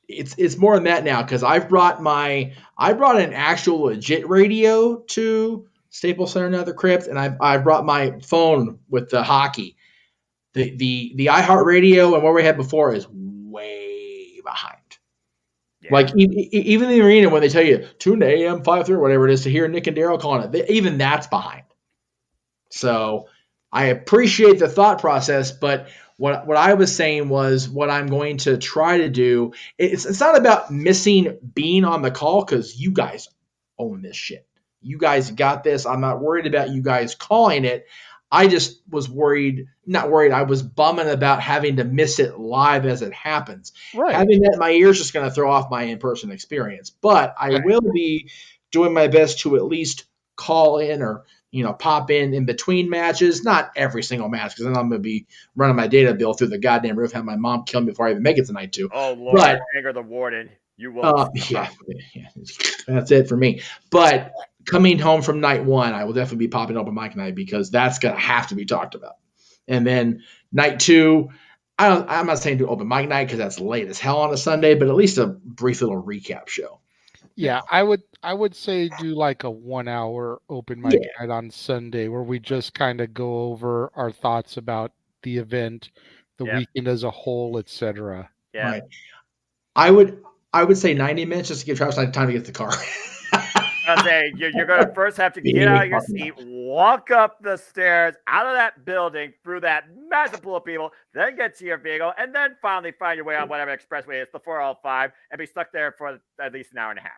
it's more than that now because I brought an actual legit radio to Staples Center and other crypt, and I brought my phone with the hockey. The iHeartRadio and what we had before is way behind. Yeah. Like even in the arena when they tell you tune to AM 5:30, whatever it is, to hear Nick and Daryl calling it, even that's behind. So I appreciate the thought process, but what I was saying was what I'm going to try to do. It's not about missing being on the call because you guys own this shit. You guys got this. I'm not worried about you guys calling it. I just was not worried. I was bumming about having to miss it live as it happens. Right. Having that in my ears is just going to throw off my in-person experience. But I will be doing my best to at least call in or pop in between matches. Not every single match because then I'm going to be running my data bill through the goddamn roof, have my mom kill me before I even make it tonight too. Oh Lord, but, anger the warden. You will. Yeah, that's it for me. But coming home from night one, I will definitely be popping open mic night because that's going to have to be talked about. And then night two, I'm not saying do open mic night because that's late as hell on a Sunday, but at least a brief little recap show. Yeah, I would say do like a 1 hour open mic night on Sunday where we just kind of go over our thoughts about the event, the weekend as a whole, etc. Yeah. Right. I would say 90 minutes just to give Travis time to get the car. I'll say you're going to first have to get out of your seat, walk up the stairs, out of that building, through that massive pool of people, then get to your vehicle, and then finally find your way on whatever expressway it's the 405, and be stuck there for at least an hour and a half.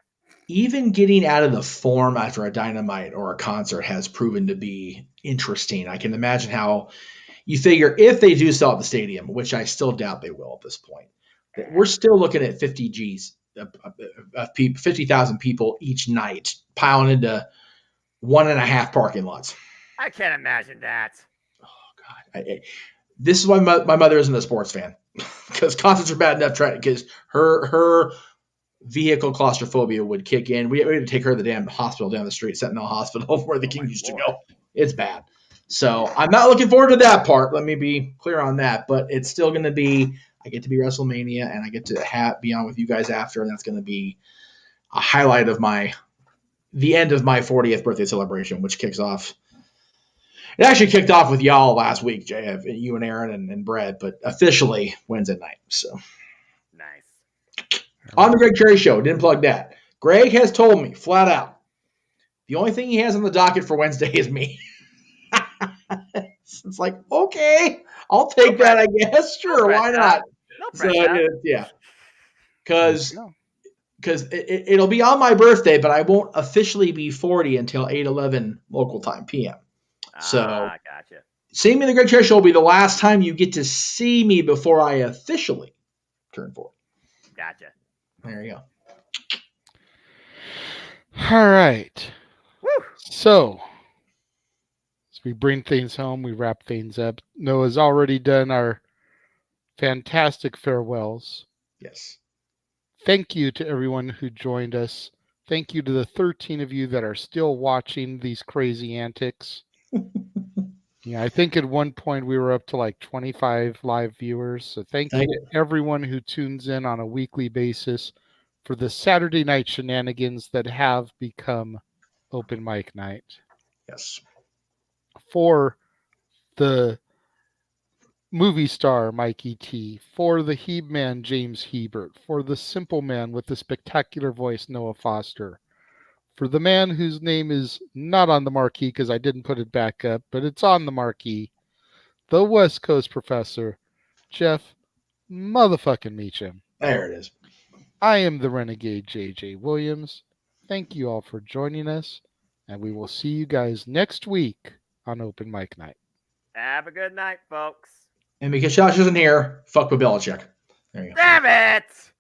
Even getting out of the form after a Dynamite or a concert has proven to be interesting. I can imagine how you figure if they do sell at the stadium, which I still doubt they will at this point, we're still looking at 50 G's, 50,000 people each night piling into 1.5 parking lots. I can't imagine that. Oh, God. This is why my mother isn't a sports fan because concerts are bad enough because her vehicle claustrophobia would kick in. We had to take her to the damn hospital down the street, Sentinel Hospital, where the King used to go. It's bad. So I'm not looking forward to that part. Let me be clear on that. But it's still going to be, I get to be WrestleMania, and I get to be on with you guys after, and that's going to be a highlight of the end of my 40th birthday celebration, which kicks off. It actually kicked off with y'all last week, JF, you and Aaron and Brett, but officially Wednesday night. So nice. On the Greg Cherry Show, didn't plug that. Greg has told me flat out, the only thing he has on the docket for Wednesday is me. It's like, okay, I'll take that, I guess. Sure, why not? So, yeah. Because it'll be on my birthday, but I won't officially be 40 until 8:11 local time PM. So, gotcha. Seeing me in the Greg Cherry Show will be the last time you get to see me before I officially turn 40. Gotcha. There you go. All right. Woo. So, as we bring things home, we wrap things up. Noah's already done our fantastic farewells. Yes. Thank you to everyone who joined us. Thank you to the 13 of you that are still watching these crazy antics. Yeah, I think at one point we were up to like 25 live viewers. So thank you to everyone who tunes in on a weekly basis for the Saturday night shenanigans that have become open mic night. Yes. For the movie star Mike E.T., for the Heb Man James Hebert, for the simple man with the spectacular voice Noah Foster, for the man whose name is not on the marquee because I didn't put it back up, but it's on the marquee, the West Coast professor, Jeff motherfucking Meacham. There it is. I am the Renegade J.J. Williams. Thank you all for joining us, and we will see you guys next week on Open Mic Night. Have a good night, folks. And because Josh isn't here, fuck with Belichick. There you go. Damn it!